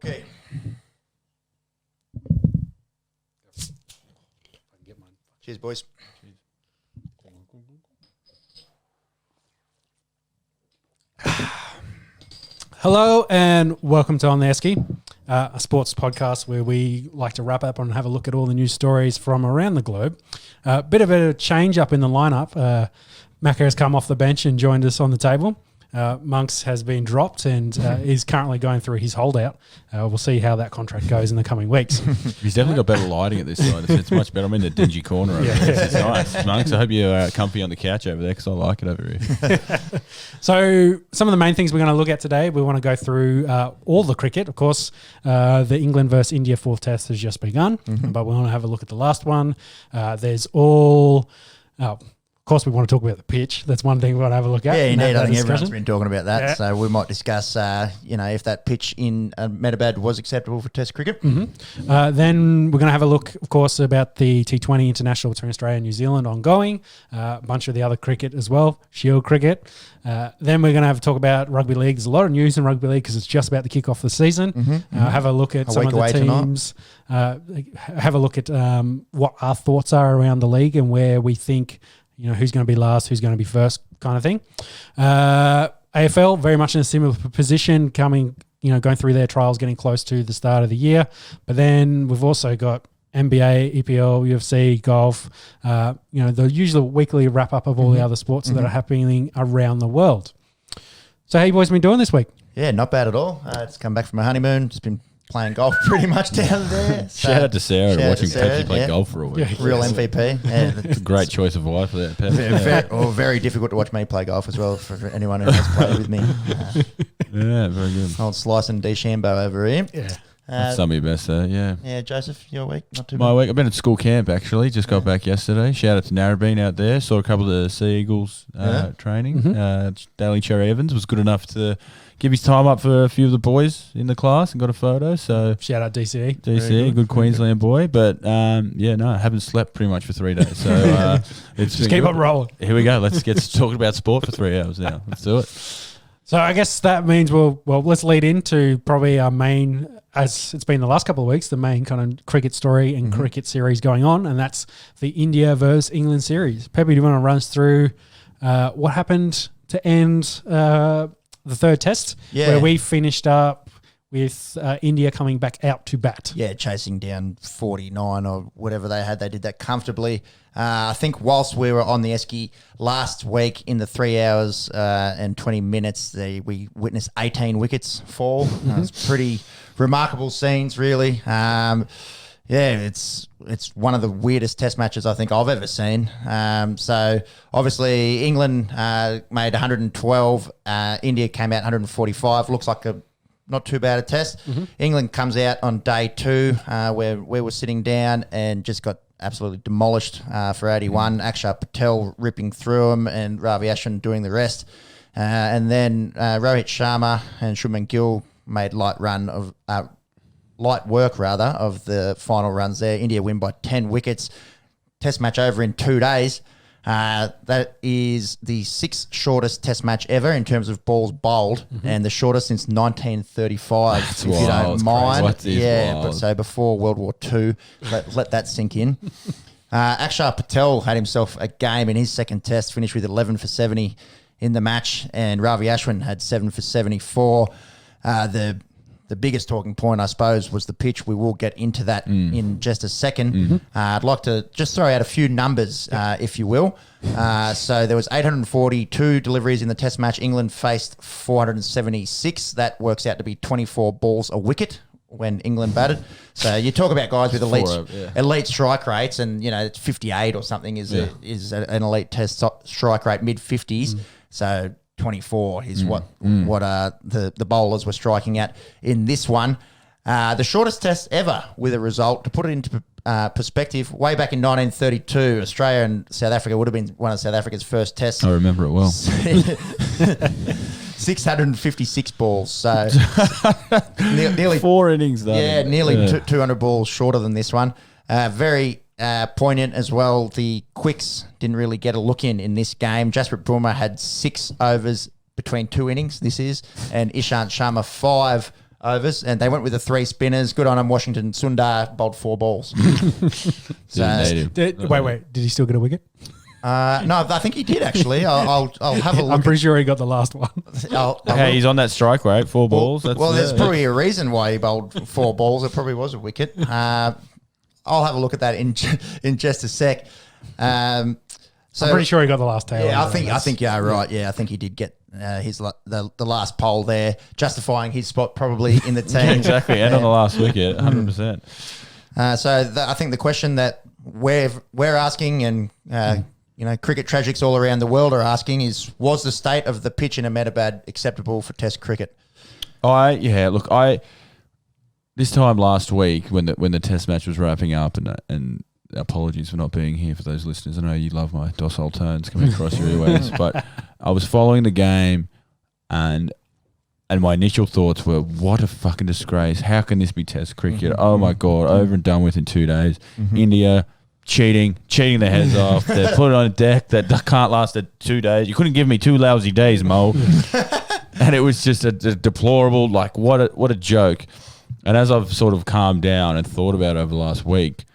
Okay. Cheers, boys. Hello and welcome to On the Esky, a sports podcast where we like to wrap up and have a look at all the news stories from around the globe. Bit of a change up in the lineup. Macca has come off the bench and joined us on the table. Monks has been dropped and is currently going through his holdout. We'll see how that contract goes in the coming weeks. He's definitely got better lighting at this side. It's much better. I'm in the dingy corner over there. It's nice. Monks, I hope you're comfy on the couch over there because I like it over here. So some of the main things we're going to look at today, we want to go through all the cricket. Of course, the England versus India fourth test has just begun, but we want to have a look at the last one. There's all... Of course, we want to talk about the pitch. That's one thing we want to have a look at. Yeah, indeed. I think everyone's been talking about that. Yeah. So we might discuss, if that pitch in Metabad was acceptable for Test cricket. Then we're going to have a look, of course, about the T20 international between Australia and New Zealand ongoing. A bunch of the other cricket as well, Shield cricket. Then we're going to have a talk about rugby league. There's a lot of news in rugby league because it's just about to kick off the season. Have a look at some of the teams. Have a look at what our thoughts are around the league and where we think... who's going to be last, who's going to be first kind of thing. AFL, very much in a similar position, going through their trials, getting close to the start of the year. But then we've also got NBA, EPL, UFC, golf, the usual weekly wrap-up of all the other sports that are happening around the world. So how you boys been doing this week? Yeah, not bad at all. Just come back from a honeymoon, just been playing golf pretty much down there. So, shout out to Sarah watching Pepsi play golf for a week. Yeah, real MVP. Yeah, it's a great choice of wife for that, Pep. Very difficult to watch me play golf as well for anyone who has played with me. Yeah, very good. Old Slice and DeChambeau over here. Yeah. That's some of your best there, yeah. Yeah, Joseph, your week? Not too My bad. week, I've been at school camp actually, just got back yesterday. Shout out to Narrabeen out there. Saw a couple of the Sea Eagles training. Daly Cherry Evans was good enough to give his time up for a few of the boys in the class and got a photo. So shout out DCE. DCE, good Queensland boy. But I haven't slept pretty much for 3 days. So it's just keep on rolling. Here we go. Let's get talking about sport for 3 hours now. Let's do it. So I guess that means let's lead into probably our main, as it's been the last couple of weeks, the main kind of cricket story and cricket series going on, and that's the India versus England series. Pepe, do you want to run us through what happened to end the third test, where we finished up with India coming back out to bat? Yeah, chasing down 49 or whatever they had. They did that comfortably. I think whilst we were on the Esky last week in the 3 hours and 20 minutes, we witnessed 18 wickets fall. It's pretty remarkable scenes, really. It's one of the weirdest test matches I think I've ever seen. So obviously England made 112. India came out 145. Looks like not too bad a test. England comes out on day 2 where we were sitting down and just got absolutely demolished for 81. Akshar Patel ripping through them and Ravi Ashwin doing the rest. And then Rohit Sharma and Shubman Gill made light work of the final runs there. India win by 10 wickets. Test match over in 2 days. That is the 6th shortest test match ever in terms of balls bowled, and the shortest since 1935. That's if wild. you don't mind. Wild. But so before World War II, let that sink in. Akshar Patel had himself a game in his second test, finished with 11 for 70 in the match, and Ravi Ashwin had 7 for 74. The biggest talking point, I suppose, was the pitch. We will get into that in just a second. I'd like to just throw out a few numbers, if you will. So there was 842 deliveries in the test match. England faced 476. That works out to be 24 balls a wicket when England batted. So you talk about guys with elite strike rates, and it's 58 or something is an elite test strike rate, mid-50s. So 24 is what the bowlers were striking at in this one. The shortest test ever with a result. To put it into perspective, way back in 1932, Australia and South Africa would have been one of South Africa's first tests. I remember it well. 656 balls. So nearly 4 innings, though. Yeah, nearly 200 balls shorter than this one. Very poignant as well. The quicks didn't really get a look in this game. Jasprit Bumrah had 6 overs between 2 innings, and Ishant Sharma 5 overs, and they went with the 3 spinners. Good on them. Washington Sundar bowled 4 balls. Wait. Did he still get a wicket? No, I think he did actually. I'll have a look. I'm pretty sure he got the last one. He's on that strike rate, 4 balls. There's probably a reason why he bowled 4 balls. It probably was a wicket. I'll have a look at that in just a sec. So I'm pretty sure he got the last tail. Yeah, I think you're right. Yeah, I think he did get the last pole there, justifying his spot probably in the team. Exactly, and on the last wicket, 100%. I think the question that we're asking, and cricket tragics all around the world are asking, is: was the state of the pitch in Ahmedabad acceptable for Test cricket? This time last week when the Test match was wrapping up, and apologies for not being here for those listeners. I know you love my docile tones coming across your airways, but I was following the game, and my initial thoughts were, what a fucking disgrace. How can this be Test cricket? Oh my God, over and done with in 2 days. India cheating their heads off. They put it on a deck that can't last 2 days. You couldn't give me 2 lousy days, Mo. And it was just a deplorable, like, what a joke. And as I've sort of calmed down and thought about it over the last week,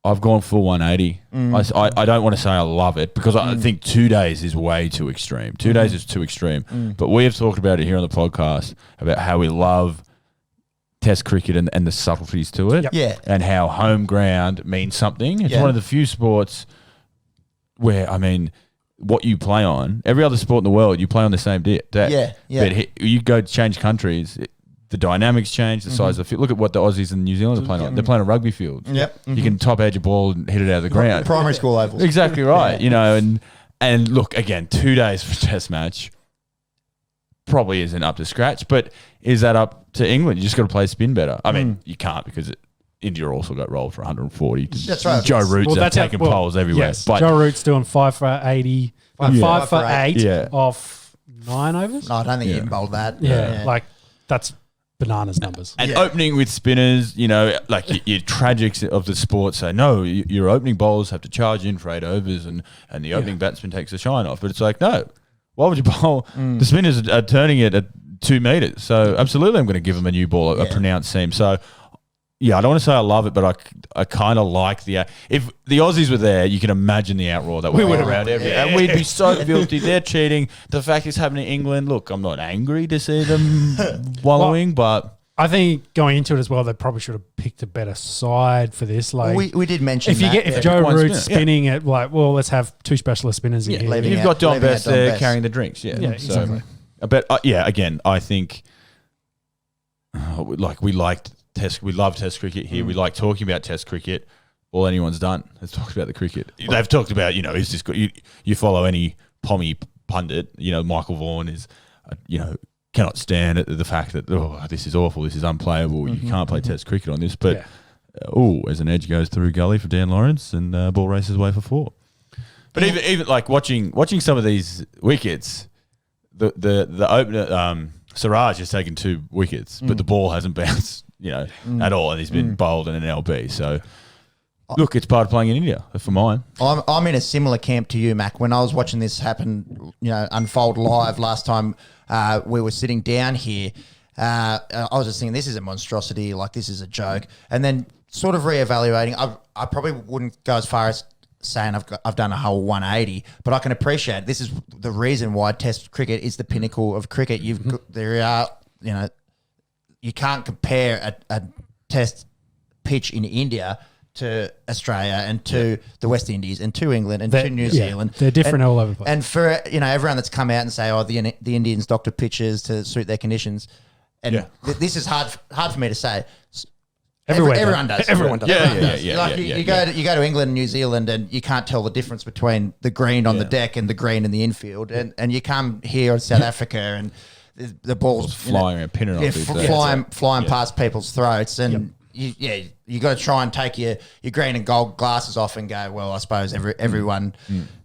I've gone full 180. I don't want to say I love it, because I think 2 days is way too extreme. 2 days is too extreme. But we have talked about it here on the podcast, about how we love Test cricket and the subtleties to it. Yeah. And how home ground means something. It's one of the few sports where, what you play on, every other sport in the world, you play on the same deck. Yeah. But you go to change countries, the dynamics change, the size of the field. Look at what the Aussies and New Zealand are playing on. They're playing a rugby field. Yep. You can top edge a ball and hit it out of the ground. Primary school ovals. Exactly right. And look, again, 2 days for a Test match probably isn't up to scratch, but is that up to England? You just got to play spin better. You can't, because India also got rolled for 140. That's right. Joe Root's taking poles everywhere. Yes, but Joe Root's doing 5 for 80, 5 for 8 off 9 overs. No, I don't think he even bowled that. Yeah, that's bananas numbers. And opening with spinners, like your tragics of the sport say, no, your opening bowlers have to charge in for 8 overs and the opening batsman takes the shine off. But it's like, no, why would you bowl? The spinners are turning it at 2 meters. So absolutely I'm going to give them a new ball, a pronounced seam. So I don't want to say I love it, but I kind of like if the Aussies were there, you can imagine the outroar that we would around and we'd be so guilty. They're cheating. The fact it's happening in England, look, I'm not angry to see them wallowing, but I think going into it as well, they probably should have picked a better side for this. Like we did mention if Joe Root's spinning it, let's have 2 specialist spinners in here. You've got Don Best there carrying the drinks. Yeah, exactly. But again, I think we love Test cricket here. We like talking about Test cricket. All anyone's done is talked about the cricket. They've talked about, is this good? You follow any pommy pundit, Michael Vaughan is, cannot stand the fact that, this is awful, this is unplayable, you can't play Test cricket on this. But, as an edge goes through gully for Dan Lawrence and ball races away for 4. But even like watching some of these wickets, the opener, Siraj has taken 2 wickets, but the ball hasn't bounced, at all, and he's been bowled in an LB. So, look, it's part of playing in India for mine. I'm in a similar camp to you, Mac. When I was watching this happen, unfold live last time we were sitting down here, I was just thinking, this is a monstrosity, like this is a joke. And then sort of reevaluating, I probably wouldn't go as far as saying I've done a whole 180, but I can appreciate this is the reason why Test cricket is the pinnacle of cricket. You can't compare a Test pitch in India to Australia and to the West Indies and to England and to New Zealand. They're different all over the place. And for everyone that's come out and say, the Indians doctor pitches to suit their conditions, and this is hard for me to say. Everyone does. Everyone does. You go to England and New Zealand, and you can't tell the difference between the green on the deck and the green in the infield. And you come here in South Africa, and the ball's flying and pinning off flying past people's throats, and you got to try and take your green and gold glasses off and go, well, I suppose everyone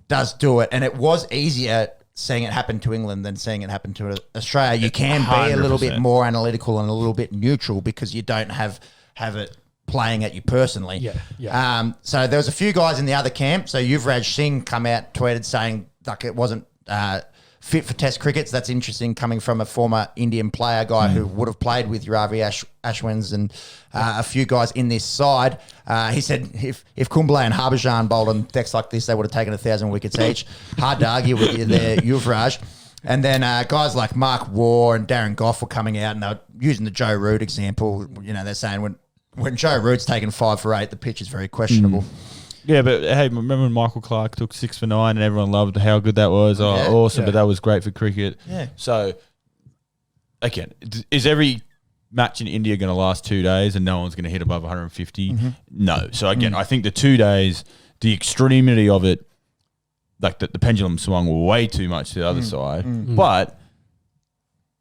does do it, and it was easier seeing it happen to England than seeing it happen to Australia. You can 100%. Be a little bit more analytical and a little bit neutral because you don't have it playing at you personally. So there was a few guys in the other camp. So Yuvraj Singh come out, tweeted saying like it wasn't fit for Test cricket. So that's interesting coming from a former Indian player, guy who would have played with Ravi Ashwins and a few guys in this side. He said if Kumble and Harbhajan bowled on decks like this, they would have taken 1,000 wickets each. Hard to argue with you there, Yuvraj. And then guys like Mark Waugh and Darren Goff were coming out and they were using the Joe Root example. You know, they're saying when Joe Root's taken 5 for 8, the pitch is very questionable. Yeah, but hey, remember when Michael Clark took 6 for 9 and everyone loved how good that was? Oh, Yeah. awesome, Yeah. but that was great for cricket. Yeah. So, again, is every match in India going to last 2 days and no one's going to hit above 150? No. So, again, I think the 2 days, the extremity of it, like the pendulum swung way too much to the other side. But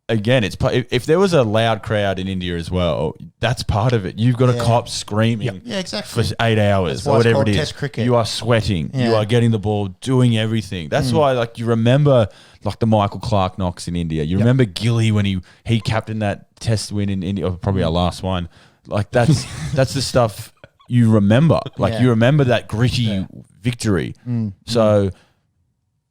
again, if there was a loud crowd in India as well, that's part of it. You've got a cop screaming Yeah, exactly. for 8 hours That's why or it's whatever called it is. Test cricket. You are sweating. You Yeah. are getting the ball, doing everything. That's why, like, you remember like the Michael Clark knocks in India. You remember Gilly when he captained that Test win in India, or probably our last one. Like that's the stuff you remember. Like you remember that gritty victory. So.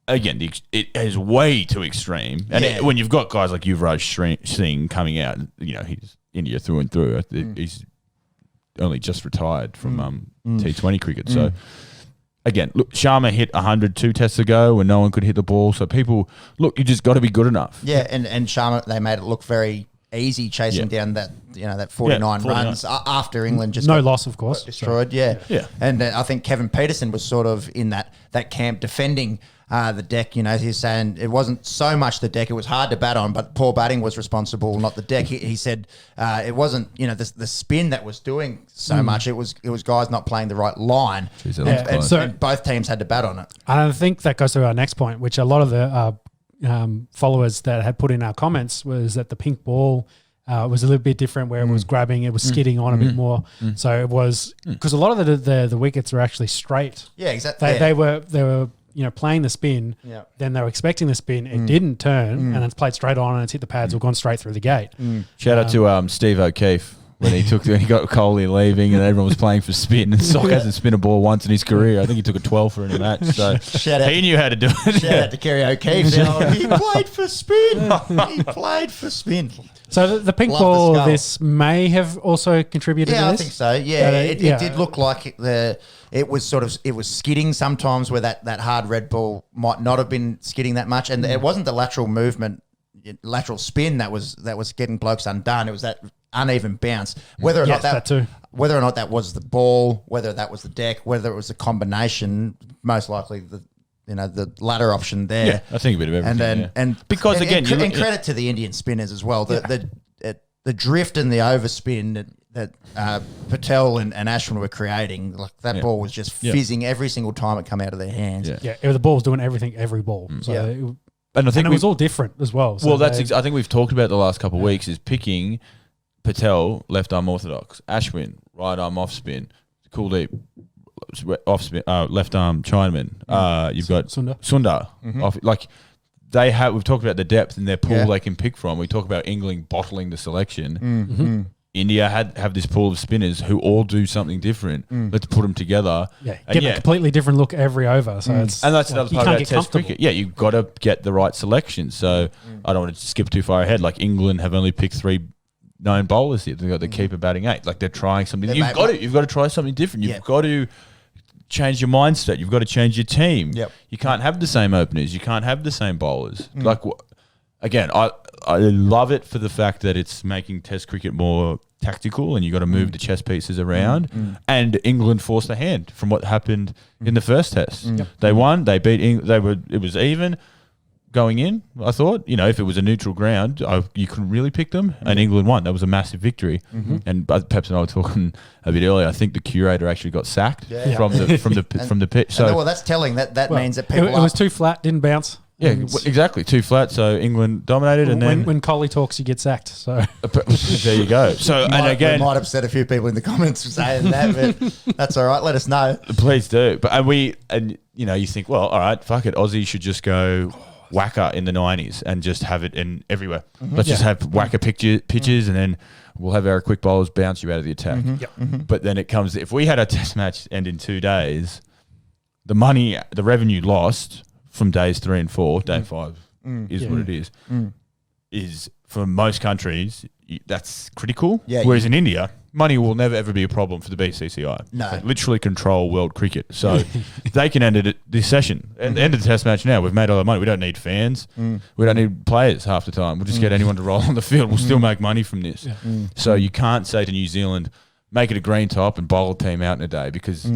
Again, it is way too extreme. And when you've got guys like Yuvraj Singh coming out, you know, he's India through and through. He's only just retired from T20 cricket. So, again, look, Sharma hit 100 2 tests ago when no one could hit the ball. So, people, look, you just got to be good enough. Yeah, and Sharma, they made it look very easy chasing down that 49 runs after England just No got loss, of course. destroyed. Yeah. And I think Kevin Peterson was sort of in that camp defending the deck. You know, he's saying it wasn't so much the deck; it was hard to bat on, but poor batting was responsible, not the deck. He said it wasn't the spin that was doing so much. It was guys not playing the right line, and both teams had to bat on it. And I think that goes to our next point, which a lot of the followers that had put in our comments was that the pink ball was a little bit different, where it was grabbing, it was skidding on a bit more. So it was because a lot of the wickets were actually straight. Yeah, exactly. They were playing the spin. Yeah. Then they were expecting the spin. It didn't turn, and it's played straight on, and it's hit the pads or gone straight through the gate. Shout out to Steve O'Keefe when he got Coley leaving and everyone was playing for spin, and Sock hasn't spin a ball once in his career. I think he took a 12 for in a match. So he knew how to do it. Shout out to Kerry O'Keefe. He played for spin. He played for spin. So the pink Love the ball skull. of this may have also contributed to Yeah, this. I think so. Yeah, it did look like it was skidding sometimes, where that hard red ball might not have been skidding that much, and it wasn't the lateral movement, lateral spin that was getting blokes undone. It was that uneven bounce. Whether or not that too. Whether or not that was the ball, whether that was the deck, whether it was a combination, most likely the latter option there. Yeah, I think a bit of everything. And credit to the Indian spinners as well. The drift and the overspin that Patel and Ashwin were creating, like that ball was just fizzing every single time it come out of their hands. The ball was doing everything every ball. So And I think it was all different as well. So well, I think we've talked about the last couple of weeks is picking Patel, left arm orthodox, Ashwin, right arm off spin, Kuldeep, off spin, left arm Chinaman. You've got Sundar. Off, like we've talked about the depth in their pool they can pick from. We talk about England bottling the selection. India have this pool of spinners who all do something different. Let's put them together. Get a completely different look every over. So it's that's another part about Test cricket. Yeah, you've got to get the right selection. So I don't want to skip too far ahead. Like England have only picked 3 known bowlers here. They've got the keeper batting 8. Like they're trying something. You've got to try something different. You've got to change your mindset. You've got to change your team. You can't have the same openers. You can't have the same bowlers. Like again, I love it for the fact that it's making Test cricket more tactical, and you got to move the chess pieces around. And England forced a hand from what happened in the first Test. They won. They beat England. It was even going in. I thought, if it was a neutral ground, you couldn't really pick them. And England won. That was a massive victory. And Peps and I were talking a bit earlier. I think the curator actually got sacked from the pitch. So that's telling. That means that people. It was too flat. Didn't bounce. Yeah, exactly. Too flat, so England dominated, and then when Coley talks, you get sacked. So there you go. So we might upset a few people in the comments for saying that, but that's all right. Let us know. Please do. But you think, well, all right, fuck it. Aussie should just go whacker in the 90s and just have it in everywhere. Let's just have whacker pitches, and then we'll have our quick bowlers bounce you out of the attack. But then it comes, if we had a Test match end in 2 days, the revenue lost from days 3 and 4, day 5 is what it is. Is for most countries that's critical. Yeah, Whereas in India, money will never ever be a problem for the BCCI. No. They literally control world cricket, so they can end it this session and end the Test match now. We've made all the money. We don't need fans. We don't need players half the time. We'll just get anyone to roll on the field. We'll still make money from this. So you can't say to New Zealand, make it a green top and bowl a team out in a day because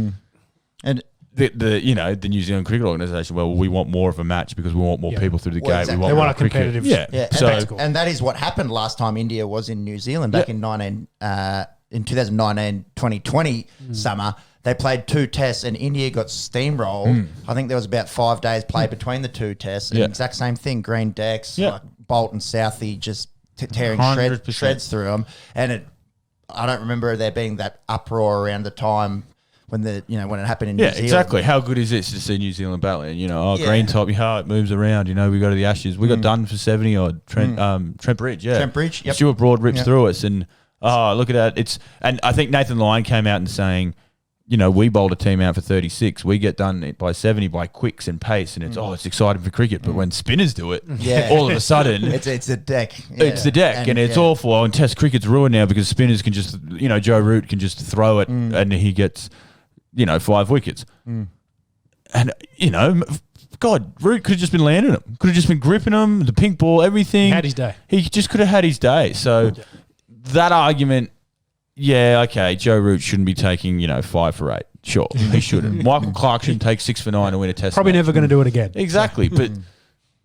And the New Zealand Cricket Organisation, well, we want more of a match because we want more people through the Well, gate. exactly. We They want want more a competitive. cricket. yeah, and that is what happened last time India was in New Zealand back in 2019-2020 summer. They played 2 tests and India got steamrolled. I think there was about 5 days played between the 2 tests. And exact same thing, green decks, like Bolt and Southey just tearing 100%. shreds through them. And I don't remember there being that uproar around the time when when it happened in New Zealand. Exactly. How good is it to see New Zealand battling? Green top, it moves around. We go to the Ashes. We got done for 70 odd. Trent Bridge, Trent Bridge, yep. Stuart Broad rips through us, and look at that. And I think Nathan Lyon came out and saying, we bowled a team out for 36. We get done by 70 by quicks and pace, and it's exciting for cricket. But when spinners do it, all of a sudden it's a deck. It's the deck, and it's awful. And Test cricket's ruined now because spinners can just, Joe Root can just throw it, and he gets 5 wickets. And, God, Root could have just been landing them. Could have just been gripping them, the pink ball, everything. He had his day. He just could have had his day. So that argument, okay, Joe Root shouldn't be taking, 5 for 8. Sure, he shouldn't. Michael Clark shouldn't take 6 for 9 to win a test. Probably match. never going to do it again. Exactly, but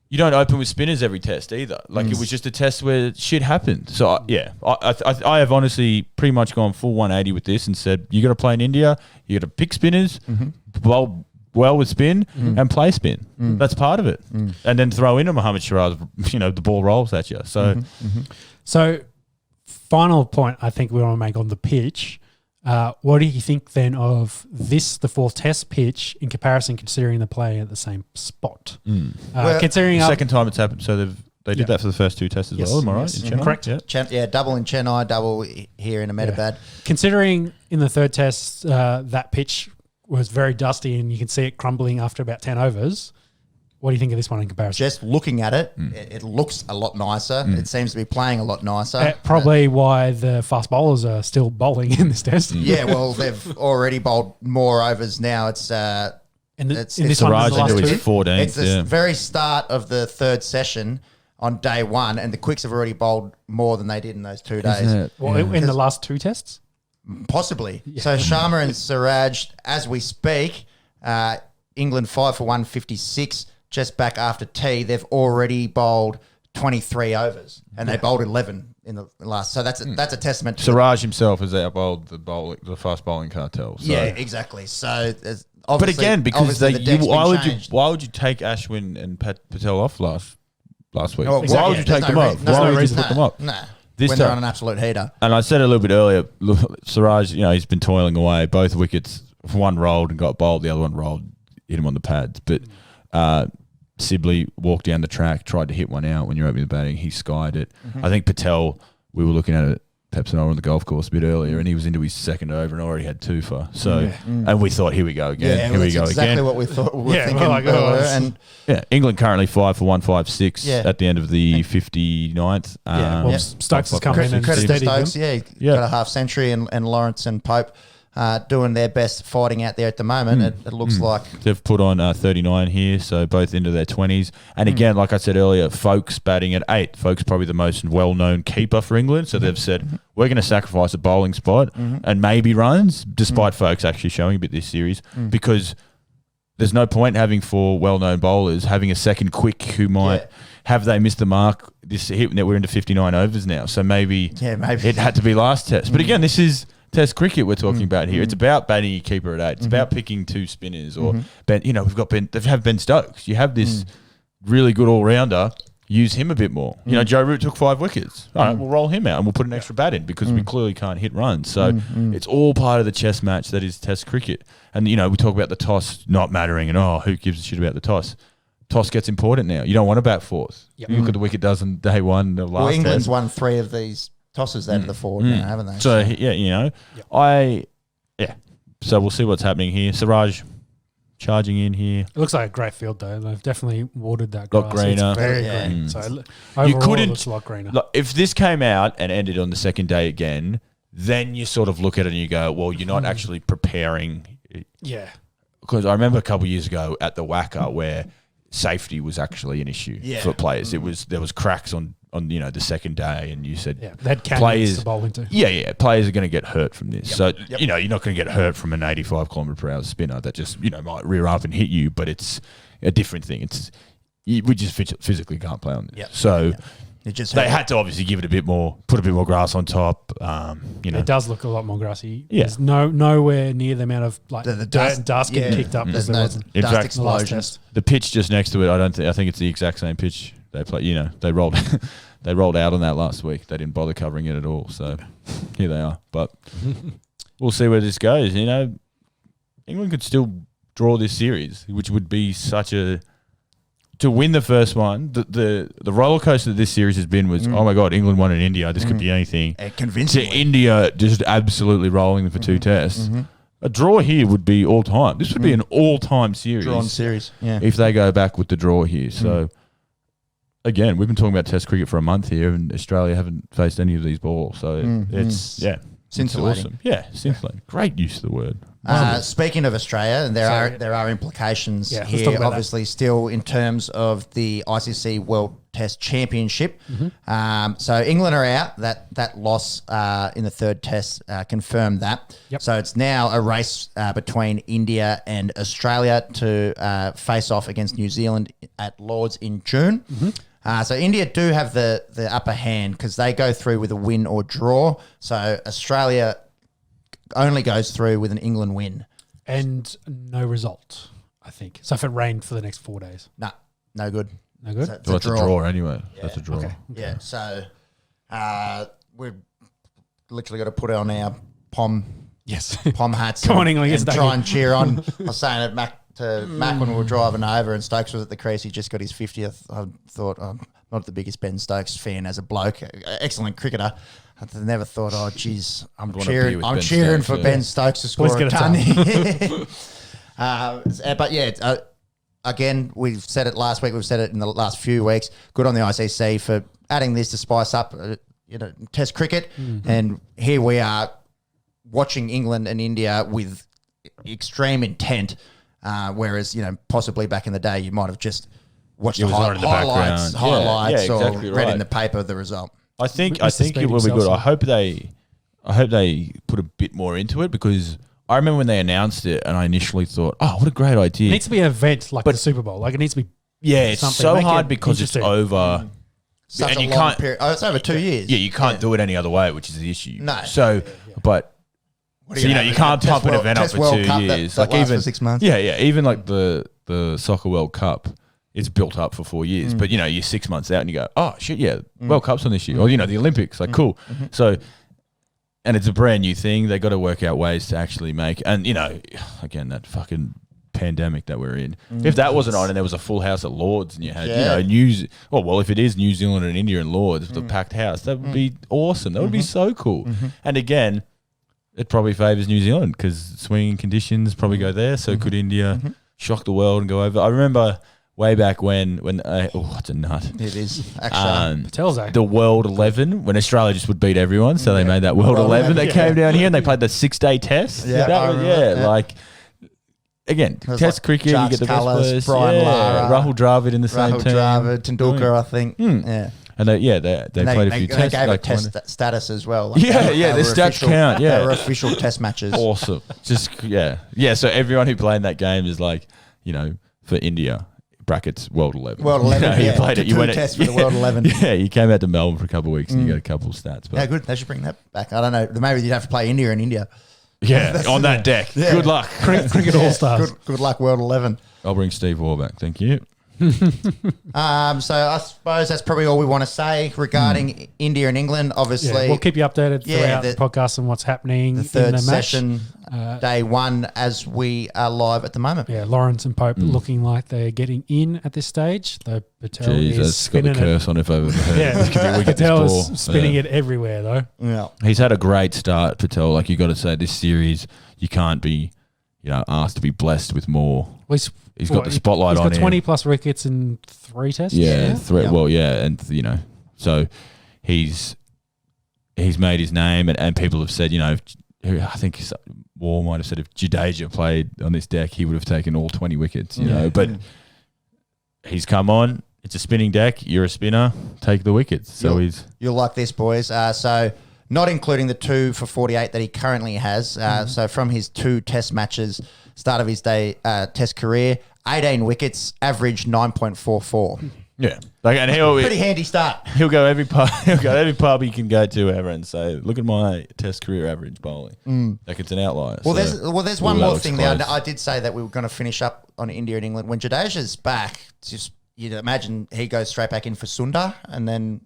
you don't open with spinners every test either. Like it was just a test where shit happened. So I have honestly pretty much gone full 180 with this and said you got to play in India, you got to pick spinners, bowl well with spin and play spin. That's part of it, and then throw in a Mohammad Shiraz. The ball rolls at you. So, So, final point I think we want to make on the pitch. What do you think then of the 4th Test pitch in comparison, considering they're playing at the same spot? Considering second time it's happened, so they did that for the first 2 tests as well. Am I right? In Chennai? Correct. Yeah, double in Chennai, double here in Ahmedabad. Considering in the 3rd Test that pitch was very dusty and you can see it crumbling after about 10 overs. What do you think of this one in comparison? Just looking at it, it looks a lot nicer. It seems to be playing a lot nicer. Probably why the fast bowlers are still bowling in this test. Yeah, well, they've already bowled more overs now. It's in this Siraj one, the last into his 2. 14th. It's the very start of the 3rd session on day 1, and the Quicks have already bowled more than they did in those 2 days. Well, in the last 2 tests? Possibly. Yeah. So Sharma and Siraj, as we speak, England 5 for 156. Just back after tea, they've already bowled 23 overs, and they bowled 11 in the last. So that's a testament to Siraj himself has outbowled the fast bowling cartel. So. Yeah, exactly. So, but again, because why would you take Ashwin and Patel off last week? Oh, Why would you take them off? Why would you put them up? Nah. This when time, they're on an absolute heater. And I said a little bit earlier, Siraj, he's been toiling away. Both wickets, one rolled and got bowled, the other one rolled, hit him on the pads. But Sibley walked down the track, tried to hit one out when you're opening the batting. He skied it. I think Patel, we were looking at it, Peps and I were on the golf course a bit earlier, and he was into his 2nd over and already had 2 for. So, and we thought, here we go again. Yeah, here we go exactly again. what we thought. We were thinking earlier. And England currently 5 for 156 at the end of the 59th. Stokes has come in and credit to steadied Stokes. them. Got a half century, and Lawrence and Pope doing their best fighting out there at the moment. It looks like they've put on 39 here, so both into their 20s. And again, like I said earlier, Folkes batting at 8. Folkes probably the most well-known keeper for England, so they've said we're going to sacrifice a bowling spot and maybe runs, despite Folkes actually showing a bit this series, because there's no point having 4 well-known bowlers having a second quick who might have they missed the mark this hit. We're into 59 overs now, so maybe it had to be last test. But again, this is Test cricket we're talking about here. It's about batting your keeper at 8. It's about picking 2 spinners or Ben. We've got Ben. They have Ben Stokes. You have this really good all rounder. Use him a bit more. Joe Root took 5 wickets. All right, we'll roll him out and we'll put an extra bat in because we clearly can't hit runs. So it's all part of the chess match that is Test cricket. And we talk about the toss not mattering and who gives a shit about the toss. Toss gets important now. You don't want to bat 4th. You look at the wicket does on day 1 of last. England's test. won 3 of these tosses out of the forward now, haven't they? So So we'll see what's happening here. Siraj, charging in here. It looks like a great field though. They've definitely watered that grass. Lot greener. It's very Yeah. green. So overall, it looks a lot greener. Like, if this came out and ended on the second day again, then you sort of look at it and you go, well, you're not actually preparing. Yeah. Because I remember a couple of years ago at the WACA where safety was actually an issue for players. There was cracks on the second day, and you said they had canyons to bowl into. Yeah, players are going to get hurt from this. So you're not going to get hurt from an 85 kilometre per hour spinner that just might rear up and hit you, but it's a different thing. We just physically can't play on this. Yep. So. Yep. They had to obviously give it put a bit more grass on top. It does look a lot more grassy. Yeah. There's nowhere near the amount of the dirt and dust getting kicked up as there was In dust fact, explosions. The pitch just next to it, I think it's the exact same pitch they play. They rolled they rolled out on that last week. They didn't bother covering it at all. So here they are. But we'll see where this goes. England could still draw this series, which would be such a. To win the first one, the roller coaster that this series has been was, oh my God, England won in India. This could be anything. Convincingly. To India just absolutely rolling them for two tests. A draw here would be all time. This would be an all-time series. Drawn series, yeah. If they go back with the draw here. So, again, we've been talking about Test cricket for a month here, and Australia haven't faced any of these balls. So, it's Scintillating. awesome. Yeah, scintillating. Great use of the word. Speaking of Australia, there are implications let's here, talk about obviously, still in terms of the ICC World Test Championship. So England are out. That loss in the third test confirmed that. Yep. So it's now a race between India and Australia to face off against New Zealand at Lords in June. So India do have the upper hand because they go through with a win or draw. So Australia only goes through with an England win. And no result, I think. So if it rained for the next 4 days. No good. No good? So it's That's a draw anyway. Yeah. That's a draw. Okay. Yeah, so we've literally got to put on our pom hats Come on, England, and get try stuck in. and cheer on. I was saying it Mac when we were driving over and Stokes was at the crease. He just got his 50th. I thought, I'm not the biggest Ben Stokes fan as a bloke. Excellent cricketer. I never thought, oh, geez, I'm cheering Stokes, for yeah. Ben Stokes to score Always a get a ton. But yeah, again, we've said it last week. We've said it in the last few weeks. Good on the ICC for adding this to spice up, Test cricket. And here we are watching England and India with extreme intent. Whereas, possibly back in the day, you might have just watched the highlights or exactly read right. in the paper the result. I think Mr. it Speed will be good. himself. I hope they put a bit more into it because I remember when they announced it and I initially thought, oh, what a great idea. It needs to be an event like the Super Bowl. Like it needs to be it's something. so Make hard it because it's interesting. over. Such And a you long can't- period. Oh, it's over 2 years. Yeah, you can't do it any other way, which is the issue. No. So, but What are so, gonna you have, can't a pump an Test event up Test for World 2 Cup years. that lasts for 6 months. Yeah, even like the Soccer World Cup, it's built up for 4 years. But you're 6 months out and you go, oh shit, yeah, World Cup's on this year, or the Olympics, like cool. So, and it's a brand new thing. They got to work out ways to actually make, and again that fucking pandemic that we're in. If that wasn't on and there was a full house at Lords and you had if it is New Zealand and India and Lords with a packed house, that would be awesome. That would be so cool. And again, it probably favours New Zealand because swinging conditions probably go there. So could India shock the world and go over? I remember way back when it's a nut. It is, actually. Patel's Day. The World 11 when Australia just would beat everyone, so they made that World 11. They came down here and they played the 6-day test. Yeah, That I was, remember, yeah. like again, was Test like cricket. Jacques You get the Kallis, best players. Brian Lara, Rahul Dravid in the same Rahul team. Dravid, Tendulkar, I think. Yeah. And they played a few They tests. gave like it test one- status as well. Like the were stats official- count. Yeah, They were official test matches. awesome. Just yeah. So everyone who played in that game is like, for India. Brackets World 11. World 11, you yeah. played it. You went tests for the World 11. Yeah, you came out to Melbourne for a couple of weeks and you got a couple of stats. But Yeah, good. They should bring that back. I don't know. Maybe you'd have to play India in India. yeah, on that deck. Yeah. Good luck. Cricket All Stars. Good luck, World 11. I'll bring Steve Waugh back. Thank you. So I suppose that's probably all we want to say regarding India and England. Obviously, Yeah, we'll keep you updated throughout the the podcast and what's happening the in third the match. session, day one, as we are live at the moment. Yeah, Lawrence and Pope looking like they're getting in at this stage. Though Patel Jeez, is that's got the spinning curse on if I've ever heard. Yeah, This could be wicked, Patel this is ball. spinning Yeah. it everywhere though. Yeah. He's had a great start, Patel. Like you got to say, this series you can't be, asked to be blessed with more. Well, He's got the spotlight on him. He's got 20 plus wickets in 3 tests. Yeah. Well, yeah, and so he's made his name, and people have said, I think War might have said if Jadeja played on this deck, he would have taken all 20 wickets, but he's come on. It's a spinning deck. You're a spinner. Take the wickets. So you'll like this, boys. So not including the 2 for 48 that he currently has. So from his 2 test matches, start of his test career, 18 wickets, average 9.44. Yeah, and pretty handy start. He'll go every pub. He'll go every pub he can go to ever and say, "Look at my test career average bowling." Like it's an outlier. Well, there's one more thing there. I did say that we were going to finish up on India and England. When Jadeja's back, you'd imagine he goes straight back in for Sundar, and then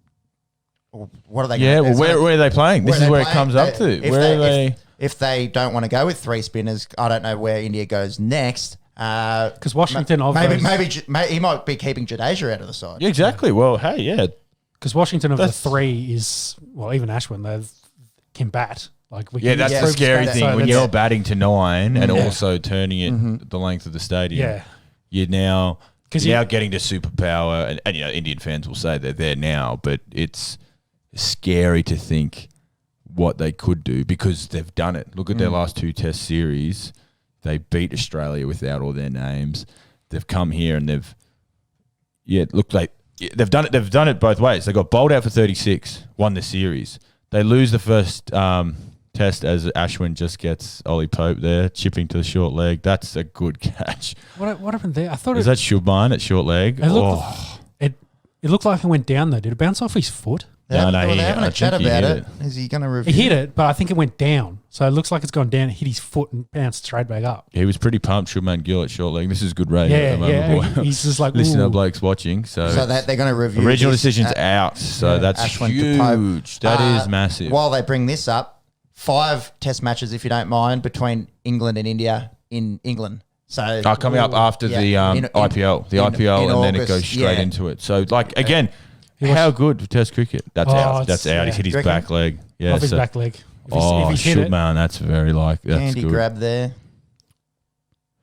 what are they? Yeah, where are they playing? This is where it comes up to. Where are they? If they don't want to go with 3 spinners, I don't know where India goes next. Because Washington, maybe he might be keeping Jadeja out of the side. Yeah, exactly. Well, hey, yeah, because Washington of the 3 is even Ashwin they can bat. That's the scary thing when you're batting to 9 and also turning it the length of the stadium. Yeah, you're now getting to superpower, and Indian fans will say they're there now, but it's scary to think what they could do because they've done it. Look at their last 2 test series. They beat Australia without all their names. They've come here and they've done it. They've done it both ways. They got bowled out for 36, won the series. They lose the first test as Ashwin just gets Ollie Pope there, chipping to the short leg. That's a good catch. What happened there? I thought that Shubman at short leg? It looked like it went down though. Did it bounce off his foot? They're having a chat about it. Is he going to review? He hit it, but I think it went down. So it looks like it's gone down, hit his foot and bounced straight back up. He was pretty pumped, Shubman Gill at short leg. This is good radio at the moment. Yeah. He's just like, listen to blokes watching. So they're going to review. Original decision's out. So that's Ashwin huge. That is massive. While they bring this up, 5 test matches, if you don't mind, between England and India in England. So coming up after the IPL. The IPL, and then it goes straight into it. So, again... How good for Test cricket? That's out. That's out. He's hit his back leg. Yeah, off his back leg. If he's hit it, man, that's very that's handy good. Grab there.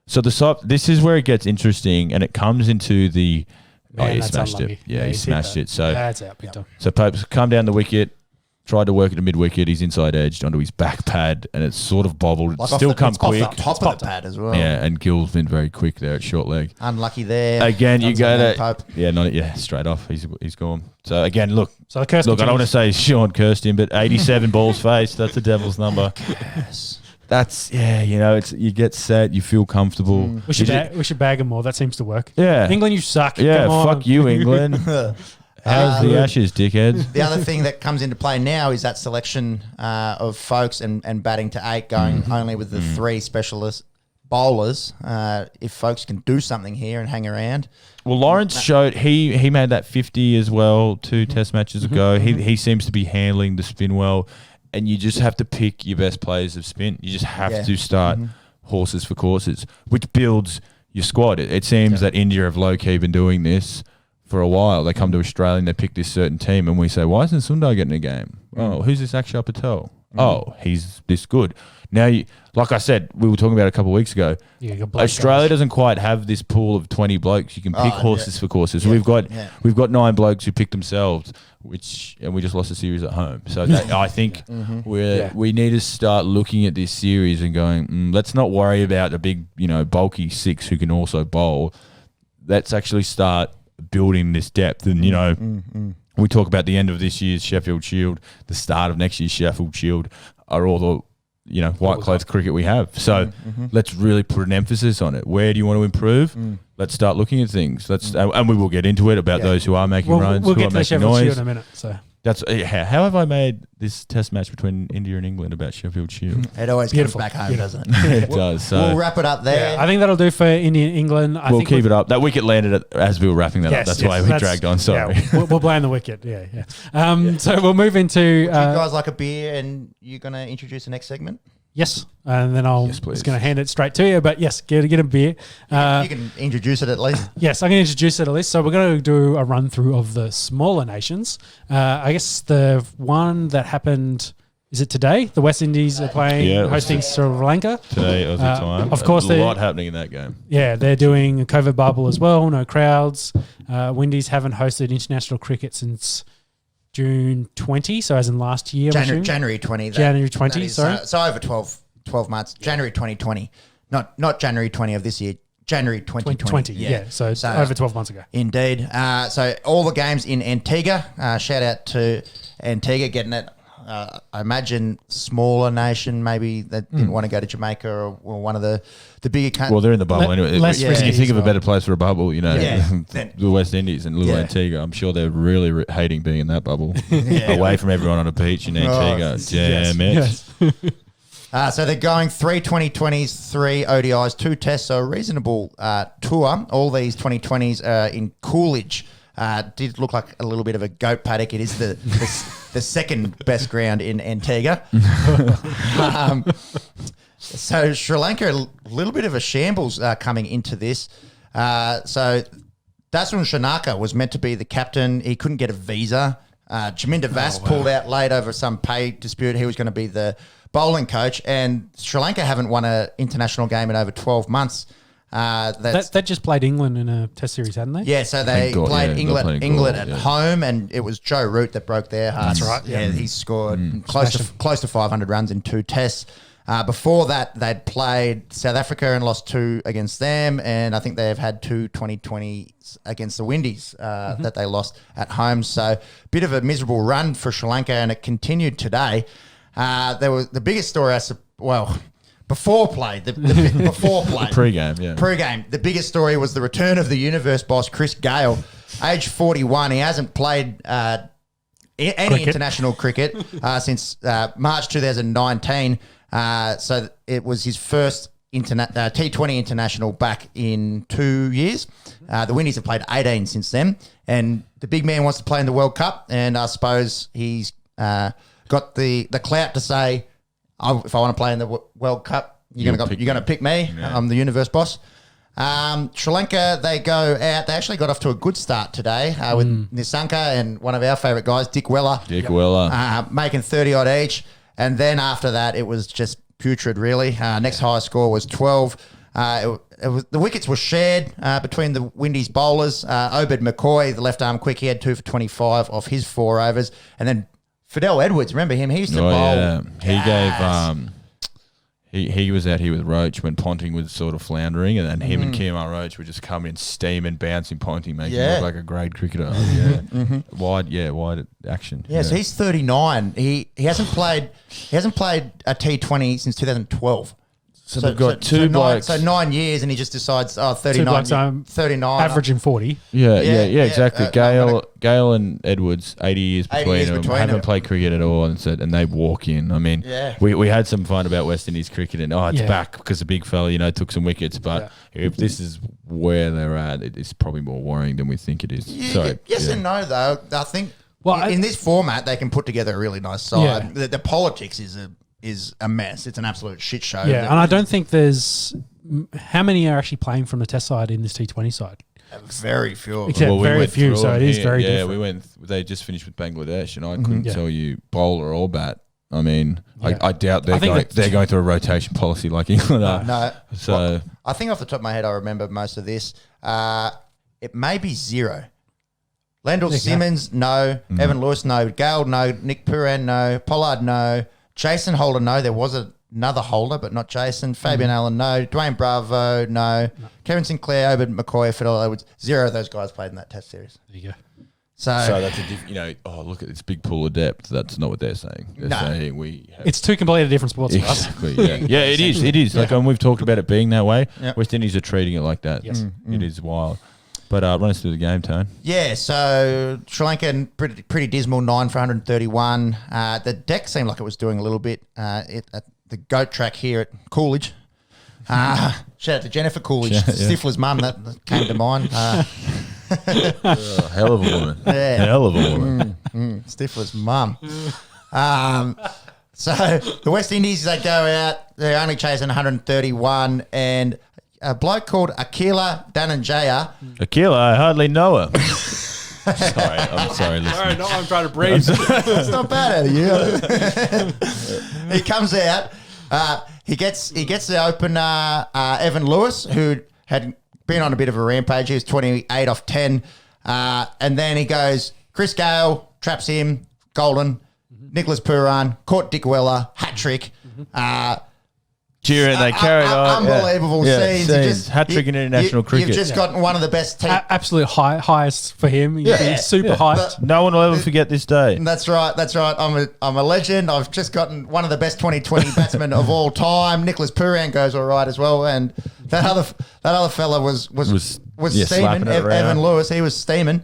So this is where it gets interesting, and it comes into the. He smashed unlucky. it. Yeah, he smashed it. So that's out. So Pope's come down the wicket, tried to work at a mid wicket. He's inside edged onto his back pad, and it's sort of bobbled. Still come quick. Off the top of the pad as well. Yeah, and Gill's been very quick there at short leg. Unlucky there. Again, you go to straight off. He's gone. So again, look. So the curse. Look, I don't want to say Sean cursed him, but 87 balls faced. That's the devil's number. Yes. That's it's you get set, you feel comfortable. We should bag him more. That seems to work. Yeah, England, you suck. Yeah, Come on. fuck you, England. How's the Ashes, dickheads? The other thing that comes into play now is that selection of folks and batting to 8, going only with the 3 specialist bowlers. If folks can do something here and hang around. Well, Lawrence showed he made that 50 as well 2 test matches ago. He seems to be handling the spin well, and you just have to pick your best players of spin. You just have to start horses for courses, which builds your squad. It seems that India have low-key been doing this for a while. They come to Australia and they pick this certain team, and we say, why isn't Sundar getting a game? Oh, who's this Akshar Patel? Oh, he's this good. Now, like I said, we were talking about it a couple of weeks ago. Australia doesn't quite have this pool of 20 blokes. You can pick horses for courses. So we've got 9 blokes who pick themselves, and we just lost a series at home. So I think we need to start looking at this series and going, let's not worry about the big, bulky 6 who can also bowl. Let's actually start building this depth. And, we talk about the end of this year's Sheffield Shield, the start of next year's Sheffield Shield are all the white clothes cricket we have. So let's really put an emphasis on it. Where do you want to improve? Let's start looking at things. And we will get into it about those who are making runs, we'll who get are to making Sheffield noise. Shield in a minute. So that's how have I made this test match between India and England about Sheffield Shield? It always comes back home, doesn't it? It does. So we'll wrap it up there. I think that'll do for India and England. We'll keep it up. That wicket landed as we were wrapping that up. That's why we dragged on. Sorry. Yeah, we'll blame the wicket. So we'll move into. Do you guys like a beer, and you're going to introduce the next segment? Yes, and then I'm just going to hand it straight to you. But yes, get a beer. You can introduce it at least. Yes, I'm going to introduce it at least. So we're going to do a run through of the smaller nations. I guess the one that happened is it today? The West Indies are hosting Sri Lanka. Today, Aussie time. Of course, a lot happening in that game. Yeah, they're doing a COVID bubble as well, no crowds. Windies haven't hosted international cricket since June 20, so as in last year. January 20. January 20, sorry. So over 12 months. January 2020. Not January 20 of this year. January 2020. So over 12 months ago. Indeed. So all the games in Antigua. Shout out to Antigua getting it. I imagine smaller nation maybe that didn't want to go to Jamaica or one of the bigger countries. Well, they're in the bubble anyway. Less When you think of a better place for a bubble, then, the West Indies and little Antigua, I'm sure they're really hating being in that bubble. Away from everyone on a beach in Antigua. Damn it. Yes. So they're going 3 2020s, 3 ODIs, 2 tests, so a reasonable tour. All these 2020s are in Coolidge. Did look like a little bit of a goat paddock. It is the second best ground in Antigua. So Sri Lanka, a little bit of a shambles coming into this. So Daswan Shanaka was meant to be the captain. He couldn't get a visa. Jaminda Vas pulled out late over some pay dispute. He was going to be the bowling coach. And Sri Lanka haven't won an international game in over 12 months. They just played England in a test series, hadn't they? Yeah, so they played England at home, and it was Joe Root that broke their hearts. That's right. Yeah, he scored close to 500 runs in 2 tests. Before that, they'd played South Africa and lost 2 against them, and I think they've had 2 2020s against the Windies that they lost at home. So bit of a miserable run for Sri Lanka, and it continued today. There was the biggest story, before play, before play. Pre-game, yeah. Pre-game. The biggest story was the return of the Universe boss, Chris Gale, age 41. He hasn't played any international cricket since March 2019. So it was his first T20 international back in 2 years. The Windies have played 18 since then. And the big man wants to play in the World Cup. And I suppose he's got the clout to say, if I want to play in the World Cup, you're going to pick me. Yeah. I'm the Universe boss. Sri Lanka, they go out. They actually got off to a good start today with Nissanka and one of our favourite guys, Dick Weller. Making 30-odd each. And then after that, it was just putrid, really. Next highest score was 12. The wickets were shared between the Windies bowlers. Obed McCoy, the left-arm quick, he had 2 for 25 off his 4 overs. And then Fidel Edwards, remember him? He used to bowl. Yeah. He gave he was out here with Roach when Ponting was sort of floundering, and then him and Kemar Roach would just come in steaming, bouncing Ponting, making him look like a grade cricketer. Wide action. Yeah, so he's 39. He hasn't played a T20 since 2012. So they've got two blokes. So 9 years, and he just decides, 39. 39. Averaging 40. Yeah, exactly. Gale and Edwards, 80 years between them. Haven't played cricket at all, and they walk in. I mean, we had some fun about West Indies cricket, and it's back because the big fella, took some wickets. But if this is where they're at, it's probably more worrying than we think it is. Yes and no, though. I think in this format, they can put together a really nice side. Yeah. The politics is a mess. It's an absolute shit show. Yeah, and I don't think there's... How many are actually playing from the test side in this T20 side? Very few. Very few, so it is very different. They just finished with Bangladesh, and I couldn't tell you bowler or bat. I mean, I doubt they're going through a rotation policy like England are. No. So I think off the top of my head, I remember most of this. It may be 0. Landell Simmons, no. Evan Lewis, no. Gale, no. Nick Puran, no. Pollard, no. Jason Holder, no. There was another Holder, but not Jason. Fabian Allen, no. Dwayne Bravo, no. Kevin Sinclair, Obed McCoy, Fidel Edwards. 0 of those guys played in that test series. There you go. So that's look at this big pool of depth. That's not what they're saying. They're saying it's 2 completely different sports for us. Exactly, yeah. It is. It is. Like, when we've talked about it being that way, West Indies are treating it like that. Yes. It is wild. But run us through the game, Tone. Yeah, so Sri Lanka, pretty dismal, 9 for 131. The deck seemed like it was doing a little bit at the goat track here at Coolidge. Shout out to Jennifer Coolidge, Stifler's mum, that came to mind. Hell of a woman. Yeah. Hell of a woman. Stifler's mum. So the West Indies, they go out, they're only chasing 131, and a bloke called Akila Dhananjaya. Akila, I hardly know her. Sorry, I'm sorry, listeners. Sorry, no, I'm trying to breathe. It's not bad out of you. He comes out. He gets the opener, Evan Lewis, who had been on a bit of a rampage. He was 28 off 10. And then he goes, Chris Gale traps him, golden. Nicholas Puran, caught Dick Weller, hat-trick. Cheering, they carried on. Unbelievable scenes. Hat-trick in international cricket. You've just gotten one of the best teams. Absolute highest for him. He's super hyped. No one will ever forget this day. That's right. I'm a legend. I've just gotten one of the best 2020 batsmen of all time. Nicholas Puran goes all right as well, and that other fella was steaming. Evan Lewis, he was steaming.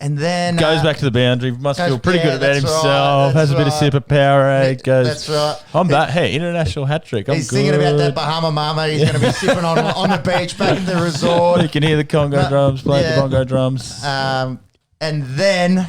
And then goes back to the boundary. Must feel pretty good about himself. Has a bit of superpower. Goes. That's right. I'm that. Hey, international hat trick. He's singing about that Bahama Mama. He's going to be sipping on the beach back at the resort. You can hear the Congo drums, play the Congo drums. And then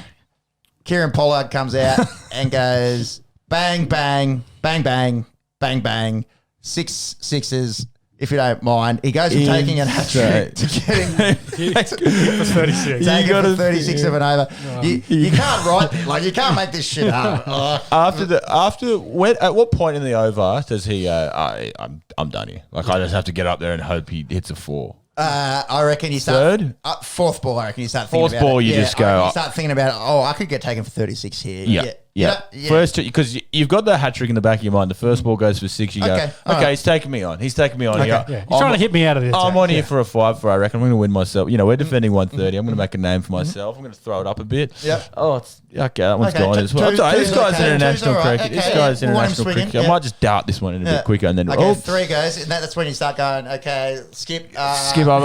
Kieran Pollard comes out and goes bang, bang, bang, bang, bang, bang, 6 sixes. If you don't mind, he goes from taking a hat trick to getting for 36. Taking for 36 of an over. You can't write you can't make this shit up. At what point in the over does he go? I'm done here. Like I just have to get up there and hope he hits a 4. I reckon you start third, fourth ball. I reckon you start thinking fourth about ball. It. You just go. You start thinking about. I could get taken for 36 here. Yeah. First, because you've got the hat trick in the back of your mind. The first ball goes for 6. You go, okay, he's taking me on. He's taking me on. Okay. He's trying to hit me out of this. I'm on here for a 5. I reckon I'm going to win myself. We're defending 130. I'm going to make a name for myself. I'm going to throw it up a bit. Yep. Oh, it's okay. That one's gone as well. This guy's international cricket. This guy's international cricket. I might just dart this one in a bit quicker and then. Okay, 3 goes, and that's when you start going. Okay, skip over.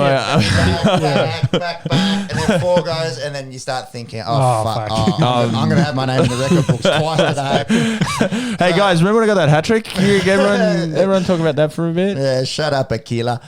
Back, and then 4 goes, and then you start thinking, fuck. I'm going to have my name in the record books twice today. Hey guys, remember when I got that hat trick? Everyone talk about that for a bit. Yeah, shut up, Aquila.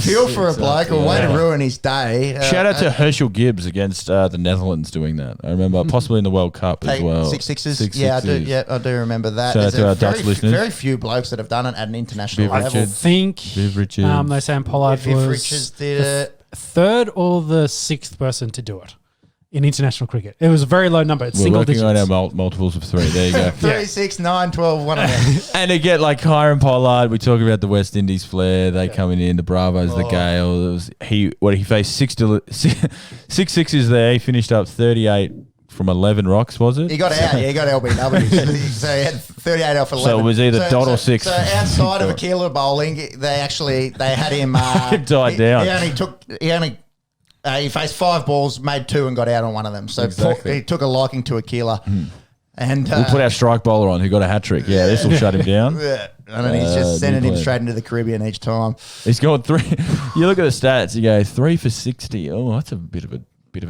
Feel for a bloke, or way to ruin his day. Shout out to Herschel Gibbs against the Netherlands doing that. I remember possibly in the World Cup as well. 6 sixes. I do. Yeah, I do remember that. Shout out to our Dutch listeners. Very few blokes that have done it at an international Viv level. I think Viv Richards. they say Pollard Viv was Richards did it. 3rd or the 6th person to do it in international cricket. It was a very low number. It's We're single working digits. on our multiples of 3. There you go. 3, 6, 9, 12, one of them. And to get like Kieran Pollard, we talk about the West Indies flair. They coming in, the Bravos, the Gale. He faced 6 sixes there. He finished up 38 from 11 rocks, was it? He got out. He got LBW. So he had 38 off 11. So it was either dot or 6. So outside of Aquila bowling, they had him. Died down. He faced 5 balls, made 2, and got out on one of them. So exactly. He took a liking to Aquila. And we'll put our strike bowler on who got a hat trick. Yeah, this will shut him down. Yeah. And then he's just sending him straight into the Caribbean each time. He's going 3. You look at the stats. You go 3 for 60. Oh, that's a bit of a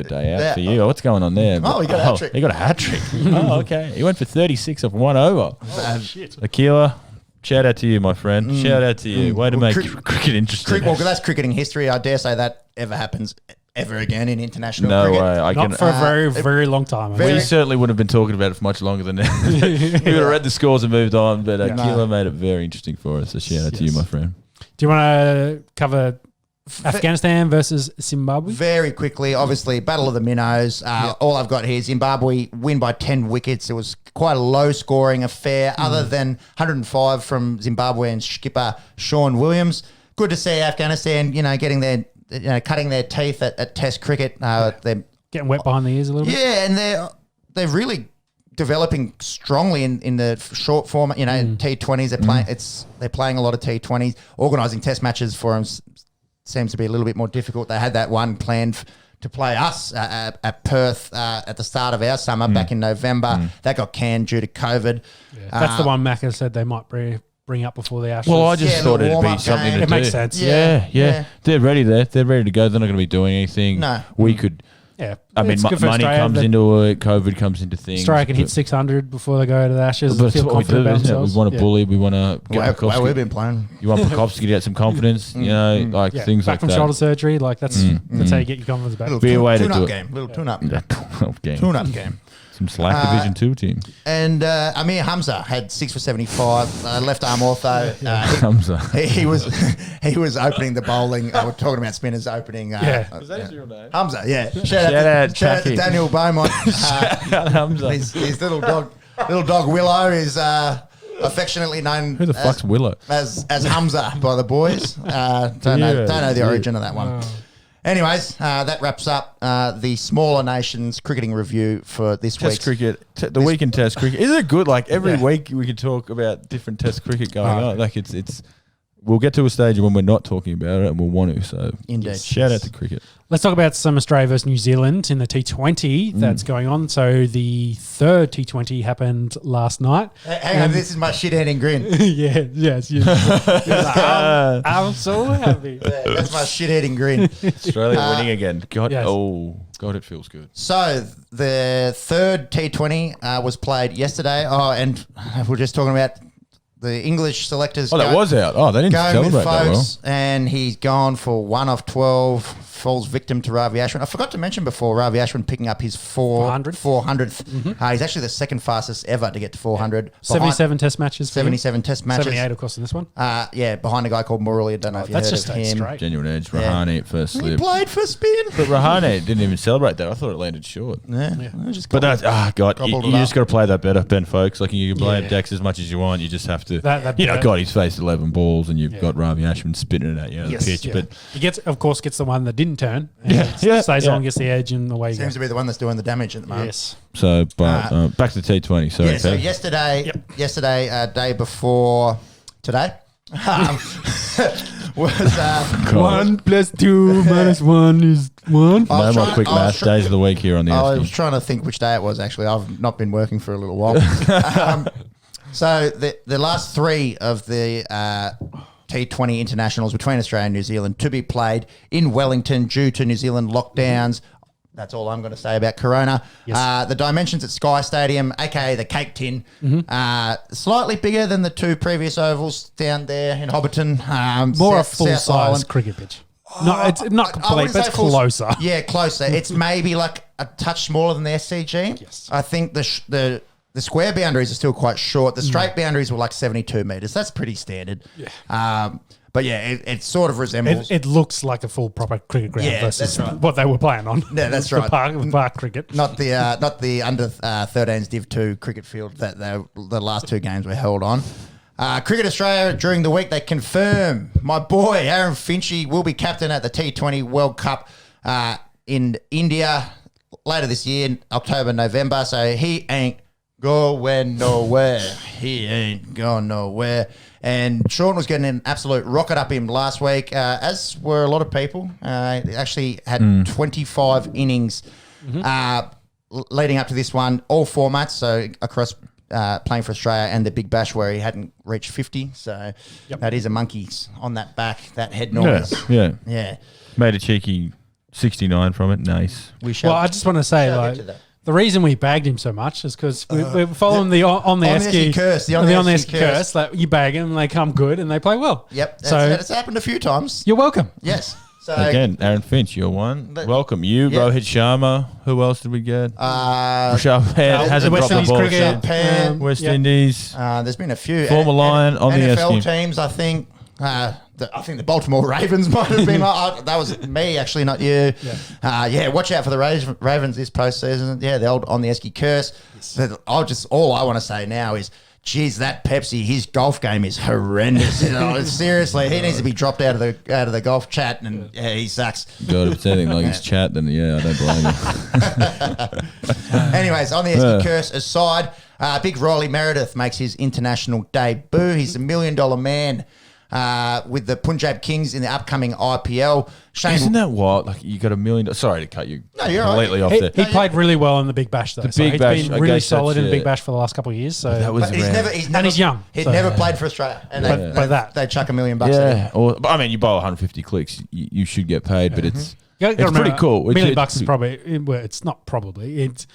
day out for you. What's going on there? He got a hat trick. He got a hat trick. Oh, okay. He went for 36 off 1 over. Oh, shit. Aquila, shout out to you, my friend. Shout out to you. Way to make cricket interesting. Well, that's cricketing history. I dare say that ever happens ever again in international no cricket. way. Not for a very, very long time. We certainly wouldn't have been talking about it for much longer than that. He would have read the scores and moved on, but Aquila made it very interesting for us. So shout out to you, my friend. Do you want to cover Afghanistan versus Zimbabwe? Very quickly, obviously, Battle of the Minnows. All I've got here, Zimbabwe win by 10 wickets. It was quite a low-scoring affair, other than 105 from Zimbabwe and skipper Sean Williams. Good to see Afghanistan, getting their, cutting their teeth at Test cricket. They're getting wet behind the ears a little bit. Yeah, and they're really developing strongly in the short format. T20s. They're playing a lot of T20s. Organising Test matches for them seems to be a little bit more difficult. They had that one planned to play us at Perth at the start of our summer back in November. That got canned due to COVID. Yeah. That's the one Macca said they might bring up before the Ashes. Well, I just thought it'd be something to do. It makes sense. Yeah. They're ready there. They're ready to go. They're not going to be doing anything. No. We could... Yeah, I mean, money comes into it, COVID comes into things. Australia can hit 600 before they go to the Ashes. But feel confident about themselves. We want to bully. We want to get Well, we've been playing. You want Pekowski to get some confidence, things back like that. from shoulder surgery, that's how you get your confidence back. Be a way to do it. Little tune-up game. Tune-up game. Tune-up game. Some slack Division 2 team. And Amir Hamza had 6 for 75, left arm ortho. Hamza. He was opening the bowling. We're talking about spinners opening. Was that his real name? Hamza, yeah. Shout out to Daniel Beaumont. Shout out Hamza. His little dog Willow is affectionately known. Who the fuck's Willow? As Hamza by the boys. Don't know the origin of that one. Anyways, that wraps up the smaller nations cricketing review for this week. Test cricket, the weekend Test cricket. Isn't it good? Like every week we could talk about different Test cricket going on. Like it's. We'll get to a stage when we're not talking about it, and we'll want to. So, indeed, shout out to cricket. Let's talk about some Australia versus New Zealand in the T20 that's going on. So the third T20 happened last night. Hang on, this is my shit-eating grin. Yes. I'm so happy. That's my shit-eating grin. Australia winning again. God, yes. God, it feels good. So the third T20 was played yesterday. Oh, and we're just talking about the English selectors. Oh, that was out. Oh, they didn't celebrate that well. And he's gone for 1 off 12, falls victim to Ravi Ashwin. I forgot to mention before, Ravi Ashwin picking up his 400th. He's actually the second fastest ever to get to 400. 77 test matches. 77 test matches. 78, of course, in this one. Behind a guy called Murali. I don't know if you heard of him. Straight. Genuine edge. Rahane at first slip. He played for spin. But Rahane didn't even celebrate that. I thought it landed short. But that's, God, you just got to play that better, Ben Folkes. Like, you can play Dex as much as you want. You just have to, God, he's faced 11 balls and you've got Ravi Ashwin spitting it at you on the pitch. Yeah. But he gets the one that didn't turn. Stays on, gets the edge, and the way he seems to be the one that's doing the damage at the moment. Yes. So, but back to the T20. Sorry. So yesterday, day before today, was 1 plus 2 minus 1 is 1. No more quick math. Days of the week here on the I Esky. was trying to think which day it was, actually. I've not been working for a little while. So the last 3 of the T20 internationals between Australia and New Zealand to be played in Wellington due to New Zealand lockdowns. That's all I'm going to say about Corona. Yes. The dimensions at Sky Stadium, aka the Cake Tin, slightly bigger than the 2 previous ovals down there in Hobbiton. More a full-size cricket pitch. No, it's not complete, but it's closer. Yeah, closer. It's maybe like a touch smaller than the SCG. Yes. I think the square boundaries are still quite short. The straight boundaries were like 72 metres. That's pretty standard. Yeah. But yeah, it sort of resembles. It looks like a full proper cricket ground versus what they were playing on. Yeah, that's right. The park cricket. Not the under 13s Div 2 cricket field that the last 2 games were held on. Cricket Australia during the week, they confirm my boy Aaron Finchie will be captain at the T20 World Cup in India later this year, October, November. So he ain't going nowhere. He ain't going nowhere. And Sean was getting an absolute rocket up him last week, as were a lot of people. He actually had 25 innings leading up to this one, all formats, so across playing for Australia and the Big Bash where he hadn't reached 50. So that is a monkey's on that back, that head noise. Yeah. Made a cheeky 69 from it. Nice. I just want to say, the reason we bagged him so much is because we're following the Esky curse. The Esky curse. Like, you bag them, they come good, and they play well. Yep. So it's happened a few times. You're welcome. Yes. So again, Aaron Finch, you're one. Welcome. You, Rohit Sharma. Who else did we get? Rishabh Pant hasn't dropped the ball. Cricket, Pant, West Indies. There's been a few. Former Lion on the NFL teams, I think. I think the Baltimore Ravens might have been. That was me, actually, not you. Watch out for the Ravens this postseason. Yeah, the old on the Esky curse. Yes. All I want to say now is, geez, that Pepsi, his golf game is horrendous. Seriously, he needs to be dropped out of the golf chat, and he sucks. God, if it's anything like his chat, then I don't blame him. Anyways, on the Esky curse aside, Big Riley Meredith makes his international debut. He's $1 million man. With the Punjab Kings in the upcoming IPL. Isn't that wild? Like, you got $1 million. Sorry to cut you completely off there. He played really well in the Big Bash, though. He's been really solid in the Big Bash for the last couple of years. So that was he's young. He'd never played for Australia, and they chuck $1 million. Yeah, you bowl 150 clicks, you should get paid, but it's pretty cool. $1 million is probably. It's not probably. It's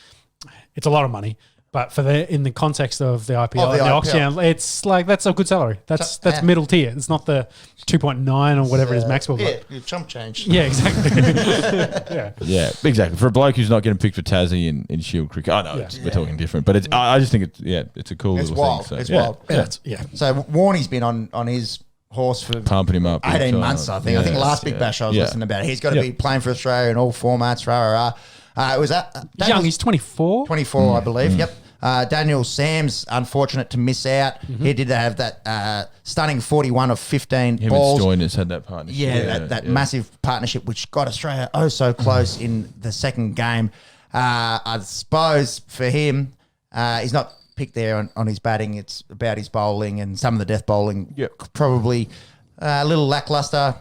a lot of money. But in the context of the IPL, Of the and the IPL. Oxygen, it's like that's a good salary. That's middle tier. It's not the 2.9 or whatever it is Maxwell got. Yeah, chump change. Yeah, exactly. yeah. Yeah, exactly. For a bloke who's not getting picked for Tassie in Shield cricket, I know we're talking different, but I just think it's a cool It's little wild. thing. So, It's wild. Yeah. So Warnie's been on his horse for pumping him up. 18 months, I think. I think last Big Bash I was listening about. He's got to be playing for Australia in all formats. It was He's young. He's 24. 24, I believe. Yep. Daniel Sam's unfortunate to miss out. He did have that stunning 41 of 15 Him balls. and Stoinis had that partnership. That massive partnership which got Australia so close in the second game. I suppose for him, he's not picked there on his batting. It's about his bowling and some of the death bowling. Probably a little lackluster.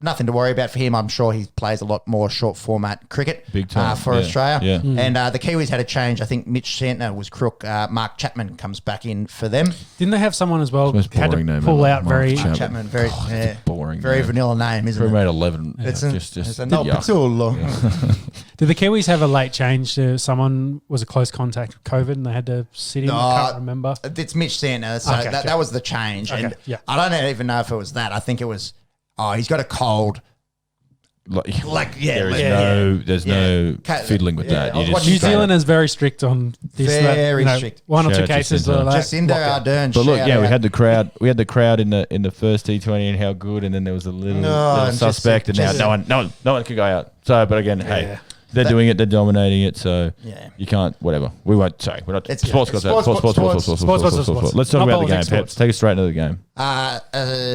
Nothing to worry about for him. I'm sure he plays a lot more short format cricket Big time. for Australia. Yeah. And the Kiwis had a change. I think Mitch Santner was crook. Mark Chapman comes back in for them. Didn't they have someone as well It's the most had to boring name pull ever. out Mark very Chapman. Chapman, very boring very name. vanilla name, isn't Probably it? made 11. It's Just a not Did the Kiwis have a late change? Someone was a close contact with COVID and they had to sit in? I can't remember. It's Mitch Santner. So Okay, that was the change. Okay, And yeah. I don't even know if it was that. I think it was, he's got a cold. There's no fiddling with that. You just New Zealand is very strict on this. Very strict. One or Shout two out to cases. Jacinda. Jacinda Ardern. But look, shout we out. had the crowd. We had the crowd in the first T20 and how good, and then there was a little and suspect, and just- now no one could go out. So, but again, hey, they're doing it. They're dominating it. So you can't. Whatever. We won't. Sorry, we're not. It's- Sports. it's Sports. sports. Let's talk Not about the game. politics, Pep. sports. Take us straight into the game.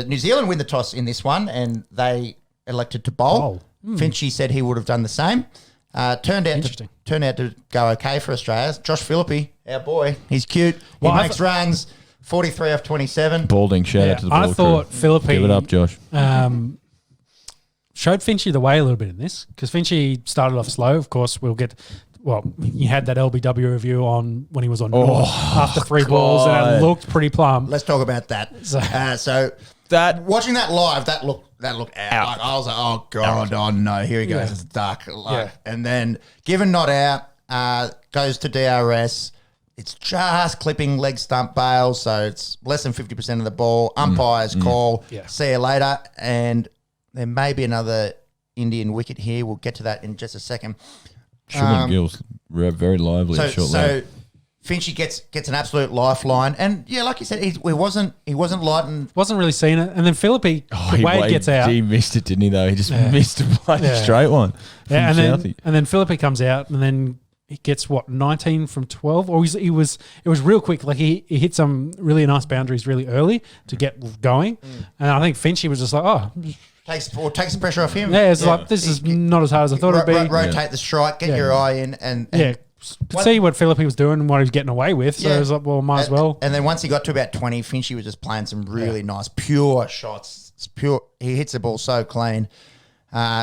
New Zealand win the toss in this one, and they elected to bowl. Finchy said he would have done the same. Turned out to go okay for Australia. Josh Philippe, our boy, he's cute. He makes runs. 43 off 27. Balding. Shout out to the ball I thought crew. Philippe Give it up, Josh. showed Finchy the way a little bit in this because Finchy started off slow. Of course, he had that LBW review on when he was on North after 3 balls and it looked pretty plumb. Let's talk about that. So That watching that live, that looked out. Like, I was like, oh god, oh no, here he goes. It's dark. And then given not out, goes to DRS. It's just clipping leg stump bails, so it's less than 50% of the ball. Umpires call. See you later. And there may be another Indian wicket here. We'll get to that in just a second. Shubman Gill's very lively at short leg. So Finchy gets an absolute lifeline, and like you said, he wasn't light and Wasn't really seeing it. And then Philippe, Wade gets out. He missed it, didn't he? Though he just missed a play straight one. Yeah, from and Southie. then Philippe comes out, and then he gets 19 from 12, or it was real quick. Like he hit some really nice boundaries really early to get going, and I think Finchy was just like, takes the pressure off him. yeah, it's like this is not as hard as I thought it'd be. Rotate the strike, get your eye in, and could see what Philippe was doing and what he was getting away with. So it was like, well, might as well. And then once he got to about 20, Finchy was just playing some really nice, pure shots. It's pure. He hits the ball so clean.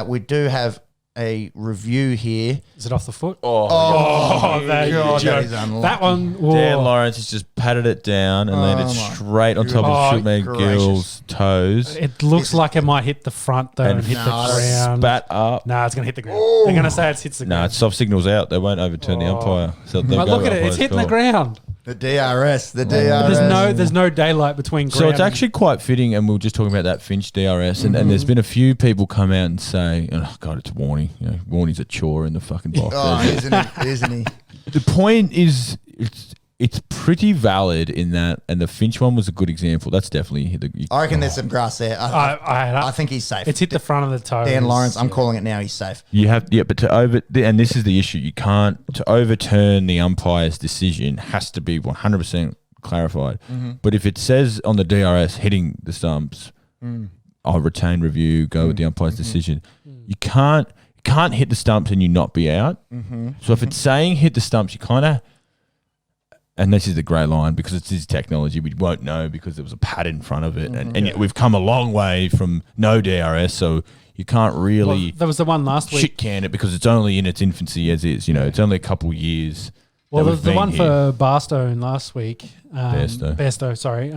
We do have a review here. Is it off the foot? God, that is unlucky. That one. Dan Lawrence has just patted it down and landed straight on top of Shubman Gill's toes. It looks like it might hit the front though and hit the ground. Spat up. Nah, it's going to hit the ground. They're going to say it hits the ground. No, it's soft signals out. They won't overturn the umpire. So But look at it. It's hitting the ground. The DRS. There's no daylight between ground. So it's actually quite fitting, and we were just talking about that Finch DRS, and there's been a few people come out and say, "Oh God, it's Warnie. Warnie's a chore in the fucking box." Isn't he? The point is, it's pretty valid in that, and the Finch one was a good example. That's definitely hit the. I reckon there's some grass there. I think he's safe. It's hit the front of the toe. Dan Lawrence, I'm calling it now. He's safe. You have, but and this is the issue. You can't to overturn the umpire's decision has to be 100% clarified. But if it says on the DRS hitting the stumps, I'll retain review. Go with the umpire's decision. You can't hit the stumps and you not be out. So if it's saying hit the stumps, you kind of. And this is the grey line because it's his technology. We won't know because there was a pad in front of it. And yet we've come a long way from no DRS, so you can't really there was the one last week. shit can it because it's only in its infancy as is. It's only a couple of years. Well, there was the one for Barstow last week. Bairstow, sorry.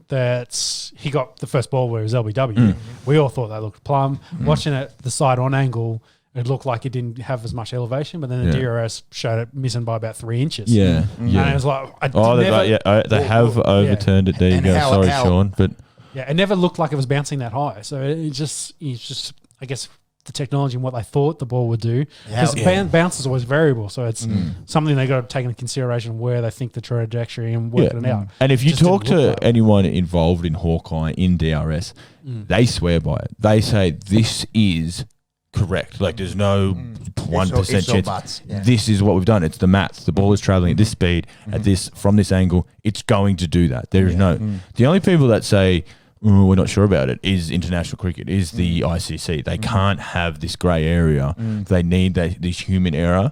That he got the first ball where it was LBW. We all thought that looked plumb. Watching it the side on angle, it looked like it didn't have as much elevation, but then the DRS showed it missing by about 3 inches. Yeah. And it was like, they have overturned it. There you go. Sorry, Sean, but it never looked like it was bouncing that high. So it's just, I guess, the technology and what they thought the ball would do. Because bounce is always variable, so it's something they got to take into consideration where they think the trajectory and working it out. And if you talk to anyone involved in Hawkeye in DRS, they swear by it. They say this is correct. Like there's no 1% chance. This is what we've done. It's the maths. The ball is traveling at this speed, at this from this angle. It's going to do that. There is no. The only people that say we're not sure about it is international cricket, is the ICC. They can't have this grey area. They need this human error.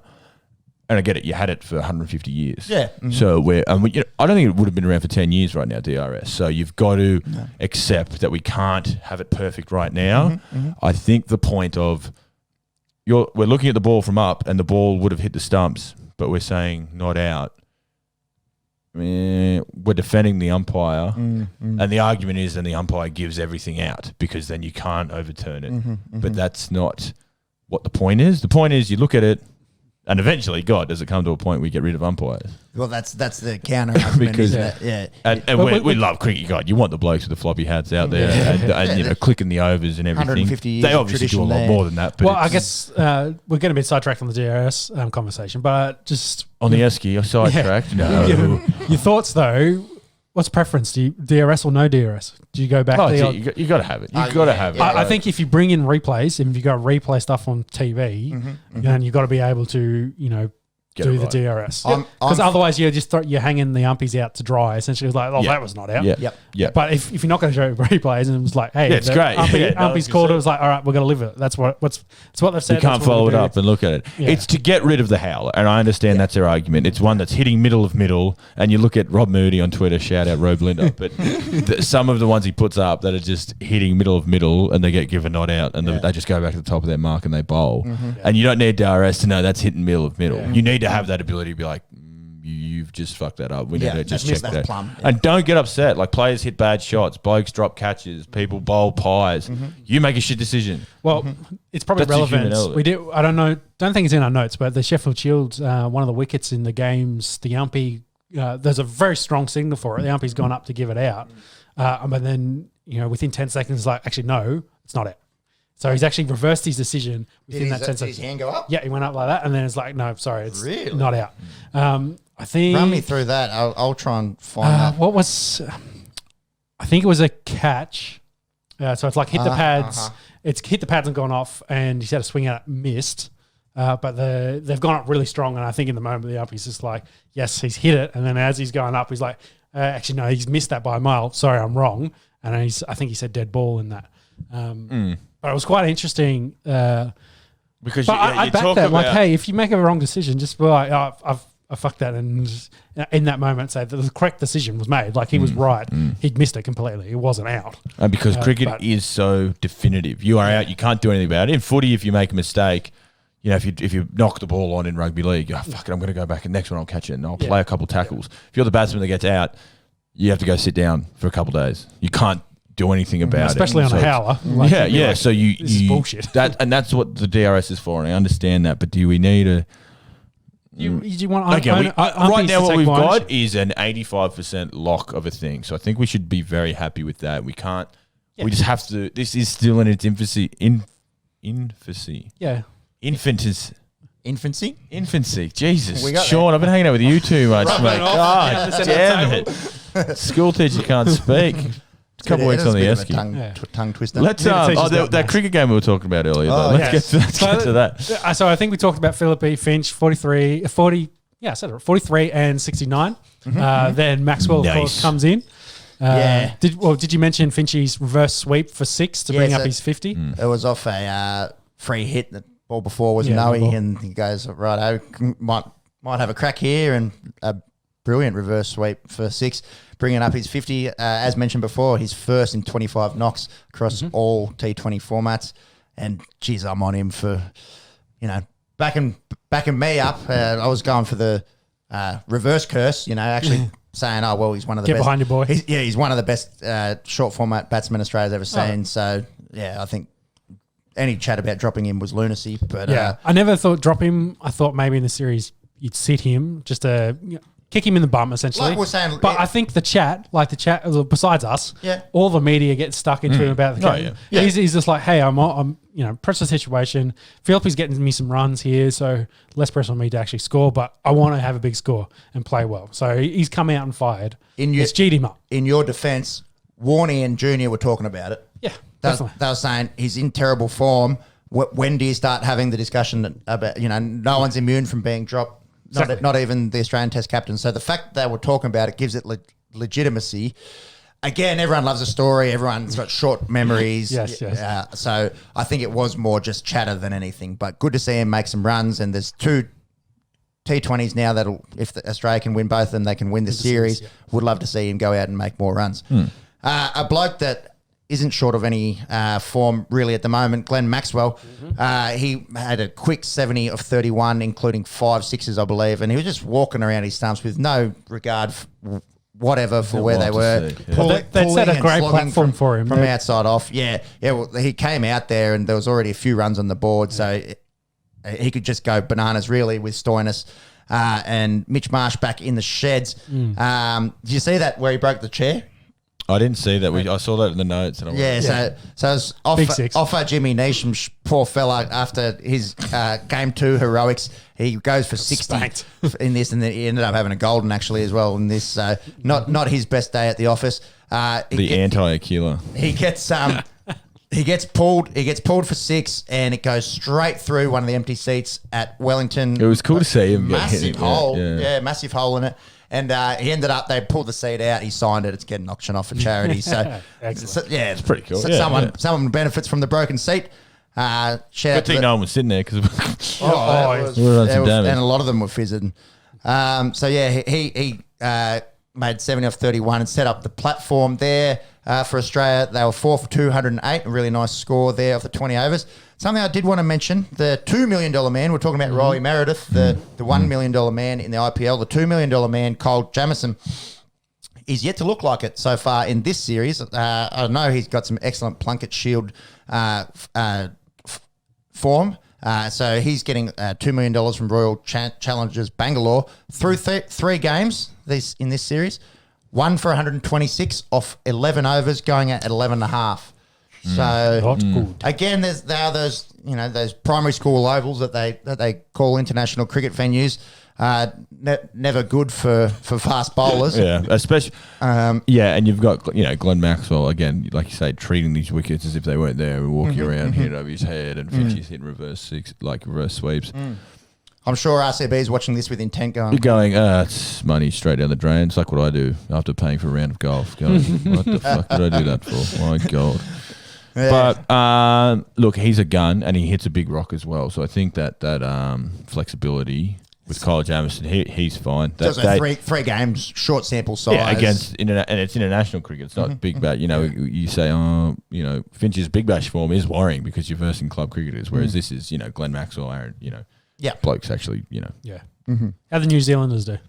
And I get it. You had it for 150 years. Yeah. So I don't think it would have been around for 10 years right now, DRS. So you've got to accept that we can't have it perfect right now. I think the point of we're looking at the ball from up and the ball would have hit the stumps, but we're saying not out. We're defending the umpire, and the argument is then the umpire gives everything out because then you can't overturn it. But that's not what the point is. The point is you look at it, and eventually, God, does it come to a point where we get rid of umpires? Well, that's the counter argument, isn't it? Yeah. And we love cricket. God, you want the blokes with the floppy hats out there and clicking the overs and everything. 150 years they obviously do a lot more than that. But I guess we're getting a bit sidetracked on the DRS conversation, but just on the Esky, you're sidetracked. No. Your thoughts though. What's preference? Do you DRS or no DRS? Do you go back? You got to have it. You got to have it. I think if you bring in replays, and if you got replay stuff on TV, then you've got to be able to, do the DRS. Because otherwise you're hanging the umpies out to dry. Essentially, it's like, that was not out. Yeah. But if you're not going to show replays and it's like, hey, it's great. Umpy's called it, was like, all right, we're going to live it. That's what they've said. You can't follow it up and look at it. Yeah. It's to get rid of the howler, and I understand that's their argument. It's one that's hitting middle of middle, and you look at Rob Moody on Twitter, shout out Rob Linder, but some of the ones he puts up that are just hitting middle of middle, and they get given not out, and they just go back to the top of their mark and they bowl. And you don't need DRS to know that's hitting middle of middle. You need to have that ability to be like, you've just fucked that up. We need to just check that. And don't get upset. Like players hit bad shots, blokes drop catches, people bowl pies. You make a shit decision. Well, it's probably relevant. I don't think it's in our notes, but the Sheffield Shield, one of the wickets in the games, the umpy, there's a very strong signal for it. The umpy's gone up to give it out. But then, within 10 seconds, like, actually, no, it's not out. So he's actually reversed his decision within that 10 seconds. Did his hand go up? Yeah, he went up like that, and then it's like, no, sorry, it's not out. I think. Run me through that. I'll try and find out. What was? I think it was a catch. So it's like hit the pads. It's hit the pads and gone off, and he's had a swing out, missed. But they've gone up really strong, and I think in the moment the umpy's just like, yes, he's hit it, and then as he's going up, he's like, actually no, he's missed that by a mile. Sorry, I'm wrong. And I think he said dead ball in that. But it was quite interesting. Because I back that. Like, hey, if you make a wrong decision, just be like, I fucked that, and just, in that moment say that the correct decision was made. Like he was right. He'd missed it completely. It wasn't out. And because cricket is so definitive, you are out. You can't do anything about it. In footy, if you make a mistake, if you knock the ball on in rugby league, fuck it, I'm going to go back and next one I'll catch it and I'll play a couple tackles. If you're the batsman that gets out, you have to go sit down for a couple of days. You can't do anything about especially it. Especially on a howler. So you this is bullshit. And that's what the DRS is for, and I understand that, but do we need a... You want right now what we've got is an 85% lock of a thing, so I think we should be very happy with that. We can't... We just have to... This is still in its infancy. Yeah. Infancy? Jesus. Sean, I've been hanging out with you too much, mate. God damn it. School teacher can't speak. A couple weeks on the Esky. Tongue twister. Let's that cricket game we were talking about earlier. Let's get to that. So I think we talked about Philippi Finch 40 43 and 69. Then Maxwell of course comes in. Did you mention Finchie's reverse sweep for 6 to bring up his 50? It was off a free hit. The ball before was Noe, and he goes, right, might have a crack here, and a brilliant reverse sweep for 6. Bringing up his 50, as mentioned before, his first in 25 knocks across all T20 formats. And, geez, I'm on him for, backing me up. I was going for the reverse curse, actually saying, oh, well, he's one of the best. Get behind your boy. He's one of the best short format batsmen Australia's ever seen. So, yeah, I think any chat about dropping him was lunacy. But I never thought drop him. I thought maybe in the series you'd sit him just to kick him in the bum, essentially. Like we're saying, but I think the chat, besides us, all the media gets stuck into him about the game. He's just like, hey, I'm pressure situation. Philippi's getting me some runs here, so less pressure on me to actually score, but I want to have a big score and play well. So he's come out and fired. It's G'd him up. In your defence, Warney and Junior were talking about it. Yeah, definitely. They were saying he's in terrible form. When do you start having the discussion about, no one's immune from being dropped? Not even the Australian Test captain. So the fact that they were talking about it gives it legitimacy. Again, everyone loves a story. Everyone's got short memories. Yes. So I think it was more just chatter than anything. But good to see him make some runs. And there's 2 T20s now that'll, if Australia can win both of them, they can win the series. Would love to see him go out and make more runs. A bloke that isn't short of any form really at the moment, Glenn Maxwell. He had a quick 70 of 31, including 5 sixes, I believe, and he was just walking around his stumps with no regard for where they were. They set a great platform for him. From outside off. Well, he came out there and there was already a few runs on the board, so he could just go bananas really with Stoinis. And Mitch Marsh back in the sheds. Did you see that where he broke the chair? I didn't see that. I saw that in the notes. And So it's off Jimmy Neesham, poor fella, after his game 2 heroics. He goes for 60 in this, and then he ended up having a golden actually as well in this. Not his best day at the office. Anti-Aquila. He gets he gets pulled for 6, and it goes straight through one of the empty seats at Wellington. It was cool to see him. Massive hole, massive hole in it. And he ended up, they pulled the seat out, he signed it, it's getting auctioned off for charity. So, it's pretty cool. Someone benefits from the broken seat. Good thing no one was sitting there because and a lot of them were fizzing. He made 70 off 31 and set up the platform there for Australia. They were 4 for 208, a really nice score there of the 20 overs. Something I did want to mention, the $2 million man, we're talking about Riley Meredith, the $1 million man in the IPL, the $2 million man, Cole Jamieson, is yet to look like it so far in this series. I know he's got some excellent Plunket Shield form. So he's getting $2 million from Royal Challengers Bangalore through 3 games in this series. 1 for 126 off 11 overs, going at 11.5. So again, there are those primary school ovals that they call international cricket venues. Never good for fast bowlers. Especially and you've got Glenn Maxwell again, like you say, treating these wickets as if they weren't there, walking around, hitting over his head, and Finchie's hitting reverse sweeps. I'm sure RCB's watching this with intent going. You're going, it's money straight down the drain. It's like what I do after paying for a round of golf. Going, what the fuck did I do that for? My God. Yeah. But look, he's a gun and he hits a big rock as well. So I think that flexibility with Kyle Jamieson, he's fine. Three games, short sample size. Yeah, against and it's international cricket. It's not big bash. You say, Finch's big bash form is worrying because you're versing club cricketers, whereas this is, Glenn Maxwell, Aaron, blokes actually, How the New Zealanders do?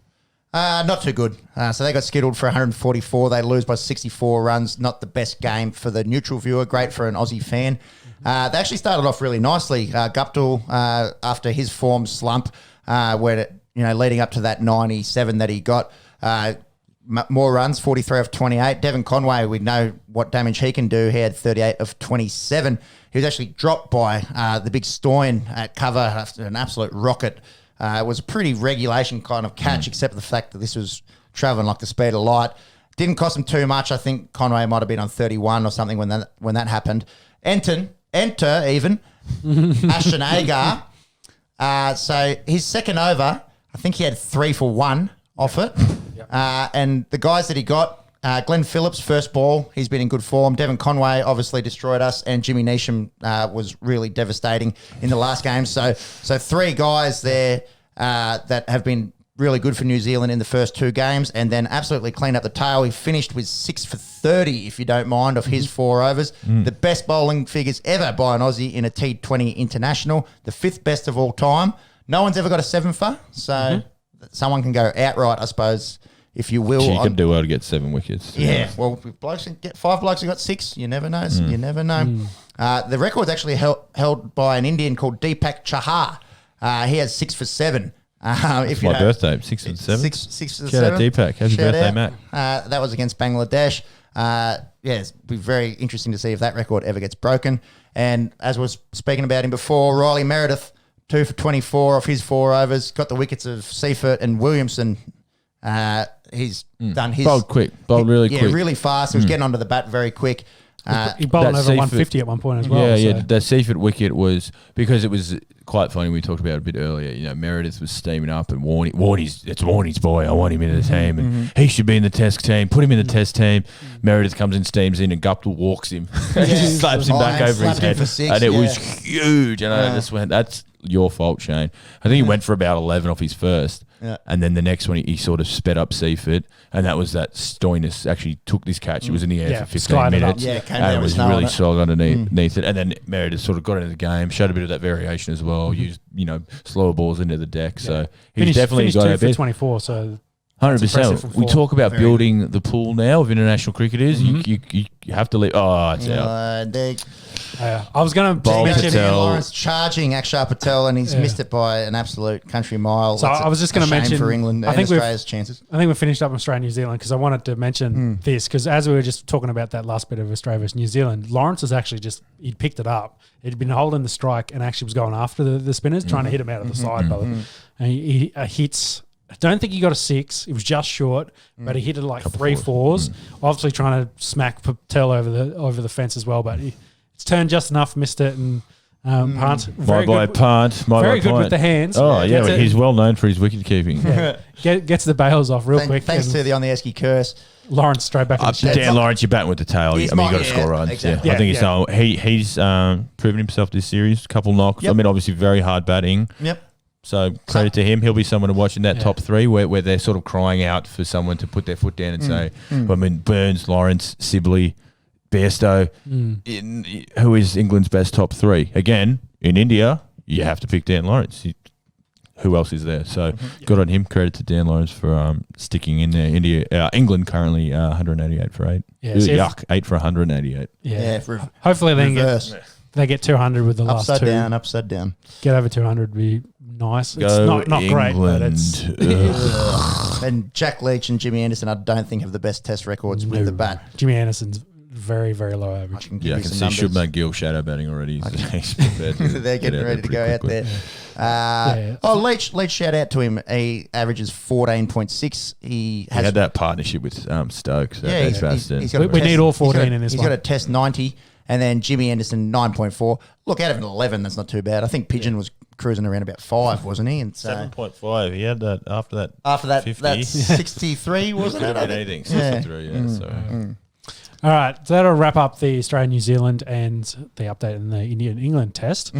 Not too good. So they got skittled for 144. They lose by 64 runs. Not the best game for the neutral viewer. Great for an Aussie fan. They actually started off really nicely. Guptill, after his form slump, leading up to that 97 that he got, more runs, 43 of 28. Devon Conway, we know what damage he can do. He had 38 of 27. He was actually dropped by the big Stoin at cover after an absolute rocket. It was a pretty regulation kind of catch, except for the fact that this was travelling like the speed of light. Didn't cost him too much. I think Conway might have been on 31 or something when that happened. Enter even Ashton Agar. So his second over, I think he had 3 for 1 off it. Yep. And the guys that he got, Glenn Phillips, first ball, he's been in good form. Devon Conway obviously destroyed us, and Jimmy Neesham was really devastating in the last game. So 3 guys there that have been really good for New Zealand in the first 2 games, and then absolutely cleaned up the tail. He finished with 6 for 30, if you don't mind, of his 4 overs. The best bowling figures ever by an Aussie in a T20 international, the 5th best of all time. No one's ever got a 7 for, so someone can go outright, I suppose, if you will. You can do well to get 7 wickets. Yeah, well, if blokes can get 5 blokes who got 6, you never know. You never know. The record's actually held by an Indian called Deepak Chahar. He has 6 for 7. It's my birthday, 6 and 7. 6 for Shout 7. out Deepak. Happy birthday, Matt. That was against Bangladesh. It'll be very interesting to see if that record ever gets broken. And as we was speaking about him before, Riley Meredith, 2 for 24 off his 4 overs, got the wickets of Seifert and Williamson. He's done his... Bowled really quick. Yeah, really fast. He was getting onto the bat very quick. He bowled over 150 at one point as well. Yeah, that Seifert wicket was, because it was quite funny, we talked about it a bit earlier, you know, Meredith was steaming up and it's Warnie's boy, I want him in the team, and he should be in the test team, put him in the test team. Meredith comes in, steams in, and Guptill walks him, just slaps him back over his head, and it was huge, and I just went, that's your fault, Shane. I think he went for about 11 off his first. Yeah. And then the next one, he sort of sped up Seifert, and that was that Stoinis actually took this catch. It was in the air for 15 minutes. And it was really solid underneath it. And then Meredith sort of got into the game, showed a bit of that variation as well, used, slower balls into the deck. So he's definitely got a bit. 24, so 100%. We talk about building the pool now of international cricketers. You have to leave. Oh, it's out. I was going to mention Lawrence charging Akshar Patel, and he's missed it by an absolute country mile. So I was just going to mention for England and Australia's chances. I think we finished up Australia and New Zealand because I wanted to mention this, because as we were just talking about that last bit of Australia versus New Zealand, Lawrence was actually he'd picked it up. He'd been holding the strike and actually was going after the spinners, trying to hit him out of the side. And he hits. I don't think he got a 6. It was just short, but he hit it like 3 4s. Obviously trying to smack Patel over the fence as well, but it's turned just enough, missed it, and punt. Very good with the hands. Oh, yeah, he's well known for his wicket keeping. Yeah. Gets the bails off real quick. Thanks to the on the Esky curse. Lawrence straight back in the shed. Dan Lawrence, you're batting with the tail. You've got to score runs. Exactly. I think he's proven himself this series. A couple knocks. Yep. I mean, obviously very hard batting. Yep. So credit to him. He'll be someone to watch in that top 3 where they're sort of crying out for someone to put their foot down and say, I mean, Burns, Lawrence, Sibley, Bairstow, who is England's best top 3? Again, in India, you have to pick Dan Lawrence. Who else is there? So good on him. Credit to Dan Lawrence for sticking in there. England currently 188 for 8. Yeah, 8 for 188. Yeah. Hopefully they get 200 with the last 2. Upside down. Get over 200 would be nice. It's not great, but it's... And Jack Leach and Jimmy Anderson, I don't think have the best test records with the bat. Jimmy Anderson's very, very low average. I can see Shubman Gill shadow batting already. They're getting ready to go out there. Leach, shout out to him. He averages 14.6. He had that partnership with Stokes. We need all 14 in this one. He's got a test 90. And then Jimmy Anderson, 9.4. Look, out of an 11, that's not too bad. I think Pigeon was cruising around about 5, wasn't he? And so 7.5. He had that after that. After that, 63, wasn't it? Anything, 63, All right, so that'll wrap up the Australia-New Zealand and the update in the India-England test.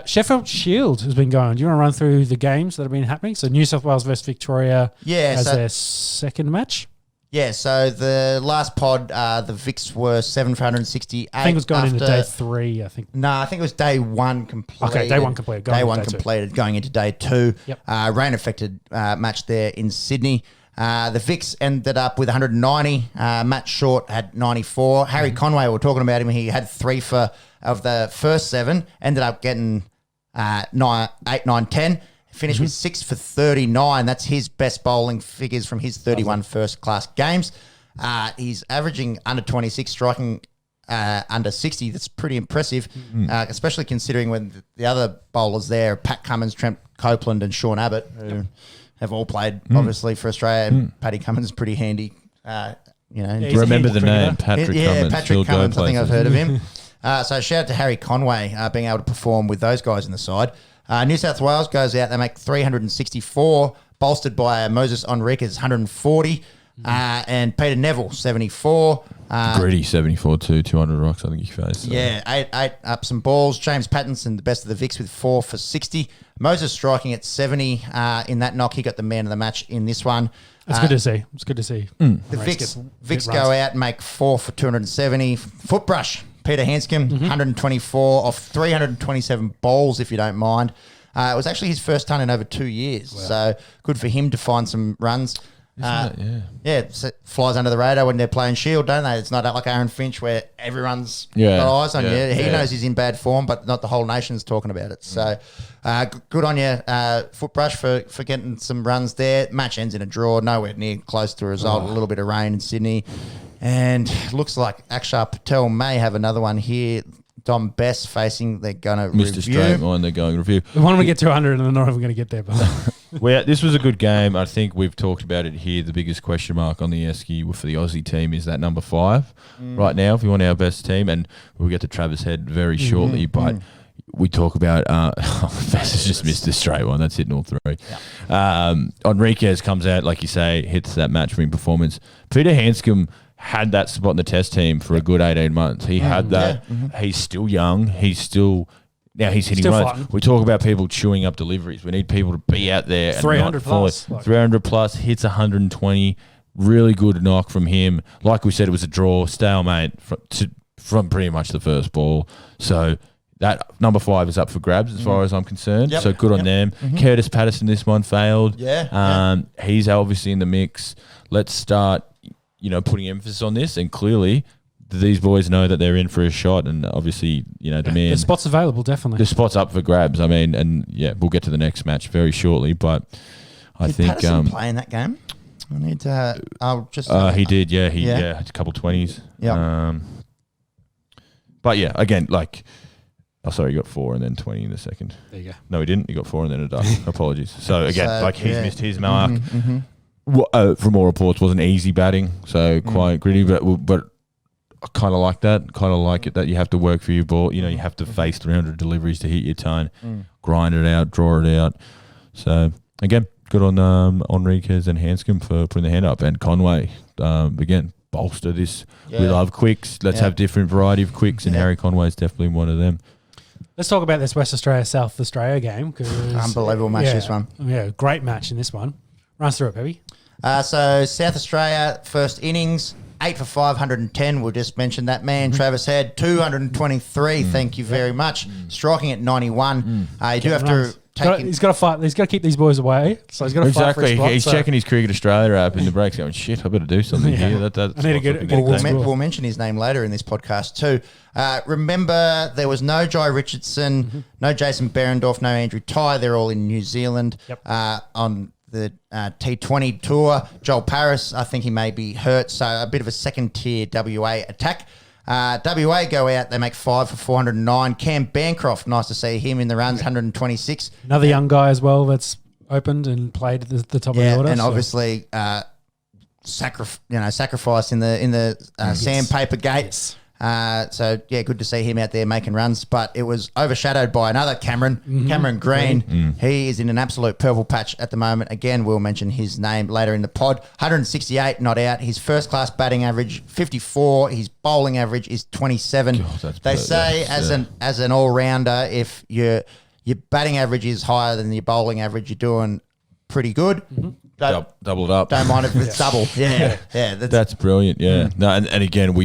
Sheffield Shield has been going. Do you want to run through the games that have been happening? So New South Wales versus Victoria as their second match. Yeah, so the last pod, the Vicks were 7 for 168. I think it was going into day 3, I think. No, I think it was day 1 completed. Okay, day 1 completed. Day 1 completed, going into day 2. Yep. Rain-affected match there in Sydney. The Vicks ended up with 190. Matt Short had 94. Harry Conway, we were talking about him. He had 3 of the first 7. Ended up getting 8, 9, 10. Finished with 6 for 39. That's his best bowling figures from his 31 first-class games. He's averaging under 26, striking under 60. That's pretty impressive, especially considering when the other bowlers there, Pat Cummins, Trent Copeland and Sean Abbott, who have all played, obviously, for Australia. And Paddy Cummins is pretty handy. Remember the name, Patrick Cummins. Yeah, Patrick Cummins. I think I've heard of him. So shout out to Harry Conway being able to perform with those guys in the side. New South Wales goes out. They make 364, bolstered by Moses Enriquez, 140, and Peter Neville, 74. Gritty, 74 too, 200 rocks I think he faced. So. Yeah, 8 up some balls. James Pattinson, the best of the Vicks, with 4 for 60. Moses striking at 70 in that knock. He got the man of the match in this one. It's good to see. It's good to see. The Vicks go out and make 4 for 270. Footbrush. Peter Hanscom, 124 off 327 balls, if you don't mind. It was actually his first ton in over 2 years, so good for him to find some runs. Flies under the radar when they're playing Shield, don't they? It's not like Aaron Finch where everyone's got eyes on you. He knows he's in bad form, but not the whole nation's talking about it. So good on you, Footbrush, for getting some runs there. Match ends in a draw, nowhere near close to a result. A little bit of rain in Sydney. And looks like Akshar Patel may have another one here. Dom Best facing, they're going to review. Mr. Straight Line, they're going to review. We want them to get 200 and they're not even going to get there. But this was a good game. I think we've talked about it here. The biggest question mark on the Esky for the Aussie team is that number 5 right now, if you want our best team. And we'll get to Travis Head very shortly. But we talk about Best has just missed the straight one. That's hitting all 3. Yeah. Enriquez comes out, like you say, hits that match-winning performance. Peter Hanscom had that spot in the test team for a good 18 months. He had that. He's still young. He's hitting runs. We talk about people chewing up deliveries. We need people to be out there. 300 plus. 300 plus, hits 120. Really good knock from him. Like we said, it was a draw, stalemate from pretty much the first ball. So that number 5 is up for grabs as far as I'm concerned. Yep. So good on them. Curtis Patterson, this one failed. He's obviously in the mix. Let's start putting emphasis on this, and clearly these boys know that they're in for a shot, and obviously, the spot's available, definitely. The spot's up for grabs. I mean, and we'll get to the next match very shortly, but I think Patterson play in that game? I need to. I'll just. He did, He had a couple 20s. Yeah. But again, sorry, he got 4 and then 20 in the second. There you go. No, he didn't. He got 4 and then a duck. Apologies. So again, he's missed his mark. From all reports, wasn't easy batting, so quite gritty. But I kind of like that. Kind of like it that you have to work for your ball. You have to face 300 deliveries to hit your tone, grind it out, draw it out. So again, good on Enriquez and Hanscom for putting the hand up, and Conway again bolster this. We love quicks. Let's have different variety of quicks, and Harry Conway is definitely one of them. Let's talk about this West Australia South Australia game. Unbelievable match, this one. Yeah, great match in this one. Run us through it, baby. So South Australia, first innings, 8 for 510. We'll just mention that man, Travis Head, 223. Thank you very much. Striking at 91. You do have to take. He's got to fight. He's got to keep these boys away. So he's got to fight for his spot. He's checking his Cricket Australia app in the breaks, going, "Shit, I better do something here." I need to get we'll mention his name later in this podcast too. Remember, there was no Jai Richardson, no Jason Behrendorff, no Andrew Tye. They're all in New Zealand on the T20 tour. Joel Paris, I think he may be hurt, so a bit of a second-tier WA attack. WA go out, they make 5 for 409. Cam Bancroft, nice to see him in the runs, 126. Another young guy as well that's opened and played at the top of the order. And obviously sacrifice in the sandpaper gate. Yes. So, good to see him out there making runs, but it was overshadowed by another Cameron Green. He is in an absolute purple patch at the moment. Again, we'll mention his name later in the pod. 168 not out. His first-class batting average, 54. His bowling average is 27. They say as an all-rounder, if your batting average is higher than your bowling average, you're doing pretty good. Double it up. Don't mind if it's double. Yeah. That's brilliant, No, and again,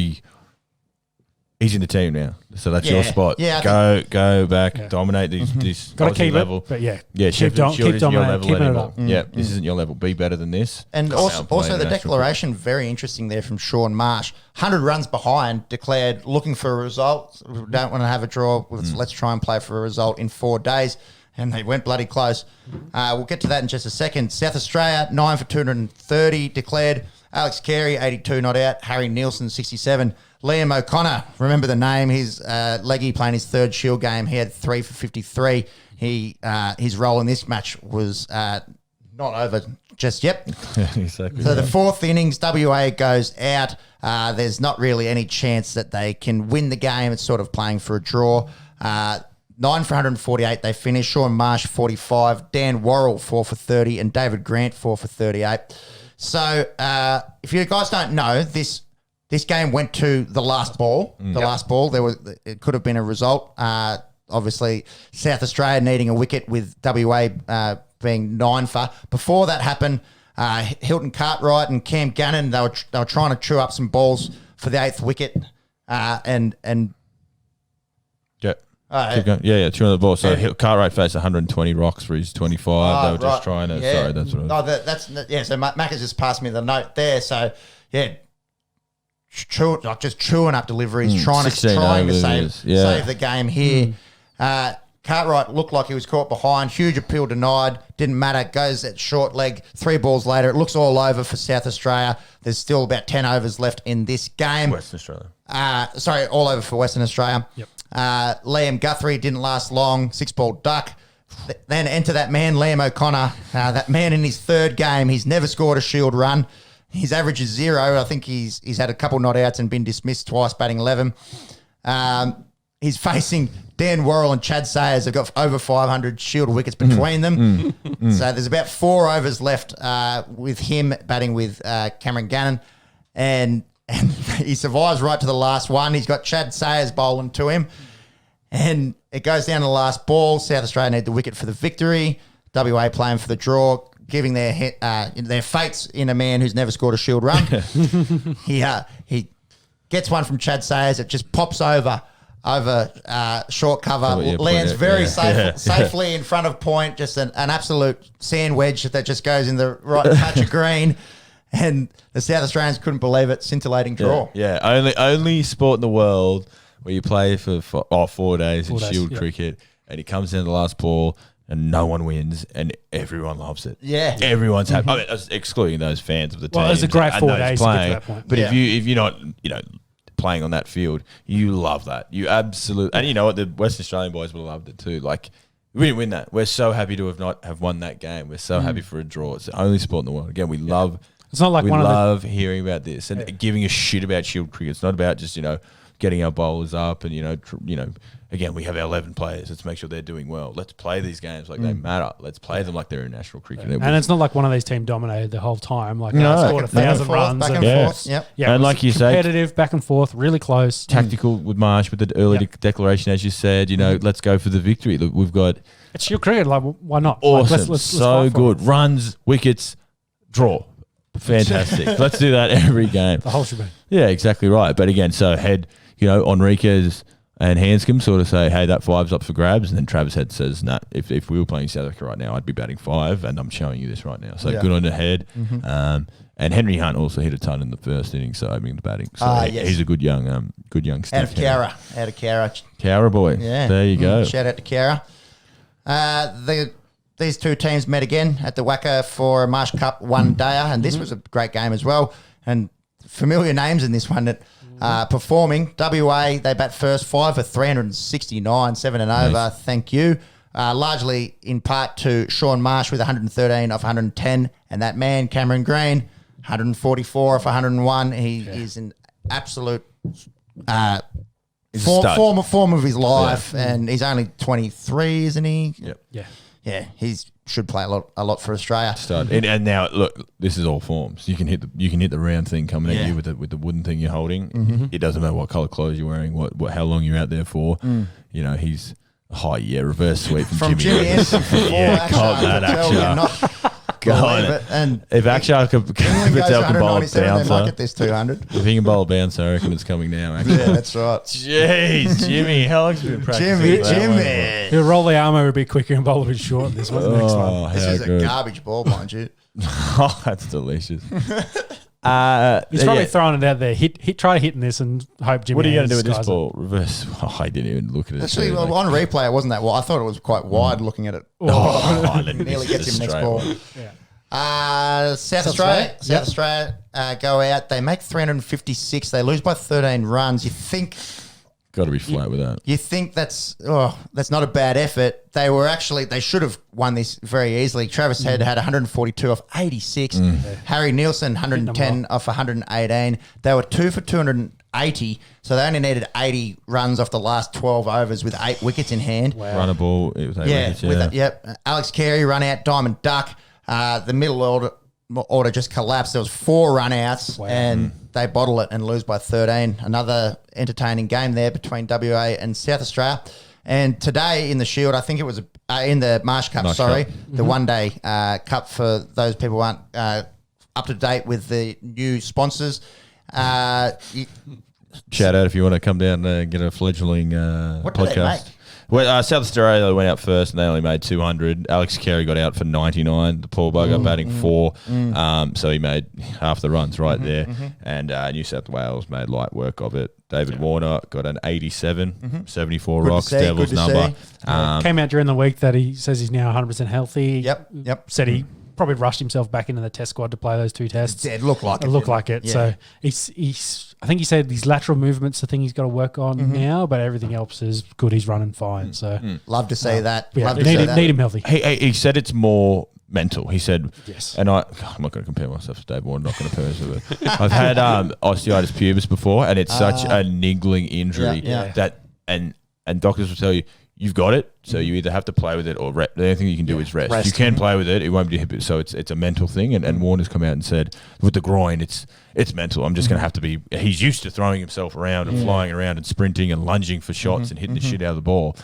he's in the team now, so that's your spot. Go back, dominate this got to keep level. It, but Sheffield Shield isn't your level anymore. This isn't your level. Be better than this. And also the declaration, very interesting there from Sean Marsh. 100 runs behind, declared looking for a result. We don't want to have a draw. Let's try and play for a result in 4 days. And they went bloody close. We'll get to that in just a second. South Australia, 9 for 230 declared. Alex Carey, 82 not out. Harry Nielsen, 67. Liam O'Connor, remember the name. He's leggy playing his third Shield game. He had 3 for 53. His role in this match was not over just yet. Exactly. So the fourth innings, WA goes out. There's not really any chance that they can win the game. It's sort of playing for a draw. 9 for 148 they finish. Sean Marsh, 45. Dan Worrell, 4 for 30. And David Grant, 4 for 38. So if you guys don't know, this game went to the last ball. Last ball, it could have been a result. Obviously, South Australia needing a wicket with WA being 9 for. Before that happened, Hilton Cartwright and Cam Gannon, they were trying to chew up some balls for the 8th wicket, and Keep going. Yeah, 200 the ball. So Cartwright faced 120 rocks for his 25. They were just trying to. Sorry, that's what. So Mac has just passed me the note there. So yeah, just chewing up deliveries, trying to save the game here. Cartwright looked like he was caught behind. Huge appeal denied. Didn't matter. Goes at short leg. 3 balls later. It looks all over for South Australia. There's still about 10 overs left in this game. Western Australia. All over for Western Australia. Yep. Liam Guthrie didn't last long. 6-ball duck. Then enter that man, Liam O'Connor. That man in his 3rd game. He's never scored a Shield run. His average is 0. I think he's had a couple not outs and been dismissed twice, batting 11. He's facing Dan Worrell and Chad Sayers. Have got over 500 Shield wickets between them. So there's about 4 overs left with him batting with Cameron Gannon. And he survives right to the last one. He's got Chad Sayers bowling to him. And it goes down to the last ball. South Australia need the wicket for the victory. WA playing for the draw, giving their fates in a man who's never scored a Shield run. He gets one from Chad Sayers. It just pops over short cover, lands very safely in front of point, just an absolute sand wedge that just goes in the right patch of green. And the South Australians couldn't believe it. Scintillating draw. Yeah. Only sport in the world where you play for 4 days in Shield cricket, and it comes down to the last ball and no one wins and everyone loves it. Yeah. Everyone's happy. I mean, excluding those fans of the team. Well, it was a great 4 days playing, to get to that point. But if you're not, playing on that field, you love that. You absolutely, and you know what, the Western Australian boys would have loved it too. Like, we didn't win that. We're so happy to have won that game. We're so happy for a draw. It's the only sport in the world. Again, we love. It's not like we love hearing about this and giving a shit about Shield cricket. It's not about just getting our bowlers up and again, we have our 11 players. Let's make sure they're doing well. Let's play these games like they matter. Let's play them like they're in national cricket. And it's not like one of these teams dominated the whole time. Like, scored 1,000 runs. Back and forth. Yep. Yeah, and like you say, competitive, back and forth, really close. Tactical with Marsh with the early declaration, as you said. Let's go for the victory. Look, we've got. It's Shield cricket. Like, why not? Awesome. Let's so good. Runs, wickets, draw. Fantastic. Let's do that every game. The whole shebang. Yeah, exactly right. But again, so Head, Enriquez and Hanscom sort of say, hey, that 5's up for grabs. And then Travis Head says, nah, if we were playing South Africa right now, I'd be batting 5, and I'm showing you this right now. So good on the Head. And Henry Hunt also hit a ton in the first inning, so opening the batting. So he's a good young stiff. Out of Cowra. Cowra boy. Yeah. There you go. Shout out to Cowra. These two teams met again at the Wacker for a Marsh Cup one-dayer, and this was a great game as well. And familiar names in this one that performing. WA, they bat first, 5 for 369, 7 and over. Nice. Thank you. Largely in part to Sean Marsh with 113 off 110, and that man, Cameron Green, 144 off 101. He is an absolute form of his life, and he's only 23, isn't he? Yep. Yeah, he should play a lot for Australia. And now look, this is all forms. You can hit the round thing coming at you with the wooden thing you're holding. It doesn't matter what colour clothes you're wearing, how long you're out there for. He's reverse sweep from Jimmy Anderson. Caught that Akshar. God, and if Akshar can bowl a bouncer, might get this 200. If he can bowl a bouncer, I reckon it's coming now. Actually. Yeah, that's right. Jeez, Jimmy, how long's been practicing? Jimmy. He'll roll the armour a bit quicker and bowl a bit short. This was the next one. This is a garbage ball, mind you. Oh, that's delicious. He's probably throwing it out there. Try hitting this and hope Jimmy. What are you going to do with this ball? Reverse. Oh, I didn't even look at it. Actually, on replay, it wasn't that wide. I thought it was quite wide looking at it. Nearly gets him next ball. Yeah. South Australia go out. They make 356. They lose by 13 runs. You think... Got to be flat with that. You think that's not a bad effort. They should have won this very easily. Travis Head had 142 off 86. Harry Nielsen 110 off 118. They were 2 for 280, so they only needed 80 runs off the last 12 overs with 8 wickets in hand. Wow. Run a ball. It was 8 wickets. Alex Carey run out, Diamond Duck. The middle order just collapsed. There was 4 run outs and they bottle it and lose by 13. Another entertaining game there between WA and South Australia. And today in the Shield, I think it was in the Marsh Cup, the one-day cup for those people who aren't up to date with the new sponsors. Shout out if you want to come down and get a fledgling podcast. Well, South Australia went out first and they only made 200. Alex Carey got out for 99. The poor bugger batting 4. So he made half the runs right there. And New South Wales made light work of it. David Warner got an 87, 74 Good to rocks, see, Devils good to number. see. Came out during the week that he says he's now 100% healthy. Yep. Said he probably rushed himself back into the test squad to play those 2 tests. It looked like it. It looked like it. Yeah. So he's. I think he said his lateral movement's the thing he's got to work on now, but everything else is good. He's running fine. So Love to see that. yeah, Love to see that. need him healthy. He said it's more mental. He said, Yes. and I'm not going to compare myself to Dave Warner, not going to compare myself to it. I've had osteitis pubis before, and it's such a niggling injury Yeah. that, and doctors will tell you, you've got it, so you either have to play with it or the only thing you can do is rest. You can play with it, it won't be hip. So it's a mental thing. And Warner's come out and said, with the groin, it's mental. I'm just going to have to be. He's used to throwing himself around and flying around and sprinting and lunging for shots and hitting the shit out of the ball.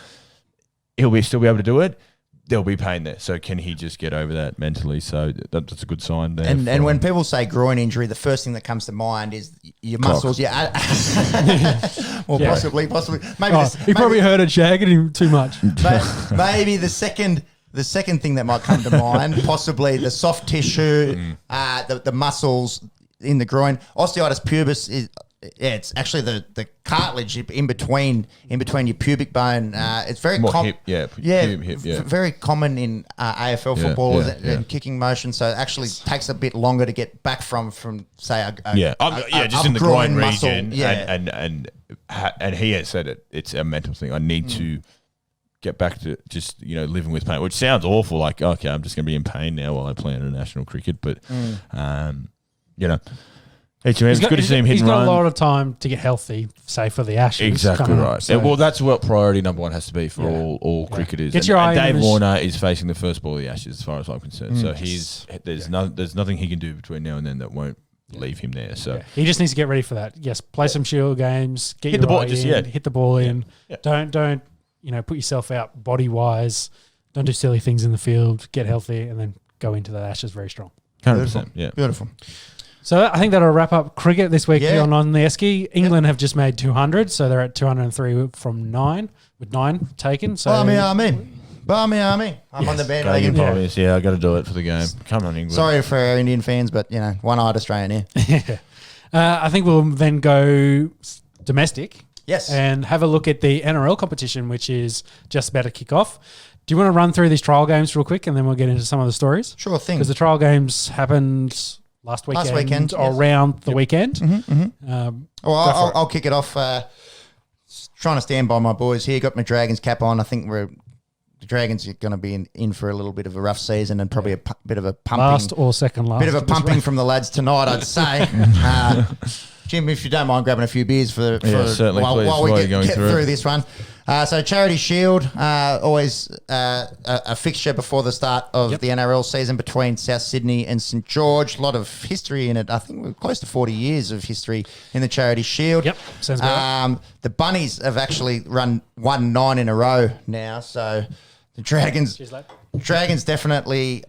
He'll still be able to do it. There'll be pain there. So can he just get over that mentally? So that's a good sign there. And when people say groin injury, the first thing that comes to mind is your muscles. Yeah. Possibly. Maybe He probably heard it shagging him too much. maybe the second thing that might come to mind, possibly the soft tissue, the muscles in the groin. Osteitis pubis is. Yeah, it's actually the cartilage in between your pubic bone. It's very common. Hip, very common in AFL footballers and kicking motion. So it actually takes a bit longer to get back from say just in the groin muscle. region. Yeah. And he has said it's a mental thing. I need to get back to just living with pain, which sounds awful. Like, okay, I'm just going to be in pain now while I play international cricket, but It's good to see him hit and run. He's got a lot of time to get healthy, say for the Ashes. Exactly right. So. Well, that's what priority number 1 has to be for all cricketers. Get your eye and Dave on Warner is facing the first ball of the Ashes, as far as I'm concerned. So there's nothing he can do between now and then that won't leave him there. So he just needs to get ready for that. Yes, play some Shield games, hit the ball, hit the ball in. Yeah. Don't put yourself out body wise. Don't do silly things in the field. Get healthy, and then go into the Ashes very strong. 100%. Yeah, Beautiful. So I think that'll wrap up cricket this week Yeah. on the Esky. England have just made 200, so they're at 203 from 9, with 9 taken. So Barmy Army. I'm on the bandwagon. I got to do it for the game. Come on, England. Sorry for our Indian fans, but one-eyed Australian here. I think we'll then go domestic. Yes. And have a look at the NRL competition, which is just about to kick off. Do you want to run through these trial games real quick, and then we'll get into some of the stories? Sure thing. Because the trial games happened last weekend, around the weekend. I'll kick it off. Trying to stand by my boys here. Got my Dragons cap on. I think the Dragons are going to be in for a little bit of a rough season and probably a bit of a pumping. Last or second last. Bit of a pumping from the lads tonight, I'd say. Jim, if you don't mind grabbing a few beers certainly, while we please, get through this one. So Charity Shield, always a fixture before the start of the NRL season between South Sydney and St George. A lot of history in it. I think we're close to 40 years of history in the Charity Shield. Yep, sounds about The Bunnies have actually won 9 in a row now. So the Dragons definitely,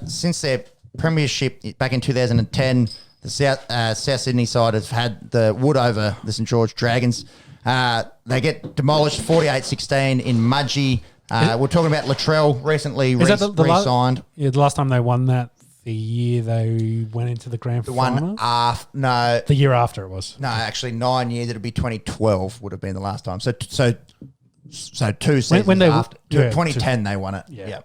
since their premiership back in 2010, the South Sydney side have had the wood over the St George Dragons. They get demolished 48-16 in Mudgee. We're talking about Latrell recently re-signed. The last time they won that, the year they went into the grand final? The year after it was. No, actually 9 years. It'll be 2012 would have been the last time. So 2 seasons when they, after. 2010 they won it. Yeah.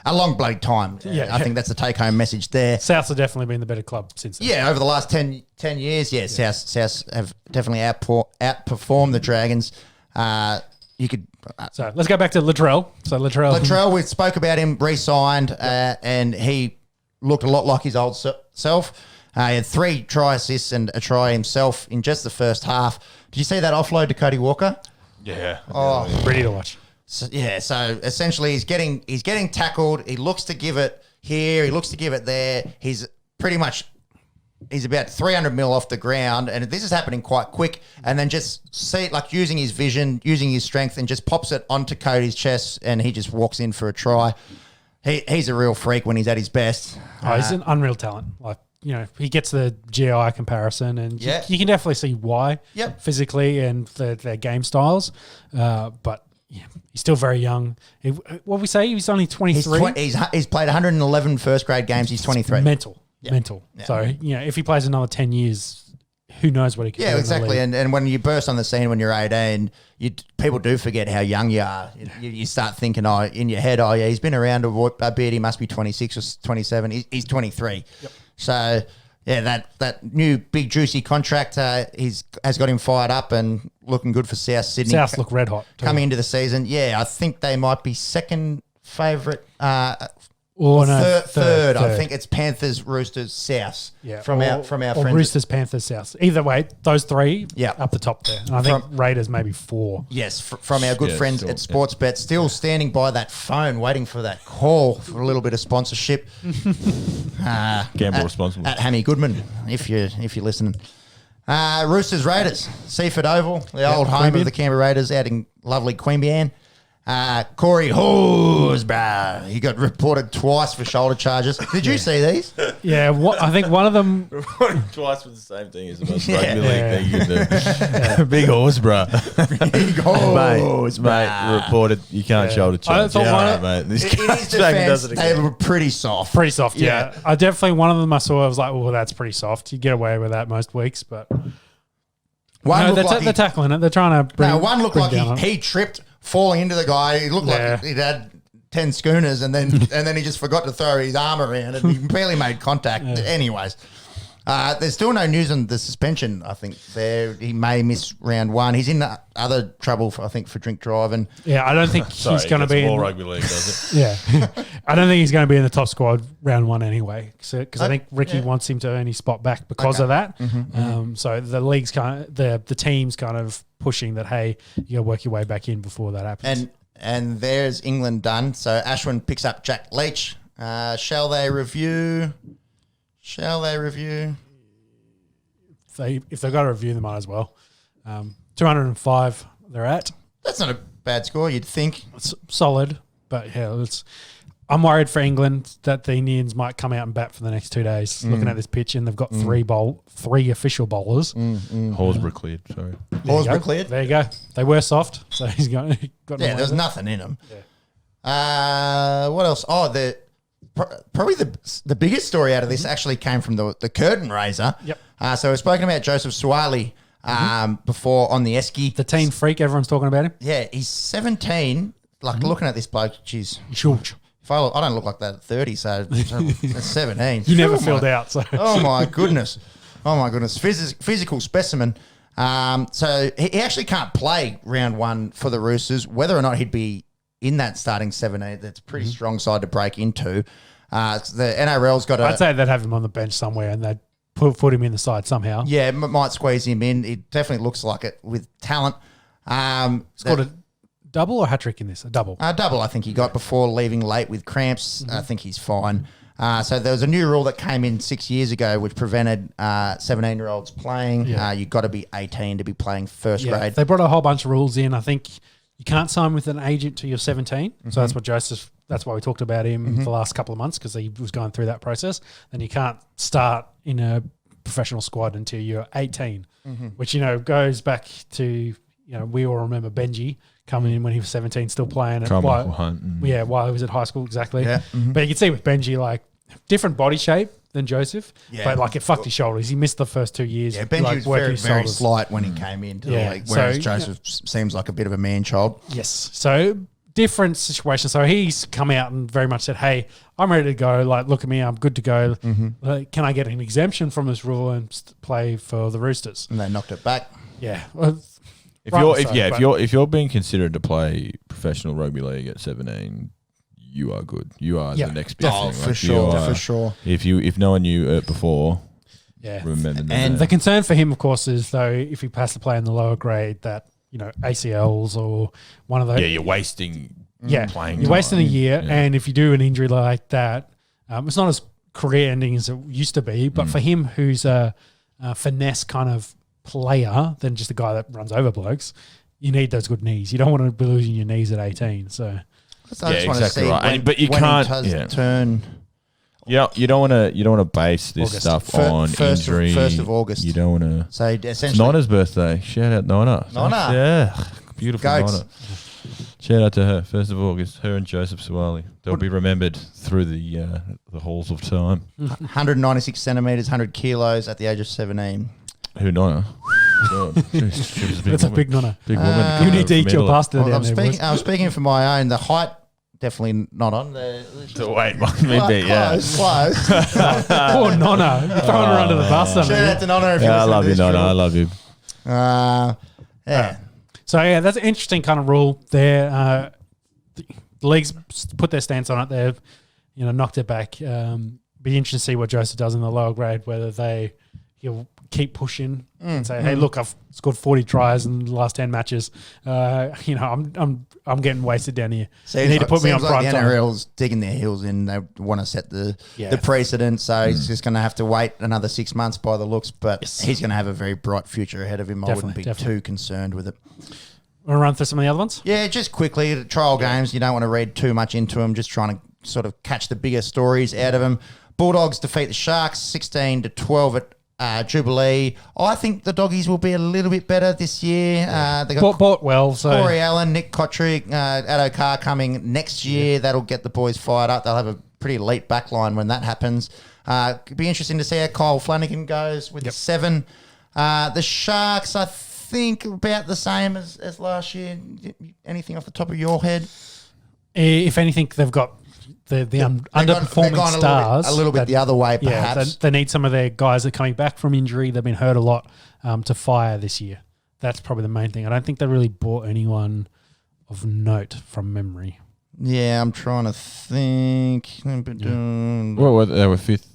A long bloody time. I think that's the take-home message there. Souths have definitely been the better club since then. Yeah, over the last 10 years, Souths have definitely outperformed the Dragons. So let's go back to Latrell. So Latrell, we spoke about him, re-signed, and he looked a lot like his old self. He had 3 try assists and a try himself in just the first half. Did you see that offload to Cody Walker? Yeah. Ready to watch. So essentially he's getting tackled. He looks to give it here. He looks to give it there. He's about 300 mil off the ground, and this is happening quite quick. And then just using his vision, using his strength, and just pops it onto Cody's chest, and he just walks in for a try. He's a real freak when he's at his best. He's an unreal talent. He gets the GI comparison, and you can definitely see why physically and their game styles. But he's still very young. What we say? He's only 23. He's played 111 first grade games. He's 23. Mental. Yeah. Yeah. So, if he plays another 10 years, who knows what he can do. Yeah, exactly. And when you burst on the scene when you're 18, people do forget how young you are. You start thinking, in your head, he's been around a bit. He must be 26 or 27. He's 23. Yep. So, yeah, that new big juicy contract has got him fired up and looking good for South Sydney. South look red hot too. Coming into the season. Yeah, I think they might be second favourite. Third. I think it's Panthers, Roosters, Souths. Yeah, from our friends. Roosters, Panthers, Souths. Either way, those three. Yeah. Up the top there. And I think Raiders maybe 4. Yes, from our good friends at Sportsbet, still standing by that phone, waiting for that call for a little bit of sponsorship. Gamble responsibly. At Hammy Goodman, if you're listening. Roosters, Raiders, Seaford Oval, the old home of the Canberra Raiders, out in lovely Queanbeyan. Corey Horsburgh, he got reported twice for shoulder charges. Did you see these? Yeah, I think one of them reported twice for the same thing as the most rugby league thing you can do. Big Horsburgh. Big Horsburgh. Mate, reported you can't shoulder charge. Mate. This defense, they were pretty soft. Pretty soft, yeah. I definitely, one of them I saw, I was like, well, that's pretty soft. You get away with that most weeks, but they're tackling it. They're trying to bring one looked bring like he tripped, falling into the guy. He looked like he'd had 10 schooners and then he just forgot to throw his arm around and he barely made contact. Anyways, there's still no news on the suspension, I think. He may miss round 1. He's in other trouble, for drink driving. Yeah, I don't think he's going to be in rugby league, does it? Yeah. I don't think he's going to be in the top squad round 1 anyway, because I think Ricky wants him to earn his spot back because of that. So the league's the team's kind of pushing that, hey, you got to work your way back in before that happens. And there's England done. So Ashwin picks up Jack Leach. Shall they review? If they've got to review, they might as well. 205 they're at. That's not a bad score, you'd think. It's solid, but I'm worried for England that the Indians might come out and bat for the next 2 days. Looking at this pitch, and they've got three official bowlers. Horsburgh cleared, sorry. Horsburgh cleared? There you go. They were soft, so he's got there's nothing in them. Yeah. What else? Probably the biggest story out of this actually came from the curtain raiser. Yep. So we've spoken about Joseph Suwali before on the Esky. The teen freak, everyone's talking about him. Yeah, he's 17. Looking at this bloke, geez. Huge. I don't look like that at 30, so that's 17. You never filled out. So. Oh, my goodness. Physical specimen. So he actually can't play round 1 for the Roosters. Whether or not he'd be in that starting 17, that's a pretty strong side to break into. The NRL's got I'd say they'd have him on the bench somewhere and they'd put him in the side somehow. Yeah, might squeeze him in. It definitely looks like it with talent. Scored a double or hat-trick in this? A double. A double, I think he got before leaving late with cramps. I think he's fine. So there was a new rule that came in 6 years ago which prevented 17-year-olds playing. You've got to be 18 to be playing first grade. They brought a whole bunch of rules in. I think you can't sign with an agent till you're 17. So that's why we talked about him for the last couple of months, because he was going through that process. Then you can't start in a professional squad until you're 18, which, goes back to, we all remember Benji coming in when he was 17, still playing. While he was at high school, exactly. Yeah. But you can see with Benji, different body shape than Joseph, but it fucked his shoulders. He missed the first 2 years. Yeah, Benji was very, very slight when he came into the league, whereas Joseph seems like a bit of a man-child. Yes. So different situation. So he's come out and very much said, hey, I'm ready to go. Look at me, I'm good to go. Can I get an exemption from this rule and play for the Roosters? And they knocked it back. Yeah. If you're being considered to play professional rugby league at 17, you are good. You are the next big thing. For sure. If no one knew it before, remember that. And the concern for him, of course, is though if he has to play in the lower grade, that ACLs or one of those. Yeah, you're wasting. Playing. You're wasting a year, and if you do an injury like that, it's not as career ending as it used to be. But for him, who's a finesse kind of player than just a guy that runs over blokes, you need those good knees. You don't want to be losing your knees at 18. So. Exactly right. But you can't turn. Yeah, you don't want to base this stuff on injury. 1st of August. You don't want to. So essentially, it's Nina's birthday. Shout out Nina. Nina. Yeah, beautiful Goats. Nina. Shout out to her, 1st of August, her and Joseph Suwali. They'll be remembered through the halls of time. 196 centimetres, 100 kilos at the age of 17. Who Nonna? God, That's a big nonna. Big woman. You need to eat your pasta down there, boys. I'm speaking for my own. The height, definitely not on. The weight might be bit, yeah. Close. Poor Nonna. You're throwing her under the bus. Shout out to Nonna if you Yeah, I listen love to you, this Nonna. drill. I love you. Yeah. So, yeah, that's an interesting kind of rule there. The leagues put their stance on it. They've, knocked it back. Be interesting to see what Joseph does in the lower grade, whether he'll keep pushing and say, hey, look, I've scored 40 tries in the last 10 matches. I'm getting wasted down here. So you need to put me on front. The NRL's digging their heels in. They want to set the precedent. So he's just going to have to wait another 6 months by the looks. But he's going to have a very bright future ahead of him. I wouldn't be too concerned with it. Want to run through some of the other ones? Yeah, just quickly, the trial games. You don't want to read too much into them. Just trying to sort of catch the bigger stories out of them. Bulldogs defeat the Sharks 16-12 at Jubilee. I think the Doggies will be a little bit better this year. They got bought well. So Corey Allen, Nick Kotrick, Addo Carr coming next year. That'll get the boys fired up. They'll have a pretty elite backline when that happens. Could be interesting to see how Kyle Flanagan goes with the 7. The Sharks, I think, about the same as last year. Anything off the top of your head? If anything, they've got the underperforming stars. A little bit the other way, perhaps. They need some of their guys that are coming back from injury. They've been hurt a lot to fire this year. That's probably the main thing. I don't think they really bought anyone of note from memory. Yeah, I'm trying to think. Well, they were fifth,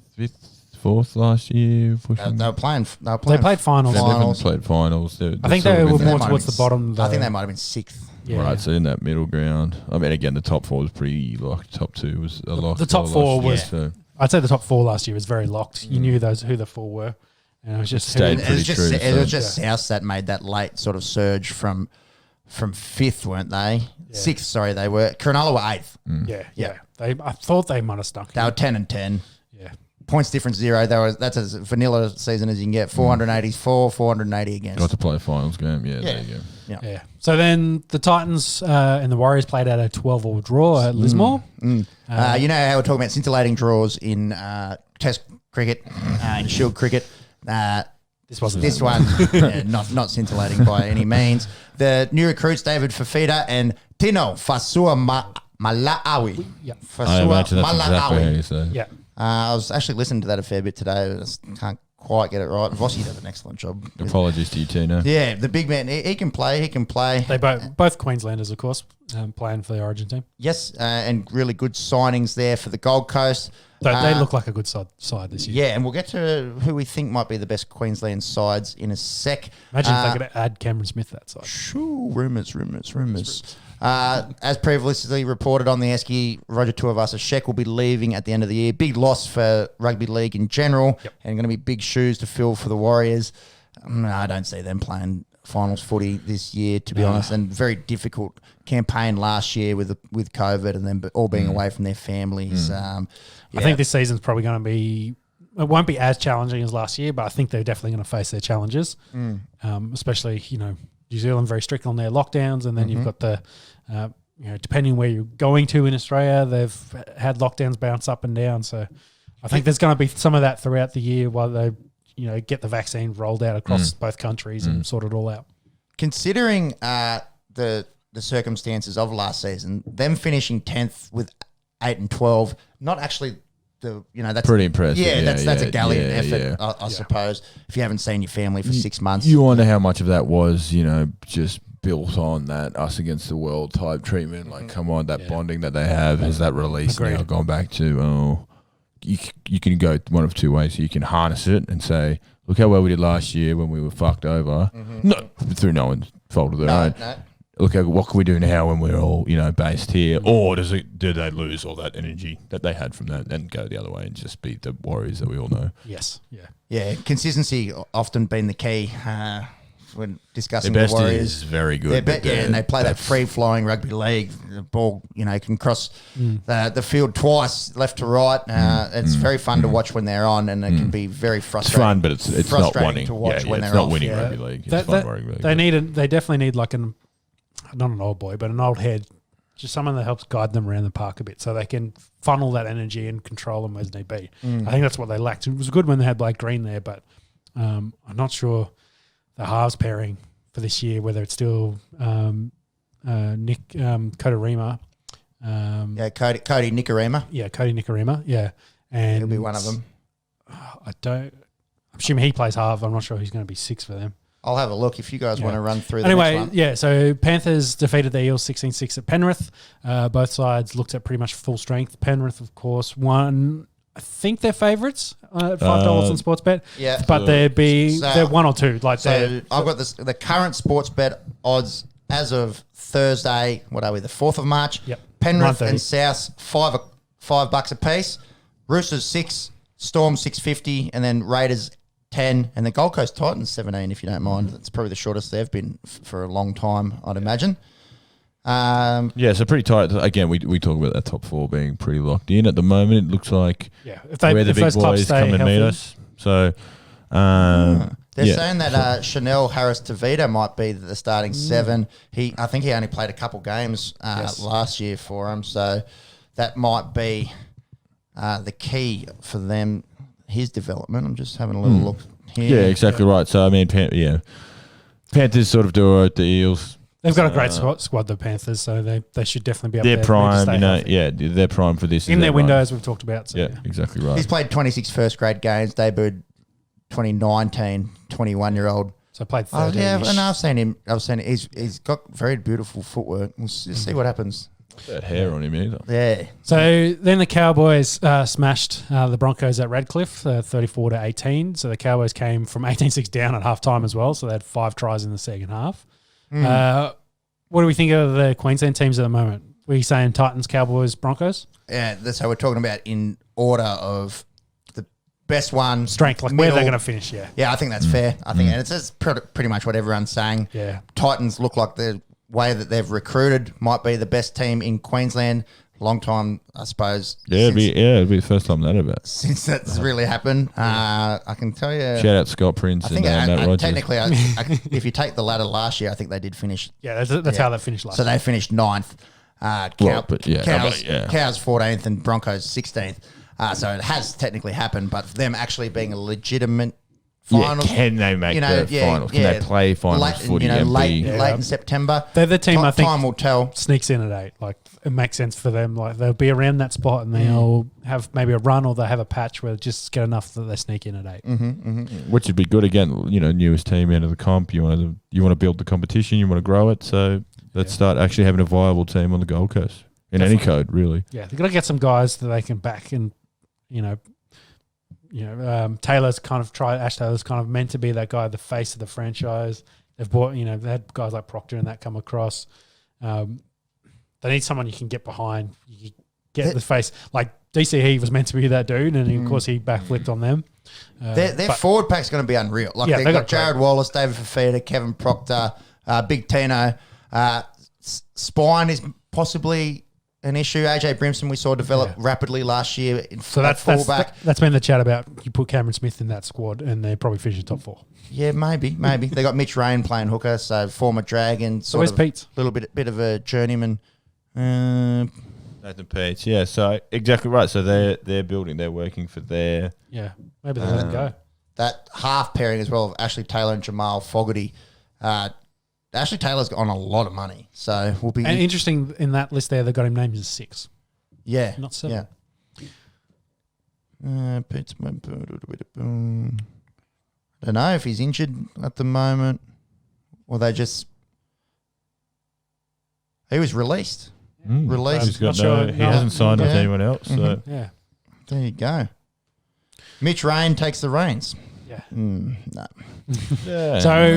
fourth last year. They were playing. They played finals. They haven't played finals. I think they were more towards the bottom. I think they might have been 6th. Yeah. Right, so in that middle ground. I mean, again, the top 4 was pretty locked. Top 2 was a lock. The top 4 was. So. I'd say the top 4 last year was very locked. You knew who the 4 were, and it was just Stayed pretty true. It was just South that made that late sort of surge from 5th, weren't they? Yeah. 6th, sorry, they were. Cronulla were 8th. Yeah. I thought they might have stuck. They were 10-10. Yeah. Points difference 0. That's as vanilla season as you can get. 484, 480 against. Got to play a finals game. Yeah, there you go. Yeah. So then the Titans and the Warriors played out a 12-all draw at Lismore. You know how we're talking about scintillating draws in Test cricket, in Shield cricket. This wasn't this one. Not scintillating by any means. The new recruits, David Fafita and Tino Fasua Malaawi. Yeah. I imagine that's exactly how you say. Yeah. I was actually listening to that a fair bit today. I just can't quite get it right. Vossi does an excellent job. Apologies to you, Tino. Yeah, the big man. He can play. He can play. They both Queenslanders, of course, playing for the Origin team. Yes, and really good signings there for the Gold Coast. They look like a good side this year. Yeah, and we'll get to who we think might be the best Queensland sides in a sec. Imagine if they could add Cameron Smith to that side. Shoo, rumours. As previously reported on the Esky, Roger Tuivasa-Sheck will be leaving at the end of the year. Big loss for rugby league in general, and going to be big shoes to fill for the Warriors. I don't see them playing finals footy this year, to be honest, and very difficult campaign last year with COVID and them all being away from their families. I think this season's probably going to be. It won't be as challenging as last year, but I think they're definitely going to face their challenges, especially New Zealand very strict on their lockdowns, and then you've got the, depending where you're going to in Australia, they've had lockdowns bounce up and down. So I think there's going to be some of that throughout the year while they, get the vaccine rolled out across both countries and sort it all out. Considering the circumstances of last season, them finishing 10th with 8 and 12, not actually. That's pretty impressive. Yeah, that's a gallant effort, I suppose. If you haven't seen your family for 6 months, you wonder how much of that was, just built on that us against the world type treatment. Like, come on, that bonding that they have, has that released now gone back to? You can go one of two ways. So you can harness it and say, look how well we did last year when we were fucked over, not through no one's fault of their own. No. Look, what can we do now when we're all, based here? Or do they lose all that energy that they had from that and go the other way and just be the Warriors that we all know? Yes, yeah. Yeah, consistency often been the key when discussing the the Warriors. Is very good. And they play that free-flowing rugby league. The ball, can cross the field twice, left to right. It's very fun to watch when they're on, and it can be very frustrating. It's fun, but it's not winning. To watch when it's they're not off. winning rugby league. It's fun rugby league. They definitely need like not an old boy, but an old head just someone that helps guide them around the park a bit so they can funnel that energy and control them as need be. I think that's what they lacked. It was good when they had Blake Green there, but I'm not sure the halves pairing for this year, whether it's still Nick Kotorima. Cody Nikorima. Yeah, Cody Nikorima. Yeah. And He'll be one of them. I'm assuming he plays half. I'm not sure he's going to be 6 for them. I'll have a look if you guys want to run through the anyway, next one. yeah, so Panthers defeated the Eels 16-6 at Penrith. Both sides looked at pretty much full strength. Penrith, of course, won, I think they're favourites at $5 on Sportsbet. Yeah. But they're 1 or 2. Like so I've got the current Sportsbet odds as of Thursday, what are we, the 4th of March? Yep. Penrith 9:30. and South, $5 a piece. Roosters 6, Storm 650, and then Raiders 10, and the Gold Coast Titans 17, if you don't mind. That's probably the shortest they've been for a long time, I'd imagine. So pretty tight. Again, we talk about that top 4 being pretty locked in at the moment. It looks like if where the big those clubs boys stay come and healthy. meet us. So They're saying that Chanel Harris-Tavita might be the starting 7. I think he only played a couple games last year for him, so that might be the key for them. His development. I'm just having a little look here. Yeah, exactly right. So, I mean, Panthers sort of do it, the Eels. They've got a great squad, the Panthers, so they should definitely be up there. They're prime, they're prime for this. In their window, as we've talked about. So, exactly right. He's played 26 first-grade games, debuted 2019, 21-year-old. So played 13. And I've seen him. He's got very beautiful footwork. We'll just see what happens. That hair on him either. Yeah. So then the Cowboys smashed the Broncos at Redcliffe, 34-18. So the Cowboys came from 18-6 down at halftime as well. So they had 5 tries in the second half. What do we think of the Queensland teams at the moment? Were you saying Titans, Cowboys, Broncos? Yeah, that's how we're talking about in order of the best one. Strength, like where they're going to finish, Yeah, I think that's fair. I think, and it's pretty much what everyone's saying. Yeah. Titans look like the way that they've recruited might be the best team in Queensland. Long time, I suppose. Yeah, it'd be the first time that ever. Since that's really happened. I can tell you. Shout out Scott Prince I think and Matt Rogers. technically, if you take the ladder last year, I think they did finish. Yeah, that's how they finished last So they finished 9th. Cows 14th and Broncos 16th. So it has technically happened, but for them actually being a legitimate finals. Can they make the finals? Can they play finals footy? Late in September. They're the team I think time will tell. Sneaks in at 8. Like it makes sense for them. Like they'll be around that spot and they'll have maybe a run or they'll have a patch where just get enough that they sneak in at 8. Which would be good again. Newest team out of the comp. You want to build the competition. You want to grow it. So let's start actually having a viable team on the Gold Coast in any code, really. Yeah, they've got to get some guys that they can back and Taylor's kind of Ash Taylor's kind of meant to be that guy, the face of the franchise. They've bought, they had guys like Proctor and that come across. They need someone you can get behind. You get the face. Like DC Heave was meant to be that dude, and of course he backflipped on them. Their forward pack's going to be unreal. Like they've got Jared Wallace, David Fafita, Kevin Proctor, Big Tino. Spine is possibly an issue. AJ Brimson we saw develop rapidly last year in fullback. That's been the chat about you put Cameron Smith in that squad and they probably finish top 4. Yeah, maybe. They got Mitch Rain playing hooker, so former Dragon. So where's Pete? A little bit of a journeyman. Nathan Peets, yeah. So exactly right. So they're building. They're working for their. Yeah, maybe they let him go. That half pairing as well of Ashley Taylor and Jamal Fogarty. Ashley Taylor's on a lot of money, so we'll be. And interesting in that list there, they got him named as 6. Yeah, not 7. Yeah. I don't know if he's injured at the moment, or they just. He was released. Released. He hasn't signed with anyone else. So yeah, there you go. Mitch Rain takes the reins. Yeah. No. Yeah. So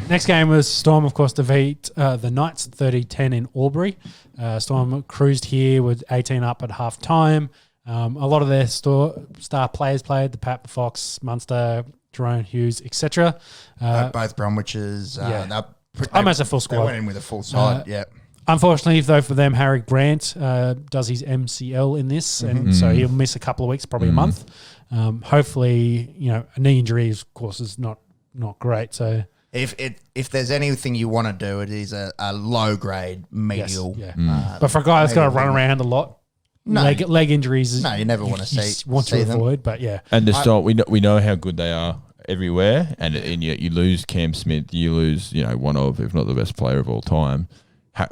next game was Storm, of course, defeat the Knights 30-10 in Albury. Storm cruised here with 18 up at half time. A lot of their star players played, the Pat Fox, Munster, Jerome Hughes, etc. Both Bromwiches. Almost a full squad. They went in with a full side, Unfortunately, though, for them, Harry Grant does his MCL in this, and so he'll miss a couple of weeks, probably a month. Hopefully, a knee injury, of course, is not great. So if there's anything you want to do, it is a low grade medial. Yes, yeah. But for a guy that's got to run around a lot, leg injuries. No, you never want to see to them. avoid. But yeah, and the start we know how good they are everywhere, and you lose Cam Smith, you lose one of, if not the best player of all time.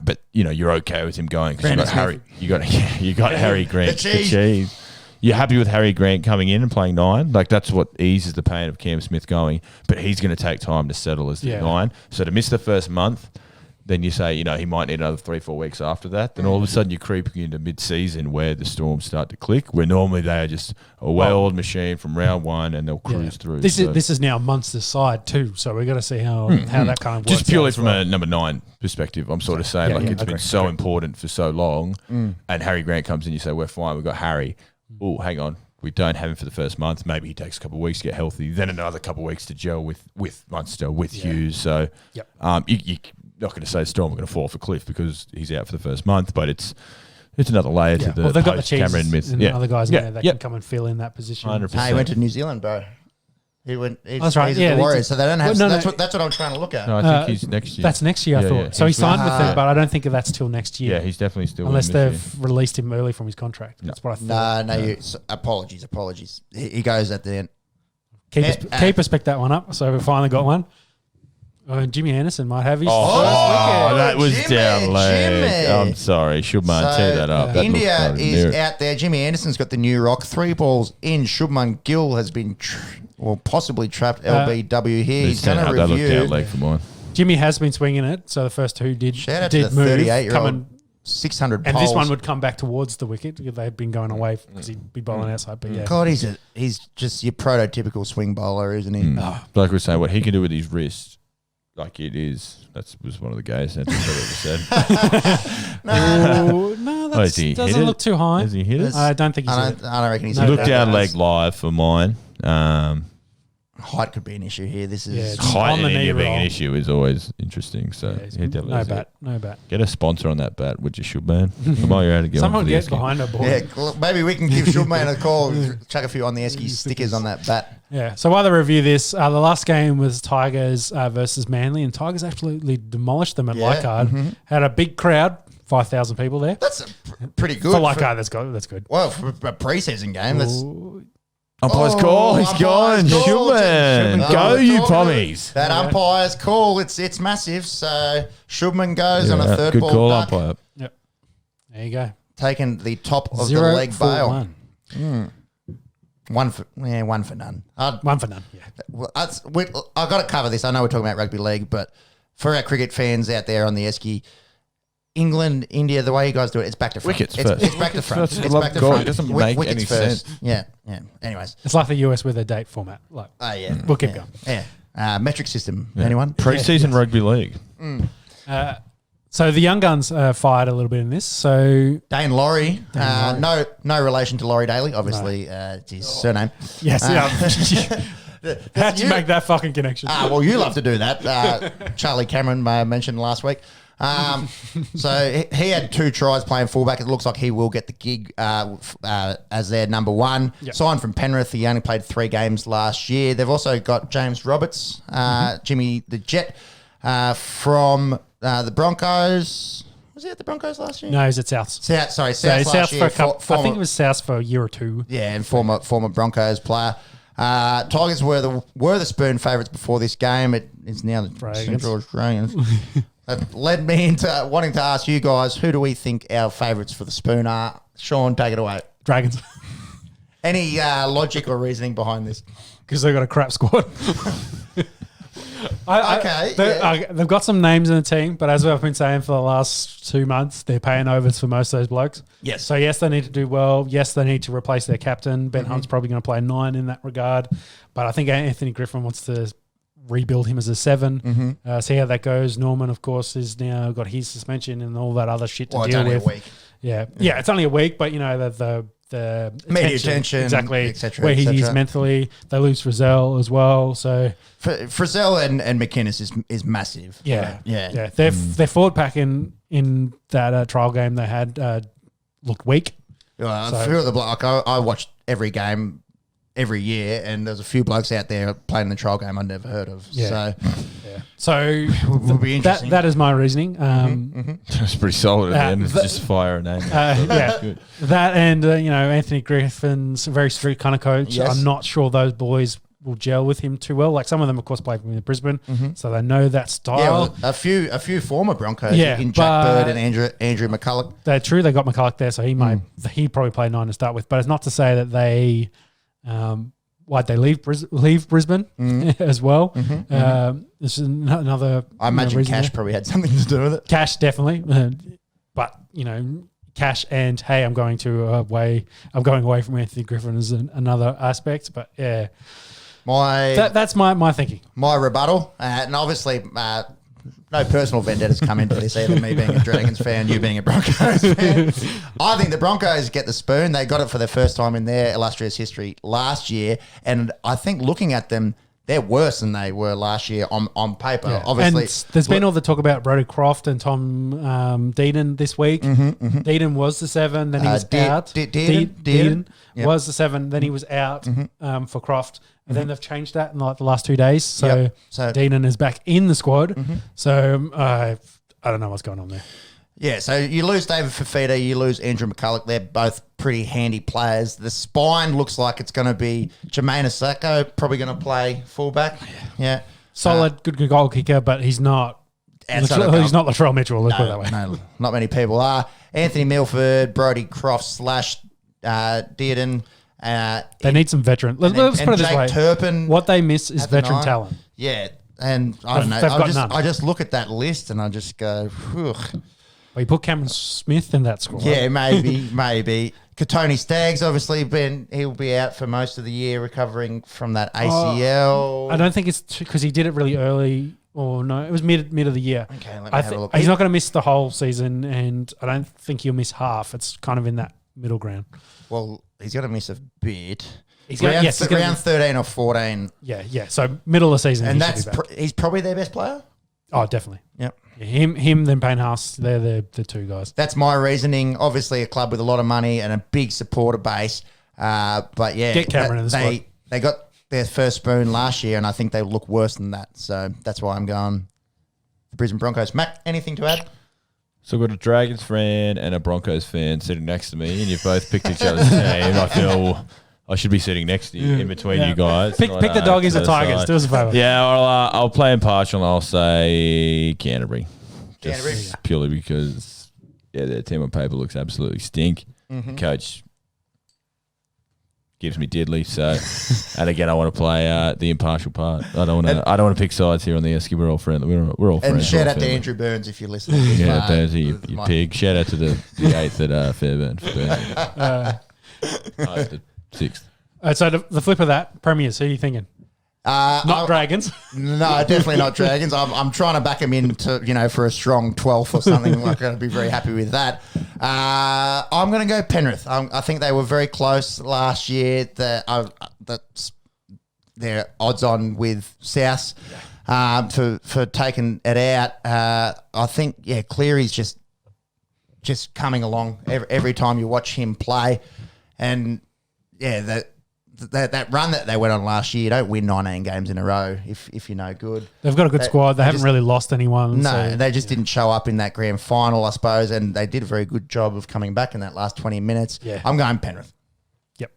But you're okay with him going because you got Harry Grant, the cheese. You're happy with Harry Grant coming in and playing 9? Like, that's what eases the pain of Cam Smith going. But he's going to take time to settle as the 9. So to miss the first month, then you say, he might need another 3-4 weeks after that. Then all of a sudden you're creeping into mid-season where the Storms start to click, where normally they are just a well-oiled machine from round 1 and they'll cruise through. This is now Munster's side too, so we've got to see how that kind of works. Just purely from a number 9 perspective, I'm sort of saying it's been so important for so long, and Harry Grant comes in, you say, we're fine, we've got Harry. Oh, hang on. We don't have him for the first month. Maybe he takes a couple of weeks to get healthy. Then another couple of weeks to gel with Munster, with Hughes. So you're not going to say Storm are going to fall off a cliff because he's out for the first month, but it's another layer to the they've got the Cameron myth. And other guys in there that can come and fill in that position. 100%. He went to New Zealand, bro. That's right. He's at the Warriors, so they don't have. That's what I'm trying to look at. No, I think he's next year. That's next year, I thought. Yeah. So he signed with them, but I don't think that's till next year. Yeah, he's definitely still unless they've released him early from his contract. That's what I thought. No. Apologies. He goes at the end. Keepers picked that one up, so we finally got one. And Jimmy Anderson might have his first wicket. That was down leg. Jimmy. I'm sorry. Shubman, tear that up. That India is out there. Jimmy Anderson's got the new rock. 3 balls in. Shubman Gill has been possibly trapped LBW here. He's going to review. That looked down leg for mine. Jimmy has been swinging it, so the first 2 did Shout out did to the move, 38-year-old 600 and poles. this one would come back towards the wicket because they've been going away because he'd be bowling outside. But yeah, God, he's just your prototypical swing bowler, isn't he? Like we were saying, what he can do with his wrist, like it is. That was one of the gayest sentences I've ever said. No, that doesn't look too high. Has he hit it? I don't think he's hit it. I don't reckon he's He looked down leg live for mine. Height could be an issue here. This is height on in the knee India being roll. an issue is always interesting. So No bat. Get a sponsor on that bat, which you should, man. While you're out of Someone gets behind a ball. Yeah, maybe we can give Shubman a call, chuck a few on the Esky stickers on that bat. Yeah. So while they review this, the last game was Tigers versus Manly, and Tigers absolutely demolished them at Leichhardt. Had a big crowd, 5,000 people there. That's pretty good for Leichhardt. That's good. Well, for a preseason game, that's. Umpire's call. He's gone. Shubman. Go, you pommies. That umpire's call. It's massive. So Shubman goes on a third good ball. Good call, duck, umpire. Yep. There you go. Taking the top of 0 the leg for bail. 1. One for none. 1 for none. Yeah. Well, I've got to cover this. I know we're talking about rugby league, but for our cricket fans out there on the Esky, England, India, the way you guys do it, it's back to front. Wickets first. It's back to front. It's back to God, front. it doesn't make Wickets any first. sense. Yeah. Anyways. It's like the US with a date format. We'll keep going. Yeah. Metric system. Anyone? Pre-season rugby league. So the young guns fired a little bit in this. So Dane Laurie. No relation to Laurie Daly, obviously. It's his surname. Yes. How'd you make that fucking connection? Well, you love to do that. Charlie Cameron mentioned last week. So he had 2 tries playing fullback. It looks like he will get the gig as their number 1. Yep. Signed from Penrith. He only played 3 games last year. They've also got James Roberts, Jimmy the Jet, from the Broncos. Was he at the Broncos last year? No, he's at Souths. South last year. I think it was Souths for a year or 2. Yeah, and former Broncos player. Tigers were the spoon favourites before this game. It is now the St. George Dragons. That led me into wanting to ask you guys, who do we think our favourites for the spoon are? Sean, take it away. Dragons. Any logic or reasoning behind this? Because they've got a crap squad. They've got some names in the team, but as I've been saying for the last 2 months, they're paying overs for most of those blokes. Yes. So yes, they need to do well. Yes, they need to replace their captain. Ben Hunt's probably going to play 9 in that regard, but I think Anthony Griffin wants to rebuild him as a 7. See how that goes. Norman, of course, is now got his suspension and all that other shit to deal with. It's only a week. Yeah, it's only a week, but you know the media attention, exactly, etc. where he is mentally. They lose Frizzell as well, so Frizzell and McInnes is massive. Yeah. Their forward pack in that trial game they had looked weak. A few of the I watched every game. every year, and there's a few blokes out there playing the trial game I'd never heard of. Yeah. So, So will be interesting. that is my reasoning. That's pretty solid at the end. It's just fire a name. Yeah, that and Anthony Griffin's a very strict kind of coach. Yes. I'm not sure those boys will gel with him too well. Like some of them, of course, play in Brisbane, so they know that style. Yeah, well, a few former Broncos in Jack Bird and Andrew McCulloch. They're true. They got McCulloch there, so he probably played 9 to start with. But it's not to say that they why'd they leave Brisbane as well. This is another. I imagine reason Cash there. probably had something to do with it. Cash definitely, but Cash and hey, I'm going away from Anthony Griffin is another aspect. But yeah, that's my thinking. My rebuttal, and obviously no personal vendettas come into this, either me being a Dragons fan, you being a Broncos fan. I think the Broncos get the spoon. They got it for the first time in their illustrious history last year, and I think looking at them, they're worse than they were last year on paper. Yeah. Obviously, and there's been all the talk about Brodie Croft and Tom Deaton this week. Deaton was the 7, then he was out. Deaton was the 7, then he was out for Croft. And then they've changed that in like the last 2 days. So Deaton is back in the squad. So I don't know what's going on there. Yeah, so you lose David Fifita, you lose Andrew McCulloch. They're both pretty handy players. The spine looks like it's going to be Jermaine Asako, probably going to play fullback. Yeah. Solid, good goal kicker, but he's not. He's not Latrell Mitchell. Let's put it that way. No, not many people are. Anthony Milford, Brodie Croft / Dearden. They need some veteran. Let's put it this way. Turpin what they miss is veteran talent. Yeah, and I don't know. I just look at that list and I just go, whew. Well, you put Cameron Smith in that squad. Yeah, maybe. Katoni Staggs, obviously, he'll be out for most of the year recovering from that ACL. I don't think it's because he did it really early. Or no, it was mid of the year. Okay, let me have a look. He's not going to miss the whole season, and I don't think he'll miss half. It's kind of in that middle ground. Well, he's going to miss a bit. He's round 13 or 14. Yeah. So middle of the season, and he's probably their best player. Oh, definitely. Yep. Yeah, him, then Payne Haas. They're the two guys. That's my reasoning. Obviously, a club with a lot of money and a big supporter base. But yeah, get Cameron in the squad. They got their first spoon last year, and I think they look worse than that. So that's why I'm going the Brisbane Broncos. Matt, anything to add? So I've got a Dragons fan and a Broncos fan sitting next to me, and you've both picked each other's team. I feel I should be sitting next to you, in between you guys. Pick the Doggies or Tigers. Do us a favour. Yeah, I'll play impartial and I'll say Canterbury. Just purely because, their team on paper looks absolutely stink. Coach gives me diddly. So, and again, I want to play the impartial part. I don't want to pick sides here on the Esky. We're all friendly. We're all friends. And shout out to Andrew Burns if you're listening. Yeah, Burns, you pig. Shout out to the 8th at Fairburn. The 6th. So the flip of that, Premiers, who are you thinking? Not Dragons. No, definitely not Dragons. I'm trying to back them in to, for a strong 12th or something. I'm going to be very happy with that. I'm going to go Penrith. I think they were very close last year. That's their odds on with South for taking it out. I think, Cleary's just coming along every time you watch him play. And, that run that they went on last year, you don't win 19 games in a row if you're no good. They've got a good squad. They haven't really lost anyone. No, they just didn't show up in that grand final, I suppose, and they did a very good job of coming back in that last 20 minutes. Yeah. I'm going Penrith. Yep.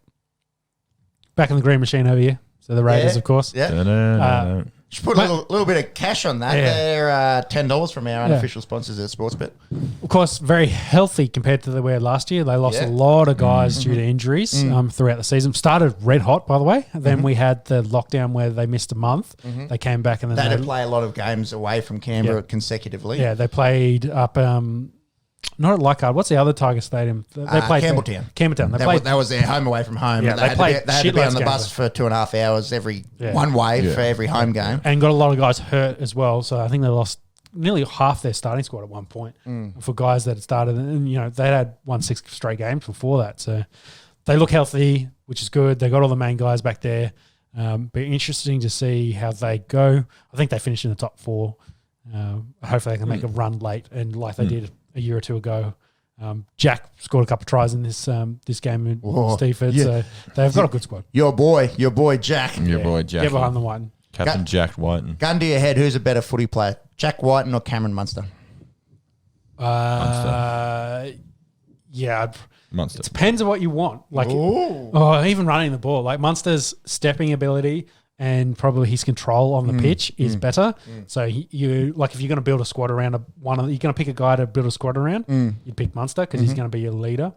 Back in the green machine over here. So the Raiders, of course. Yeah. Should put a little bit of cash on that. Yeah. They're $10 from our unofficial sponsors at Sportsbet. Of course, very healthy compared to the way last year. They lost a lot of guys due to injuries throughout the season. Started red hot, by the way. Then we had the lockdown where they missed a month. They came back and then they had to play a lot of games away from Canberra consecutively. Yeah, they played up. Not at Leichhardt. What's the other Tiger Stadium? They played Campbelltown. That was their home away from home. Yeah, they had to be on the bus for 2.5 hours one way for every home game. And got a lot of guys hurt as well. So I think they lost nearly half their starting squad at one point for guys that had started. And, they had won 6 straight games before that. So they look healthy, which is good. They got all the main guys back there. Be interesting to see how they go. I think they finished in the top 4. Hopefully they can make a run late and like they did a year or two ago Jack scored a couple of tries in this game in Steeford, so they've got a good squad. Your boy Jack. Your boy Jack. Get behind the Whiten. Captain Jack Whiten. Gun to your head, who's a better footy player, Jack Whiten or Cameron Munster? Yeah, Munster. it depends on what you want. Like, even running the ball. Like Munster's stepping ability and probably his control on the pitch is better. So you like if you're going to build a squad around you're going to pick a guy to build a squad around, you'd pick Munster because he's going to be your leader.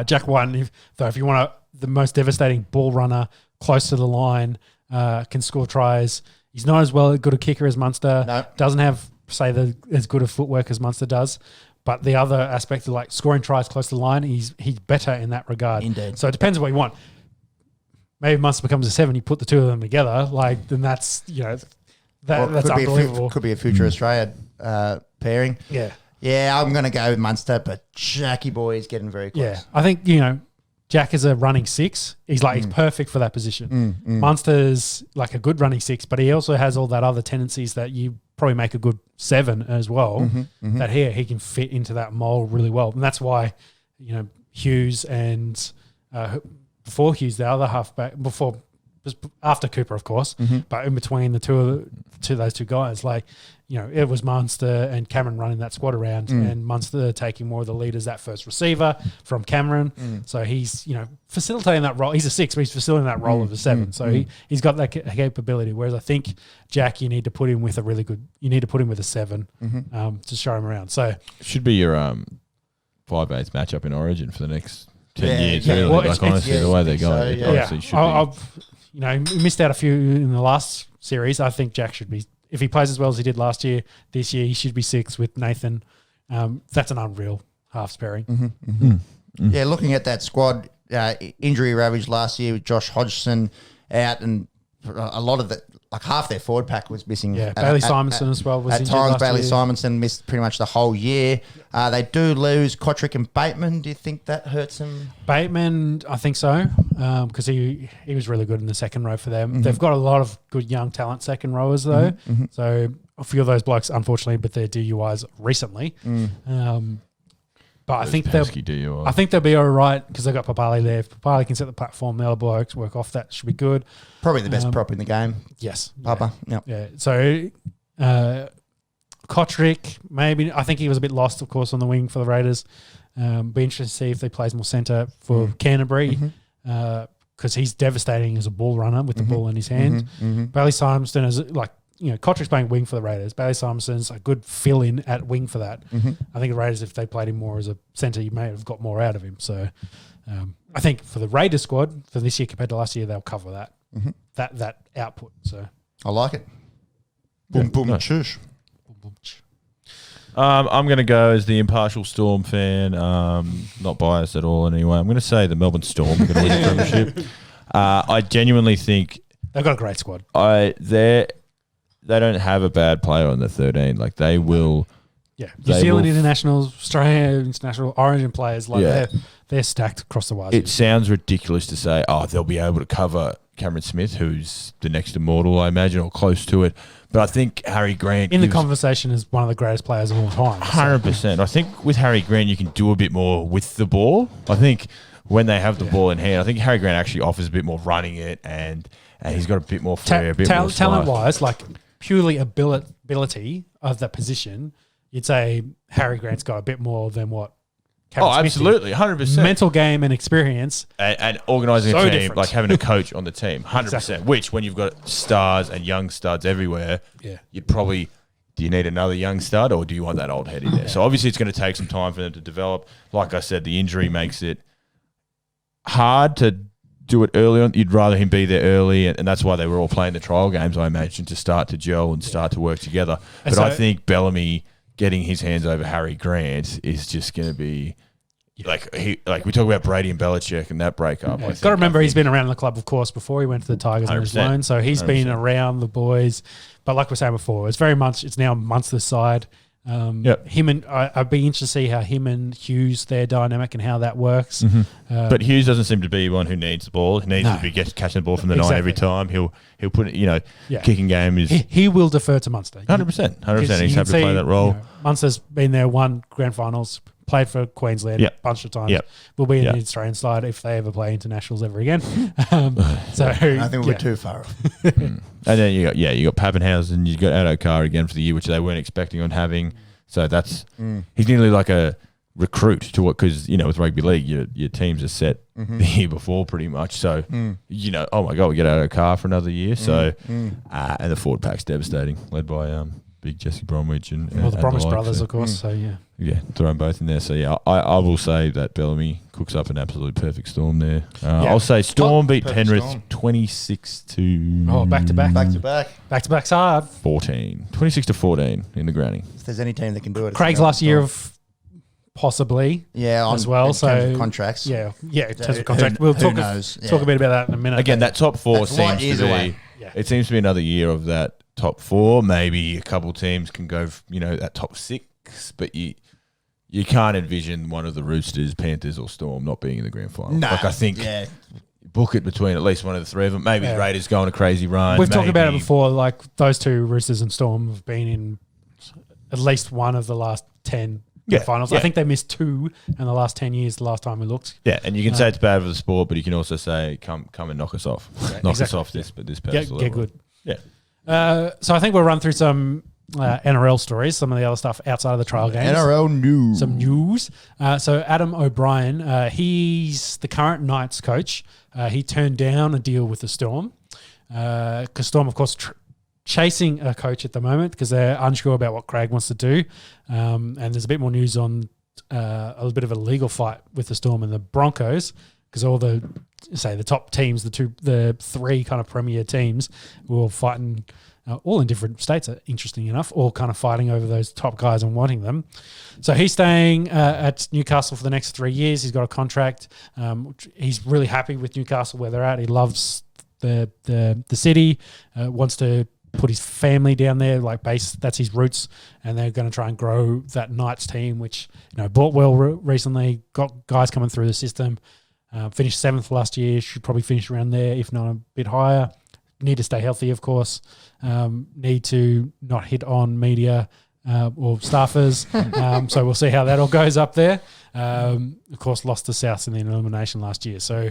Jack Whiten, if you want the most devastating ball runner, close to the line, can score tries. He's not as good a kicker as Munster. No. Doesn't have as good a footwork as Munster does. But the other aspect of like scoring tries close to the line, he's better in that regard. Indeed. So it depends on what you want. Maybe Munster becomes a 7, you put the two of them together, then that's that's unbelievable. Could be a future Australia pairing. Yeah. Yeah, I'm going to go with Munster, but Jackie boy is getting very close. Yeah. I think, Jack is a running 6. He's he's perfect for that position. Munster's like a good running 6, but he also has all that other tendencies that you probably make a good 7 as well. That he can fit into that mold really well, and that's why Hughes and before Hughes, the other halfback after Cooper, of course, but in between those two guys, it was Munster and Cameron running that squad around, and Munster taking more of the lead as that first receiver from Cameron. So he's facilitating that role. He's a 6, but he's facilitating that role of a 7. So he's got that capability. Whereas I think Jack, you need to put him with a 7 to show him around. So should be your 5/8 matchup in Origin for the next 10 years. Yeah. Really, Well, honestly, the way they're going, it obviously should be. We missed out a few in the last series. I think Jack should be. If he plays as well as he did last year, this year he should be 6 with Nathan. That's an unreal halves pairing. Yeah, looking at that squad, injury ravaged last year with Josh Hodgson out, and a lot of half their forward pack was missing. Yeah, Bailey Simonson as well was at injured times. last Bailey year. Simonson missed pretty much the whole year. They do lose Kotrick and Bateman. Do you think that hurts them? Bateman, I think so, because he was really good in the second row for them. They've got a lot of good young talent second rowers though. So a few of those blokes, unfortunately, but their DUIs recently. But I think they'll be all right because they've got Papali there. If Papali can set the platform, the other blokes work off that, should be good. Probably the best prop in the game. Yes. Papa. Yeah. So Kotrick, maybe. I think he was a bit lost, of course, on the wing for the Raiders. Be interested to see if he plays more centre for Canterbury because he's devastating as a ball runner with the ball in his hand. Bailey Simonson is Kotrick's playing wing for the Raiders. Bailey Simonson's a good fill-in at wing for that. I think the Raiders, if they played him more as a centre, you may have got more out of him. So I think for the Raiders squad, for this year compared to last year, they'll cover that that output. So I like it. Boom, boom, chush. I'm going to go as the impartial Storm fan, not biased at all anyway. I'm going to say the Melbourne Storm are going to win the premiership. I genuinely think they've got a great squad. They don't have a bad player on the 13. Like they will. Yeah, New Zealand internationals, Australia international, Origin players, they're stacked across the wires. It sounds ridiculous to say, they'll be able to cover Cameron Smith, who's the next immortal, I imagine, or close to it. But I think Harry Grant in the conversation is one of the greatest players of all time. 100%. I think with Harry Grant, you can do a bit more with the ball. I think when they have the ball in hand, I think Harry Grant actually offers a bit more running it, and he's got a bit more flair, a bit more talent-wise, like purely ability of that position, you'd say Harry Grant's got a bit more than what Cameron Smith absolutely, 100%. Mental game and experience. And organising a team, different. like having a coach on the team, 100%. Exactly. Which, when you've got stars and young studs everywhere, you'd probably, do you need another young stud or do you want that old head in there? So obviously it's going to take some time for them to develop. Like I said, the injury makes it hard to do it early on. You'd rather him be there early, and that's why they were all playing the trial games, I imagine, to start to gel and start to work together. But I think Bellamy getting his hands over Harry Grant is just going to be like we talk about Brady and Belichick and that breakup. Got to remember he's been around the club, of course, before he went to the Tigers on his loan, so he's 100%. Been around the boys. But like we were saying before, it's now Munster's side. Him and I'd be interested to see how him and Hughes, their dynamic and how that works. But Hughes doesn't seem to be one who needs the ball. He needs to be catching the ball from the 9 every time. He'll put it, kicking game is... He will defer to Munster. 100%. He's happy to play that role. Munster's been there, won grand finals, played for Queensland a bunch of times. Yep. Will be in the Australian side if they ever play internationals ever again. So I think we're too far off. And then you got Pappenhausen, you got Addo-Carr again for the year, which they weren't expecting on having. So that's he's nearly like a recruit to what, because with rugby league your teams are set the year before pretty much. So oh my god, we get Addo-Carr for another year. So and the forward pack's devastating, led by big Jesse Bromwich and the Bromwich like, brothers, so, of course. So throw them both in there. So I will say that Bellamy cooks up an absolute perfect Storm there. I'll say Storm beat Penrith Storm. 26 to back to back. Back to back. Back to back's hard. 14, 26 to 14 in the granny. If there's any team that can do it, it's Craig's the last year Storm. of possibly as well. In So terms of contracts. in terms of Who- contract, we'll who talk knows? talk a bit about that in a minute. Again, that top four That's light seems to years be. away. Yeah. It seems to be another year of that top four. Maybe a couple teams can go, that top six, but you can't envision one of the Roosters, Panthers, or Storm not being in the grand final. No, I think book it between at least one of the three of them. Maybe the Raiders go on a crazy run. We've talked about it before. Like those two, Roosters and Storm, have been in at least one of the last 10 finals. I think they missed 2 in the last 10 years. The last time we looked. Yeah, and you can say it's bad for the sport, but you can also say come and knock us off, us off this pedestal. Get good. Yeah. So I think we'll run through some NRL stories, some of the other stuff outside of the trial games. NRL news. Some news. So Adam O'Brien, he's the current Knights coach. He turned down a deal with the Storm because Storm, of course, chasing a coach at the moment because they're unsure about what Craig wants to do. And there's a bit more news on a little bit of a legal fight with the Storm and the Broncos because all the top teams, the 3 kind of premier teams were all fighting, all in different states, interesting enough, all kind of fighting over those top guys and wanting them. So he's staying at Newcastle for the next 3 years. He's got a contract. He's really happy with Newcastle where they're at. He loves the city, wants to put his family down there, that's his roots, and they're going to try and grow that Knights team, which bought well recently, got guys coming through the system, finished 7th last year, should probably finish around there, if not a bit higher. Need to stay healthy, of course. Need to not hit on media or staffers. So we'll see how that all goes up there. Of course, lost to Souths in the elimination last year. So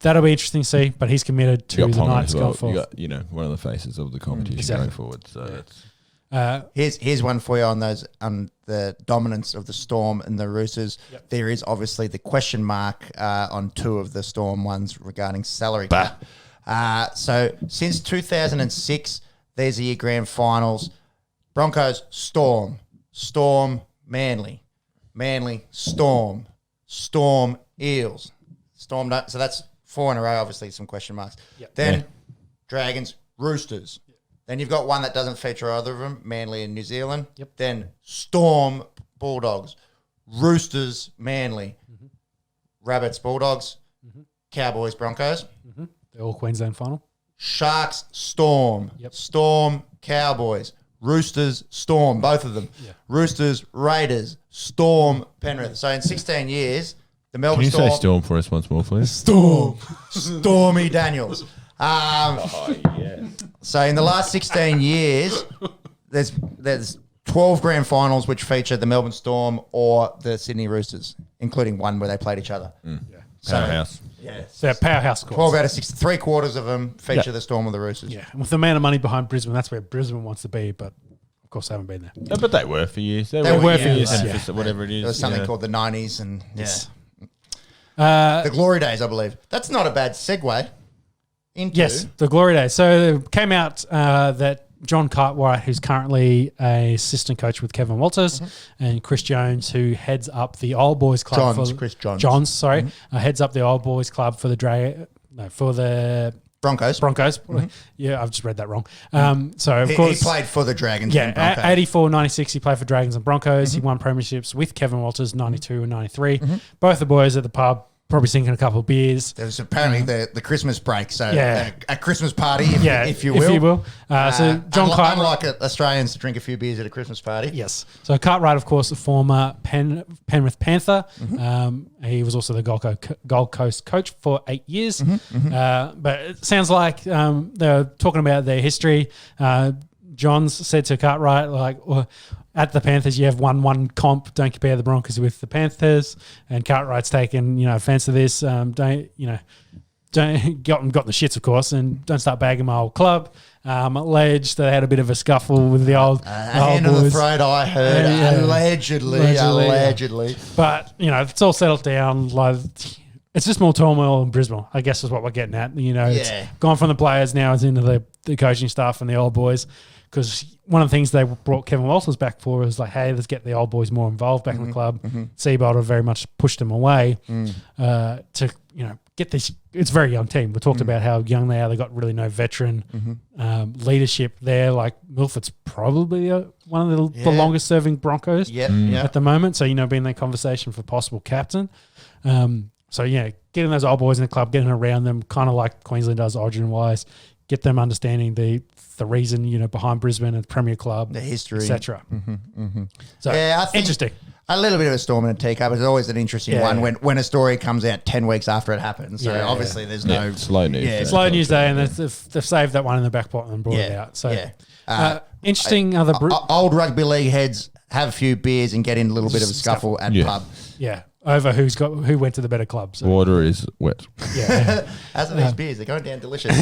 that'll be interesting to see, but he's committed to the Knights going forward. You got, one of the faces of the competition going forward. So here's one for you on those the dominance of the Storm and the Roosters. Yep. There is obviously the question mark on 2 of the Storm ones regarding salary cap. So since 2006, these are your grand finals. Broncos, Storm, Manly, Storm, Eels, Storm. So that's 4 in a row, obviously some question marks. Yep. Then Dragons, Roosters. Yep. Then you've got one that doesn't feature either of them, Manly and New Zealand. Yep. Then Storm, Bulldogs, Roosters, Manly, Rabbits, Bulldogs, Cowboys, Broncos. The All Queensland final. Sharks, Storm, Storm, Cowboys, Roosters, Storm, both of them. Yeah. Roosters, Raiders, Storm, Penrith. So in 16 years, the Melbourne Storm. Can you say Storm for us once more, please? Storm. Stormy Daniels. So in the last 16 years, there's 12 grand finals which feature the Melbourne Storm or the Sydney Roosters, including one where they played each other. Powerhouse. So powerhouse scores. 12 out of 6, 3/4 of them feature the Storm or the Roosters. Yeah, and with the amount of money behind Brisbane, that's where Brisbane wants to be, but of course they haven't been there. No, but they were for years. They were for years. Whatever it is. There was something called the 90s and the Glory Days, I believe. That's not a bad segue into... Yes, the Glory Days. So it came out that John Cartwright, who's currently a assistant coach with Kevin Walters, and Chris Jones, who heads up the Old Boys Club. Chris Johns. Heads up the Old Boys Club for the Broncos. Yeah, I've just read that wrong. So of course he played for the Dragons. Yeah, 84, 96, he played for Dragons and Broncos. He won premierships with Kevin Walters, 92 and 93. Both the boys at the pub, probably sinking a couple of beers. There was apparently the Christmas break, so a Christmas party, if you will. If you will. So John Cartwright, unlike Australians to drink a few beers at a Christmas party. Yes. So Cartwright, of course, a former Penrith Panther. He was also the Gold Coast coach for 8 years. But it sounds like they're talking about their history. Johns said to Cartwright, like, well, at the Panthers, you have one comp. Don't compare the Broncos with the Panthers. And Cartwright's taken, offense to this. Don't got the shits, of course, and don't start bagging my old club. Alleged they had a bit of a scuffle with the old hand on the throat. I heard allegedly. But it's all settled down. Like, it's just more turmoil in Brisbane, I guess, is what we're getting at. It's gone from the players now it's into the coaching staff and the old boys. Because one of the things they brought Kevin Walters back for was like, hey, let's get the old boys more involved back in the club. Seabold have very much pushed them away to get this. It's a very young team. We talked about how young they are. They got really no veteran leadership there. Like Milford's probably one of the longest serving Broncos at the moment. So being in that conversation for possible captain. Getting those old boys in the club, getting around them, kind of like Queensland does origin wise, get them understanding the reason behind Brisbane and Premier Club, the history, etc. So I think interesting. A little bit of a storm in a teacup is always an interesting one when a story comes out 10 weeks after it happens. So obviously there's no slow news. Slow news day, and they've saved that one in the back pocket and brought it out. So interesting. Old rugby league heads have a few beers and get in a little bit of a scuffle at pub. Yeah. Over who went to the better club. So. Water is wet. Yeah. As are these beers. They're going down delicious.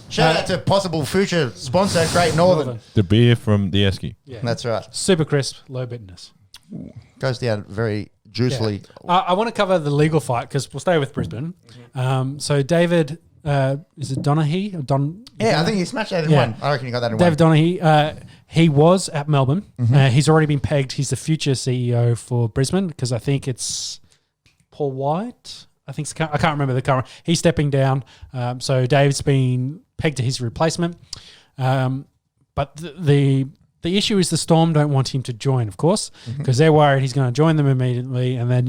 Shout out to possible future sponsor, Great Northern. The beer from the Esky. Yeah. That's right. Super crisp, low bitterness. Goes down very juicily. Yeah. I want to cover the legal fight because we'll stay with Brisbane. So David, is it Donaghy? I think he smashed that in one. I reckon he got that in David one. Donaghy, he was at Melbourne. He's already been pegged. He's the future CEO for Brisbane because I think it's Paul White. I can't remember the current. He's stepping down. So Dave's been pegged to his replacement. But the issue is the Storm don't want him to join, of course, because they're worried he's going to join them immediately. And then,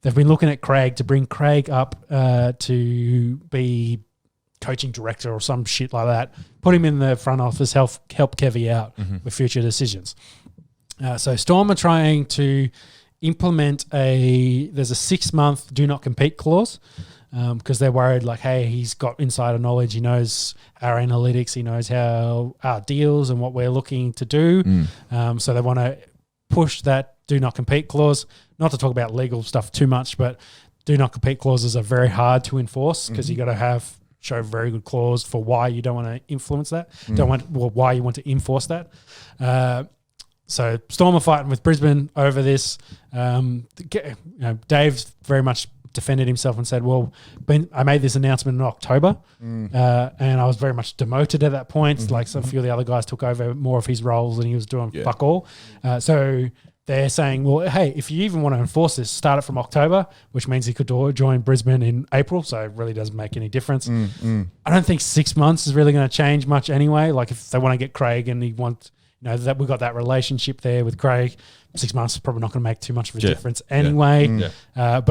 they've been looking at Craig to bring Craig up to be coaching director or some shit like that. Put him in the front office, help Kevy out with future decisions. So Storm are trying to implement there's a 6-month do not compete clause because they're worried like, hey, he's got insider knowledge. He knows our analytics. He knows how our deals and what we're looking to do. So they want to push that do not compete clause. Not to talk about legal stuff too much, but do not compete clauses are very hard to enforce because you got to show very good clause for why you don't want to influence that. Why you want to enforce that. So Storm are fighting with Brisbane over this. Dave's very much defended himself and said, well, I made this announcement in October and I was very much demoted at that point. Like a few of the other guys took over more of his roles and he was doing fuck all. So they're saying, well, hey, if you even want to enforce this, start it from October, which means he could join Brisbane in April. So it really doesn't make any difference. I don't think 6 months is really going to change much anyway. Like if they want to get Craig and he wants... that we got that relationship there with Craig. 6 months is probably not going to make too much of a difference anyway. But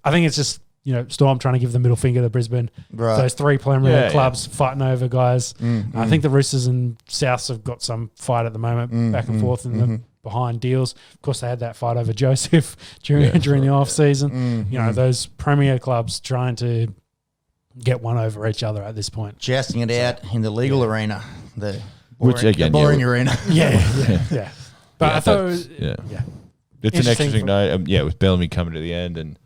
I think it's just Storm trying to give the middle finger to Brisbane. Right. Those three preliminary clubs fighting over guys. I think the Roosters and Souths have got some fight at the moment, back and forth in the behind deals. Of course, they had that fight over Joseph during the off season. Those premier clubs trying to get one over each other at this point, jousting it out in the legal arena. Which again, boring arena. Yeah. But I thought it was, it's an interesting note. With Bellamy coming to the end, and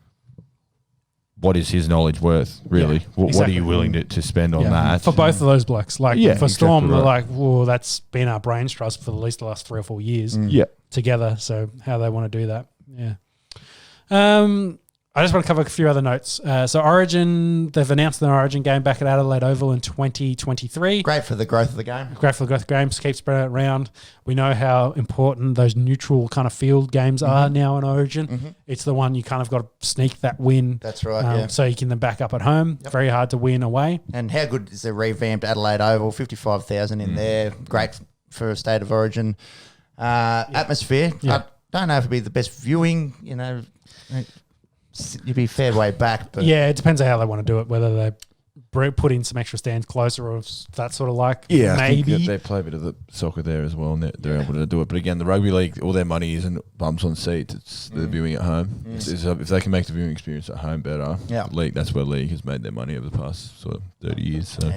what is his knowledge worth, really? What are you willing to spend on that? For both of those blokes. For Storm, they're like, well, that's been our brains trust for at least the last 3 or 4 years together. So how they want to do that. Yeah. I just want to cover a few other notes. So Origin, they've announced an Origin game back at Adelaide Oval in 2023. Great for the growth of the game. Great for the growth of the game. Keep spreading it around. We know how important those neutral kind of field games are now in Origin. It's the one you kind of got to sneak that win. That's right, so you can then back up at home. Very hard to win away. And how good is the revamped Adelaide Oval? 55,000 in there. Great for a state of Origin. Atmosphere. I don't know if it'd be the best viewing, You'd be fair way back, but it depends on how they want to do it. Whether they put in some extra stands closer, or that sort of like Yeah, maybe. I think that they play a bit of the soccer there as well, and they're able to do it. But again, the rugby league, all their money isn't bumps on seats; it's the viewing at home. If they can make the viewing experience at home better, league, that's where league has made their money over the past sort of 30 years. So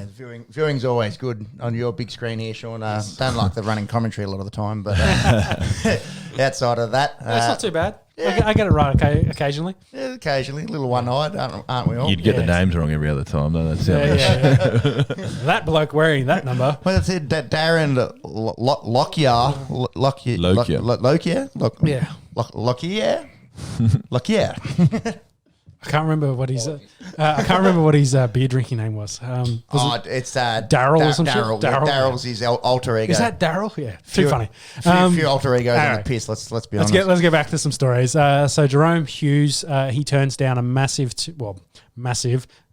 viewing's always good on your big screen here, Sean. Don't like the running commentary a lot of the time, but outside of that, That's not too bad. Yeah. I get it right occasionally. Yeah, occasionally, a little one-eyed, aren't we all? You'd get the names wrong every other time, though. That's That bloke wearing that number. Well, that's it. Darren Lockyer. I can't remember what his beer drinking name was. It's Daryl or some shit? Daryl. Daryl's his alter ego. Is that Daryl? Yeah, too funny. Few alter egos in the piss. Let's be honest. Let's get back to some stories. So Jerome Hughes, he turns down a massive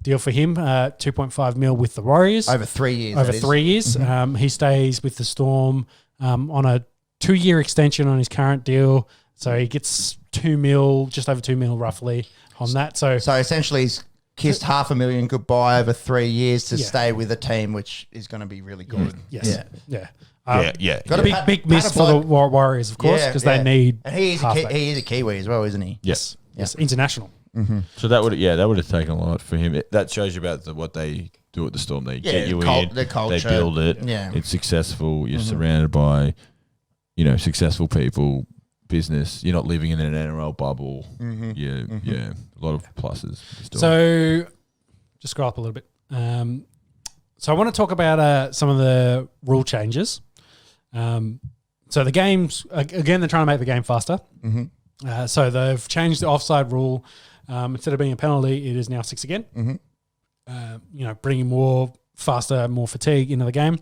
deal for him, 2.5 mil with the Warriors over 3 years. He stays with the Storm on a 2-year extension on his current deal. So he gets 2 mil, just over 2 mil roughly on that. So essentially he's kissed $500,000 goodbye over 3 years to stay with a team, which is going to be really good. Yes. Yeah. Got a big miss for the Warriors, of course, because they need. And he is a Kiwi as well, isn't he? Yes. International. Mm-hmm. So that would have taken a lot for him. That shows you about what they do at the Storm. They get you in, the culture, they build it. Yeah. It's successful. You're surrounded by, successful people. Business. You're not living in an NRL bubble. A lot of pluses. So, just scroll up a little bit. So I want to talk about some of the rule changes. So the games, again, they're trying to make the game faster. So they've changed the offside rule. Instead of being a penalty, it is now 6 again. Bringing more faster, more fatigue into the game.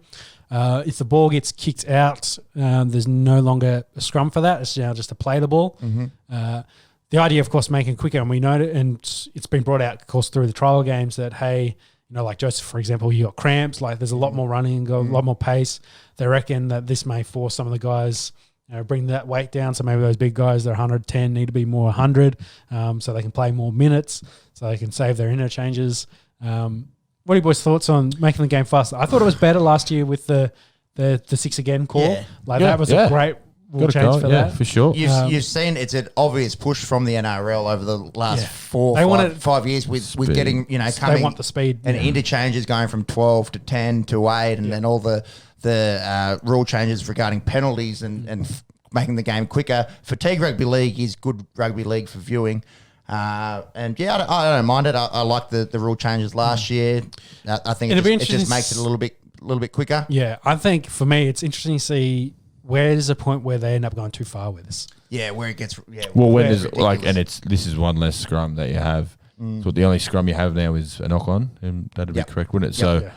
If the ball gets kicked out, there's no longer a scrum for that. It's now just to play the ball. The idea, of course, making it quicker, and we know it, and it's been brought out, of course, through the trial games that, hey, like Joseph, for example, you got cramps, like there's a lot more running, a lot more pace. They reckon that this may force some of the guys, bring that weight down. So maybe those big guys, they're 110, need to be more 100, so they can play more minutes, so they can save their interchanges. What are your boys' thoughts on making the game faster? I thought it was better last year with the 6 again call. That was a great rule change for that. For sure. You've seen it's an obvious push from the NRL over the last 5 years with getting, coming. They want the speed. And interchanges going from 12 to 10 to 8 and then all the rule changes regarding penalties and making the game quicker. Fatigue Rugby League is good rugby league for viewing. I don't mind it. I like the rule changes last year. I think it just makes it a little bit quicker. Yeah, I think for me it's interesting to see where there's a point where they end up going too far with this. Yeah, where it gets. Yeah, well, when there's this is one less scrum that you have. So the only scrum you have now is a knock on, and that'd be correct, wouldn't it? So.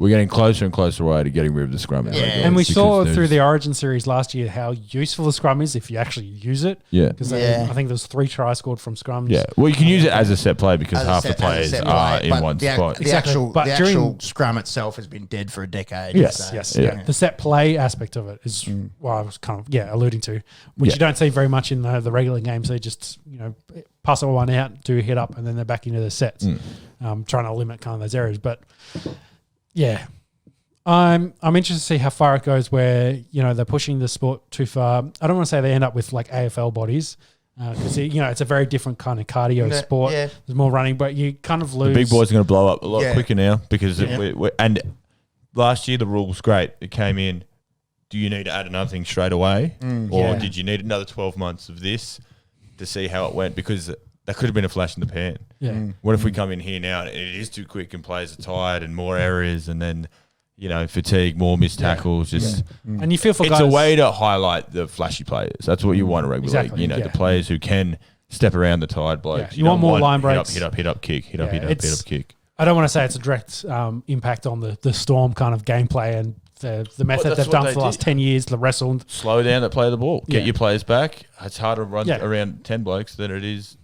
We're getting closer and closer away to getting rid of the scrum. And we saw through the Origin series last year how useful the scrum is if you actually use it. Yeah. Because I think there's 3 tries scored from scrums. Yeah. Well, you can use it as a set play because half the players are in one spot. The actual scrum itself has been dead for a decade. Yes. The set play aspect of it is what I was kind of alluding to, which you don't see very much in the regular games. They just pass it one out, do a hit up, and then they're back into the sets, trying to limit kind of those areas. But yeah, I'm interested to see how far it goes where, they're pushing the sport too far. I don't want to say they end up with like AFL bodies because, it's a very different kind of cardio sport. Yeah. There's more running, but you kind of lose. The big boys are going to blow up a lot quicker now because and last year the rule was great. It came in, do you need to add another thing straight away or did you need another 12 months of this to see how it went? Because that could have been a flash in the pan. Yeah. What if we come in here now and it is too quick and players are tired and more errors and then, fatigue, more missed tackles. And you feel for it's guys. a way to highlight the flashy players. That's what you want in rugby league. The players who can step around the tired blokes. You want more line breaks. Hit up, kick. Hit up, kick. I don't want to say it's a direct impact on the Storm kind of gameplay and the method they've done for the last 10 years, the wrestle. Slow down that play the ball. Get your players back. It's harder to run around 10 blokes than it is,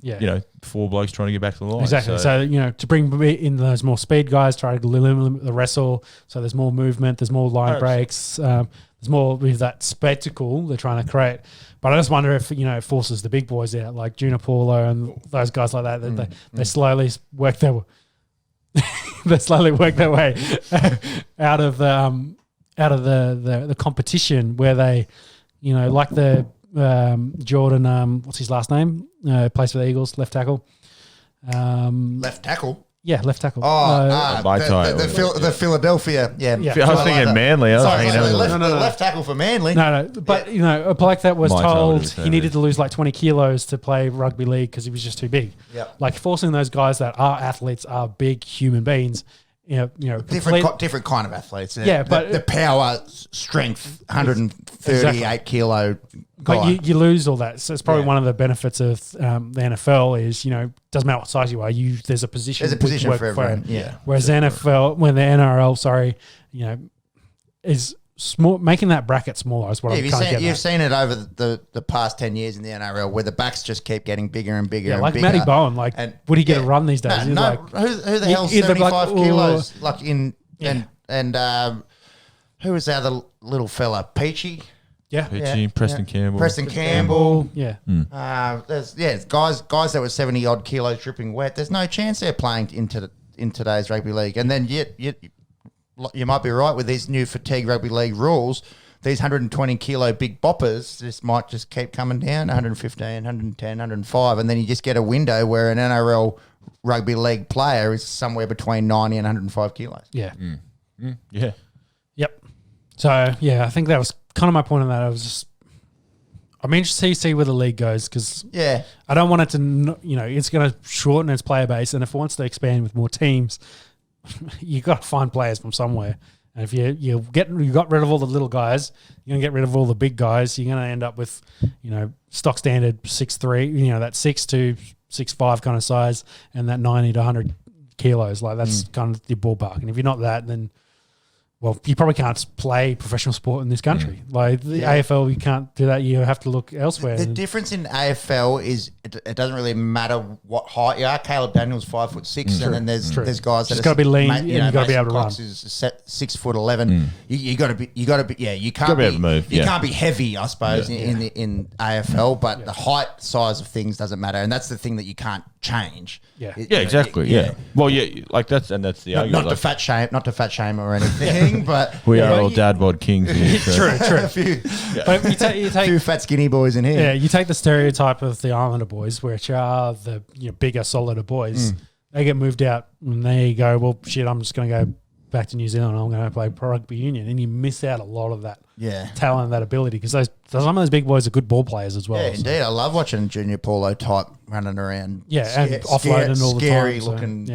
4 blokes trying to get back to the line. Exactly. So to bring in those more speed guys, try to limit the wrestle, so there's more movement, there's more line breaks, there's more with that spectacle they're trying to create. But I just wonder if, it forces the big boys out, like Junior Paulo and those guys like that, they slowly work their they slowly work their way out of the competition where they, like the Jordan, what's his last name? Plays for the Eagles, left tackle. Left tackle. Yeah, left tackle. The Philadelphia. Yeah. I was thinking Manly. Left tackle for Manly. No. But, like that was My told time he needed to lose like 20 kilos to play rugby league because he was just too big. Yep. Like forcing those guys that are athletes, are big human beings, different kind of athletes. Yeah, but the power, strength, 138 kilo guy. But you lose all that. So it's probably one of the benefits of the NFL is, doesn't matter what size you are, there's a position. There's a position work for everyone. Yeah. Whereas the NRL, is small, making that bracket smaller is what I'm kind of getting You've seen it over the past 10 years in the NRL where the backs just keep getting bigger and bigger and like bigger. Matty Bowen, would he get a run these days? No, who the hell's 75 kilos? And who was the other little fella? Peachy? Yeah. Peachy, Preston Campbell. Preston Campbell. Yeah. There's guys that were 70 odd kilos dripping wet. There's no chance they're playing in today's rugby league. And then you might be right with these new fatigue rugby league rules. These 120 kilo big boppers might just keep coming down, 115, 110, 105, and then you just get a window where an NRL rugby league player is somewhere between 90 and 105 kilos. Yeah. Yeah. Yep. So, I think that was kind of my point on that. I'm interested to see where the league goes because I don't want it to, it's going to shorten its player base, and if it wants to expand with more teams, you got to find players from somewhere. And if you got rid of all the little guys, you're going to get rid of all the big guys. You're going to end up with, stock standard 6'3", that 6 to 6'5" kind of size, and that 90 to 100 kilos. Like that's kind of the ballpark. And if you're not that, then you probably can't play professional sport in this country. Like the AFL, you can't do that. You have to look elsewhere. The difference in AFL is it doesn't really matter what height you are. Caleb Daniels 5'6", and then there's guys that got to be lean. and you got to be able to run. Is 6'11". You got to be. You can't be able to move. You can't be heavy, I suppose, in AFL. But the height, size of things doesn't matter, and that's the thing that you can't change. Exactly. Well, like that's the argument. Not to fat shame or anything, but we are all dad bod kings here. So. True. But you take a few fat skinny boys in here. Yeah, you take the stereotype of the Islander boys, which are the bigger, solider boys. They get moved out and they go, well, shit, I'm just going to go back to New Zealand. I'm going to play pro rugby union, and you miss out a lot of that talent, that ability, because some of those big boys are good ball players as well. Yeah, indeed. I love watching Junior Paulo type running around. And offloading all the time. Scary looking,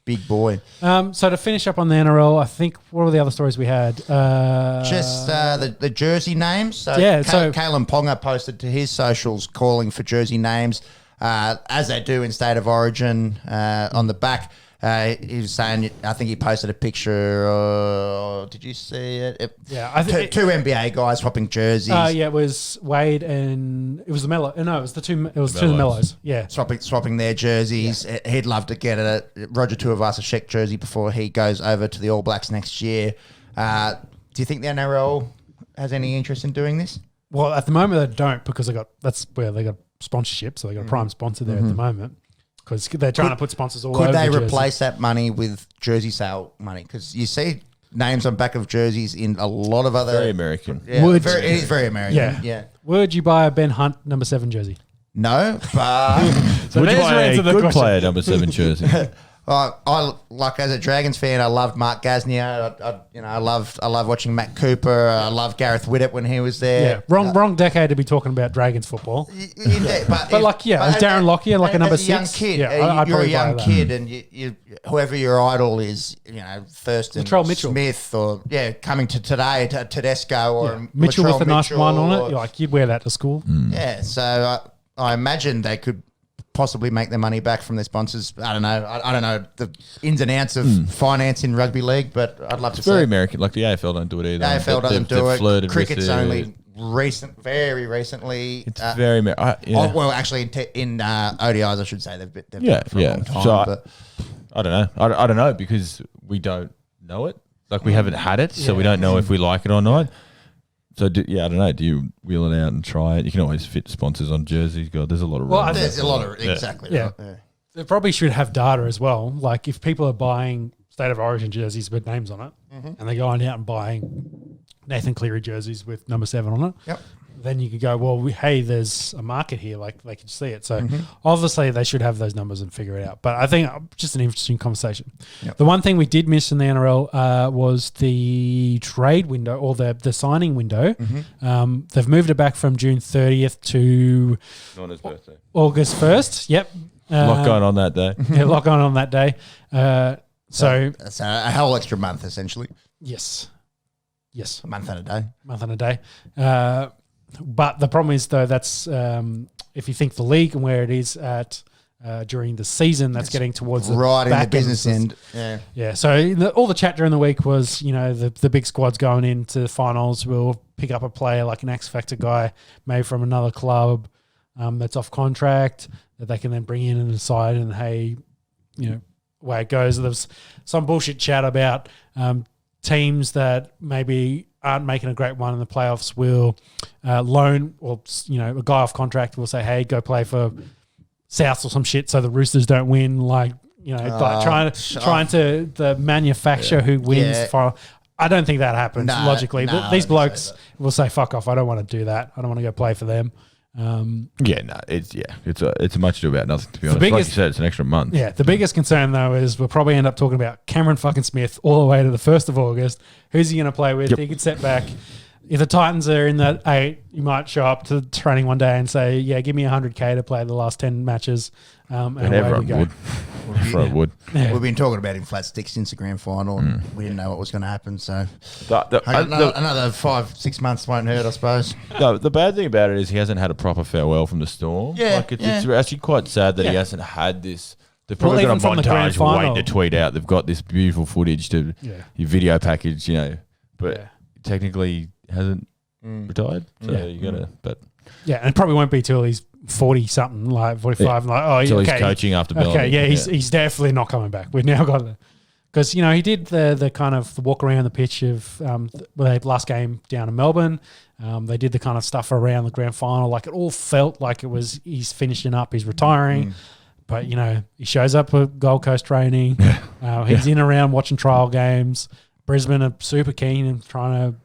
big boy. So to finish up on the NRL, I think what were the other stories we had? Just the jersey names. So Kalen Ponga posted to his socials calling for jersey names, as they do in State of Origin. On the back, he was saying, I think he posted a picture. Did you see it? I think two NBA guys swapping jerseys. It was Wade and it was the Mello. No, it was the two. It was two Mellos. Yeah, swapping their jerseys. Yeah. He'd love to get a Roger Tuivasa-Sheck jersey before he goes over to the All Blacks next year. Do you think the NRL has any interest in doing this? Well, at the moment they don't, because that's where they got sponsorship, so they got a prime sponsor there at the moment. Because they're trying to put sponsors all over. Could they replace that money with jersey sale money? Because you see names on back of jerseys in a lot of other... Very American. Yeah, it is very American. Yeah. Would you buy a Ben Hunt number 7 jersey? No, but... So would you buy a good player number 7 jersey? I like, as a Dragons fan, I loved Mark Gasnier. I love watching Matt Cooper. I love Gareth Widdop when he was there. Yeah, wrong decade to be talking about Dragons football. Indeed, but Darren Lockyer, like a number 6. Young kid, you're a young kid, and you whoever your idol is, Thurston Smith, or coming to today, to Tedesco or Mitchell with a nice one on it. You'd wear that to school. Yeah, so I imagine they could possibly make their money back from their sponsors. I don't know the ins and outs of finance in rugby league, but I'd love to see. Very American. Like the AFL don't do it either. The AFL doesn't do it. Cricket's only very recently. It's very American. Well, actually, in ODIs, I should say they've been for a long time. So I don't know. I don't know, because we don't know it. Like we haven't had it, so we don't know if we like it or not. So, I don't know. Do you wheel it out and try it? You can always fit sponsors on jerseys. God, there's a lot of... Well, there's a lot of... Exactly. Yeah. Right. They probably should have data as well. Like, if people are buying State of Origin jerseys with names on it, and they're going out and buying Nathan Cleary jerseys with number 7 on it. Yep. Then you could go, well, hey, there's a market here, like they can see it. So obviously they should have those numbers and figure it out. But I think just an interesting conversation. Yep. The one thing we did miss in the NRL was the trade window or the signing window. They've moved it back from June 30th to On his birthday. August 1st. Yep. A lot going on that day. Yeah, a lot going on that day. So That's a whole extra month, essentially. yes. A month and a day. Month and a day. But the problem is, though, that's if you think the league and where it is at during the season, that's getting towards the Right in the back business end. end. Yeah. Yeah. So all the chat during the week was, the big squads going into the finals will pick up a player like an X Factor guy, maybe from another club that's off contract that they can then bring in and decide. And hey, way it goes. There's some bullshit chat about teams that maybe aren't making a great one in the playoffs will loan or a guy off contract will say, hey, go play for South or some shit so the Roosters don't win, like trying to the manufacture who wins for. I don't think that happens logically. These blokes will say, fuck off, I don't want to do that, I don't want to go play for them. It's a much ado about nothing, to be honest. Like you said, it's an extra month. Yeah, the biggest concern though is we'll probably end up talking about Cameron fucking Smith all the way to the 1st of August. Who's he going to play with? He could set back. If the Titans are in that 8, you might show up to training one day and say, yeah, give me $100K to play the last 10 matches. And everyone would. Everyone would. Yeah. We've been talking about him flat sticks since the grand final, and we didn't know what was going to happen. So another 5-6 months won't hurt, I suppose. No, the bad thing about it is he hasn't had a proper farewell from the Storm. Yeah, it's actually quite sad that he hasn't had this. They're probably got a montage waiting to tweet out. They've got this beautiful footage to your video package, but technically hasn't retired. So you got to, but and it probably won't be till he's 40 something, like 45. Like, oh, he's coaching after Bellamy. Okay, yeah, he's definitely not coming back. We've now got because he did the kind of the walk around the pitch of the last game down in Melbourne. They did the kind of stuff around the grand final. Like it all felt like it was he's finishing up, he's retiring. But he shows up at Gold Coast training. He's in around watching trial games. Brisbane are super keen and trying to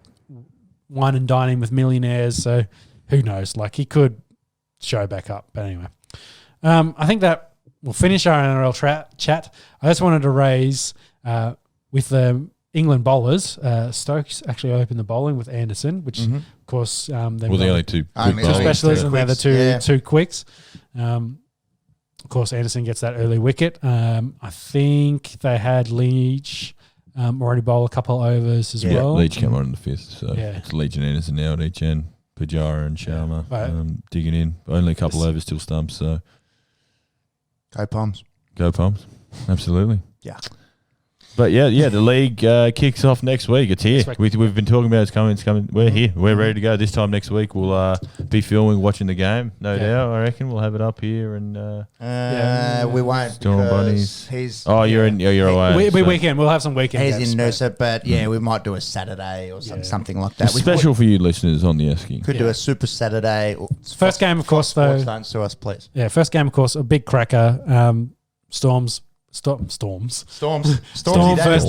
wine and dine him with millionaires. So who knows? Like he could show back up. But anyway, I think that we'll finish our NRL chat. I just wanted to raise with the England bowlers, Stokes actually opened the bowling with Anderson, which of course they're the only two specialists and they're the two quicks. Of course, Anderson gets that early wicket. I think they had Leach already bowl a couple overs as well. Leach came on in the 5th, so it's Leach and Anderson now at each end. Pujara and Sharma digging in. Only a couple overs till stumps, so Go Poms. Go Poms. Absolutely. Yeah. But the league kicks off next week. It's here. We've been talking about it's coming. We're here. We're ready to go. This time next week we'll be filming, watching the game. No doubt. I reckon we'll have it up here and. We won't. Storm Bunnies. You're away. Weekend. We'll have some weekend. He's in Noosa, but we might do a Saturday or something like that. Special for you listeners on the Esky. Could do a Super Saturday. First game, of course, though. Don't sue us, please. Yeah, first game, of course, a big cracker. Storms. Storm versus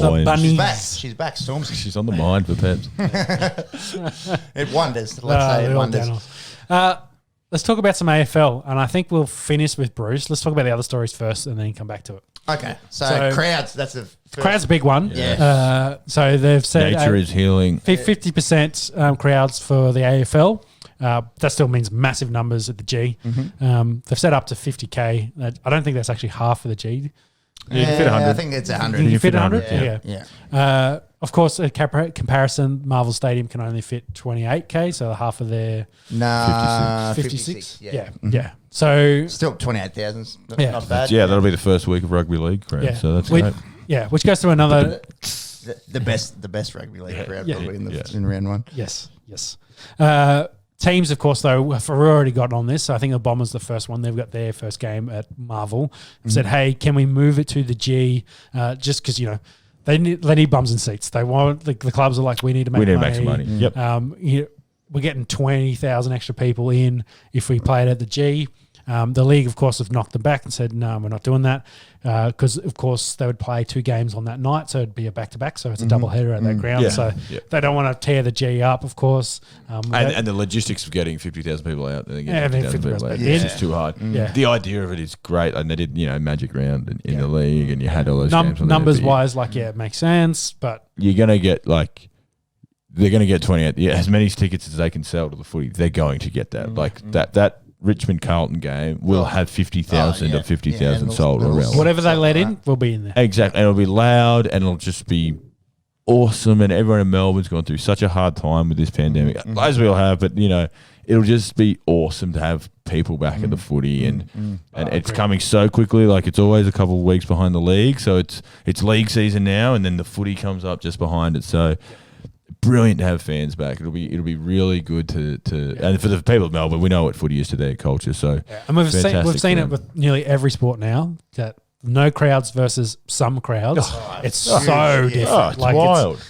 the Bunnies. She's back. Storms. She's on the mind for Peps. It wonders. Let's say it wonders. Let's talk about some AFL, and I think we'll finish with Bruce. Let's talk about the other stories first, and then come back to it. Okay. So crowds. That's crowd's a big one. Yeah. So they've said nature is healing. 50% crowds for the AFL. That still means massive numbers at the G. They've set up to 50K. I don't think that's actually half of the G. You can fit 100. I think it's 100. You can fit 100? Yeah. Of course, a comparison, Marvel Stadium can only fit 28K, so half of their... 56. Yeah. So... Still 28,000. Not bad. Yeah, that'll be the first week of rugby league crowd, so that's great. Yeah, which goes to another... The best rugby league crowd probably in round one. Yes. Teams, of course, though, have already gotten on this. So I think the Bombers the first one. They've got their first game at Marvel. Said, hey, can we move it to the G? Just because, they need bums and seats. They want the clubs are like, we need to make some money. Yep. We're getting 20,000 extra people in if we play it at the G. The league, of course, have knocked them back and said, no, we're not doing that because, of course, they would play 2 games on that night, so it'd be a back-to-back, so it's a double header at that ground. Yeah. So they don't want to tear the G up, of course. And the logistics of getting 50,000 people out and then Yeah, getting then 50,000 people out, 50,000 it's just too hard. Yeah. The idea of it is great, and they did, Magic Round in the league, and you had all those games on numbers-wise, it makes sense, but you're going to get, they're going to get 28, as many tickets as they can sell to the footy. They're going to get that. That Richmond Carlton game will have 50,000 or 50,000 sold around. whatever they let in will be in there. Exactly. And it'll be loud and it'll just be awesome. And everyone in Melbourne's gone through such a hard time with this pandemic, as we all have. But, it'll just be awesome to have people back at the footy. And it's coming so quickly. It's always a couple of weeks behind the league. So it's league season now, and then the footy comes up just behind it. So brilliant to have fans back. It'll be really good to and for the people of Melbourne, we know what footy is to their culture. So and we've seen it with nearly every sport now that no crowds versus some crowds. It's so different. Oh, it's wild.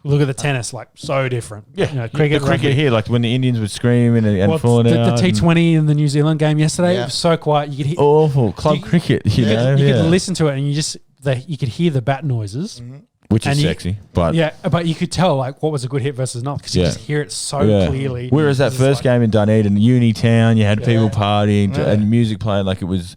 Look at the tennis, so different. Yeah, cricket, the cricket here, when the Indians were screaming and falling out. The T20 in the New Zealand game yesterday, it was so quiet. You could hear awful club cricket. You could listen to it and you could hear the bat noises. Which is sexy, but but you could tell what was a good hit versus not because you just hear it so clearly. Whereas that first game in Dunedin, Uni Town, you had people partying and music playing it was.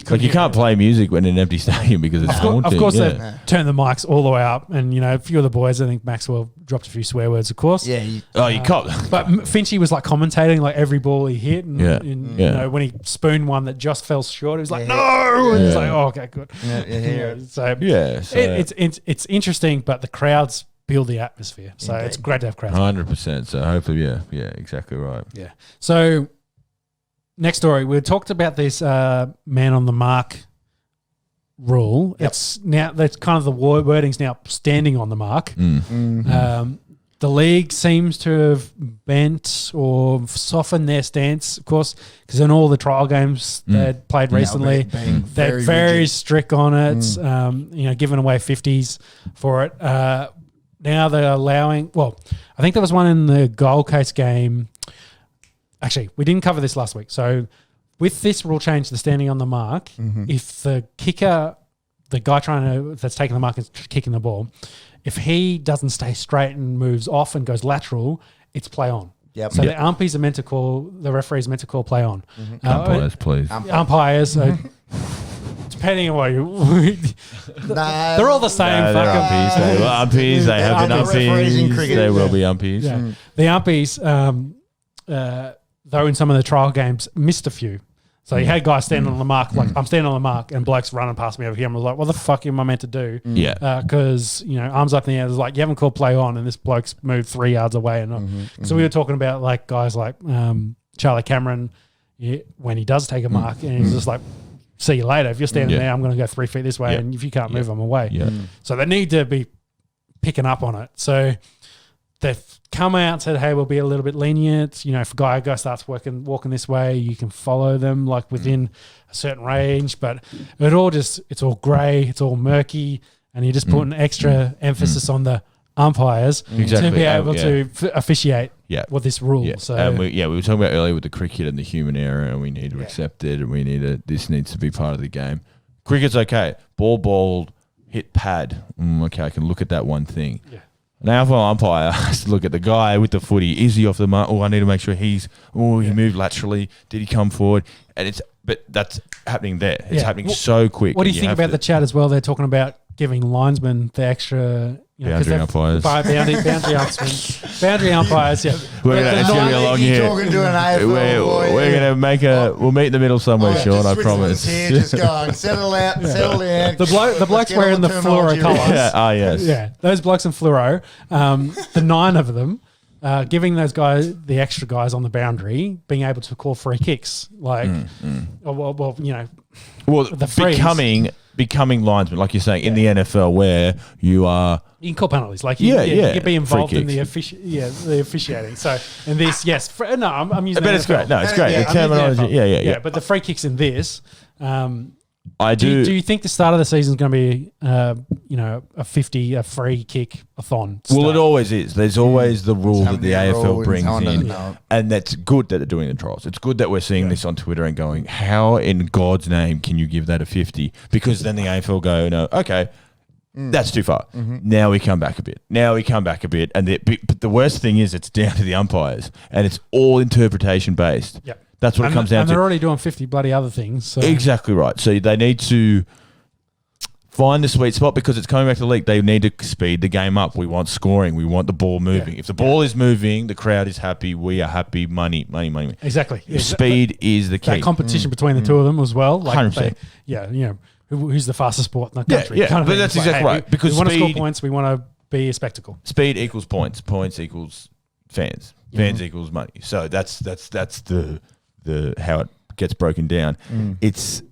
You can't play music when in an empty stadium because it's haunting. Of course, they've turned the mics all the way up, and a few of the boys. I think Maxwell dropped a few swear words, of course. Yeah. You cop. But Finchy was commentating every ball he hit, and when he spooned one that just fell short, it was like no, and it's okay, good. So it's interesting, but the crowds build the atmosphere, so it's great to have crowds. 100%. So hopefully, exactly right. Yeah. So. Next story. We talked about this man on the mark rule. Yep. It's now that's kind of the wording's now standing on the mark. The league seems to have bent or softened their stance, of course, because in all the trial games they'd played recently, they're very strict on it. Giving away 50s for it. Now they're allowing. Well, I think there was one in the Gold Coast game. Actually, we didn't cover this last week. So with this rule change, the standing on the mark, if the kicker, the guy that's taking the mark and kicking the ball, if he doesn't stay straight and moves off and goes lateral, it's play on. Yep. So the umpires are meant to call, the referees are meant to call play on. Umpires, please. Umpires. Depending on what you... they're all the same. Umpires, they have been umpires. They will be umpires. Yeah. The umpires... though in some of the trial games, missed a few. So you had guys standing on the mark, I'm standing on the mark, and blokes running past me over here. And I was like, what the fuck am I meant to do? Yeah. Because, arms up in the air, it was like, you haven't called play on, and this bloke's moved 3 yards away. And so we were talking about guys like Charlie Cameron, when he does take a mark, and he's just like, see you later. If you're standing there, I'm going to go 3 feet this way, and if you can't move, I'm away. Yeah. So they need to be picking up on it. So they've come out and said, hey, we'll be a little bit lenient. If a guy starts walking this way, you can follow them within a certain range. But it's all grey, it's all murky, and you're just putting extra emphasis on the umpires to be able to officiate with this rule. Yeah. So and we were talking about earlier with the cricket and the human error, and we need to accept it, and this needs to be part of the game. Cricket's okay. Ball, hit pad. Okay, I can look at that one thing. Yeah. Now, if an umpire has to look at the guy with the footy, is he off the mark? I need to make sure he moved laterally. Did he come forward? But that's happening there. It's happening so quick. What do you think about the chat as well? They're talking about giving linesmen the extra... boundary umpires. Boundary umpires, yeah. It's going to be a long year. Talking to an AFL boy. We're going to we'll meet in the middle somewhere, Sean, I promise. Here, just going, settle out, settle down. The blokes wearing the fluoro colours. Yes. Yeah, those blokes in fluoro, the 9 of them, giving those guys, the extra guys on the boundary, being able to call free kicks. Becoming linesmen, like you're saying, in the NFL, where you are... You can call penalties. You can be involved in the officiating. So, in this, I'm using... But it's great. No, it's great. The terminology, but the free kicks in this, I do. Do you think the start of the season is going to be, a 50, a free kick, a thon? Well, it always is. There's always the rule that the AFL brings in. And that's good that they're doing the trials. It's good that we're seeing this on Twitter and going, how in God's name can you give that a 50? Because then the AFL go, no, okay, that's too far. Now we come back a bit. And but the worst thing is it's down to the umpires. And it's all interpretation based. Yep. That's what it comes down to. And they're already doing 50 bloody other things. So. Exactly right. So they need to find the sweet spot because it's coming back to the league. They need to speed the game up. We want scoring. We want the ball moving. If the ball is moving, the crowd is happy. We are happy. Money. Exactly. Speed is the key. That competition between the two of them as well. 100%. Who's the fastest sport in the country? Yeah, but that's exactly right. Because we want to score points. We want to be a spectacle. Speed equals points. Points equals fans. Fans equals money. So that's the how it gets broken down. It's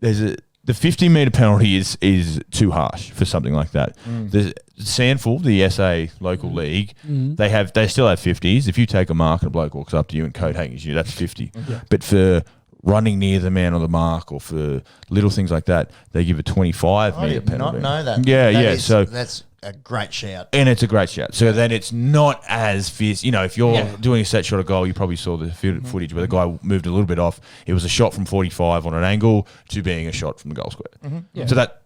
the 50-meter penalty is too harsh for something like that. The Sandful, the SA local league, they still have 50s. If you take a mark and a bloke walks up to you and coat hangs you, that's 50. But for running near the man on the mark or for little things like that, they give a 25-meter penalty. I did not know that. Yeah. So that's a great shout. And it's a great shout. So then it's not as fierce. If you're doing a set shot of goal, you probably saw the footage where the guy moved a little bit off. It was a shot from 45 on an angle to being a shot from the goal square. So that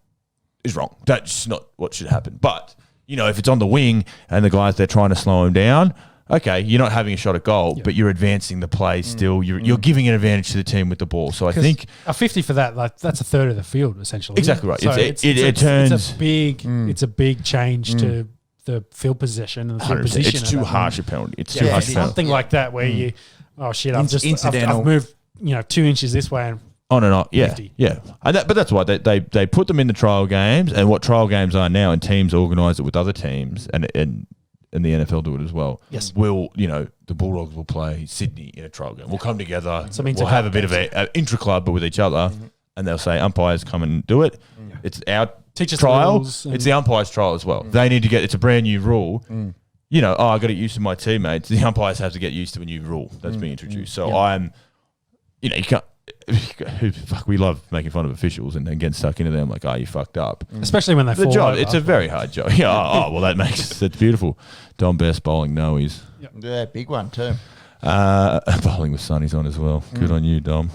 is wrong. That's not what should happen. But, if it's on the wing and the guys, they're trying to slow him down, okay, you're not having a shot at goal, but you're advancing the play still. You're giving an advantage to the team with the ball. So I think a 50 for that, that's a third of the field essentially. Exactly right. So it turns. It's a big change to the field possession and the field position. It's too harsh a penalty. It's too harsh. Something like that where you, oh shit, I've moved 2 inches this way and on and off, 50. But that's why they put them in the trial games, and what trial games are now, and teams organise it with other teams, and the NFL do it as well. Yes. The Bulldogs will play Sydney in a trial game. We'll come together. We'll have a bit of an intra-club, but with each other, and they'll say, umpires come and do it. It's our trial. It's the umpires' trial as well. They need to get, it's a brand new rule. I got to get used to my teammates. The umpires have to get used to a new rule that's being introduced. So you can't, we love making fun of officials and then getting stuck into them like, you fucked up. Especially when they fall job. over. It's a very hard job. That's beautiful. Dom Best bowling noes. Yeah, big one too. Bowling with sunnies on as well. Good on you, Dom.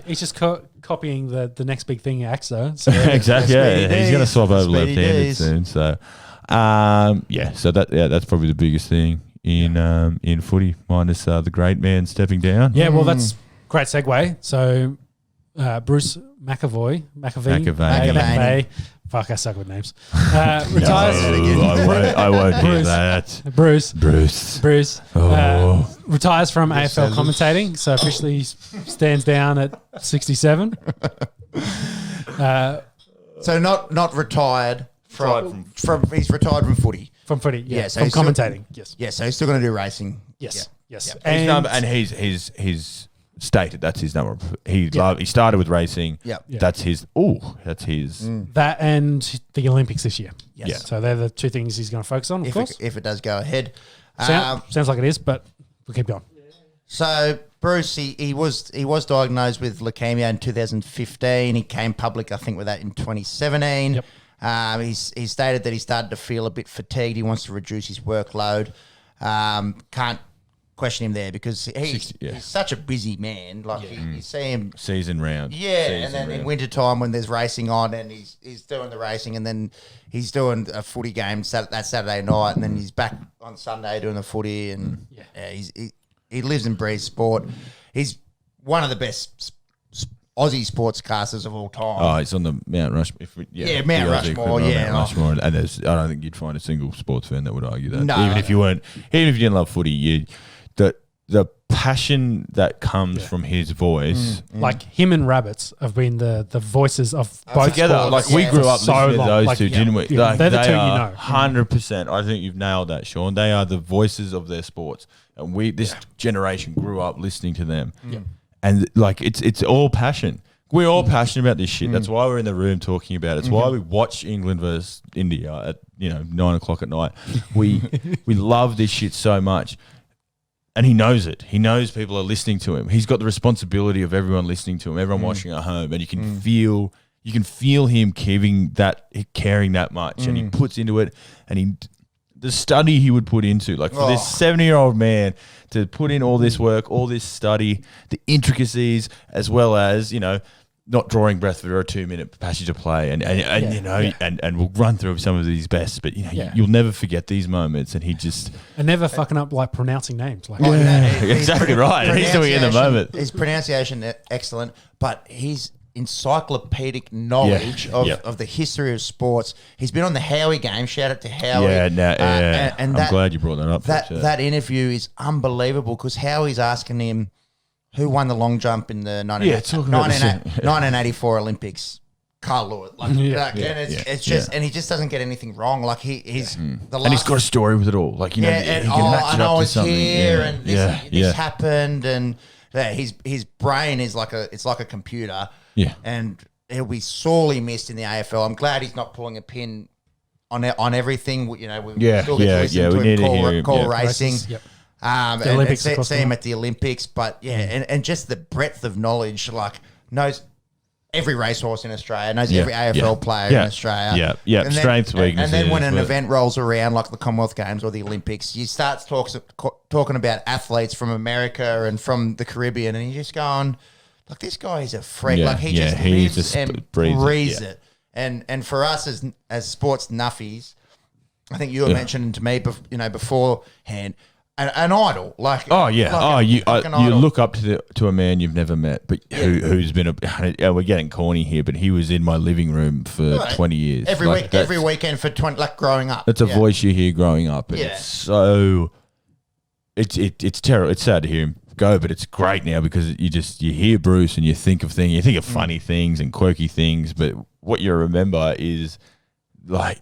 He's just copying the next big thing, AXA. So exactly. He's going to swap over left-handed soon. So, so that's probably the biggest thing in footy, minus the great man stepping down. Yeah, well, that's great segue. So, Bruce McAvoy. Fuck, I suck with names. Retires. I won't hear that. Bruce. Oh. Retires from AFL commentating, so officially stands down at 67. So not retired from he's retired from footy. From footy, yeah. So from commentating, yes. Yeah, so he's still going to do racing. Yes. And he's stated that's his number. He started with racing. That's his. That and the Olympics this year. Yes. Yeah. So they're the two things he's going to focus on. Of course, if it does go ahead. Sounds like it is, but we'll keep going. So Bruce, he was diagnosed with leukemia in 2015. He came public, I think, with that in 2017. Yep. He stated that he started to feel a bit fatigued. He wants to reduce his workload. Can't question him there because he's such a busy man. Like you see him season round. And then in winter time when there's racing on and he's doing the racing and then he's doing a footy game that Saturday night and then he's back on Sunday doing the footy and he lives and breathes sport. He's one of the best Aussie sportscasters of all time. Oh, he's on the Mount Rushmore. Mount Rushmore. Mount Rushmore, and I don't think you'd find a single sports fan that would argue that. No, even if you didn't love footy, the passion that comes from his voice, like him and Rabbits have been the voices of both together. sports. Like we grew up listening to those two, didn't we? Yeah, like, they're the two 100%. I think you've nailed that, Sean. They are the voices of their sports, and this generation grew up listening to them. And like it's all passion. We're all passionate about this shit. That's why we're in the room talking about it. It's why we watch England versus India at 9 o'clock at night. We love this shit so much. And he knows it. He knows people are listening to him. He's got the responsibility of everyone listening to him, everyone watching at home, and you can feel him caring that much, and he puts into it, and the study he would put into, like for this 70-year-old man to put in all this work, all this study, the intricacies, as well as, you know, not drawing breath for a 2-minute passage of play, and we'll run through some of these best, but you know, you'll never forget these moments, and he just and never fucking up like pronouncing names, like exactly right. He's doing it in the moment. His pronunciation excellent, but his encyclopedic knowledge of the history of sports. He's been on the Howie game. Shout out to Howie. And I'm glad you brought that up. That interview is unbelievable because Howie's asking him who won the long jump in the 1984 Olympics. Carl Lewis. And it's just, and he just doesn't get anything wrong. Like he's and he's got a story with it all. Like, you know, he can match it up to something. And this happened, and his brain is like a computer. Yeah, and he'll be sorely missed in the AFL. I'm glad he's not pulling a pin on everything. You know, we still get to listen to him call racing. Yep. And see him at the Olympics, but and just the breadth of knowledge, like knows every racehorse in Australia, knows every AFL player in Australia. Strengths, weaknesses. And then when an event rolls around, like the Commonwealth Games or the Olympics, you start talking about athletes from America and from the Caribbean, and you're just going, like, this guy is a freak. Like he just lives and breathes it. And for us as sports nuffies, I think you were mentioning to me, beforehand. An idol, like you look up to a man you've never met, but who's been we're getting corny here, but he was in my living room for 20 years, every weekend for 20, like growing up. That's a voice you hear growing up, and it's so it's terrible. It's sad to hear him go, but it's great now because you hear Bruce and you think of funny things and quirky things, but what you remember is like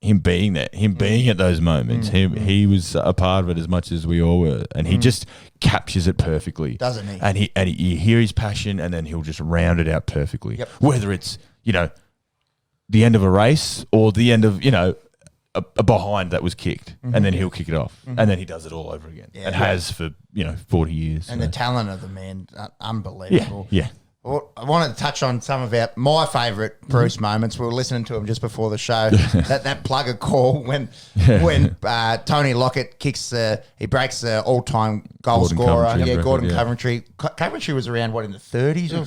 him being there, him being at those moments. He was a part of it as much as we all were, and he just captures it perfectly, doesn't he? And you hear his passion, and then he'll just round it out perfectly. Yep. Whether it's the end of a race or the end of a behind that was kicked, and then he'll kick it off, and then he does it all over again, and has for 40 years. And the talent of the man, unbelievable. Yeah. Well, I wanted to touch on some of my favourite Bruce moments. We were listening to him just before the show. that plugger call when Tony Lockett he breaks the all-time goal scorer. Gordon Coventry. Coventry was around in the 30s or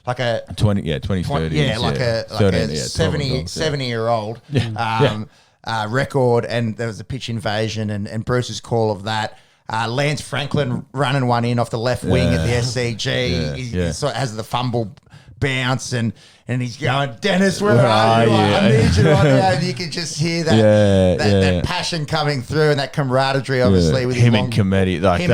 like a 2030s. Like a 70-year-old record, and there was a pitch invasion and Bruce's call of that. Lance Franklin running one in off the left wing at the SCG. He sort of has the fumble bounce and he's going, Dennis, where are you? I need you right now. And you can just hear that passion coming through and that camaraderie, obviously, with him and Comedy, they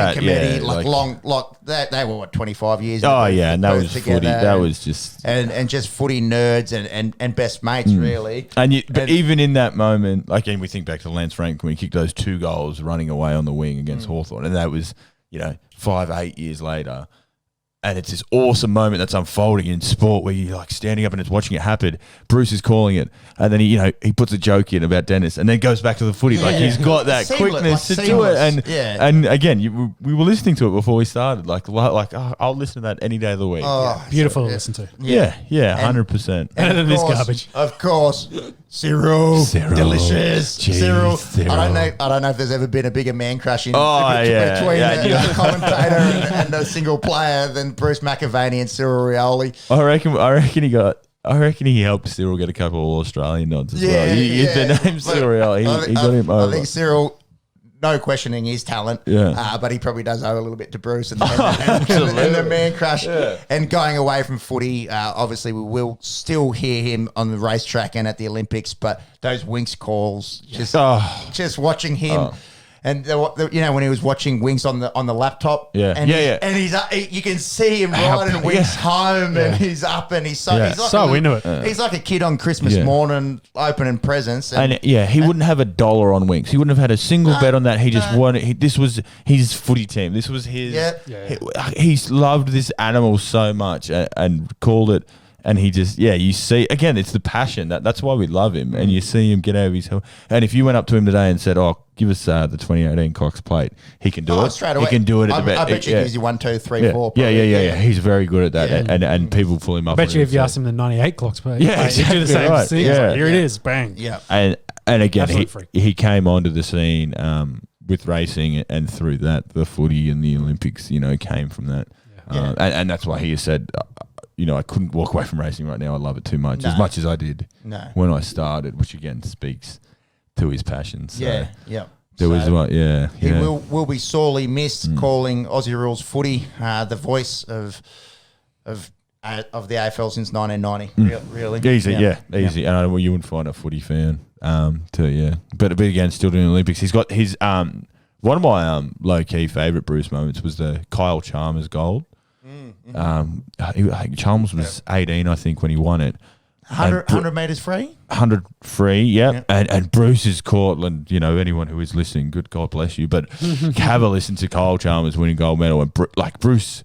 were 25 years. And that was footy. That was just and just footy nerds and best mates, really. But even in that moment, like, and we think back to Lance Frank when he kicked those 2 goals running away on the wing against Hawthorn, and that was 5-8 years later. And it's this awesome moment that's unfolding in sport where you're like standing up and it's watching it happen. Bruce is calling it, and then he puts a joke in about Dennis, and then goes back to the footy. Like he's got that quickness to do it. And again, we were listening to it before we started. I'll listen to that any day of the week. Beautiful to listen to. 100%. Better than this garbage. Of course. Cyril, delicious. Cyril. I don't know if there's ever been a bigger man crush between a commentator and a single player than Bruce McAvaney and Cyril Rioli. I reckon he helped Cyril get a couple of Australian nods as well. The name Cyril Rioli, he got him over. I think Cyril, no questioning his talent, but he probably does owe a little bit to Bruce and the man crush. And going away from footy, obviously we will still hear him on the racetrack and at the Olympics, but those Winks calls, just watching him. And when he was watching Winks on the laptop, and he's you can see him riding Winks home, and he's up, and he's into it. He's like a kid on Christmas morning opening presents, and he wouldn't have $1 on Winks. He wouldn't have had a single bet on that. He just wanted. This was his footy team. This was his. He's loved this animal so much and called it. And he just, you see, again, it's the passion. That's why we love him. And you see him get over his hill. And if you went up to him today and said, give us the 2018 Cox plate, he can do it. Straight away. He can do it at the best. I bet you gives you 1, 2, 3, 4. Yeah. He's very good at that. And people pull him up. I bet you if you asked him the 98 Cox plate, exactly he'd do the same right. thing. Yeah. Like, here it is, bang. Yeah. And again, he came onto the scene with racing, and through that, the footy and the Olympics, came from that. And that's why he has said, I couldn't walk away from racing right now. I love it too much, as much as I did when I started, which again speaks to his passion. So there was one, He will be sorely missed calling Aussie rules footy the voice of the AFL since 1990. Really easy, easy. And I know you wouldn't find a footy fan, but again, still doing the Olympics. He's got his one of my low key favourite Bruce moments was the Kyle Chalmers gold. Chalmers was 18, I think, when he won it. 100 metres free? 100 free, yeah. And Bruce's Cortland, anyone who is listening, good God bless you, but have a listen to Kyle Chalmers winning gold medal. And Bruce,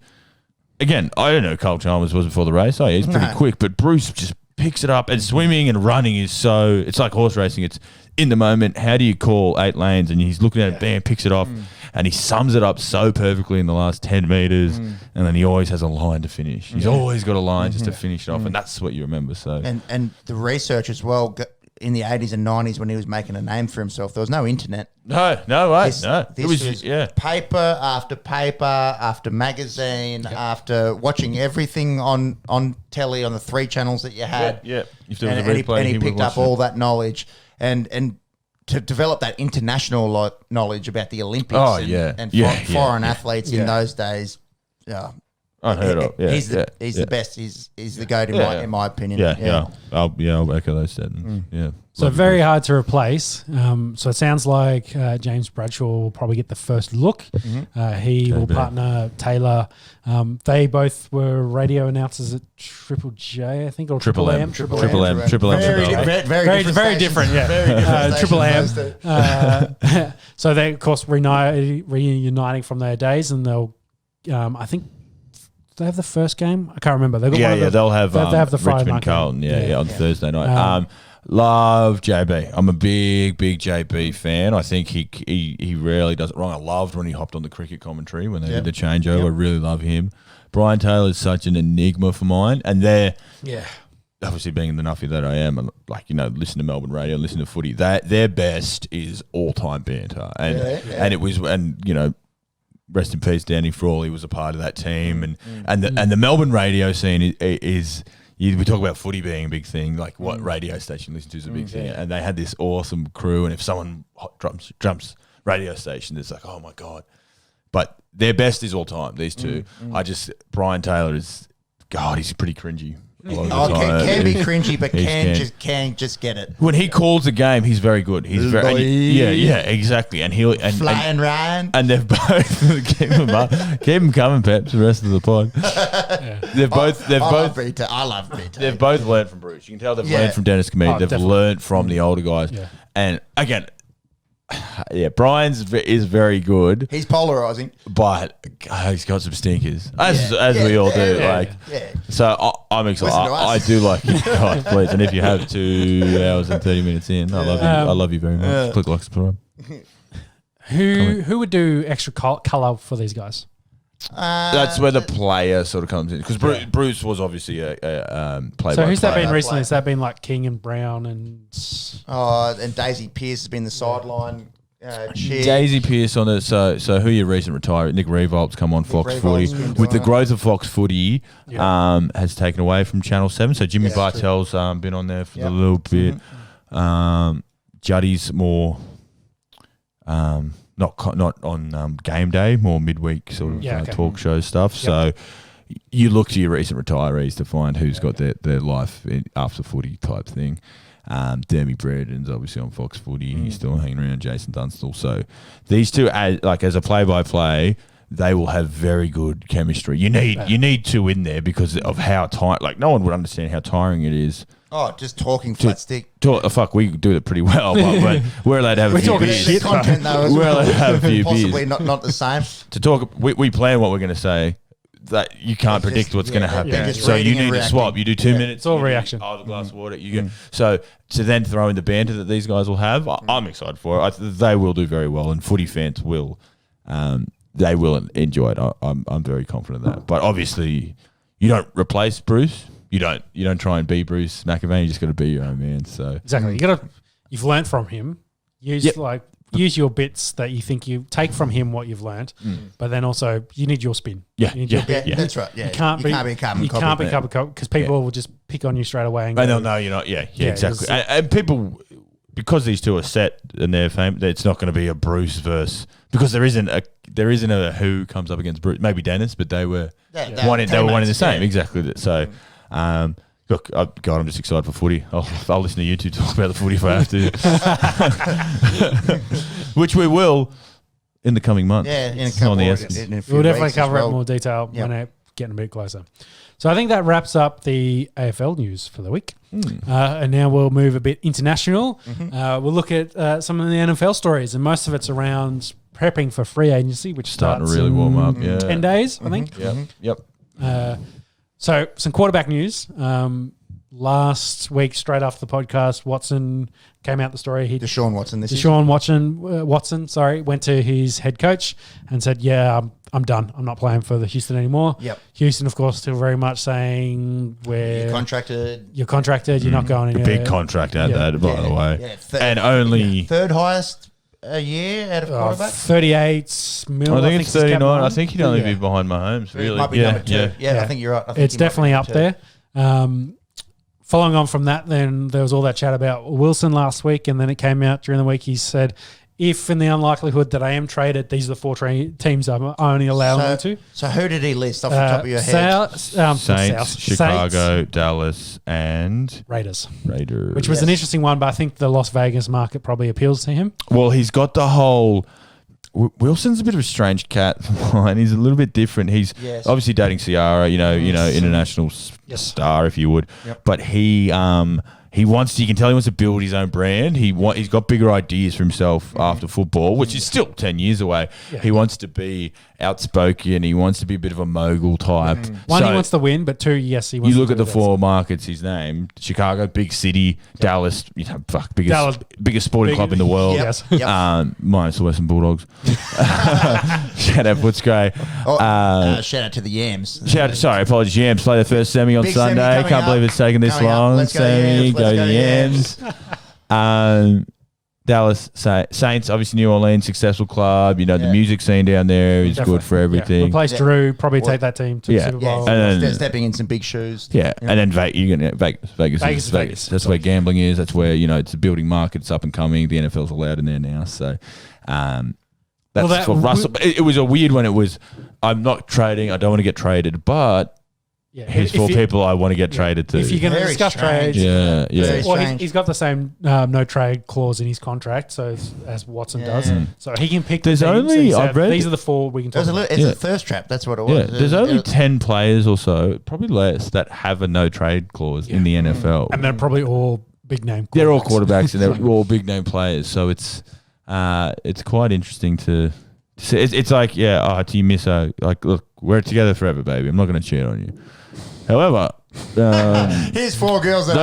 again, I don't know Kyle Chalmers was before the race. He's pretty quick, but Bruce just picks it up, and swimming and running is so, it's like horse racing. It's in the moment. How do you call 8 lanes? And he's looking at it, bam, picks it off, and he sums it up so perfectly in the last 10 metres, and then he always has a line to finish. He's always got a line just to finish it off, and that's what you remember. So and the research as well, in the 80s and 90s when he was making a name for himself, there was no internet. No. This was paper after magazine, after watching everything on telly on the 3 channels that you had. If there was a replay, and he picked up all that knowledge and to develop that international knowledge about the Olympics and foreign athletes in those days. Unheard of. He's the best. He's the GOAT in my opinion. I'll echo those statements. So very hard to replace. So it sounds like James Bradshaw will probably get the first look. He will partner Taylor. They both were radio announcers at Triple J, I think, or Triple M. Triple M. Very different. Triple M. So they, of course, reuniting from their days, and they'll, I think, they have the first game. I can't remember. They've got they'll have they have the Friday Richmond night Carlton. On Thursday night. Love JB. I'm a big JB fan. I think he rarely does it wrong. I loved when he hopped on the cricket commentary when they did the changeover. I really love him. Brian Taylor is such an enigma for mine, and they're obviously being the nuffy that I am, listen to Melbourne radio, listen to footy. Their best is all time banter, and it was rest in peace, Danny Frawley was a part of that team, and the Melbourne radio scene is we talk about footy being a big thing, like what radio station you listen to is a big thing, and they had this awesome crew, and if someone jumps radio station, it's like, oh my God. But their best is all time, these two. Brian Taylor is, God, he's pretty cringy. Can be cringy, but can just get it. When he calls a game, he's very good. He's very exactly. And Flying Ryan, and they've both keep him coming, Pep. The rest of the pod. I love Vita. They've both learned from Bruce. You can tell they've learned from Dennis Comede. They've learned from the older guys. And again, Brian's is very good. He's polarizing, but he's got some stinkers, as we all do. So I'm excited. I do like it. God, please. And if you have 2 hours and 30 minutes in, I love you. I love you very much. Click like, subscribe. Who would do extra color for these guys? That's where the player sort of comes in, because Bruce was obviously a player. So who's that been recently? Has that been like King and Brown and Daisy Pearce has been the sideline chair. Daisy Pearce on it. So who your recent retiree? Nick Revolt's come on Fox Footy. With the growth of Fox Footy, has taken away from Channel 7. So Jimmy Bartell's been on there for a little bit. Juddy's more. Not on game day, more midweek sort of talk show stuff. So you look to your recent retirees to find who's got their life after footy type thing. Dermy Brereton's obviously on Fox Footy. He's still hanging around. Jason Dunstall. So these two, as a play-by-play, they will have very good chemistry. You need two in there because of how tight. Like no one would understand how tiring it is. Oh, just talking flat stick. We do it pretty well, but we're allowed to have a few beers. Content though, we're allowed to have a few beers. Possibly not the same. To talk, we plan what we're going to say. that you can't predict what's going to happen. So you need to swap. You do 2 minutes. It's all reaction. Oh, the glass of water. You go. So to then throw in the banter that these guys will have, I'm excited for it. They will do very well, and footy fans will. They will enjoy it. I'm very confident of that. But obviously, you don't replace Bruce. You don't try and be Bruce McAvaney. You just got to be your own man. So exactly, you've learned from him. Use your bits that you think you take from him what you've learned, but then also you need your spin. Yeah, that's right. Yeah, you can't be a carbon copy because people will just pick on you straight away. And they'll know you're not. Yeah, exactly. And people, because these two are set and they're famous, it's not going to be a Bruce verse because there isn't a who comes up against Bruce. Maybe Dennis, but they were one in the same. Yeah. Exactly. So. Look, God, I'm just excited for footy. I'll listen to you two talk about the footy if I have to. Which we will in the coming months. Yeah, in a couple We'll definitely cover it in more detail when it's getting a bit closer. So I think that wraps up the AFL news for the week. And now we'll move a bit international. We'll look at some of the NFL stories, and most of it's around prepping for free agency, which starts to really warm up. 10 days, I think. Yep. So some quarterback news. Last week, straight after the podcast, Watson came out the story. Deshaun Watson. Watson went to his head coach and said, "Yeah, I'm done. I'm not playing for the Houston anymore." Yep. Houston, of course, still very much saying you're contracted. You're not going anywhere. A big contract out there, by the way, and only third highest a year out of quarterback. 38 million. I think it's 39. I think he'd only be behind Mahomes. Really, might be number two. Yeah, I think you're right. It's definitely up there. Following on from that, then there was all that chat about Wilson last week, and then it came out during the week. He said, if in the unlikelihood that I am traded, these are the four teams I'm only allowing them to. So who did he list off the top of your head? Saints, Chicago, Dallas, and Raiders. Which was an interesting one, but I think the Las Vegas market probably appeals to him. Well, he's got the whole... Wilson's a bit of a strange cat. He's a little bit different. He's obviously dating Ciara, international star, if you would. Yep. But he wants. You can tell he wants to build his own brand. He's got bigger ideas for himself after football, which is still 10 years away. Yeah. He wants to be outspoken. He wants to be a bit of a mogul type. One, he wants to win, but two, yes, he wants. You look at the four markets he's named: Chicago, big city; Dallas, biggest sporting club in the world. Minus the Western Bulldogs. Shout out Footscray. Shout out to the Yams. Apologies, Yams play the first semi on big Sunday. Can't believe it's taken this long. Let's semi, go to the Yams. Dallas Saints, obviously New Orleans, successful club. The music scene down there is good for everything. Replace Drew, probably take that team to the Super Bowl. And then stepping in some big shoes. And then Vegas. That's where gambling is. That's where it's a building market. It's up and coming. The NFL's allowed in there now. So that's for Russell. It was a weird one. It was, I'm not trading. I don't want to get traded, but. Here's four people I want to get traded to. If you're going to discuss trades, Well, he's got the same no trade clause in his contract, so as Watson does. So he can pick. There's I've read these are the four we can talk about. It's a thirst trap. That's what it was. There's only 10 players or so, probably less, that have a no trade clause in the NFL, and they're probably all big name. They're all quarterbacks and they're all big name players. So it's quite interesting to see. It's like do you miss look, we're together forever, baby. I'm not going to cheat on you. However, here's four girls that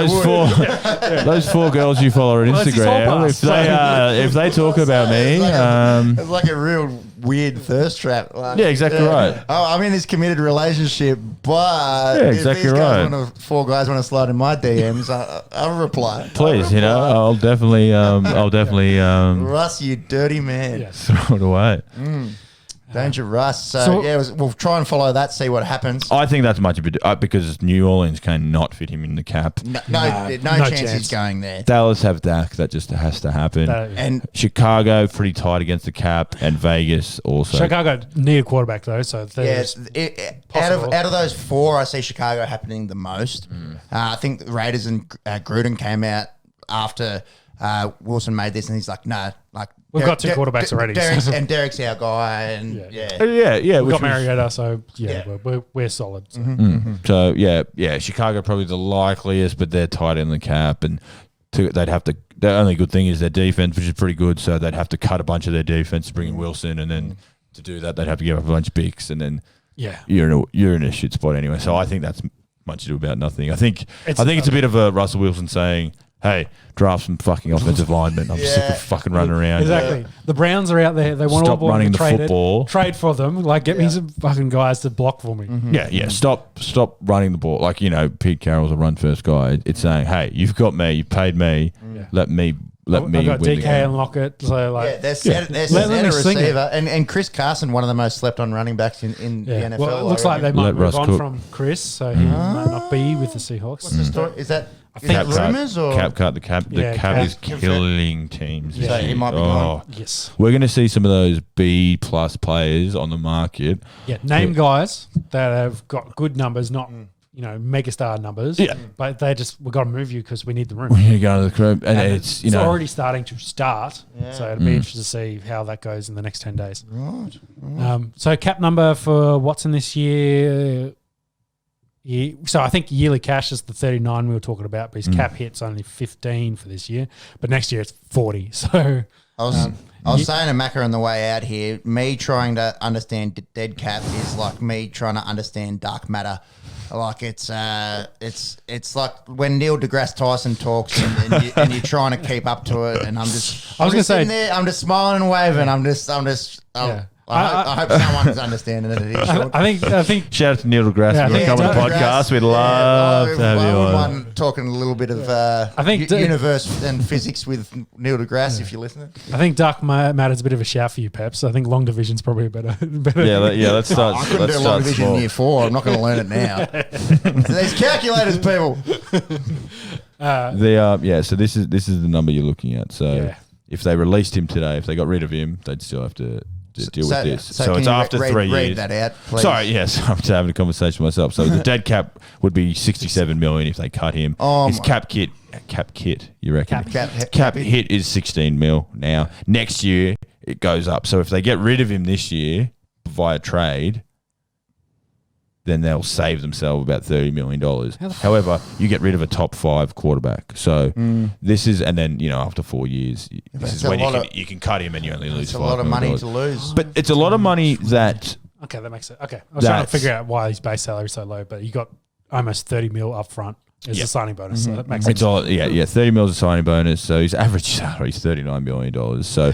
those four girls you follow on Instagram. If they talk about me, it's like a real weird thirst trap. Exactly right. I'm in this committed relationship, but if these four guys want to slide in my DMs, I'll reply. Please, I'll definitely, Russ, you dirty man, throw it away. Danger Russ. So we'll try and follow that, see what happens. I think that's much a bit because New Orleans cannot fit him in the cap. No chance he's going there. Dallas have Dak. That just has to happen. And Chicago pretty tight against the cap, and Vegas also. Chicago need a quarterback though, so out of those four, I see Chicago happening the most. I think the Raiders and Gruden came out after Wilson made this, and he's like, no, we've got two quarterbacks already. Derek's our guy, and we've got Mariota, so we're solid. So. So Chicago probably the likeliest, but they're tight in the cap, and they'd have to. The only good thing is their defense, which is pretty good. So they'd have to cut a bunch of their defense to bring in Wilson, and then to do that, they'd have to give up a bunch of picks, and then you're in a shit spot anyway. So I think that's much ado about nothing. I think it's a bit of a Russell Wilson saying, hey, draft some fucking offensive linemen. I'm sick of fucking running around. Exactly. The Browns are out there. They want Stop all running the traded, football. Trade for them. Like, get me some fucking guys to block for me. Yeah. Stop running the ball. Like, Pete Carroll's a run first guy. It's saying, hey, you've got me. You paid me. Let me I've got win DK and Lockett. So they're set a receiver. And Chris Carson, one of the most slept on running backs in the NFL. Well, it looks like they might move on cook. from Chris, so he might not be with the Seahawks. What's the story? Is that rumors or cap cut? The cap is killing teams. So he might be gone. Yes, we're going to see some of those B+ players on the market. Yeah, name guys that have got good numbers, not megastar numbers. Yeah, but we've got to move you because we need the room. We need to go to the crib, and it's already starting to start. Yeah. So it'll be interesting to see how that goes in the next 10 days. Right. So cap number for Watson this year. So I think yearly cash is the 39 we were talking about, but his cap hit's only 15 for this year. But next year it's 40. So I was saying to Macca on the way out here, me trying to understand dead cap is like me trying to understand dark matter. Like it's like when Neil deGrasse Tyson talks and you're trying to keep up to it, and I'm just sitting there, I'm just smiling and waving. I hope someone's understanding it. I think. Shout out to Neil deGrasse. If you want to come on the podcast, we'd love to have you on. Talking a little bit of universe and physics with Neil deGrasse, if you're listening. I think dark matter's a bit of a shout for you, Peps. I think long division's probably better. Let's start. I couldn't do long division in year 4. I'm not going to learn it now. These calculators, people. So this is the number you're looking at. So if they released him today, if they got rid of him, they'd still have to deal with this. So it's after 3 years. Read that out, please. Sorry, yes, I'm just having a conversation with myself. So the dead cap would be 67 million if they cut him. His cap kit, you reckon? Cap hit is 16 mil now. Next year it goes up. So if they get rid of him this year via trade, then they'll save themselves about $30 million. However, you get rid of a top 5 quarterback. So this is, and then, after 4 years, this is when you can cut him and you only lose $5 million. It's a lot of money to lose. But it's a lot of money that... Okay, that makes sense. Okay. I was trying to figure out why his base salary is so low, but you got almost 30 mil up front as a signing bonus. So that makes sense. 30 mil is a signing bonus. So his average salary is $39 million. So...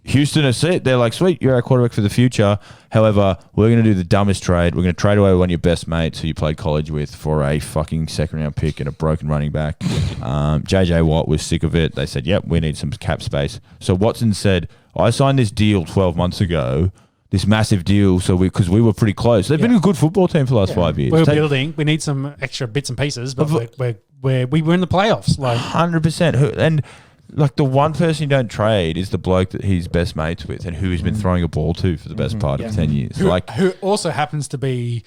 Houston are set. They're like, sweet, you're our quarterback for the future. However, we're going to do the dumbest trade. We're going to trade away one of your best mates who you played college with for a fucking second-round pick and a broken running back. JJ Watt was sick of it. They said, yep, we need some cap space. So Watson said, I signed this deal 12 months ago, this massive deal, because we were pretty close. They've been a good football team for the last 5 years. We're building. We need some extra bits and pieces, but we were in the playoffs. 100%. And... Like the one person you don't trade is the bloke that he's best mates with and who he's been throwing a ball to for the best part of 10 years. Who also happens to be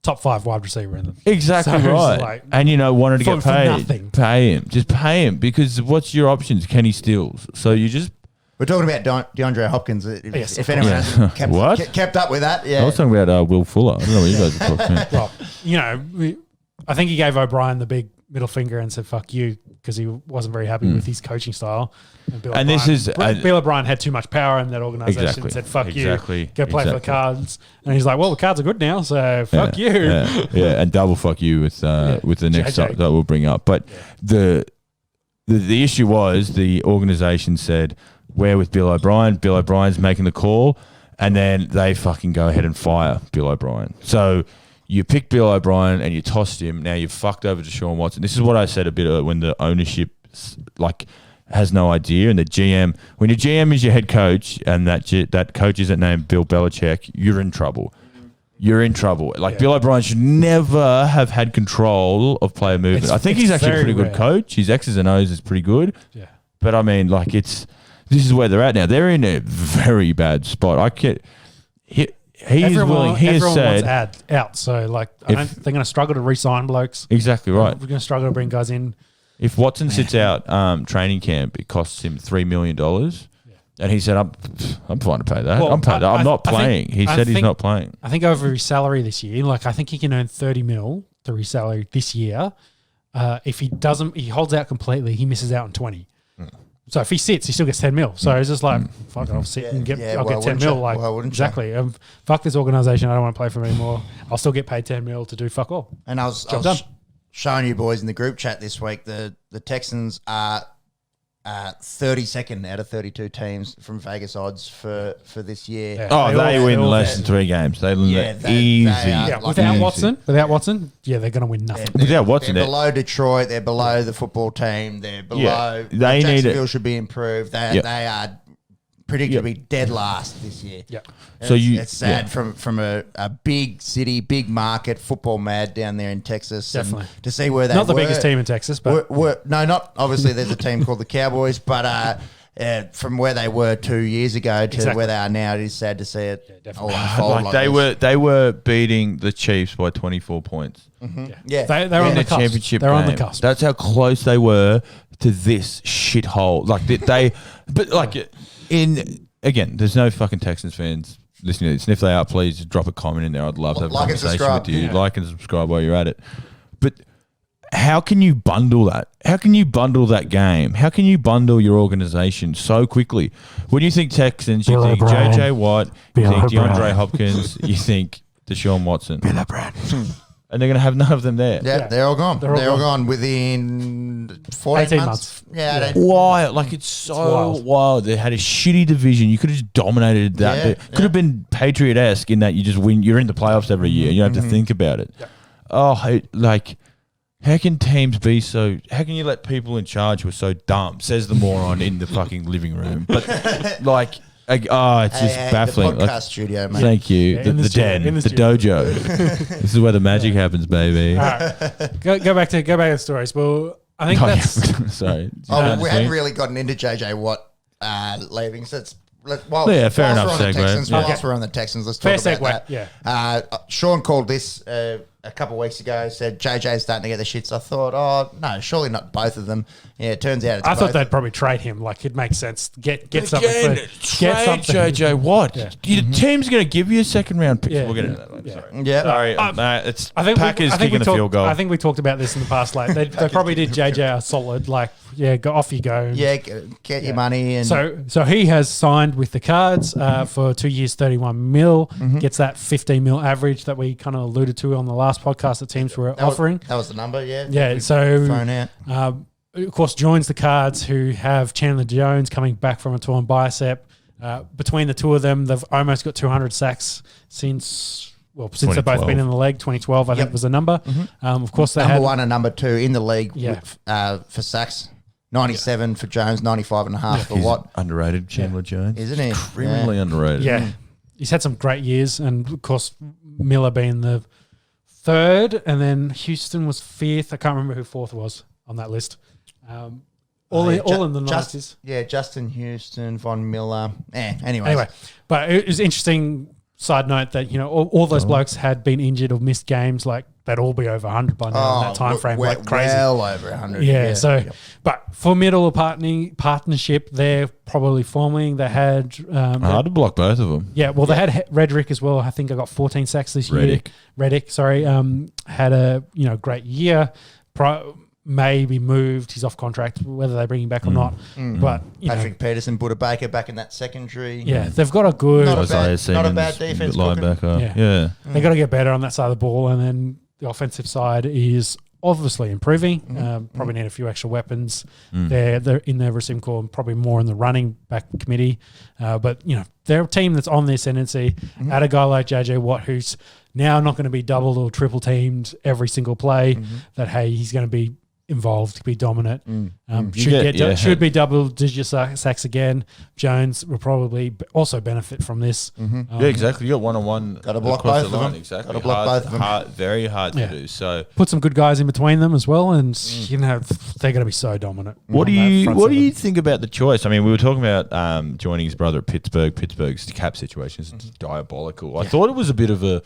top 5 wide receiver in them. Exactly right. And wanted to get paid. Pay him. Just pay him because what's your options? Kenny Stills. So you just... We're talking about DeAndre Hopkins. If anyone has kept up with that. Yeah. I was talking about Will Fuller. I don't know what you guys are talking about. Well, I think he gave O'Brien the big middle finger and said, fuck you, because he wasn't very happy with his coaching style. And Bill O'Brien had too much power in that organisation and said, fuck you, go play for the Cards. And he's like, well, the Cards are good now, so fuck you. Yeah, and double fuck you with the next that we'll bring up. But the issue was the organisation said, we're with Bill O'Brien. Bill O'Brien's making the call, and then they fucking go ahead and fire Bill O'Brien. So... You picked Bill O'Brien and you tossed him. Now you've fucked over to Deshaun Watson. This is what I said a bit when the ownership has no idea, and the GM. When your GM is your head coach and that coach isn't named Bill Belichick, you're in trouble. You're in trouble. Bill O'Brien should never have had control of player movement. I think he's actually a pretty good coach. His X's and O's is pretty good. Yeah. But I mean, this is where they're at now. They're in a very bad spot. Everyone wants out, so they're going to struggle to re-sign blokes. Exactly right. We're going to struggle to bring guys in. If Watson sits out training camp, it costs him $3 million, and he said, "I'm fine to pay that. I'm not playing." He said he's not playing. I think over his salary this year, I think he can earn 30 mil through his salary this year. If he holds out completely, he misses out on 20. So if he sits, he still gets 10 mil. So it's just like, fuck, I'll sit and get 10 mil. Like, exactly. Fuck this organisation. I don't want to play for them anymore. I'll still get paid 10 mil to do fuck all. And I was showing you boys in the group chat this week, the Texans are 32nd out of 32 teams from Vegas odds for this year. Yeah. They win less than 3 games. They win easy. Without Watson, they're going to win nothing. Without Watson, they're below Detroit. They're below the football team. They're below. Jacksonville should be improved. They are predicted to be dead last this year. Yep. So it's sad from a big city, big market, football mad down there in Texas. Definitely. To see where they not the biggest team in Texas, but not obviously. There's a team called the Cowboys, but from where they were 2 years ago to where they are now, it is sad to see it all unfold. They were beating the Chiefs by 24 points. Mm-hmm. They're on the championship. They're on the cusp. That's how close they were to this shithole. Again, there's no fucking Texans fans listening to this. And if they are, please drop a comment in there. I'd love to have a conversation with you. Like and subscribe while you're at it. But how can you bundle that? How can you bundle that game? How can you bundle your organisation so quickly? When you think Texans, you think JJ Watt, you think DeAndre Hopkins, you think Deshaun Watson. Bill O'Brien. And they're going to have none of them there. Yeah, they're all gone. They're all gone within 18 months. Yeah. Why? Like, it's so wild. They had a shitty division. You could have just dominated that. Yeah, could have been Patriot-esque in that you just win. You're in the playoffs every year. You don't have to think about it. Yeah. How can teams be so... How can you let people in charge who are so dumb? Says the moron in the fucking living room. But, it's just baffling. The podcast studio, mate. Thank you. Yeah, the den, the dojo. This is where the magic happens, baby. All right. Go back to the stories. Well, I think that's... Sorry. We hadn't really gotten into JJ Watt leaving, so it's... fair enough segue. Whilst we're on the Texans, let's talk about that. Yeah. Sean called this a couple of weeks ago, said JJ's starting to get the shits. I thought, no, surely not both of them. Yeah, it turns out it's both. I thought they'd probably trade him. Like, it makes sense. Get something. Trade JJ Watt. Yeah. Your team's going to give you a second round pick. We'll get into that later. Sorry. It's Packers kicking the field goal. I think we talked about this in the past. Like, they probably did JJ a solid. Like, go off you go. Yeah, get your money. And so he has signed with the Cards for 2 years, 31 mil. Gets that 15 mil average that we kind of alluded to on the last podcast that teams were offering. That was the number, yeah. Yeah, so thrown out. Of course, joins the Cards, who have Chandler Jones coming back from a torn bicep. Between the two of them, they've almost got 200 sacks since they've both been in the league. 2012, I think, was the number. Of course, they number one and number two in the league for sacks. 97 for Jones, 95.5 for Watt. Underrated, Chandler Jones. Isn't he? Criminally underrated. Yeah. He's had some great years, and of course, Miller being the third, and then Houston was fifth. I can't remember who fourth was on that list. All in the 90s. Yeah, Justin Houston, Von Miller. Anyway, but it was interesting side note that, all those blokes had been injured or missed games. Like, they'd all be over 100 by now in that time frame. Like, crazy. Well over 100. Yeah. But formidable partnership they're probably forming. They had... hard to block both of them. Yeah, well, they had Redrick as well. I think I got 14 sacks this year. Reddick, sorry. Had a, great year. Maybe moved. He's off contract, whether they bring him back or not. But Patrick Peterson, Buddha Baker back in that secondary. Yeah, they've got a good... Not a bad defense. Linebacker. Yeah. They've got to get better on that side of the ball. And then the offensive side is obviously improving. Probably need a few extra weapons. They're in their receiving core and probably more in the running back committee. But, they're a team that's on their ascendancy. Add a guy like JJ Watt, who's now not going to be doubled or triple teamed every single play, that, hey, he's going to be involved, be dominant. Should be double-digit sacks again. Jones will probably also benefit from this. Exactly. You got one-on-one. Got to block both of them. Exactly. Got to block both of them. Very hard to do. So put some good guys in between them as well, and they're going to be so dominant. What do you think about the choice? I mean, we were talking about joining his brother at Pittsburgh. Pittsburgh's cap situation is diabolical. I thought it was a bit of a...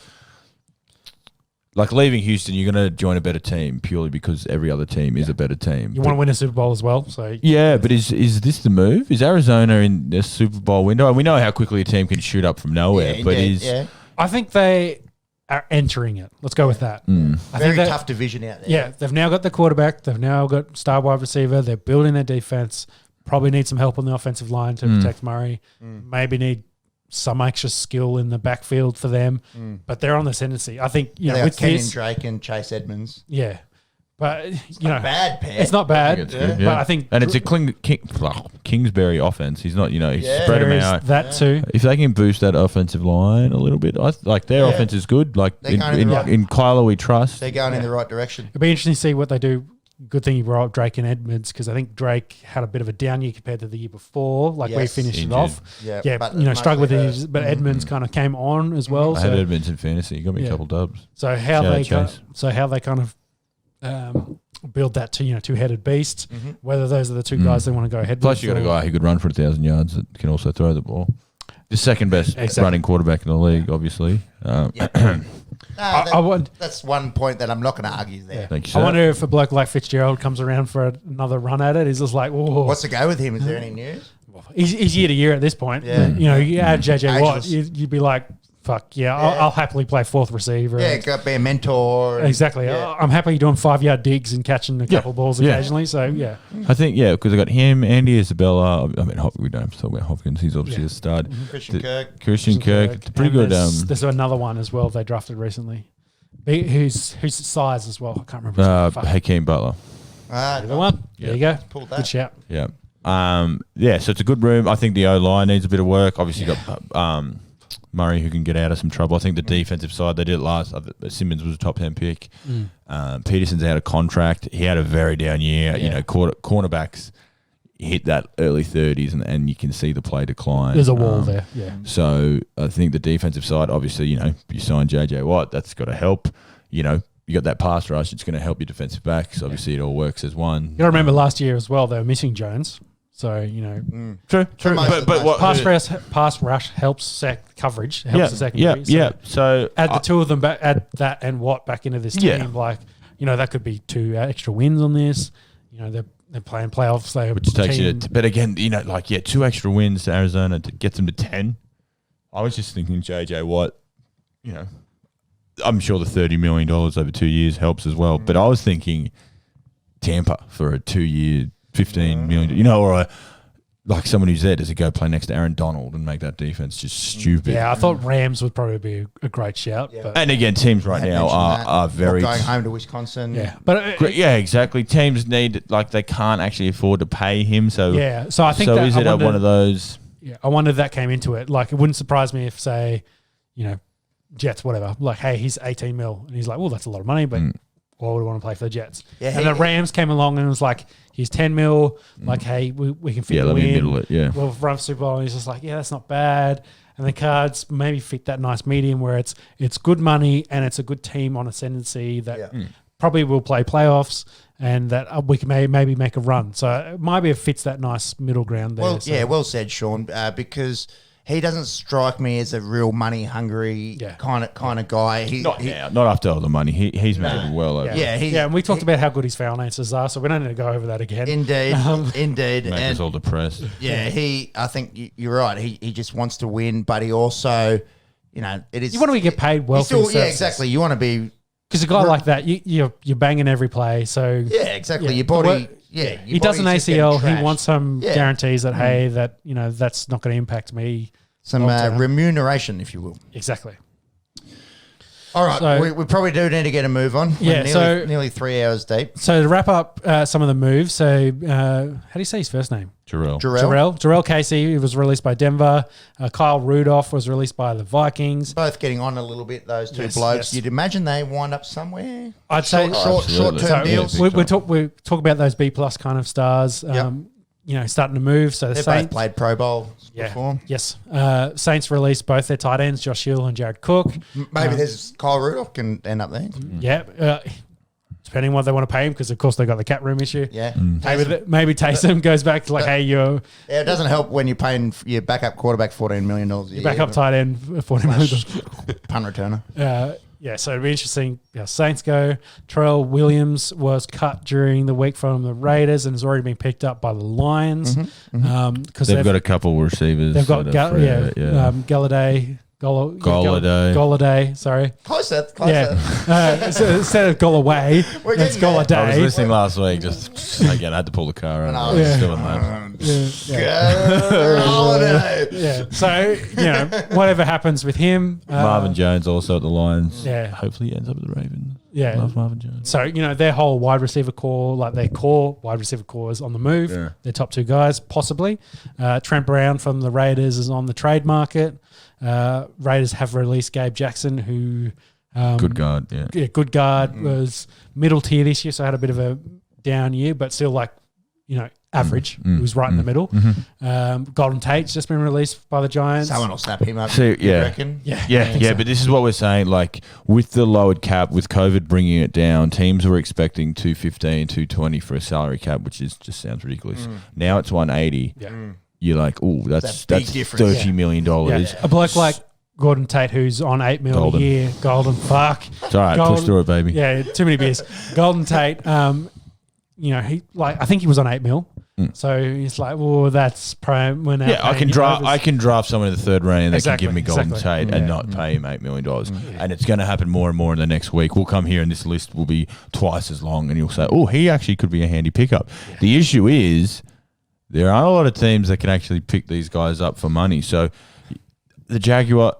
Like, leaving Houston, you're going to join a better team purely because every other team is a better team. You want to win a Super Bowl as well. So but is this the move? Is Arizona in the Super Bowl window? And we know how quickly a team can shoot up from nowhere. I think they are entering it. Let's go with that. Very tough division out there. Yeah, they've now got the quarterback. They've now got star wide receiver. They're building their defense. Probably need some help on the offensive line to protect Murray. Maybe need some extra skill in the backfield for them. But they're on the ascendancy. I think, with Kenyon Drake and Chase Edmonds. Yeah. But, bad pair. It's not bad. It's good, But I think... And it's a Kingsbury offense. He's not, he's spread them out. That too. If they can boost that offensive line a little bit, their offense is good. Like in Kyler we trust. They're going in the right direction. It'll be interesting to see what they do. Good thing you brought up Drake and Edmonds, because I think Drake had a bit of a down year compared to the year before. We finished injured. it off. But struggled with injuries. But Edmonds kind of came on as well. I had Edmonds in fantasy. He got me a couple dubs. So how they kind of build that two-headed beast. Whether those are the two guys they want to go ahead with. Plus, you got a guy who could run for 1,000 yards that can also throw the ball. The second best running quarterback in the league, obviously. That's one point that I'm not going to argue there. Thank you, sir. I wonder if a bloke like Fitzgerald comes around for another run at it. He's just like, whoa. What's the go with him? Is there any news? He's year to year at this point. Yeah. You add JJ Watt, you'd be like, fuck, I'll happily play fourth receiver. Got to be a mentor. Exactly. I'm happy doing 5-yard digs and catching a couple balls occasionally. So, I think, because I got him, Andy Isabella. I mean, we don't have to talk about Hopkins. He's obviously a stud. Christian Kirk. It's pretty good. There's another one as well they drafted recently. Who's size as well. I can't remember. Hakeem Butler. The one. There you go. Pulled that. Good shout. Yeah. So it's a good room. I think the O-line needs a bit of work. Obviously, you got Murray who can get out of some trouble. I think the defensive side, they did it last. Simmons was a top 10 pick. Peterson's out of contract. He had a very down year. Cornerbacks hit that early 30s and you can see the play decline. There's a wall there. Yeah. So I think the defensive side, obviously, you sign JJ Watt, that's got to help. You got that pass rush, it's going to help your defensive backs. Obviously, it all works as one. You got to remember last year as well, they were missing Jones. So, True. But what pass rush helps coverage, helps the secondary. So add the two of them back, add that and Watt back into this team. That could be 2 extra wins on this. They're playing playoffs. Which takes you to, but again, 2 extra wins to Arizona to get them to 10. I was just thinking JJ Watt, I'm sure the $30 million over 2 years helps as well. But I was thinking Tampa for a 2-year, $15 million, or like someone who's there, does he go play next to Aaron Donald and make that defense just stupid? Yeah, I thought Rams would probably be a great shout. Yeah. But and again, teams right now are very... going home to Wisconsin. Yeah, but exactly. Teams need, they can't actually afford to pay him. So so I think so is it one of those... Yeah, I wonder if that came into it. It wouldn't surprise me if, say, Jets, whatever, hey, he's 18 mil. And he's like, well, that's a lot of money, but... Why would I want to play for the Jets? Yeah, and the Rams came along and was like, he's 10 mil. Hey, we can fit you in. Let me middle it, We'll run for Super Bowl. And he's just like, that's not bad. And the Cards maybe fit that nice medium where it's good money and it's a good team on ascendancy that probably will play playoffs and that we can maybe make a run. So it might be it fits that nice middle ground there. Well said, Sean, because... He doesn't strike me as a real money hungry kind of guy. Not after all the money. He's made well over. And we talked about how good his foul answers are, so we don't need to go over that again. Indeed. Make us all depressed. Yeah, I think you're right. He just wants to win, but he also, it is. You want to get paid well. Exactly. You want to be because a guy like that, you're banging every play. So exactly. Your body. He does an ACL. He wants some guarantees that that's not going to impact me. Some remuneration, if you will. Exactly. All right, so, we probably do need to get a move on. We're nearly 3 hours deep. So to wrap up some of the moves, so how do you say his first name? Jarrell Casey was released by Denver. Kyle Rudolph was released by the Vikings. Both getting on a little bit, those two blokes. Yes. You'd imagine they wind up somewhere. I'd say short-term deals. We talk about those B-plus kind of stars, starting to move. So they've both played Pro Bowl before. Yes. Saints released both their tight ends, Josh Hill and Jared Cook. Maybe there's Kyle Rudolph can end up there. Yeah. Depending on what they want to pay him, because of course they've got the cap room issue. Yeah. Maybe Taysom goes back to it doesn't help when you're paying your backup quarterback $14 million a year. Backup tight end $14 million. Punt returner. So it'll be interesting. Saints go. Terrell Williams was cut during the week from the Raiders and has already been picked up by the Lions. Because they've got a couple receivers. They've got Galladay Golladay, sorry. Closer. Yeah. So instead of Gollaway, it's Golladay. I was listening last week. Just again, I had to pull the car out. I was doing that. Holiday. Yeah. So whatever happens with him, Marvin Jones also at the Lions. Yeah. Hopefully he ends up at the Ravens. Yeah. Love Marvin Jones. So, their whole wide receiver core, like their core wide receiver core is on the move. Yeah. Their top two guys, possibly. Trent Brown from the Raiders is on the trade market. Raiders have released Gabe Jackson, who... good guard, Yeah, good guard. Was middle tier this year, so had a bit of a down year, but still average. He was right in the middle. Golden Tate's just been released by the Giants. Someone will snap him up. So, you reckon? Yeah. But this is what we're saying. Like with the lowered cap, with COVID bringing it down, teams were expecting 215, 220 for a salary cap, which just sounds ridiculous. Now it's 180. Yeah. You're like, oh, that's difference. $30 million. Yeah. A bloke like Gordon Tate, who's on $8 million a year, Golden, fuck. It's all right, push through it, baby. Yeah, too many beers. Golden Tate, I think he was on $8 million. So he's like, well, that's prime. I can draft someone in the third round and they can give me Golden Tate and not pay him $8 million. And it's going to happen more and more in the next week. We'll come here and this list will be twice as long and you'll say, oh, he actually could be a handy pickup. Yeah. The issue is there aren't a lot of teams that can actually pick these guys up for money. So the Jaguars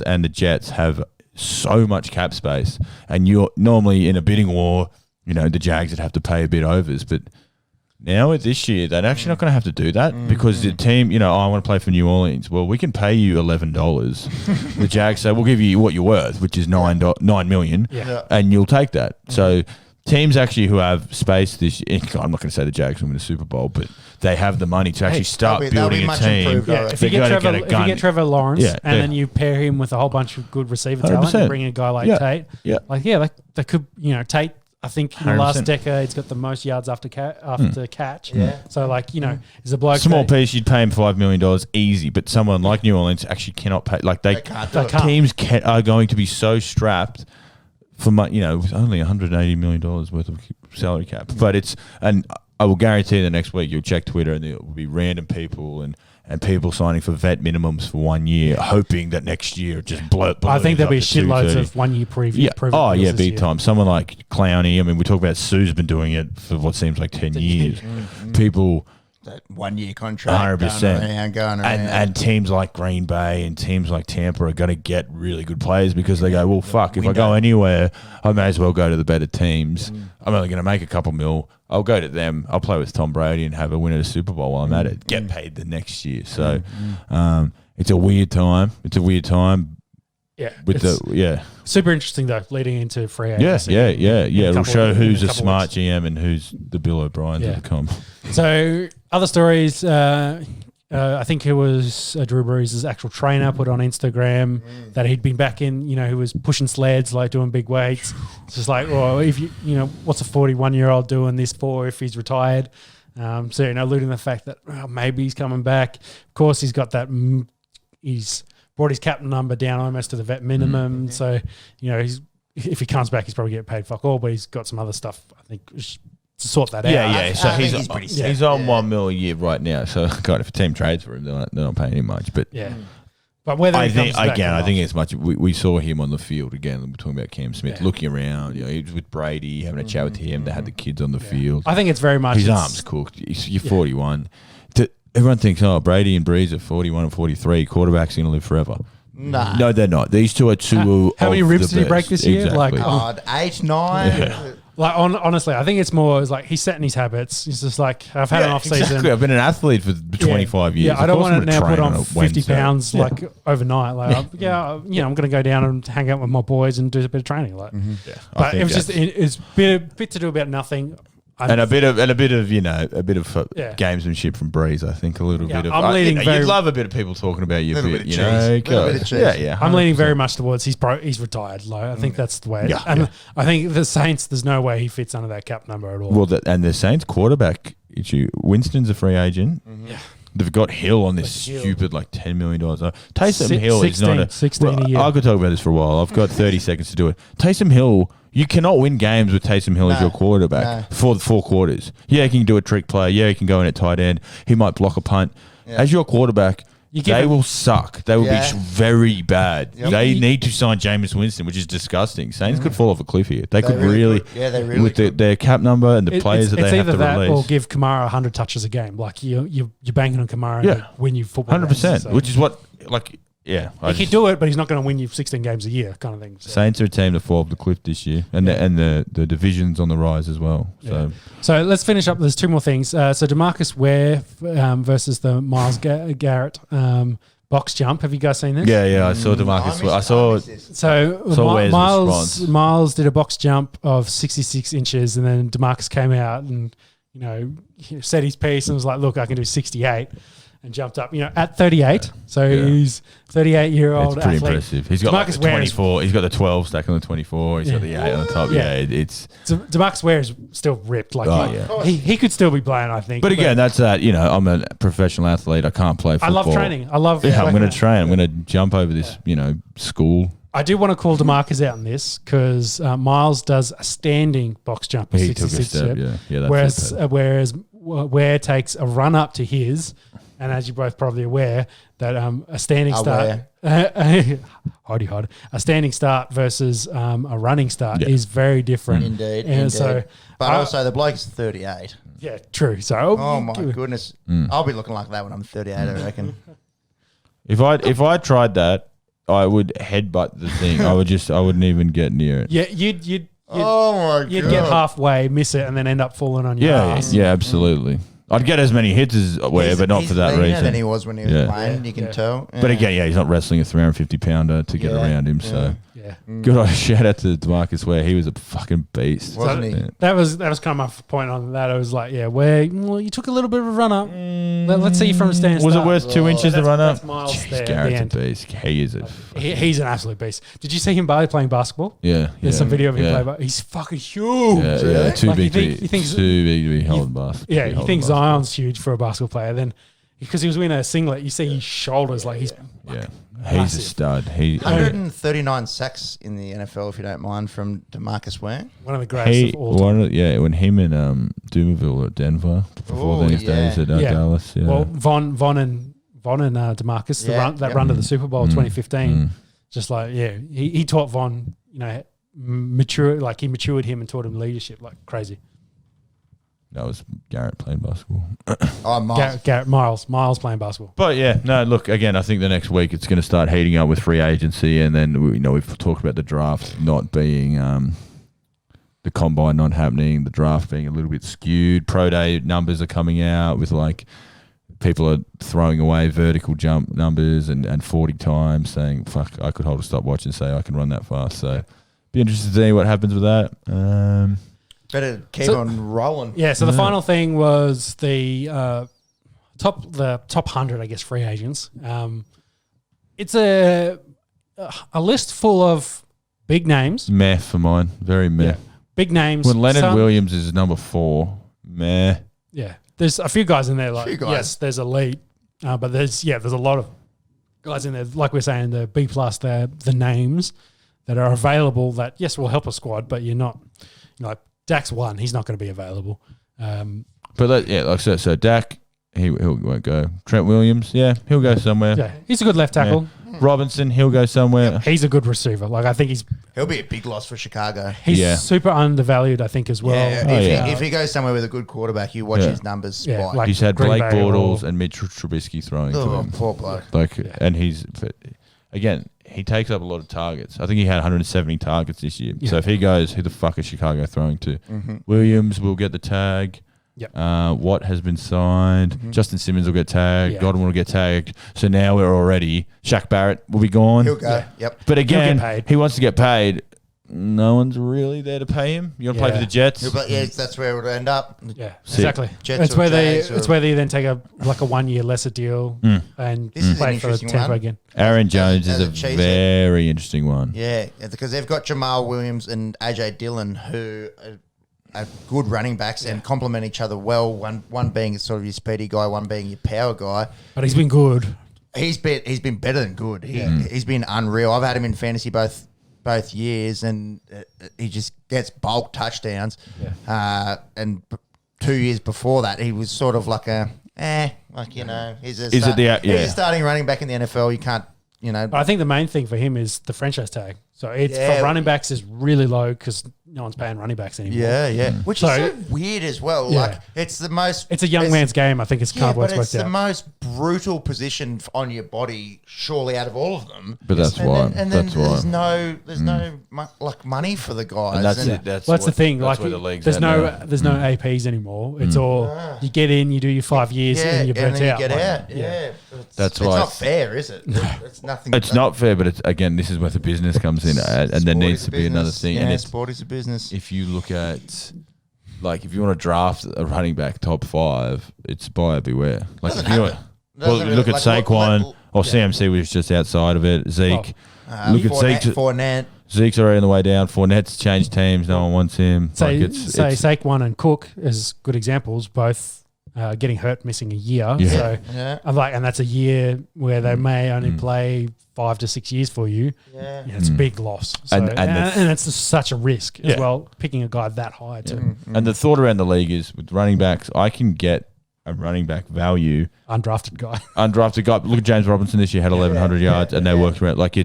and the Jets have so much cap space, and you're normally in a bidding war. The Jags would have to pay a bit overs, but now with this year, they're actually not going to have to do that because the team, I want to play for New Orleans. Well, we can pay you $11. The Jags say we'll give you what you're worth, which is $9 million, and you'll take that. So teams actually who have space this year, I'm not going to say the Jags will win the Super Bowl, but they have the money to actually start building a team. If you get Trevor Lawrence and then you pair him with a whole bunch of good receiver talent and bring in a guy like Tate, they could, Tate, I think in the last decade, he's got the most yards after catch. Yeah. So, he's a bloke. Small piece, you'd pay him $5 million easy, but someone like New Orleans actually cannot pay. Like they can't. Teams are going to be so strapped for only $180 million worth of salary cap. But I will guarantee the next week you'll check Twitter and there will be random people and people signing for vet minimums for 1 year, hoping that next year it just blows. I think there'll be shitloads of 1 year preview. Yeah. Big time. Someone like Clowney. I mean, we talk about Sue's been doing it for what seems like 10 years. People. That 1 year contract 100%. Going around. And teams like Green Bay and teams like Tampa are going to get really good players because they go, well, fuck, if I go anywhere, I may as well go to the better teams. I'm only going to make a couple mil. I'll go to them. I'll play with Tom Brady and have a win at a Super Bowl while I'm at it. Get paid the next year. So it's a weird time. Yeah. Super interesting though, leading into free agency. Yeah. It'll show who's a smart GM and who's the Bill O'Briens of the comp. So other stories, I think it was Drew Brees' actual trainer put on Instagram that he'd been back in, who was pushing sleds, like doing big weights. It's just like, well, if what's a 41-year-old doing this for if he's retired? So, alluding to the fact that maybe he's coming back. Of course, he's got that, he's brought his captain number down almost to the vet minimum. So, if he comes back, he's probably getting paid fuck all, but he's got some other stuff, I think, to sort that out. Yeah. So he's pretty set. He's on $1 million a year right now. So, God, if a team trades for him, they're not paying him much. But but whether I think it's much. We saw him on the field again. We're talking about Cam Smith looking around. He was with Brady, having a chat with him. They had the kids on the field. I think it's very much his arms cooked. You're 41. Everyone thinks, Brady and Breeze are 41 and 43. Quarterbacks going to live forever. Nah. No, they're not. These two are two. How many ribs did he break this year? Exactly. God, 8, 9. Yeah. Like honestly, I think it's more like he's setting his habits. He's just like, I've had an off season. Exactly. I've been an athlete for 25 years. Yeah, I don't want to now put on 50 pounds like overnight. Like, I'm going to go down and hang out with my boys and do a bit of training. Like, but it was just it's a bit to do about nothing. And a bit of gamesmanship from Breeze, I think a little bit of. I'm leaning you'd love a bit of people talking about you a bit, you know. Bit of cheese. Yeah. I'm leaning very much towards he's retired. Like I think that's the way. I think the Saints, there's no way he fits under that cap number at all. Well, and the Saints quarterback issue. Winston's a free agent. Yeah. They've got Hill on this stupid $10 million. Taysom Hill is not 16 a year. I could talk about this for a while. I've got 30 seconds to do it. Taysom Hill. You cannot win games with Taysom Hill as your quarterback for the 4 quarters. Yeah, he can do a trick play. Yeah, he can go in at tight end. He might block a punt. Yeah. As your quarterback, They will suck. They will be very bad. Yep. They need to sign Jameis Winston, which is disgusting. Saints could fall off a cliff here. They could really really could. Yeah, they really with could. their cap number and the players that they have to It's either that release. or give Kamara 100 touches a game. Like you're banking on Kamara Yeah. to win you football 100%, games, so. which is what, like, yeah. He could do it, but he's not going to win you 16 games a year kind of thing. So. Saints are a team that fall off the cliff this year, and the division's on the rise as well. So So let's finish up. There's two more things. So DeMarcus Ware versus the Miles Garrett box jump. Have you guys seen this? yeah, I saw DeMarcus. I saw So Ware's response. Miles did a box jump of 66 inches, and then DeMarcus came out and said his piece and was like, "Look, I can do 68." And jumped up, at 38. So he's 38-year-old it's pretty athlete. impressive. He's got like the DeMarcus Ware is- 24. He's got the 12 stack on the 24. He's got the 8 on the top. Yeah. It's. So DeMarcus Ware is still ripped. He could still be playing, I think. But again, that's that. I'm a professional athlete. I can't play football. I love training. I love. Yeah, I'm going to train. I'm going to jump over this. School. I do want to call DeMarcus out on this because Miles does a standing box jump of He took a 66. step. Yeah. That's Whereas Ware takes a run up to his. And as you're both probably aware, that a standing start, a standing start versus a running start is very different. Indeed. So, but also the bloke's 38. Yeah, true. So, oh my goodness, I'll be looking like that when I'm 38. I reckon. If I tried that, I would headbutt the thing. I wouldn't even get near it. Yeah, you'd You'd get halfway, miss it, and then end up falling on your ass. Yeah, absolutely. I'd get as many hits as Ware, but not for that leaner reason. than he was when he was playing. You can tell. But again, he's not wrestling a 350-pounder to get around him. So good on shout out to DeMarcus Ware. He was a fucking beast, wasn't he? Yeah. That was kind of my point on that. I was like, Ware, you took a little bit of a run up. Let's see you from a stand. Was it worth 2 inches to run up? That's Miles Jeez, there at the Garrett's a end. beast. He is a. He's an absolute beast. Did you see him playing basketball? Yeah. There's some video of him playing basketball. He's fucking huge. Yeah. Too Like, big he thinks to be holding basketball. Yeah, he thinks Zion's huge for a basketball player. Then, because he was wearing a singlet, you see his shoulders like he's He's massive. a stud. 139 sacks in the NFL, if you don't mind, from DeMarcus Ware. one of the greatest of all time. When him and Dumerville were at Denver before his days at Dallas. Yeah. Well, Von and DeMarcus, run to the Super Bowl 2015. Just like he taught Von, mature, like he matured him and taught him leadership like crazy. That was Garrett playing basketball. Garrett Miles playing basketball. But look, again, I think the next week it's going to start heating up with free agency, and then we've talked about the draft not being the combine not happening, the draft being a little bit skewed. Pro day numbers are coming out with like people are throwing away vertical jump numbers and 40 times, saying, "Fuck, I could hold a stopwatch and say I can run that fast." So, be interested to see what happens with that. Better keep on rolling. Yeah. So the final thing was the top 100, I guess, free agents. It's a list full of big names. Meh for mine, very meh. Yeah. Big names. When Leonard Williams is number 4, meh. Yeah, there's a few guys in there. Like, Few guys. yes, there's elite, but there's a lot of guys in there. Like we're saying, the B plus, the names that are available. That yes, will help a squad, but you're not. Like Dak's one, he's not going to be available. But like I said, so Dak, he won't go. Trent Williams, he'll go somewhere. Yeah, he's a good left tackle. Yeah. Robinson, he'll go somewhere. He's a good receiver. Like I think he'll be a big loss for Chicago. he's super undervalued. I think as well. If he goes somewhere with a good quarterback, you watch his numbers spike. like He's had Green Blake Bay Bortles and Mitch Trubisky throwing to him. Poor bloke. And again, he takes up a lot of targets. I think he had 170 targets this year. Yeah. So if he goes, who the fuck is Chicago throwing to? Williams will get the tag. Yep. Watt has been signed. Justin Simmons will get tagged. Yeah. Godwin will get tagged. So now we're already Shaq Barrett will be gone. He'll go. Yep. But again, He'll get paid. he wants to get paid. No one's really there to pay him. You want to play for the Jets? That's where it would end up. Yeah, Sick. exactly. Jets It's or where Jags it's where they then take a 1 year lesser deal and This is play an for interesting Tampa one. again. Aaron Jones as is a a cheesehead. very interesting one. Yeah, because they've got Jamal Williams and AJ Dillon, who are good running backs and complement each other well. One being sort of your speedy guy, one being your power guy. But he's been good. He's been better than good. He's been unreal. I've had him in fantasy both years, and he just gets bulk touchdowns. And 2 years before that, he was sort of like a like, you know, he's a Is it the- he's yeah. a starting running back in the NFL. You can't, you know. But I think the main thing for him is the franchise tag. So it's Yeah. for running backs is really low because no one's paying running backs anymore. Yeah. Which So- is so weird as well. Yeah. Like, it's the most. It's a young man's game. I think it's kind of but what's it's worked the out. most brutal position on your body, surely, out of all of them. But that's and why. Then, and then That's there's why. no like money for the guys. And that's and it. That's Well, that's the thing. That's Like, where the league's there's at no now. there's no APs anymore. It's all you get in, you do your 5 years, Yeah, and you're burnt then out. you get Like, out. Yeah. That's it's why not fair, is it? It's nothing. It's not fair, but it's again, this is where the business comes in, and there Sport needs is to a be another business. thing. Yeah, And it's sport is a business. if you look at, like, if you want to draft a running back top 5, it's buyer beware. Like, Doesn't if you happen. well, Doesn't look at really- like, Saquon or CMC was just outside of it. Zeke, look at Zeke. Fournette. Zeke's already on the way down. Fournette's changed teams. No one wants him. Say, Like, Saquon and Cook as good examples, both getting hurt, missing a year. Yeah. So Yeah. I'm like, and that's a year where they may only play 5 to 6 years for you. Yeah. It's a big loss. So, And- and, and it's just such a risk as Yeah. well, picking a guy that high too. and the thought around the league is with running backs, I can get a running back value. Undrafted guy. Undrafted guy. Look at James Robinson this year, had 1,100 yards, and they worked around. Like,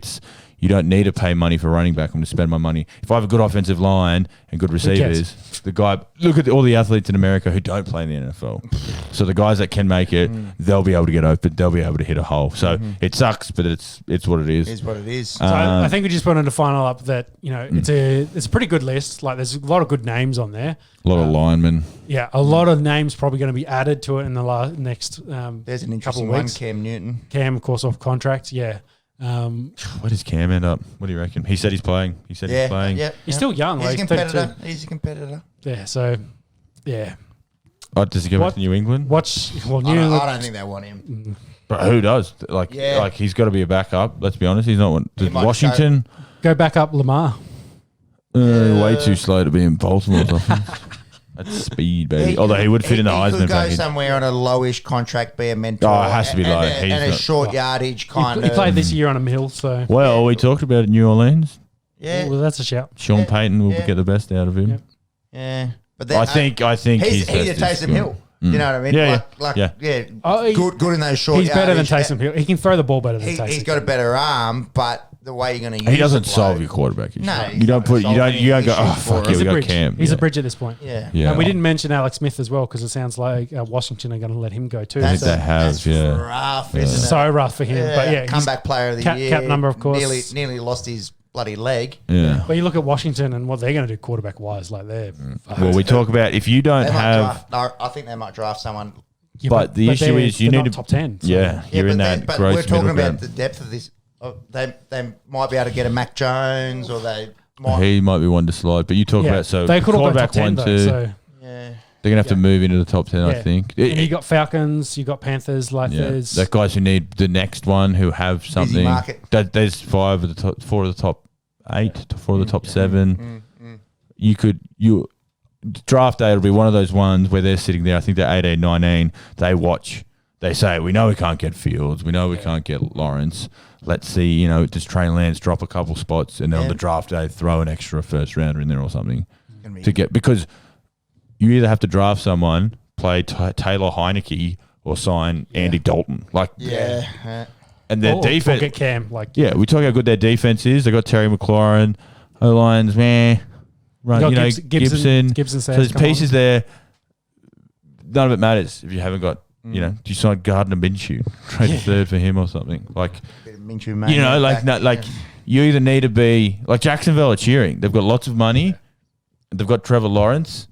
you don't need to pay money for running back. I'm going to spend my money. If I have a good offensive line and good receivers, the guy, look at all the athletes in America who don't play in the NFL. So the guys that can make it, they'll be able to get open. They'll be able to hit a hole. So it sucks, but it's what it is. Is what it is. So I think we just wanted to final up that, you know, it's a pretty good list. Like, there's a lot of good names on there. A lot of linemen. Yeah, a lot of names probably going to be added to it in the next There's an couple interesting of one, weeks. Cam Newton. Cam, of course, off contract. Yeah. Where does Cam end up? What do you reckon? He said he's playing. He's playing. Yeah. He's still young. He's a Like, competitor. 32. He's a competitor. Yeah, so, yeah. Oh, does he go back What- to New England? Well, I New don't, I don't think they want him. But who does? Like, Yeah. like he's got to be a backup. Let's be honest. He's not one. He might Washington, go back up Lamar. way too slow to be in Baltimore. I think. That's speed, baby. Although he would fit in the He Heisman could go package. somewhere on a lowish contract, be a mentor. Oh, it has to be low. And, He's and a not- short yardage kind He of. played this year on a mill, so Well, we talked about it, New Orleans. Yeah. well, that's a shout. Sean Yeah, Payton will yeah. get the best out of him. Yep. Yeah. But I think he's his a best is Taysom good. Hill. You know what I mean? Yeah, Like, yeah. Oh, good in those short He's better than yardage. Taysom Hill. He can throw the ball better than Taysom. He's got a better arm, but the way you're going to use He doesn't the solve bloke- your quarterback issue. No, he's you don't not put. You solving don't. You don't go. any Oh issues for fuck him. yeah, He's we a got bridge. Cam. He's Yeah. a bridge at this point. Yeah. Yeah. And we didn't mention Alex Smith as well because it sounds like Washington are going to let him go too. I think So- they have. That's Yeah. rough, isn't it? so rough for him. But yeah, he's, comeback player of the cap- year. cap number, of course. Nearly lost his bloody leg. Yeah. but you look at Washington and what they're going to do quarterback wise, like they're. Well, we talk about if you don't They might have. draft. No, I think they might draft someone. Yeah, But the issue they're- is you they're need not to- top 10. So. Yeah, you're in that but gross we're talking middle about ground. the depth of this. They might be able to get a Mac Jones, or they might. He might be one to slide, but you talk Yeah, about so they could all go top quarterback 10 1, though. 2. So. Yeah. They're gonna have to move into the top 10, I Yeah. think. And you got Falcons, you got Panthers, like Yeah, there's that guys who need the next one who have something. market. There's 4 of the top 8 to 4 of the top 7. You draft day will be one of those ones where they're sitting there. I think they're 18, 19. They watch. They say, we know we can't get Fields. We know we can't get Lawrence. Let's see, does Trey Lance drop a couple spots and then on the draft day throw an extra first rounder in there or something to get, because you either have to draft someone, play Taylor Heineke, or sign Andy Dalton. Like, Yeah. and their or defense. get Cam. Like Yeah, we talk how good their defense is. They got Terry McLaurin, O-line's meh. Right, You got Gibson. Gibson So says, there's come on. pieces there. None of it matters if you haven't got. Do you sign Gardner Minshew, trade a third for him or something? Like, you either need to be like Jacksonville are cheering. They've got lots of money. They've got Trevor Lawrence.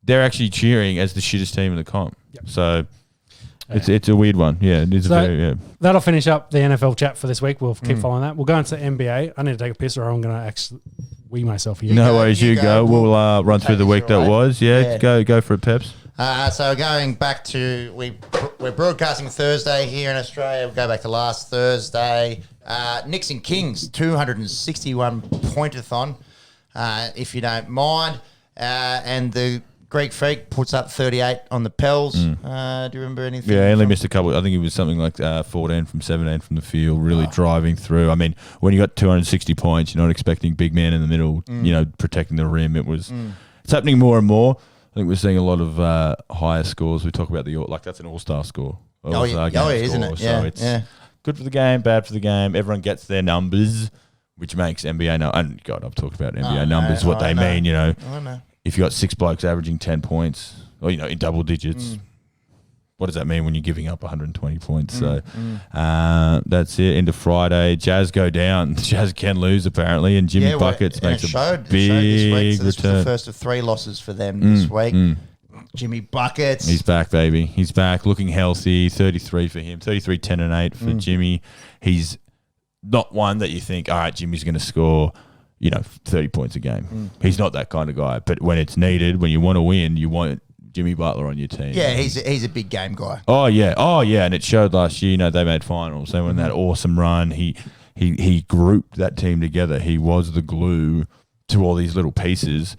They're actually cheering as the shittest team in the comp. Yep. So it's a weird one. Yeah, it is So- a very That'll finish up the NFL chat for this week. We'll keep following that. We'll go into NBA. I need to take a piss or I'm going to actually wee myself here. No go, worries, you you go. go. We'll run take through the us week through that it. was. Yeah, go for it, Peps. So going back to we're broadcasting Thursday here in Australia. We'll go back to last Thursday. Knicks and Kings 261 pointathon, if you don't mind. And the Greek Freak puts up 38 on the Pels. Do you remember anything? Yeah, he only from- missed a couple. I think it was something like 14 from 17 from the field, really driving through. I mean, when you got 260 points, you're not expecting big man in the middle, protecting the rim. It's happening more and more. I think we're seeing a lot of higher scores. We talk about that's an all-star score. Yeah, isn't it? Yeah, So it's good for the game, bad for the game. Everyone gets their numbers, which makes NBA and God, I've talked about NBA numbers, what they mean. I know. If you got 6 blokes averaging 10 points, or in double digits, what does that mean when you're giving up 120 points? That's it. Into Friday, Jazz go down. Jazz can lose apparently, and Jimmy Buckets makes a big return. This was the first of 3 losses for them this week. Jimmy Buckets. He's back, baby. He's back, looking healthy. 33 for him. 33, 10 and 8 for Jimmy. He's not one that you think, all right, Jimmy's going to score, 30 points a game. He's not that kind of guy. But when it's needed, when you want to win, you want Jimmy Butler on your team. Yeah, he's a big game guy. Oh yeah, and it showed last year. They made finals. They went that awesome run. He grouped that team together. He was the glue to all these little pieces.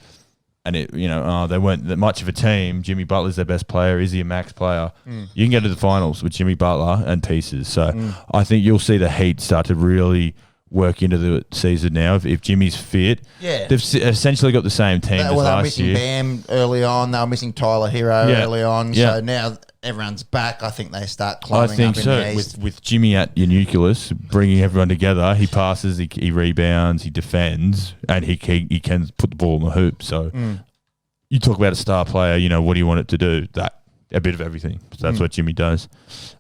And they weren't that much of a team. Jimmy Butler's their best player. Is he a max player? You can get to the finals with Jimmy Butler and pieces. So I think you'll see the Heat start to really work into the season now. If Jimmy's fit, they've essentially got the same team as last year. They were missing Bam early on. They were missing Tyler Hero early on. So now everyone's back. I think they start climbing up in the East. With Jimmy at your nucleus, bringing everyone together, he passes, he rebounds, he defends, and he can put the ball in the hoop. So you talk about a star player, what do you want it to do? A bit of everything. So that's what Jimmy does.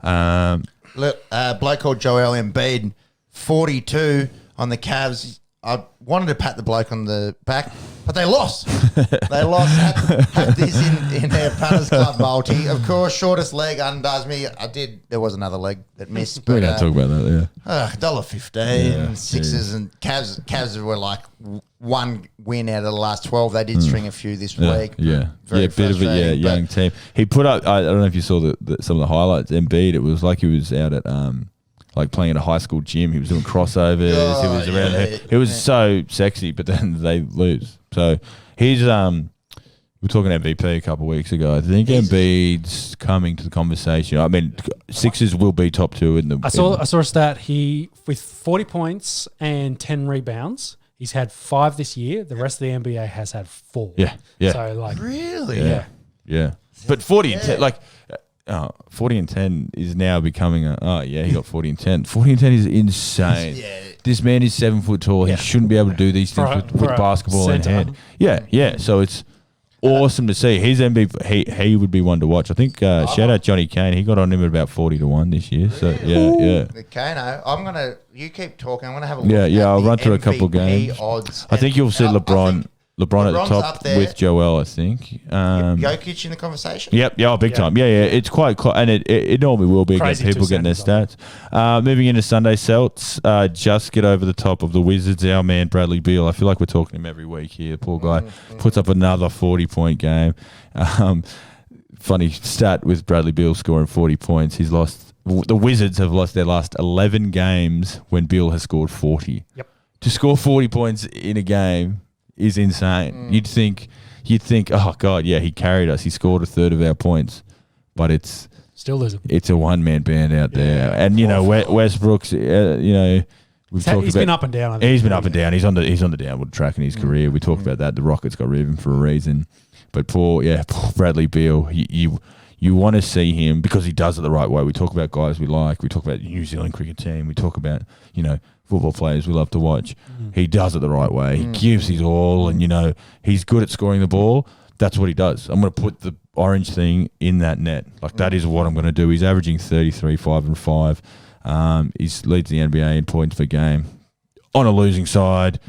Look, a bloke called Joel Embiid, 42 on the Cavs. I wanted to pat the bloke on the back, but they lost. They lost. Had this in their Punters Club multi. Of course, shortest leg undoes me. There was another leg that missed. But, we don't talk about that, $1.15, Sixers and Cavs were like one win out of the last 12. They did string a few this week. Yeah, bit of a young team. He put up, I don't know if you saw some of the highlights, Embiid. It was like he was out at playing at a high school gym. He was doing crossovers. He was around there. It was so sexy, but then they lose. So he's we were talking MVP a couple of weeks ago. I think Embiid's coming to the conversation. I mean, Sixers will be top 2 in the. I saw a stat. He with 40 points and 10 rebounds. He's had 5 this year. The rest of the NBA has had 4. Yeah. So really, yeah. But 40 and 10, 40 and 10 is now becoming he got 40 and 10. 40 and 10 is insane. This man is 7 foot tall. He shouldn't be able to do these things with basketball in hand. Yeah. So it's awesome to see. He's MVP. He would be one to watch. I think shout out Johnny Kane. He got on him at about 40-1 this year. So Kano, you keep talking. I'm gonna have a look. Yeah. I'll run through a couple games. Odds. I think you'll see LeBron at the top with Joel, I think. Jokic in the conversation? Yep, big time. Yeah. It's quite and it normally will be against people getting their stats. Moving into Sunday, Celts just get over the top of the Wizards. Our man, Bradley Beal. I feel like we're talking him every week here. Poor guy puts up another 40-point game. Funny stat with Bradley Beal scoring 40 points. The Wizards have lost their last 11 games when Beal has scored 40. Yep. To score 40 points in a game is insane. You'd think, oh God, he carried us. He scored a third of our points, but it's still losing. It's a one-man band out there, and Westbrook's. He's been up and down. He's been up and down. He's on the downward track in his career. We talked about that. The Rockets got rid of him for a reason, but poor Bradley Beal. You want to see him because he does it the right way. We talk about guys we like. We talk about the New Zealand cricket team. We talk about football players we love to watch. He does it the right way. He gives his all, and he's good at scoring the ball. That's what he does. I'm going to put the orange thing in that net. That is what I'm going to do. He's averaging 33, 5 and 5. He leads the NBA in points per game. On a losing side,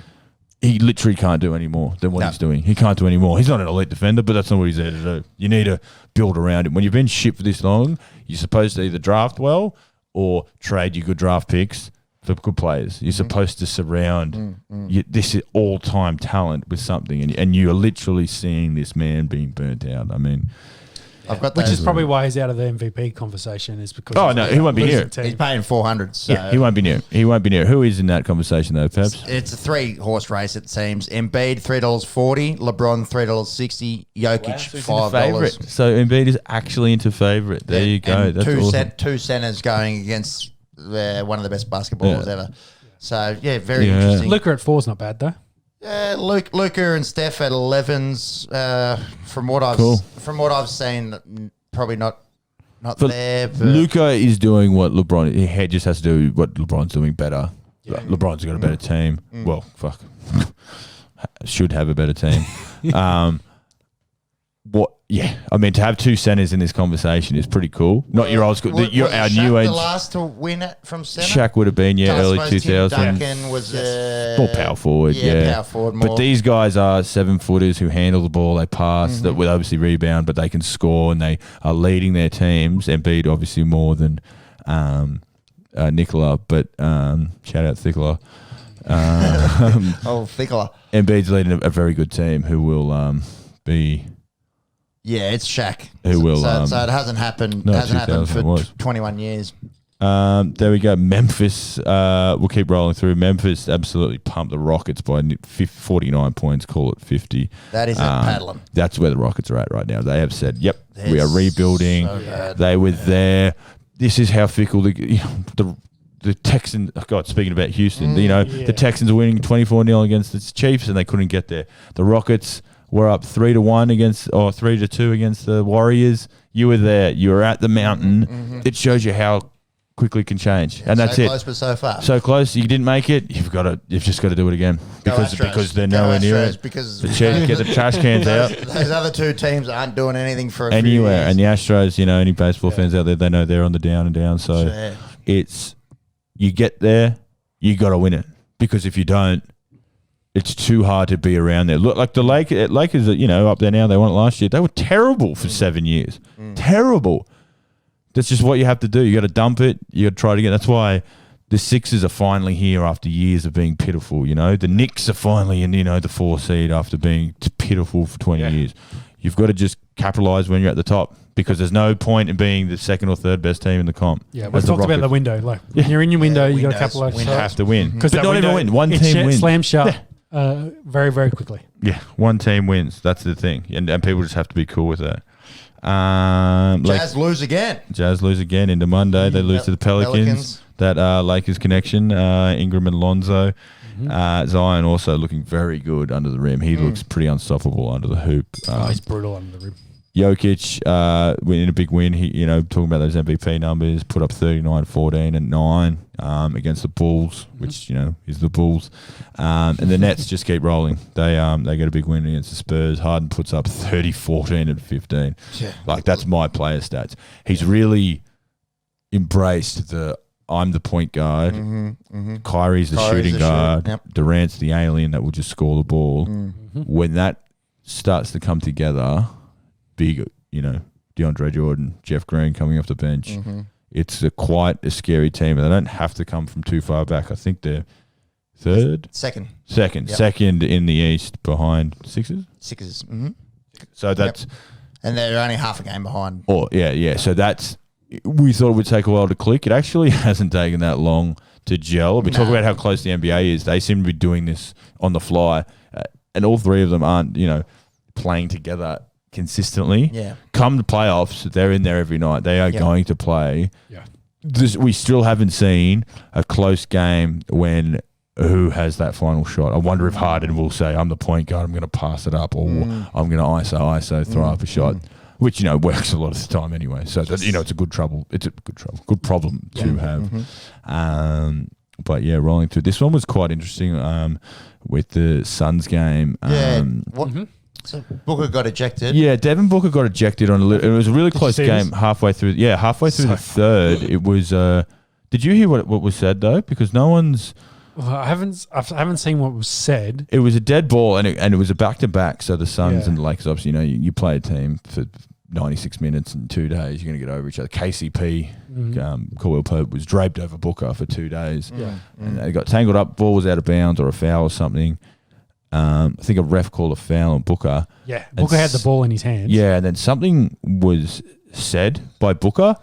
he literally can't do any more than what he's doing. He can't do any more. He's not an elite defender, but that's not what he's there to do. You need to build around him. When you've been shit for this long, you're supposed to either draft well or trade your good draft picks for good players. You're supposed to surround this all-time talent with something, and you are literally seeing this man being burnt out. I mean, which is probably why he's out of the MVP conversation, is because he won't be near. He's paying 400. So. Yeah, he won't be near. Who is in that conversation though, Peps? It's a 3-horse race, it seems. Embiid $3.40, LeBron $3.60, Jokic $5. So Embiid is actually into favourite. There you go. That's awesome. Two centers going against one of the best basketballers ever. So very interesting. Luka at 4 is not bad though. Luca and Steph at 11s. From what I've seen, probably not there. But Luca is doing what LeBron. He just has to do what LeBron's doing better. Yeah. LeBron's got a better team. Well, fuck, should have a better team. Yeah, I mean, to have two centers in this conversation is pretty cool. Not your old school. You're our Shaq new age. The last to win it from center. Shaq would have been early 2000s. Duncan was more power forward. Yeah, power forward more. But these guys are 7-footers who handle the ball. They pass that will obviously rebound, but they can score and they are leading their teams. Embiid obviously more than Nicola, but shout out Nicola. Thickler. Embiid's leading a very good team who will be. Yeah, it's Shaq. Who will? So it hasn't happened. No, hasn't happened for 21 years. There we go. Memphis. We'll keep rolling through. Memphis absolutely pumped the Rockets by 49 points. Call it 50. That is at paddling. That's where the Rockets are at right now. They have said, "Yep, we are rebuilding." So they were there. This is how fickle the Texans. Oh God, speaking about Houston, the Texans are winning 24-0 against the Chiefs, and they couldn't get there. The Rockets were up 3-1 3-2 against the Warriors. You were there. You were at the mountain. It shows you how quickly it can change, and that's it. So close, but so far. So close. You didn't make it. You've just got to do it again because they're nowhere near it. Because the Chiefs get the trash cans out. Those other two teams aren't doing anything for anywhere. And the Astros, any baseball fans out there, they know they're on the down and down. So it's you get there, you got to win it, because if you don't, it's too hard to be around there. Look, like the Lakers, up there now. They won it last year. They were terrible for 7 years. Terrible. That's just what you have to do. You got to dump it. You got to try it again. That's why the Sixers are finally here after years of being pitiful. The Knicks are finally in, the 4 seed after being pitiful for 20 years. You've got to just capitalize when you're at the top, because there's no point in being the second or third best team in the comp. Yeah, we've talked about the window. Like when you're in your window, you got to capitalize. You have to win, because not even win. One team wins. Slam shut. Very, very quickly. Yeah, one team wins. That's the thing, and people just have to be cool with that. Jazz lose again. Jazz lose again into Monday. They lose to the Pelicans. That Lakers connection, Ingram and Lonzo. Zion also looking very good under the rim. He looks pretty unstoppable under the hoop. He's brutal under the rim. Jokic in a big win. He, talking about those MVP numbers, put up 39, 14, and 9 against the Bulls, which is the Bulls. And the Nets just keep rolling. They get a big win against the Spurs. Harden puts up 30, 14, and 15. Yeah. Like, that's my player stats. He's really embraced I'm the point guard. Kyrie's the shooting guard. Yep. Durant's the alien that will just score the ball. When that starts to come together, big, DeAndre Jordan, Jeff Green coming off the bench. It's quite a scary team, and they don't have to come from too far back. I think they're second in the East behind Sixers. So that's, and they're only half a game behind. Oh yeah. So that's, we thought it would take a while to click. It actually hasn't taken that long to gel. We talk about how close the NBA is. They seem to be doing this on the fly, and all three of them aren't, playing together consistently. Yeah. Come the playoffs, they're in there every night. They are going to play. Yeah. We still haven't seen a close game when who has that final shot. I wonder if Harden will say, I'm the point guard, I'm going to pass it up, or I'm going to ISO, throw up a shot, which, works a lot of the time anyway. So, it's a good trouble. It's a good problem to have. But yeah, rolling through. This one was quite interesting with the Suns game. So Booker got ejected. Yeah, Devin Booker got ejected on it was a really close game halfway through. Yeah, halfway through the third. It was. Did you hear what was said though? Because no one's. Well, I haven't seen what was said. It was a dead ball, and it was a back-to-back. So the Suns and the Lakers, obviously, you play a team for 96 minutes in 2 days. You're going to get over each other. KCP, Caldwell Pope, was draped over Booker for 2 days. And they got tangled up. Ball was out of bounds or a foul or something. I think a ref called a foul on Booker. Yeah, Booker had the ball in his hands. Yeah, and then something was said by Booker,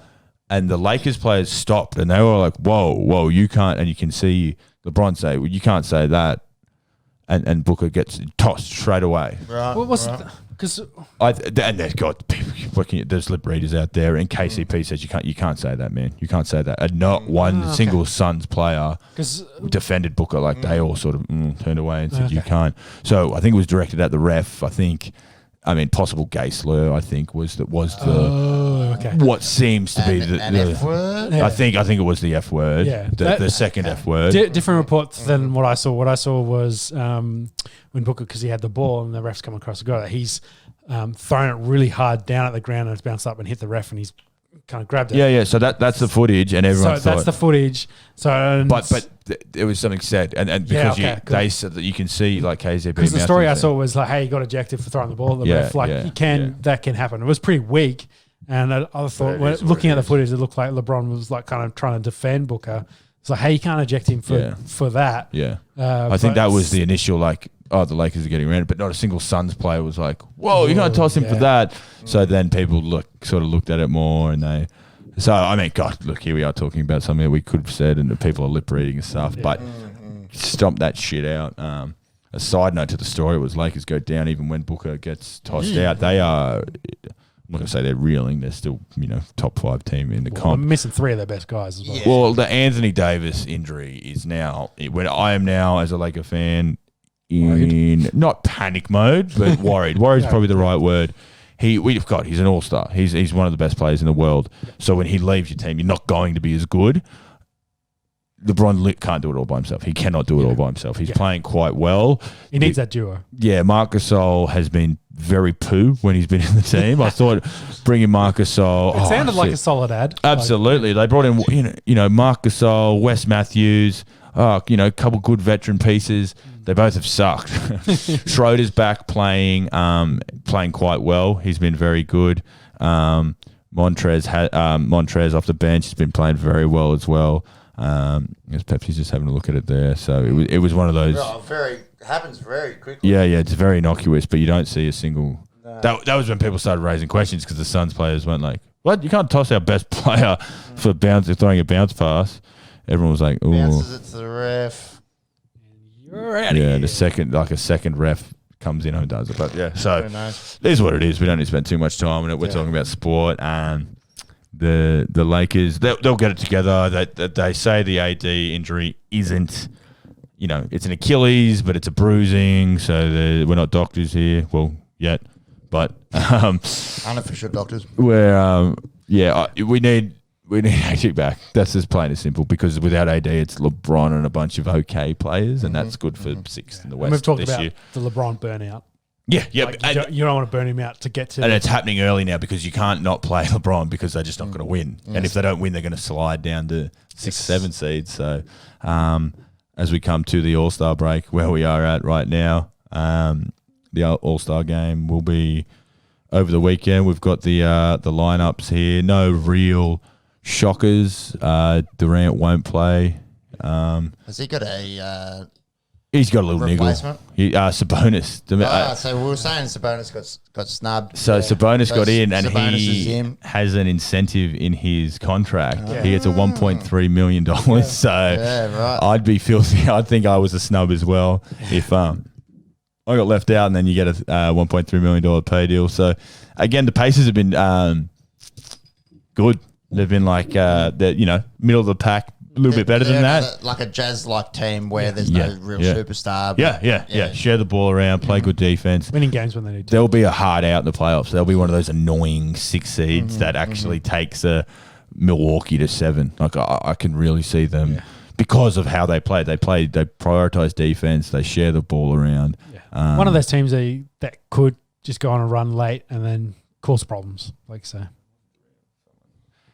and the Lakers players stopped, and they were like, whoa, you can't, and you can see LeBron say, well, you can't say that, and Booker gets tossed straight away. Right. and they've got people working. There's lip readers out there, and KCP says you can't say that, man. You can't say that. And not one single Suns player defended Booker. Like they all sort of turned away and said you can't. So I think it was directed at the ref. Possible gay slur. I think was the what seems to be the F word. I think it was the F word. Yeah, the second F word. Different reports than what I saw. What I saw was when Booker, because he had the ball and the ref's come across the goal, he's thrown it really hard down at the ground and it's bounced up and hit the ref and he's kind of grabbed it. Yeah. So that's the footage, and everyone. So that's the footage. So but there was something said, and because they said that you can see like KZB. Because the story I saw was like, hey, you got ejected for throwing the ball at the ref. That can happen. It was pretty weak, and I thought looking at the footage, it looked like LeBron was like kind of trying to defend Booker. It's like, hey, you can't eject him for that. Yeah, I think that was the initial the Lakers are getting around it, but not a single Suns player was like, whoa, you're going to toss him for that. So then people looked at it more, and they. So, God, look, here we are talking about something that we could have said and the people are lip reading and stuff, but stomp that shit out. A side note to the story was Lakers go down even when Booker gets tossed out. They are, I'm not going to say they're reeling, they're still, top 5 team in the comp. I'm missing 3 of their best guys as well. Yeah. Well, the Anthony Davis injury is now, when I am now as a Laker fan in not panic mode, but worried. Worried is probably the right word. He's an all-star. He's one of the best players in the world. So when he leaves your team, you're not going to be as good. LeBron can't do it all by himself. He cannot do it all by himself. He's playing quite well. He needs that duo. Yeah, Marc Gasol has been very poo when he's been in the team. I thought bringing Marc Gasol... It sounded like a solid ad. Absolutely. They brought in, Marc Gasol, Wes Matthews, a couple good veteran pieces. They both have sucked. Schroeder's back playing quite well. He's been very good. Montrez off the bench has been playing very well as well. Pepsi's just having a look at it there. So it was one of those. Happens very quickly. Yeah, it's very innocuous, but you don't see a single. No. That was when people started raising questions because the Suns players weren't like, "What? You can't toss our best player for throwing a bounce pass." Everyone was like, "Ooh." Bounces it to the ref. The second ref comes in and does it. But so it is what it is. We don't need to spend too much time on it. We're talking about sport. The Lakers, they'll get it together. They say the AD injury isn't, it's an Achilles, but it's a bruising. So we're not doctors here. Well, yet. But unofficial doctors. We need AD back. That's as plain as simple, because without AD, it's LeBron and a bunch of okay players, and that's good for sixth in the West. And we've talked about year. The LeBron burnout. Yeah. You don't want to burn him out to get to... And it's happening early now because you can't not play LeBron because they're just not going to win. Yes. And if they don't win, they're going to slide down to 6, 7 seeds. So as we come to the All-Star break, where we are at right now, the All-Star game will be over the weekend. We've got the lineups here. No real shockers. Durant won't play. Has he got a... He's got a little replacement? Niggle. Sabonis. So we were saying Sabonis got snubbed. So Sabonis got in, and he has an incentive in his contract. Yeah. He gets a $1.3 million. Yeah. So right. I'd be filthy. I'd think I was a snub as well if I got left out, and then you get a $1.3 million pay deal. So again, the Pacers have been good. They've been like middle of the pack. A little bit better than that. Like a Jazz-like team where there's no real superstar. Yeah. Share the ball around, play good defense. Winning games when they need to. There'll be a hard out in the playoffs. There'll be one of those annoying 6 seeds that actually takes a Milwaukee to 7. Like I can really see them because of how they play. They prioritize defense. They share the ball around. Yeah. One of those teams that could just go on a run late and then cause problems, like so.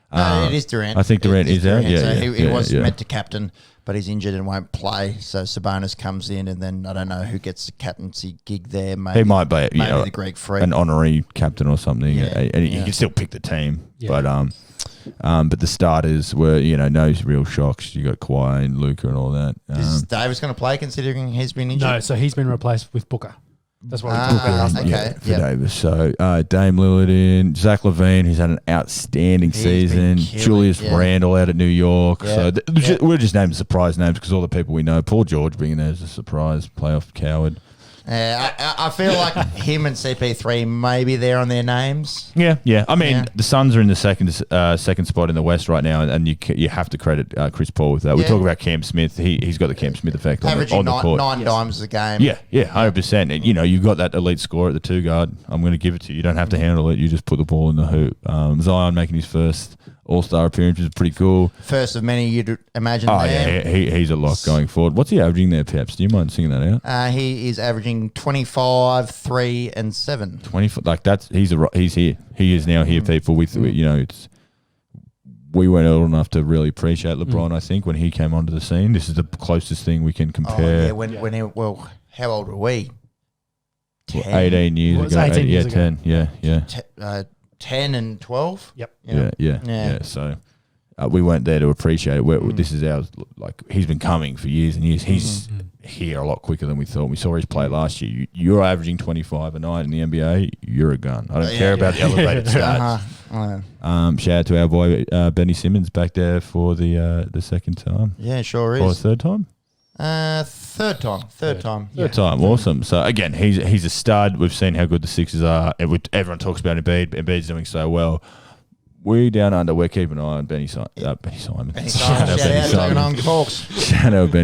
No, it is Durant. I think Durant is out. Yeah, so he was meant to captain, but he's injured and won't play. So Sabonis comes in, and then I don't know who gets the captaincy gig there. Maybe he might be, the Greek Freak, an honorary captain or something. And he can still pick the team. Yeah. But the starters were, no real shocks. You got Kawhi and Luka and all that. Is Davis going to play considering he's been injured? No, so he's been replaced with Booker. That's what we talked about last night. For Davis. So Dame Lillard in, Zach LaVine, who's had an outstanding season. Julius Randle out at New York. So we're just naming surprise names because all the people we know. Paul George being there as a surprise playoff coward. I feel like him and CP3 may be there on their names. Yeah. I mean, Yeah. the Suns are in the second spot in the West right now, and you have to credit Chris Paul with that. We Yeah. talk about Cam Smith. He's got the Cam Smith effect on Averaging the court. nine dimes a game. Yeah, 100%. And, you've got that elite score at the 2 guard. I'm going to give it to you. You don't have to handle it. You just put the ball in the hoop. Zion making his first All-Star appearance is pretty cool. First of many you'd imagine there. Yeah, he's a lock going forward. What's he averaging there, Peps? Do you mind singing that out? He is averaging 25, 3, and 7. 20 like that's he's here. He is now here, people. We weren't old enough to really appreciate LeBron. I think when he came onto the scene, this is the closest thing we can compare. How old were we? 10? 18 years It was ago. 18 years ago. 10. Yeah. 10 and 12. Yep. Yeah. So we weren't there to appreciate it. This is ours. Like, he's been coming for years and years. He's here a lot quicker than we thought. We saw his play last year. You're averaging 25 a night in the NBA. You're a gun. I don't care about the elevated stats. Shout out to our boy Benny Simmons back there for the second time. Yeah, sure is. Or third time? Third time. Third time. Awesome. So, again, he's a stud. We've seen how good the Sixers are. Everyone talks about Embiid. Embiid's doing so well. We down under, we're keeping an eye on Benny Simon. Shout out Benny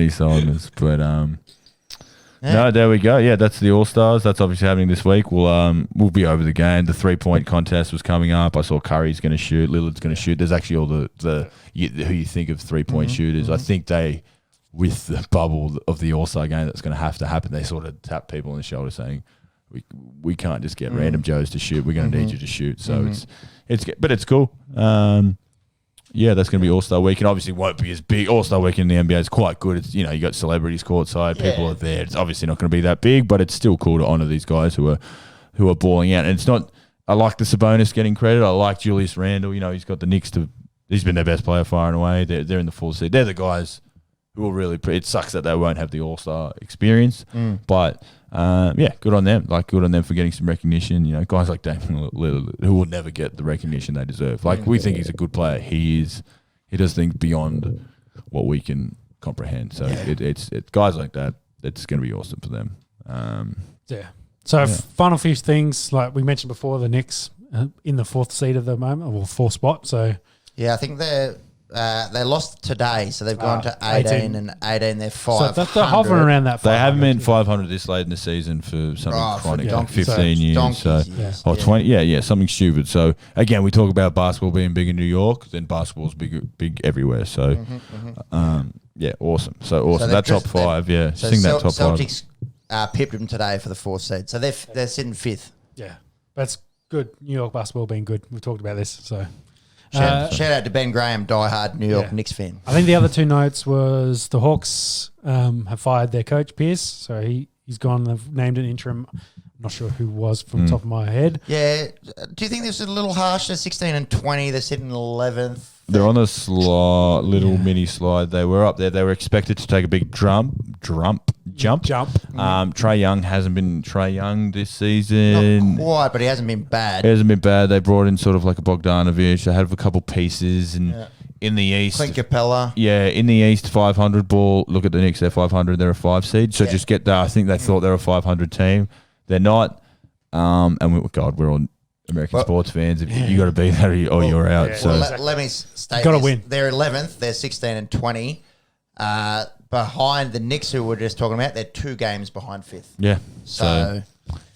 Simons. But no, there we go. Yeah, that's the All Stars. That's obviously happening this week. We'll be over the game. The 3-point contest was coming up. I saw Curry's going to shoot. Lillard's going to shoot. There's actually all who you think of 3-point shooters. I think they, with the bubble of the All Star game that's going to have to happen, they sort of tap people on the shoulder saying, we can't just get random Joes to shoot. We're going to need you to shoot. So it's cool. Yeah, that's going to be All-Star Weekend. Obviously, won't be as big. All-Star Weekend in the NBA is quite good. It's, you got celebrities courtside. People are there. It's obviously not going to be that big, but it's still cool to honour these guys who are balling out. And it's not. I like the Sabonis getting credit. I like Julius Randle. He's got the Knicks to. He's been their best player far and away. They're in the full seed. They're the guys who will really. It sucks that they won't have the All-Star experience, but. Good on them. Good on them for getting some recognition. Guys like Damian Lillard who will never get the recognition they deserve. We think he's a good player. He does things beyond what we can comprehend. So it's guys like that. It's going to be awesome for them. So final few things, like we mentioned before, the Knicks in the 4th seed at the moment, or 4th spot. So I think they lost today, so they've gone to 18 and 18. They're 500. So they're hovering around that. They haven't been 500 this late in the season for something chronic, like 15 years. Donkeys, or 20. Something stupid. So again, we talk about basketball being big in New York, then basketball's big everywhere. So awesome. So awesome. That top 5. Yeah, so sing that top Celtics, 5. Pipped them today for the 4th seed, so they're sitting 5th. Yeah, that's good. New York basketball being good. We've talked about this, so. Shout out to Ben Graham, diehard New York Knicks fan. I think the other 2 notes was the Hawks have fired their coach, Pierce. So he's gone. They've named an interim. I'm not sure who was from the top of my head. Yeah. Do you think this is a little harsh? They're 16 and 20. They're sitting 11th. They're on a little mini slide. They were up there. They were expected to take a big jump. Trae Young hasn't been Trae Young this season. Not quite, but he hasn't been bad. He hasn't been bad. They brought in sort of like a Bogdanovic. They had a couple pieces, and in the East, Clint Capella. Yeah, in the East, 500 ball. Look at the Knicks. They're 500. They're a 5 seed. So just get that. I think they thought they're a 500 team. They're not. We're all American sports fans. You got to be there or you're out. Let me state Gotta this. win. They're 11th. They're 16 and 20. Behind the Knicks, who we're just talking about, they're 2 games behind 5th. Yeah. So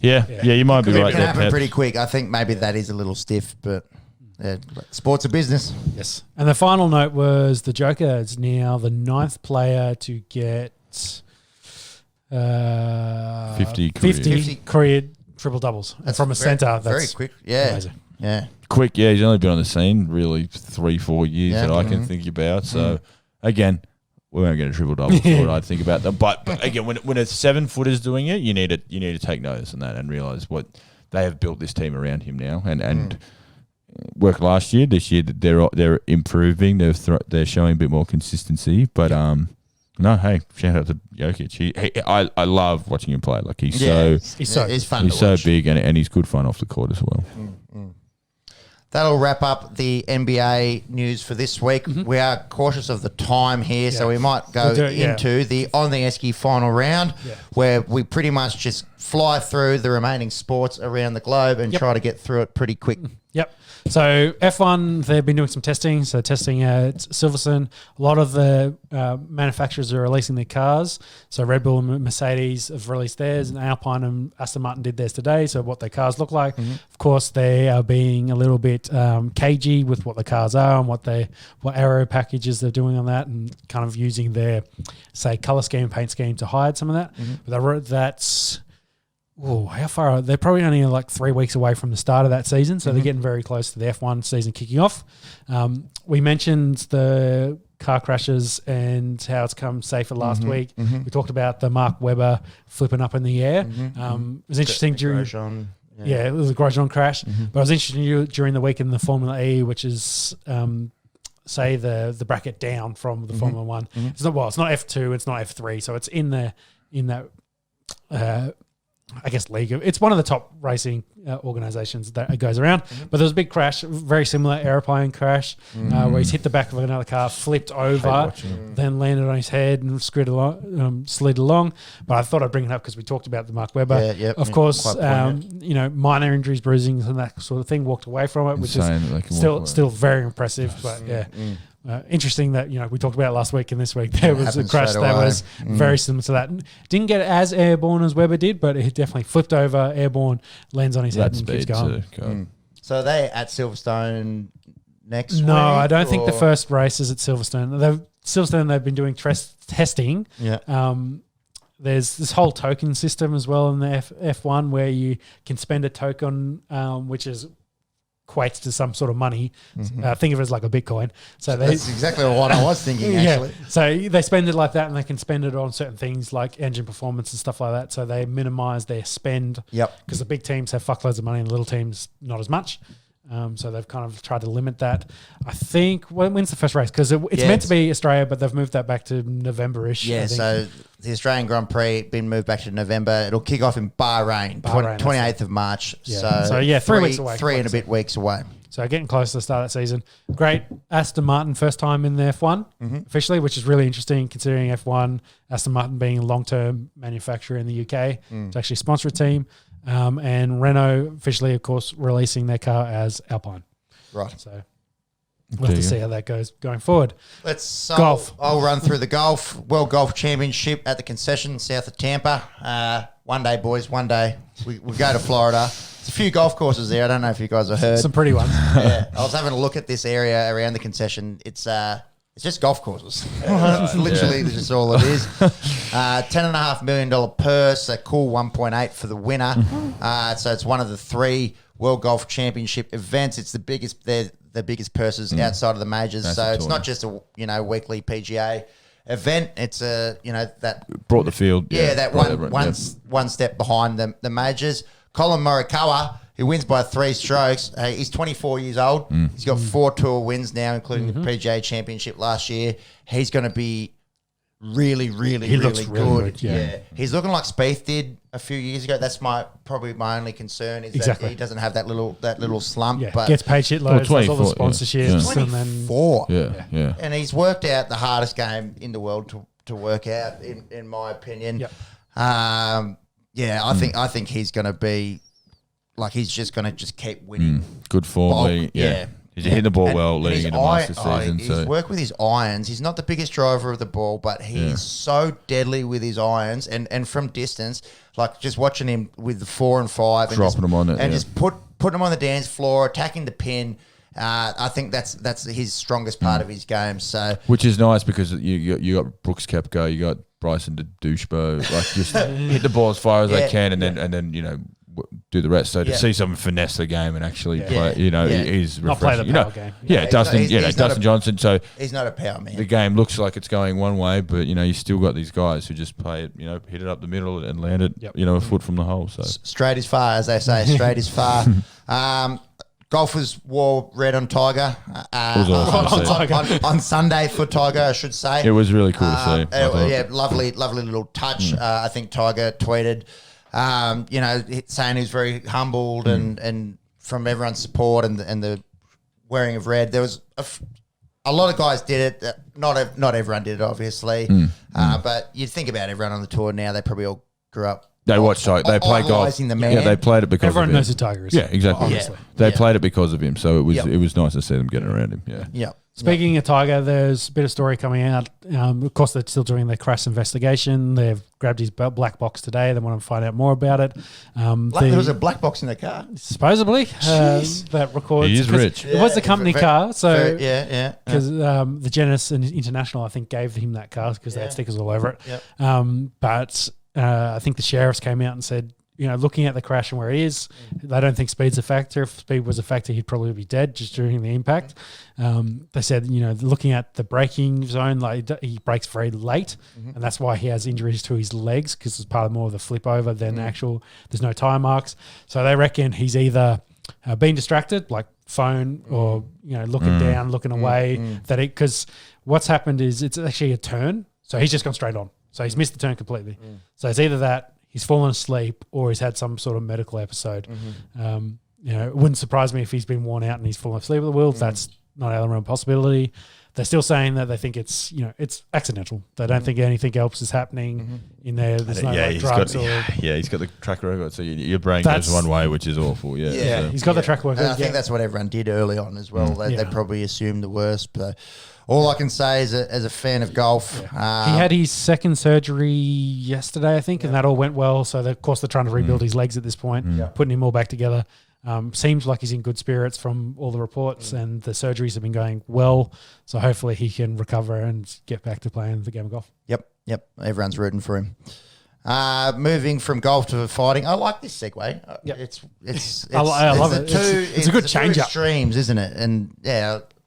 you might be right. It can happen pretty quick. I think maybe that is a little stiff, but sports are business. Yes. And the final note was the Joker is now the 9th player to get 50 career triple doubles from a centre. That's very quick. Yeah. Amazing. Yeah. Quick, he's only been on the scene really 3-4 years that I can think about. So, again, we won't get a triple double. That's what I'd think about them. But again, when a 7-footer's doing it, you need to take notice on that and realise what they have built this team around him now. And worked last year. This year they're improving. They're showing a bit more consistency. But shout out to Jokic. I love watching him play. He's fun. He's fun. He's so big and he's good fun off the court as well. that'll wrap up the NBA news for this week. We are cautious of the time here, so we might go into the On the Esky final round, where we pretty much just fly through the remaining sports around the globe and try to get through it pretty quick. Yep. So F1, they've been doing some testing. So testing at Silverstone. A lot of the manufacturers are releasing their cars. So Red Bull and Mercedes have released theirs, and Alpine and Aston Martin did theirs today. So what their cars look like. Of course, they are being a little bit cagey with what the cars are and what aero packages they're doing on that, and kind of using their, say, color scheme, paint scheme to hide some of that. But that's... Oh, how far are they? They're probably only like 3 weeks away from the start of that season, so they're getting very close to the F1 season kicking off. We mentioned the car crashes and how it's come safer last week. We talked about the Mark Webber flipping up in the air. It was interesting during... it was a Grosjean crash. But it was interesting during the week in the Formula E, which is... say the bracket down from the Formula 1. It's not F2, it's not F3, so it's in that I guess league. It's one of the top racing organisations that it goes around. But there was a big crash, very similar aeroplane crash, where he's hit the back of another car, flipped over, then landed on his head and slid along. But I thought I'd bring it up because we talked about the Mark Webber. Of course, minor injuries, bruising, and that sort of thing. Walked away from it, which is still very impressive. But interesting that we talked about it last week and this week there was a crash that was very similar to that. Didn't get as airborne as Webber did, but it definitely flipped over, airborne, lands on his head and keeps going. So are they at Silverstone next week? No, I don't think the first race is at Silverstone. They've been doing testing. There's this whole token system as well in the F1 where you can spend a token, which equates to some sort of money. Think of it as like a Bitcoin. So that's exactly what I was thinking, actually. So they spend it like that, and they can spend it on certain things like engine performance and stuff like that. So they minimize their spend. Because the big teams have fuckloads of money and the little teams not as much. So they've kind of tried to limit that. I think, when's the first race? Because it's meant to be Australia, but they've moved that back to November-ish. So the Australian Grand Prix been moved back to November. It'll kick off in Bahrain 28th of March. So 3 weeks away. 3 and a bit weeks away. So getting close to the start of that season. Great. Aston Martin, first time in the F1 officially, which is really interesting considering F1, Aston Martin being a long-term manufacturer in the UK to actually sponsor a team. And Renault officially, of course, releasing their car as Alpine. Right. So we'll have to see how that goes going forward. Golf. I'll run through the golf. World Golf Championship at the concession south of Tampa. One day, boys, one day. We go to Florida. There's a few golf courses there. I don't know if you guys have heard. Some pretty ones. I was having a look at this area around the concession. It's just golf courses. Literally, just all it is. $10.5 million purse, a cool 1.8 for the winner. So it's one of the 3 World Golf Championship events. It's the biggest. They're the biggest purses outside of the majors. So it's not just a weekly PGA event. It's that brought the field. That one step behind the majors. Colin Morikawa, who wins by 3 strokes. He's 24 years old. He's got 4 tour wins now, including the PGA Championship last year. He's going to be really good. Yeah. He's looking like Spieth did a few years ago. That's probably my only concern is that he doesn't have that little slump. Yeah. But gets paid shitloads, does all the sponsorships. 24. Yeah. And he's worked out the hardest game in the world to work out, in my opinion. I think he's going to be like he's just going to keep winning. Good form. He's hitting the ball well, leading into Masters season. He's worked with his irons. He's not the biggest driver of the ball, but he's so deadly with his irons and from distance. Like just watching him with the 4 and 5, dropping them on it, and just putting them on the dance floor, attacking the pin. I think that's his strongest part of his game. So, which is nice because you got Brooks Koepka, you got Bryson DeChambeau, like just hit the ball as far as they can, and then do the rest. So to see someone finesse the game and actually play, is refreshing. Not play the power game. Dustin Johnson. So he's not a power man. The game looks like it's going one way, but you still got these guys who just play it, hit it up the middle and land it, a foot from the hole. So straight is far, as they say. Straight is far. Golfers wore red on Tiger. On Sunday for Tiger, I should say. It was really cool to see. Lovely little touch. I think Tiger tweeted, saying he was very humbled and from everyone's support and the wearing of red. There was a lot of guys did it. Not everyone did it, obviously. But you think about everyone on the tour now, they probably all grew up. They watch they play golf. The man. Yeah, they played it because everyone of him. knows who Tiger is. Yeah, exactly. Obviously. They played it because of him, so it was nice to see them getting around him. Yeah. Speaking of Tiger, there's a bit of story coming out. Of course, they're still doing their crash investigation. They've grabbed his black box today. They want to find out more about it. There was a black box in the car. Supposedly, that records. He is rich. It was the company car, so because Yeah. the Genesis International, I think, gave him that car because they had stickers all over it. Yep. But I think the sheriffs came out and said, looking at the crash and where he is, they don't think speed's a factor. If speed was a factor, he'd probably be dead just during the impact. They said, looking at the braking zone, like he brakes very late, and that's why he has injuries to his legs because it's part of more of the flip over than there's no tire marks. So they reckon he's either been distracted, like phone, or looking down, looking away. Because what's happened is it's actually a turn, so he's just gone straight on. So he's missed the turn completely. So it's either that he's fallen asleep or he's had some sort of medical episode. It wouldn't surprise me if he's been worn out and he's fallen asleep at the wheel. That's not out of the realm of possibility. They're still saying that they think it's it's accidental. They don't think anything else is happening in there. There's no drugs he's got the track record, so your brain goes one way, which is awful. Yeah, he's got the track record. I think that's what everyone did early on as well. They probably assumed the worst, but all I can say is, as a fan of golf, he had his second surgery yesterday, I think, and that all went well. So, of course, they're trying to rebuild his legs at this point, putting him all back together. Seems like he's in good spirits from all the reports, and the surgeries have been going well. So, hopefully, he can recover and get back to playing the game of golf. Yep. Everyone's rooting for him. Moving from golf to fighting, I like this segue. It's I love it. It's a good change up. Extremes, isn't it? And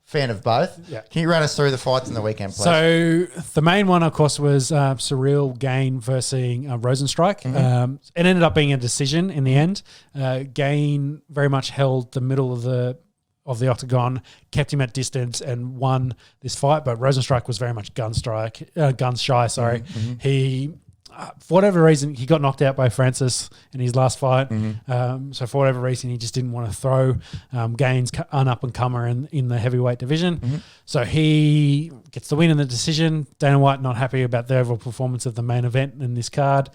fan of both. Yeah. Can you run us through the fights in the weekend, please? So the main one, of course, was Surreal Gain versus Rosenstrike. It ended up being a decision in the end. Gain very much held the middle of the octagon, kept him at distance and won this fight, but Rosenstrike was very much gun shy. He for whatever reason, he got knocked out by Francis in his last fight. So for whatever reason, he just didn't want to throw Gaines an up-and-comer in the heavyweight division. So he gets the win in the decision. Dana White not happy about the overall performance of the main event in this card,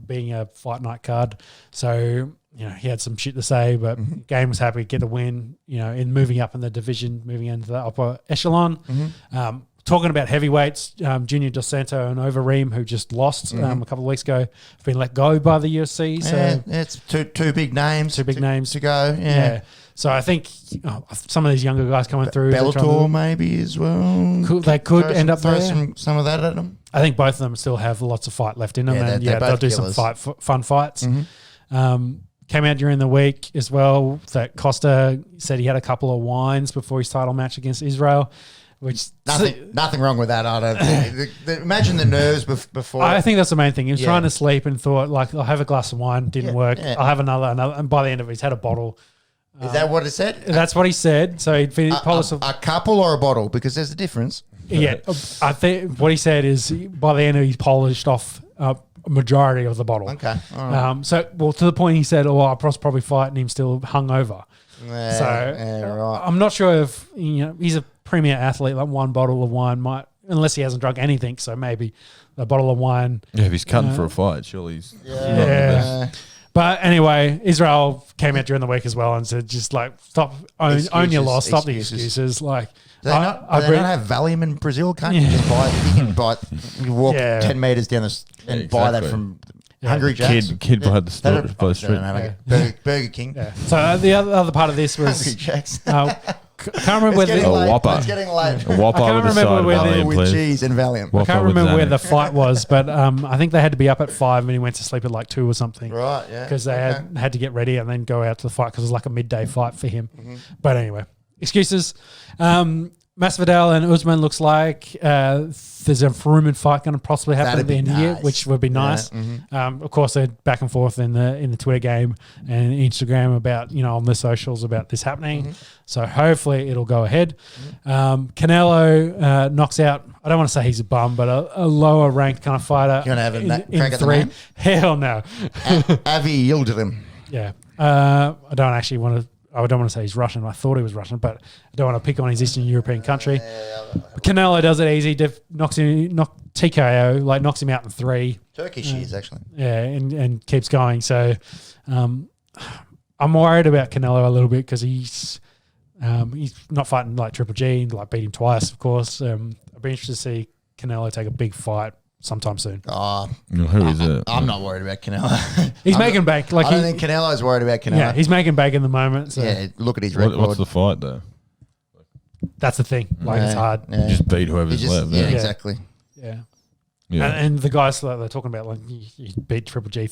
being a fight night card. So, he had some shit to say, but Gaines was happy to get the win, in moving up in the division, moving into the upper echelon. Talking about heavyweights, Junior Dos Santo and Overeem, who just lost a couple of weeks ago, have been let go by the UFC. So it's two big names. Two big names to go. Yeah. So I think some of these younger guys coming through, Bellator maybe as well. They could end up throw there. some of that at them. I think both of them still have lots of fight left in them, they'll do some fun fights. Came out during the week as well that Costa said he had a couple of wines before his title match against Israel. Which nothing wrong with that. I don't think. Imagine the nerves before. I think that's the main thing. He was trying to sleep and thought, I'll have a glass of wine. Didn't work. Yeah. I'll have another. And by the end of it, he's had a bottle. Is that what it said? That's what he said. So he'd polished a couple or a bottle, because there's a difference. Yeah, I think what he said is by the end of it, he's polished off a majority of the bottle. Okay. Right. To the point he said, I was probably fighting him still hungover. Right. I'm not sure if he's a premier athlete. Like one bottle of wine might, unless he hasn't drunk anything. So maybe a bottle of wine. Yeah, if he's cutting for a fight, surely he's not the best. But anyway, Israel came out during the week as well and said, just stop, own your loss, stop the excuses. Do they not have Valium in Brazil? Can't you just buy it? You walk 10 metres down and buy that from Hungry Jack's. Kid by the street. Burger King. Yeah. So the other part of this was Hungry Jack's. I can't remember whether Whopper. It's getting late. A Whopper I can't with a side of remember Valium, with please. cheese and Valium. I can't remember where the fight was, but I think they had to be up at 5 and he went to sleep at 2 or something. Right, yeah. Because they had to get ready and then go out to the fight because it was like a midday fight for him. But anyway, excuses. Masvidal and Usman looks like there's a rumored fight going to possibly happen at the end of the year, which would be nice. Of course, they're back and forth in the Twitter game and Instagram about on the socials about this happening. So hopefully it'll go ahead. Canelo knocks out. I don't want to say he's a bum, but a lower ranked kind of fighter. You want to have a crack at the 3. name? Hell no. Avi yielded him. Yeah. I don't actually want to. I don't want to say he's Russian. I thought he was Russian, but I don't want to pick on his Eastern European country. Canelo does it easy. Knocks TKO, like knocks him out in 3. Turkish he is, actually. Yeah, and keeps going. So I'm worried about Canelo a little bit because he's not fighting like Triple G, like beat him twice, of course. I'd be interested to see Canelo take a big fight sometime soon. Who is it? I'm not worried about Canelo. He's making bank. Like I don't think Canelo's worried about Canelo. Yeah, he's making bank in the moment. So Yeah, look at his record. What's the fight though? that's the thing. Like it's hard. Yeah. Just beat whoever's left. Yeah, Yeah. exactly. Yeah. Yeah. And the guys that they're talking about, like you beat Triple G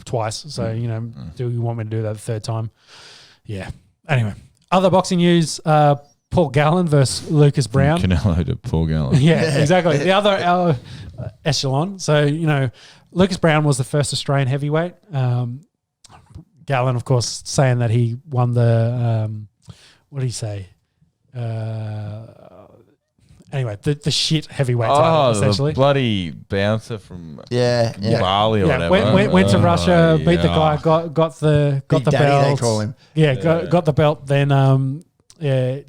twice. So do you want me to do that the third time? Yeah. Anyway, other boxing news: Paul Gallen versus Lucas Brown. Canelo to Paul Gallen. Yeah, exactly. The other echelon. So Lucas Brown was the first Australian heavyweight. Gallen, of course, saying that he won the what did he say? Anyway, the shit heavyweight title, essentially. The bloody bouncer from Yeah. Bali or whatever. Went to Russia, beat the guy, got the Big Daddy, belt. they call him. Yeah, got the belt. Then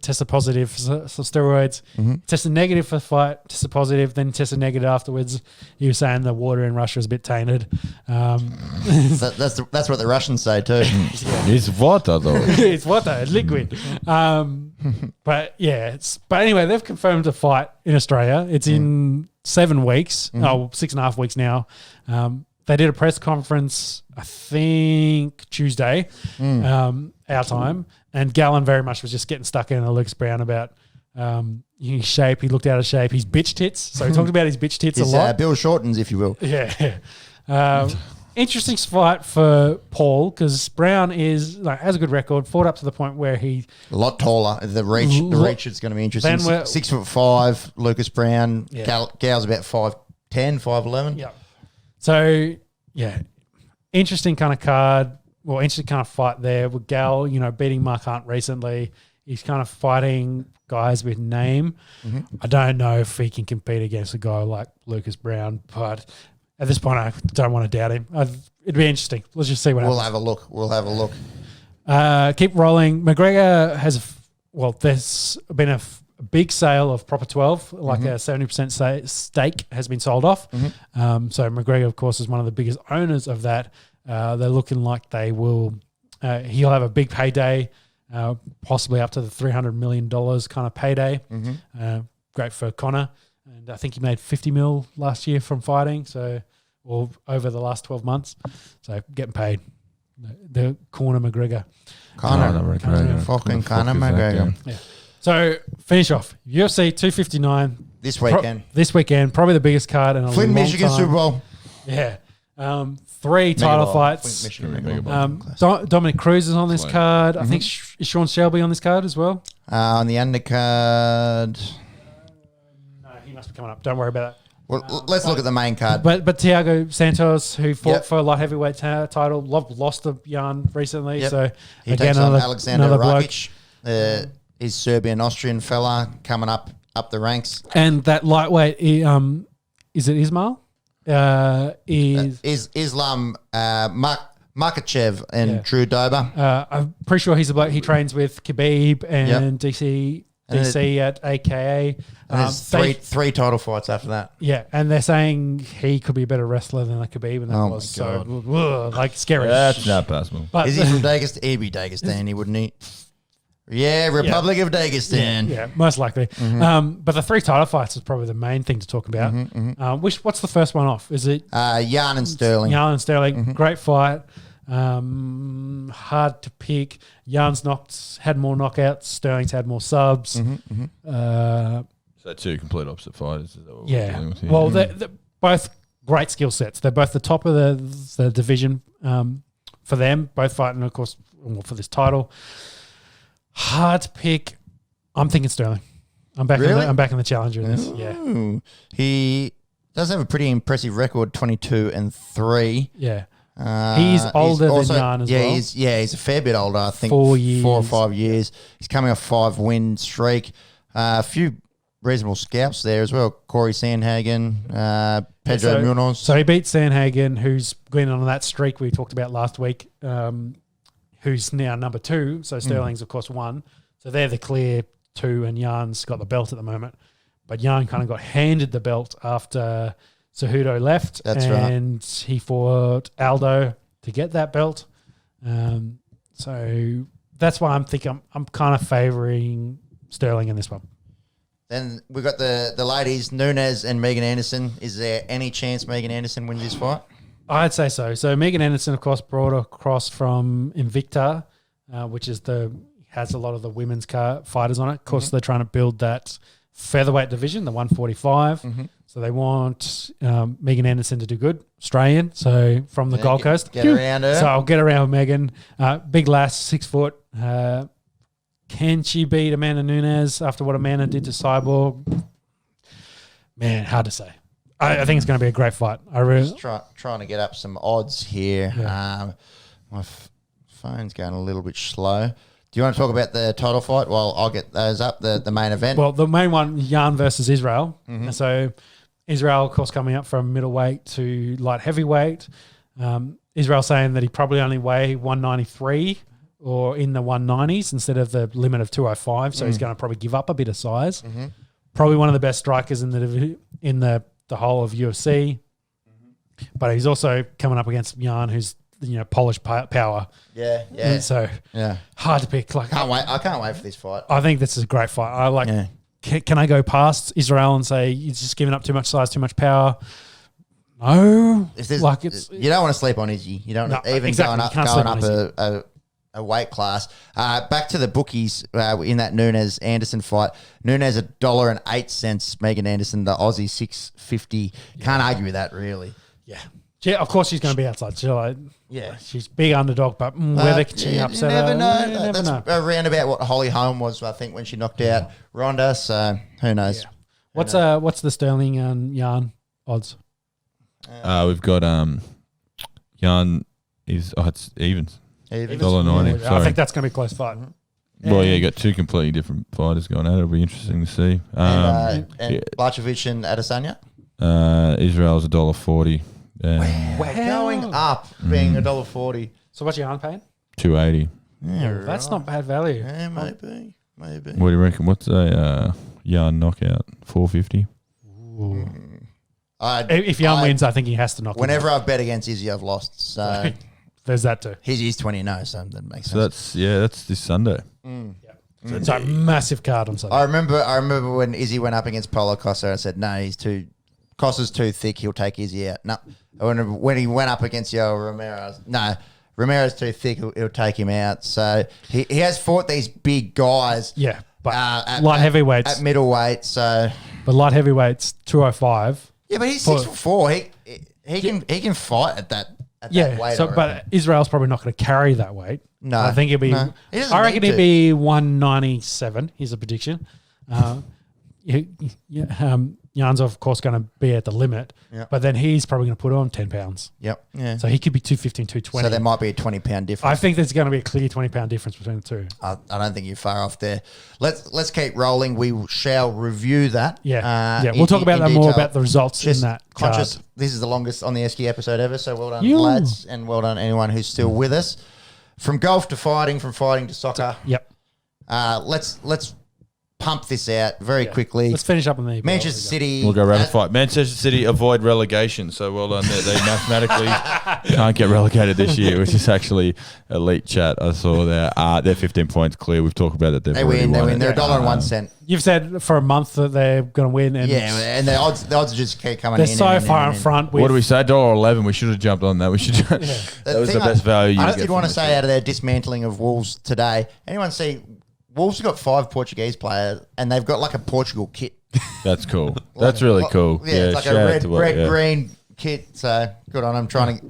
tested positive for some steroids. Tested negative for the fight. Tested positive. Then tested negative afterwards. He was saying the water in Russia is a bit tainted. That's what the Russians say too. It's water though. It's water, it's liquid. But anyway, they've confirmed a fight in Australia. It's in 7 weeks. 6.5 weeks now. They did a press conference, I think Tuesday, our time, and Gallen very much was just getting stuck in Lucas Brown about his shape. He looked out of shape. His bitch tits. So he talked about his bitch tits a lot. Bill Shortens, if you will. Yeah. Interesting fight for Paul because Brown has a good record. Fought up to the point where he A lot taller. The reach is going to be interesting. 6'5", Lucas Brown. Yeah. Gal's about 5'10", 5'11". Yeah. So interesting kind of card. Well, interesting kind of fight there with Gal. Beating Mark Hunt recently. He's kind of fighting guys with name. I don't know if he can compete against a guy like Lucas Brown, but at this point, I don't want to doubt him. It'd be interesting. Let's just see what happens. We'll have a look. Keep rolling. McGregor there's been a big sale of Proper 12, like a 70% stake has been sold off. So McGregor, of course, is one of the biggest owners of that. They're looking like they will. He'll have a big payday, possibly up to the $300 million kind of payday. Great for Conor. And I think he made 50 mil last year from fighting, or over the last 12 months. So getting paid. The Conor McGregor. Conor McGregor. Yeah. So finish off. UFC 259. This weekend. This weekend, probably the biggest card in a Flint, long Michigan time. Super Bowl. Yeah. 3 title fights. Dominic Cruz is on this card. I think is Sean Shelby on this card as well? On the undercard. No, he must be coming up. Don't worry about that. Well, let's look at the main card. But Thiago Santos, who fought for a light heavyweight title, lost the yarn recently. So he again, takes on Alexander bloke. Rakic, his Serbian-Austrian fella coming up the ranks. And that lightweight, is it Ismail? Is Islam Makachev and Drew Dober. I'm pretty sure he's a bloke. He trains with Khabib and DC at AKA. There's three title fights after that. Yeah, and they're saying he could be a better wrestler than Khabib, and that was so scary. That's not possible. But is he from Dagestan? He'd be Dagestani, wouldn't he? Yeah, Republic of Dagestan. Yeah, most likely. But the 3 title fights is probably the main thing to talk about. What's the first one off? Is it Yarn and Sterling? Yarn and Sterling, great fight. Hard to pick. Yarn's had more knockouts. Sterling's had more subs. So 2 complete opposite fighters. Is that what we're Yeah. dealing with here? Well, they're both great skill sets. They're both the top of the division for them. Both fighting, of course, for this title. Hard to pick. I'm thinking Sterling. I'm back. Really? I'm back in the challenger in this. Yeah. He does have a pretty impressive record, 22-3. Yeah. He's older than Yarn as well. He's a fair bit older. I think 4 years. 4 or 5 years. He's coming off 5-win streak. A few reasonable scalps there as well. Corey Sandhagen, Pedro Munoz. So he beat Sandhagen, who's going on that streak we talked about last week. who's now number 2. So Sterling's, of course, 1. So they're the clear 2, and Jan's got the belt at the moment. But Jan kind of got handed the belt after Cejudo left. That's right. And he fought Aldo to get that belt. So that's why I'm thinking I'm kind of favouring Sterling in this one. Then we've got the ladies, Nunes and Megan Anderson. Is there any chance Megan Anderson wins this fight? I'd say so. So Megan Anderson, of course, brought across from Invicta, which is has a lot of the women's fighters on it. Of course, they're trying to build that featherweight division, the 145. So they want Megan Anderson to do good, Australian. So from the Gold Coast, get around her. So I'll get around Megan. Big lass, 6 foot. Can she beat Amanda Nunes after what Amanda did to Cyborg? Man, hard to say. I think it's going to be a great fight. Just trying to get up some odds here. Yeah. My phone's going a little bit slow. Do you want to talk about the title fight? Well, I'll get those up, the main event. Well, the main one, Jan versus Israel. So Israel, of course, coming up from middleweight to light heavyweight. Israel saying that he probably only weigh 193 or in the 190s instead of the limit of 205. So he's going to probably give up a bit of size. Probably one of the best strikers in the whole of UFC. But he's also coming up against Jan, who's polished power. Yeah. And so hard to pick. Like I can't wait for this fight. I think this is a great fight. I like. Yeah. Can I go past Israel and say he's just giving up too much size, too much power? No, you don't want to sleep on Izzy. You don't going up a weight class. Back to the bookies in that Nunes Anderson fight. Nunes $1.08. Megan Anderson, the Aussie $6.50. Can't argue with that, really. Yeah, of course she's going to be outside. She's big underdog, but whether she upset her, you never know. That's around about what Holly Holm was, I think, when she knocked out Ronda. So who knows? Yeah. What's the Sterling and Jan odds? We've got Jan is it's evens. $1.90. Sorry. I think that's going to be a close fight. Well, you got 2 completely different fighters going at it. It'll be interesting to see. And Blachowicz and Adesanya? Israel's $1.40. Wow. Going up, being $1.40. So what's Jan paying? $2.80. Yeah, that's not bad value. Yeah, maybe. What do you reckon? What's a Jan knockout? $4.50. If Jan wins, I think he has to knock. Whenever I've bet against Izzy, I've lost. So there's that too. He's 20-0, so that makes sense. So that's this Sunday. So it's a massive card on Sunday. I remember when Izzy went up against Paulo Costa, I said, no, Costa's too thick, he'll take Izzy out. No. When he went up against Yoel Romero, no, Romero's too thick, he'll take him out. So he has fought these big guys. Yeah, but light heavyweights. At middleweight, so. But light heavyweights, 205. Yeah, but he's 6'4". He can fight at that weight. So, but Israel's probably not going to carry that weight. No. I think he'll be. No. I reckon he'll be 197. Here's a prediction. Jan's of course going to be at the limit, but then he's probably going to put on 10 pounds. Yep. Yeah. So he could be 215, 220. So there might be a 20-pound difference. I think there's going to be a clear 20-pound difference between the two. I don't think you're far off there. Let's keep rolling. We shall review that. We'll talk about that more about the results in that card. This is the longest on the Esky episode ever, so well done, lads, and well done anyone who's still with us. From golf to fighting, from fighting to soccer. Yep. Let's pump this out very quickly. Let's finish up on the Manchester City. We'll go rapid fire. Manchester City avoid relegation. So well done there. They mathematically can't get relegated this year, which is actually elite chat. I saw there. They're 15 points clear. We've talked about that. They win. They're $1.01. You've said for a month that they're going to win. And and the odds just keep coming they're in. They're so far in front. What do we say? $1.11. We should have jumped on that. We should. That was the best value. I did want to say out of their dismantling of Wolves today, anyone see Wolves have got 5 Portuguese players and they've got like a Portugal kit. That's cool. That's really cool. Yeah, it's like a red-green kit. So good on them trying to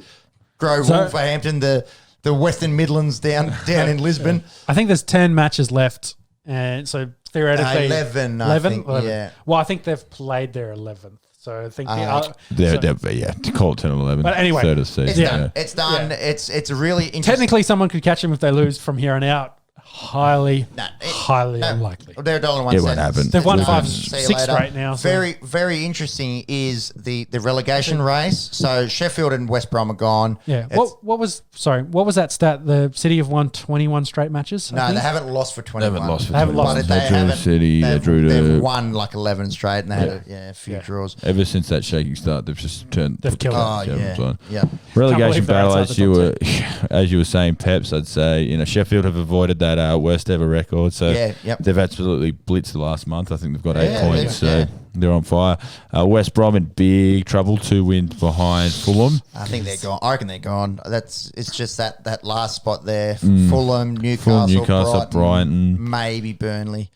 grow Wolverhampton, the Western Midlands down in Lisbon. I think there's 10 matches left. And so theoretically... 11, I think. Yeah. Well, I think they've played their 11th. So I think to call it 10 or 11. But anyway, third of the season. It's done. Yeah. It's a really interesting... Technically, someone could catch them if they lose from here on out. highly No, unlikely. They're $1.01. It won't happen. They've won It won't. 6 straight now. So. Very interesting is the relegation race. So Sheffield and West Brom are gone. Yeah. What was that stat? The City have won 21 straight matches? I No, think? they haven't lost for 21. They haven't lost for They haven't 21. lost. They drew the City. They drew They've the... won like 11 straight, and they had a few draws. Ever since that shaking start, they've just turned... They've killed it. Oh, Sheffield's on. yeah. Relegation Can't believe they're battle, outside the as you were saying, Peps, I'd say, Sheffield have avoided that worst ever record. So they've absolutely blitzed the last month. I think they've got 8 points. So they're on fire. West Brom in big trouble, 2 wins behind Fulham. I think they're gone. I reckon they're gone. It's just that last spot there. Fulham, Newcastle, Brighton. maybe Burnley.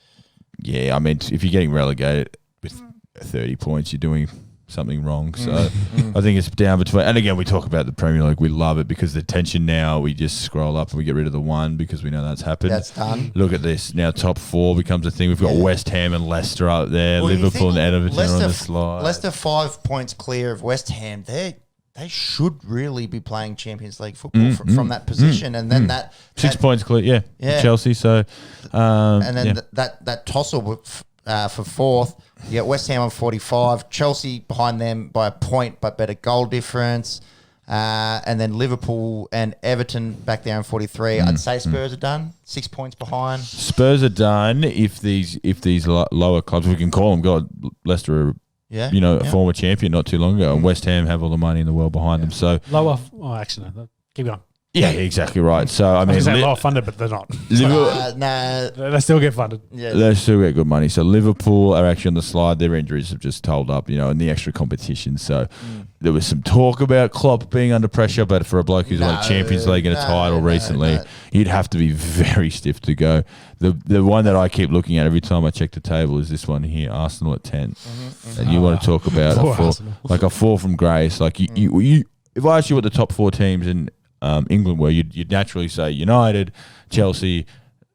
Yeah, I mean, if you're getting relegated with 30 points, you're doing something wrong. So I think it's down between. And again, we talk about the Premier League. We love it because the tension now, we just scroll up and we get rid of the 1 because we know that's happened. That's done. Look at this. Now top 4 becomes a thing. We've got West Ham and Leicester up there. Well, Liverpool and Everton on the slide. Leicester 5 points clear of West Ham. They should really be playing Champions League football from that position. And then that 6 points clear, Yeah. Chelsea. So, and then that tussle for 4th. You get West Ham on 45, Chelsea behind them by a point, but better goal difference. And then Liverpool and Everton back there on 43. I'd say Spurs are done, 6 points behind. Spurs are done if these lower clubs, we can call them, God, Leicester are a former champion not too long ago, and West Ham have all the money in the world behind them. So Lower. Oh, actually, no. Keep going. yeah, exactly right. So I mean, They're lower funded, but they're not. No. They still get funded. Yeah. They still get good money. So Liverpool are actually on the slide. Their injuries have just told up, in the extra competition. So there was some talk about Klopp being under pressure, but for a bloke who's won a Champions League and a title recently, you'd have to be very stiff to go. The one that I keep looking at every time I check the table is this one here, Arsenal at 10. And you want to talk about a fall from grace. Like you, if I asked you what the top 4 teams in England were, you'd naturally say United, Chelsea,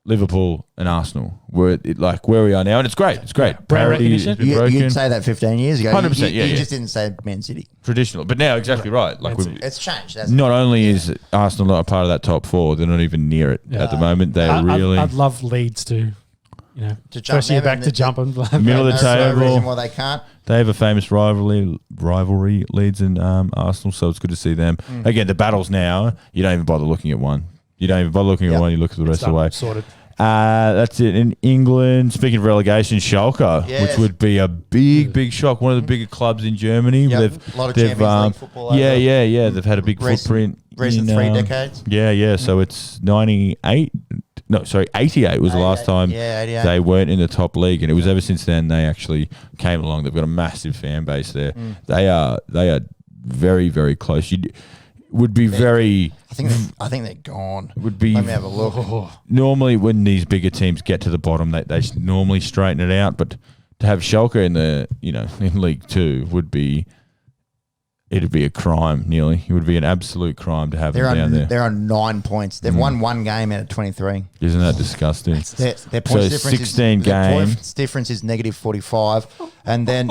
Liverpool, and Arsenal. Where we are now, and it's great. It's great. Parity is broken. You'd say that 15 years ago. 100%. You just didn't say Man City. Traditional, but now exactly right. It's changed. Not only is Arsenal not a part of that top 4, they're not even near it at the moment. They're really. I'd love Leeds to jump first year back to jump and middle of the table. No reason why they can't. They have a famous rivalry, Leeds and Arsenal, so it's good to see them. Again, the battles now, you don't even bother looking at one. You don't even bother looking at one, you look at the rest of the way. Sorted. That's it. In England, speaking of relegation, Schalke, which would be a big shock. One of the bigger clubs in Germany. Yep. A lot of Champions League football. Yeah. They've had a big footprint. Recent 3 decades. Yeah. So it's 88 was the last time they weren't in the top league, and it was ever since then they actually came along. They've got a massive fan base there. They are very, very close. Would be very. I think they're gone. Would be. Let me have a look. Normally, when these bigger teams get to the bottom, they normally straighten it out. But to have Schalke in in League 2 would be. It'd be a crime, nearly. It would be an absolute crime to have them down there. They're on 9 points. They've won 1 game out of 23. Isn't that disgusting? Their points difference 16 is, games. Their points difference is negative 45. And then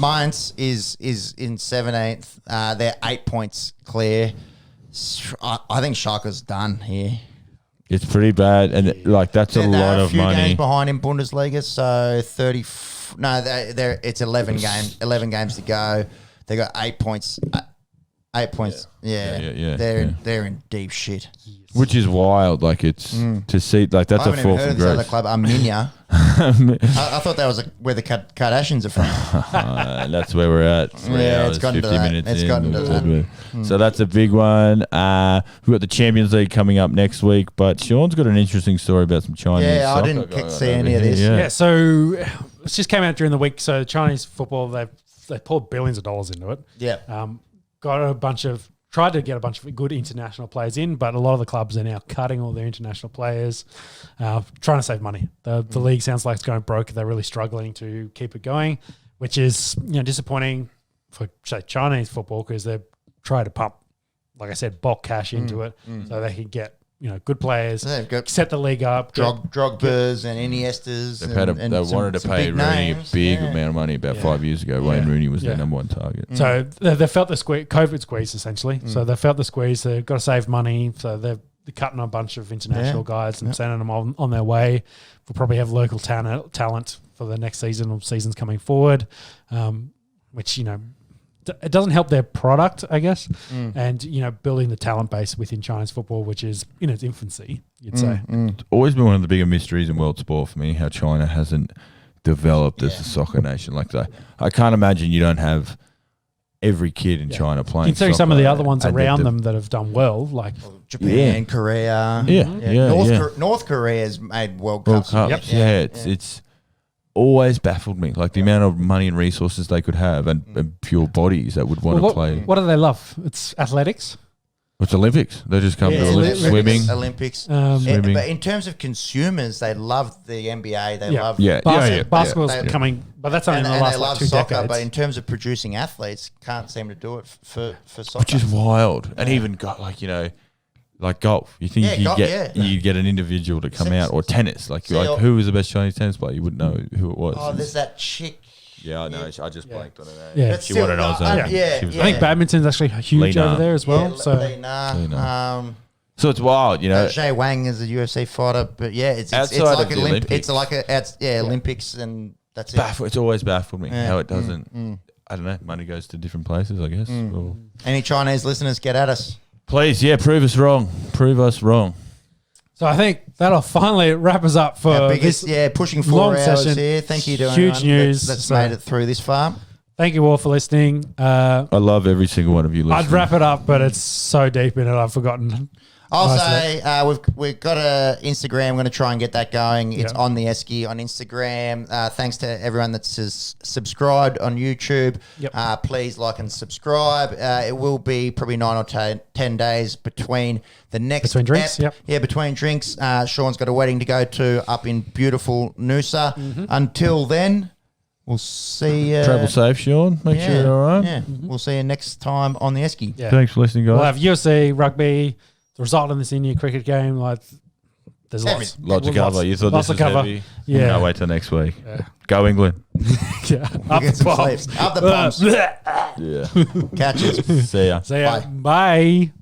Mainz is in 17th. They're 8 points clear. I think Schalke's done here. It's pretty bad, and that's a lot of money. They're a few games behind in Bundesliga, so 30. It's 11 games to go. They got 8 points. 8 points. Yeah. They're in deep shit. Which is wild. It's to see that's a fall from grace. This other club, Arminia. I thought that was where the Kardashians are from. That's where we're at. 3 hours, 50 minutes It's gotten to that. So that's a big one. We've got the Champions League coming up next week, but Sean's got an interesting story about some Chinese soccer. I didn't see any of this. Yeah, so it just came out during the week. So Chinese football, they poured billions of dollars into it. Yeah. Tried to get a bunch of good international players in, but a lot of the clubs are now cutting all their international players, trying to save money. The league sounds like it's going broke. They're really struggling to keep it going, which is disappointing for, say, Chinese football because they're trying to pump, like I said, bulk cash into it so they can get good players, set the league up. Drogba's and Iniestas. They wanted to pay Rooney a big amount of money about 5 years ago. Wayne Rooney was their number one target. So they felt the squeeze, COVID squeeze essentially. So they felt the squeeze. They've got to save money. So the cutting a bunch of international guys and sending them on their way. We'll probably have local talent for the next season or seasons coming forward, which, it doesn't help their product, I guess, and, building the talent base within Chinese football, which is in its infancy, you'd say. It's always been one of the bigger mysteries in world sport for me, how China hasn't developed as a soccer nation like that. I can't imagine you don't have every kid in China playing Considering soccer. some of the other ones around them that have done well, like Japan, Korea. North Korea's made World Cups. It's always baffled me, like the amount of money and resources they could have and pure bodies that would want to play. What do they love? It's athletics. It's Olympics. They just come to Olympics. Swimming. Olympics. Swimming. But in terms of consumers, they love the NBA. They love basketball's coming, but that's only in the last 2 decades. But in terms of producing athletes, can't seem to do it for soccer. Which is wild. And even got like golf. You think you get an individual to come out, or tennis. Who was the best Chinese tennis player? You wouldn't know who it was. Oh, there's that chick. Yeah, I know. I just blanked on her name. Yeah. She wanted I was I think badminton's actually huge over there as well. Lena. So it's wild, Zhai Wang is a UFC fighter, but it's like Olympics, and that's it. It's always baffled me how it doesn't. I don't know. Money goes to different places, I guess. Any Chinese listeners, get at us. Please, prove us wrong. Prove us wrong. So I think that'll finally wrap us up for biggest, pushing 4 long hours session. here. Thank you to Huge everyone news. that's made it through this far. Thank you all for listening. I love every single one of you listening. I'd wrap it up, but it's so deep in it, I've forgotten. I'll say we've got an Instagram. I'm going to try and get that going. It's on the Esky on Instagram. Thanks to everyone that's subscribed on YouTube. Please like and subscribe. It will be probably 9 or 10 days between the next drinks. Between drinks. Sean's got a wedding to go to up in beautiful Noosa. Until then, we'll see you. Travel safe, Sean. Make sure you're all right. Yeah. We'll see you next time on the Esky. Thanks for listening, guys. We'll have UFC, rugby, the result in this India cricket game. There's lots. Lots of cover. You thought this was heavy. Yeah. Can't wait till next week. Go England. Up the bombs. Up the bombs. Yeah. Catches. See ya. See ya. Bye.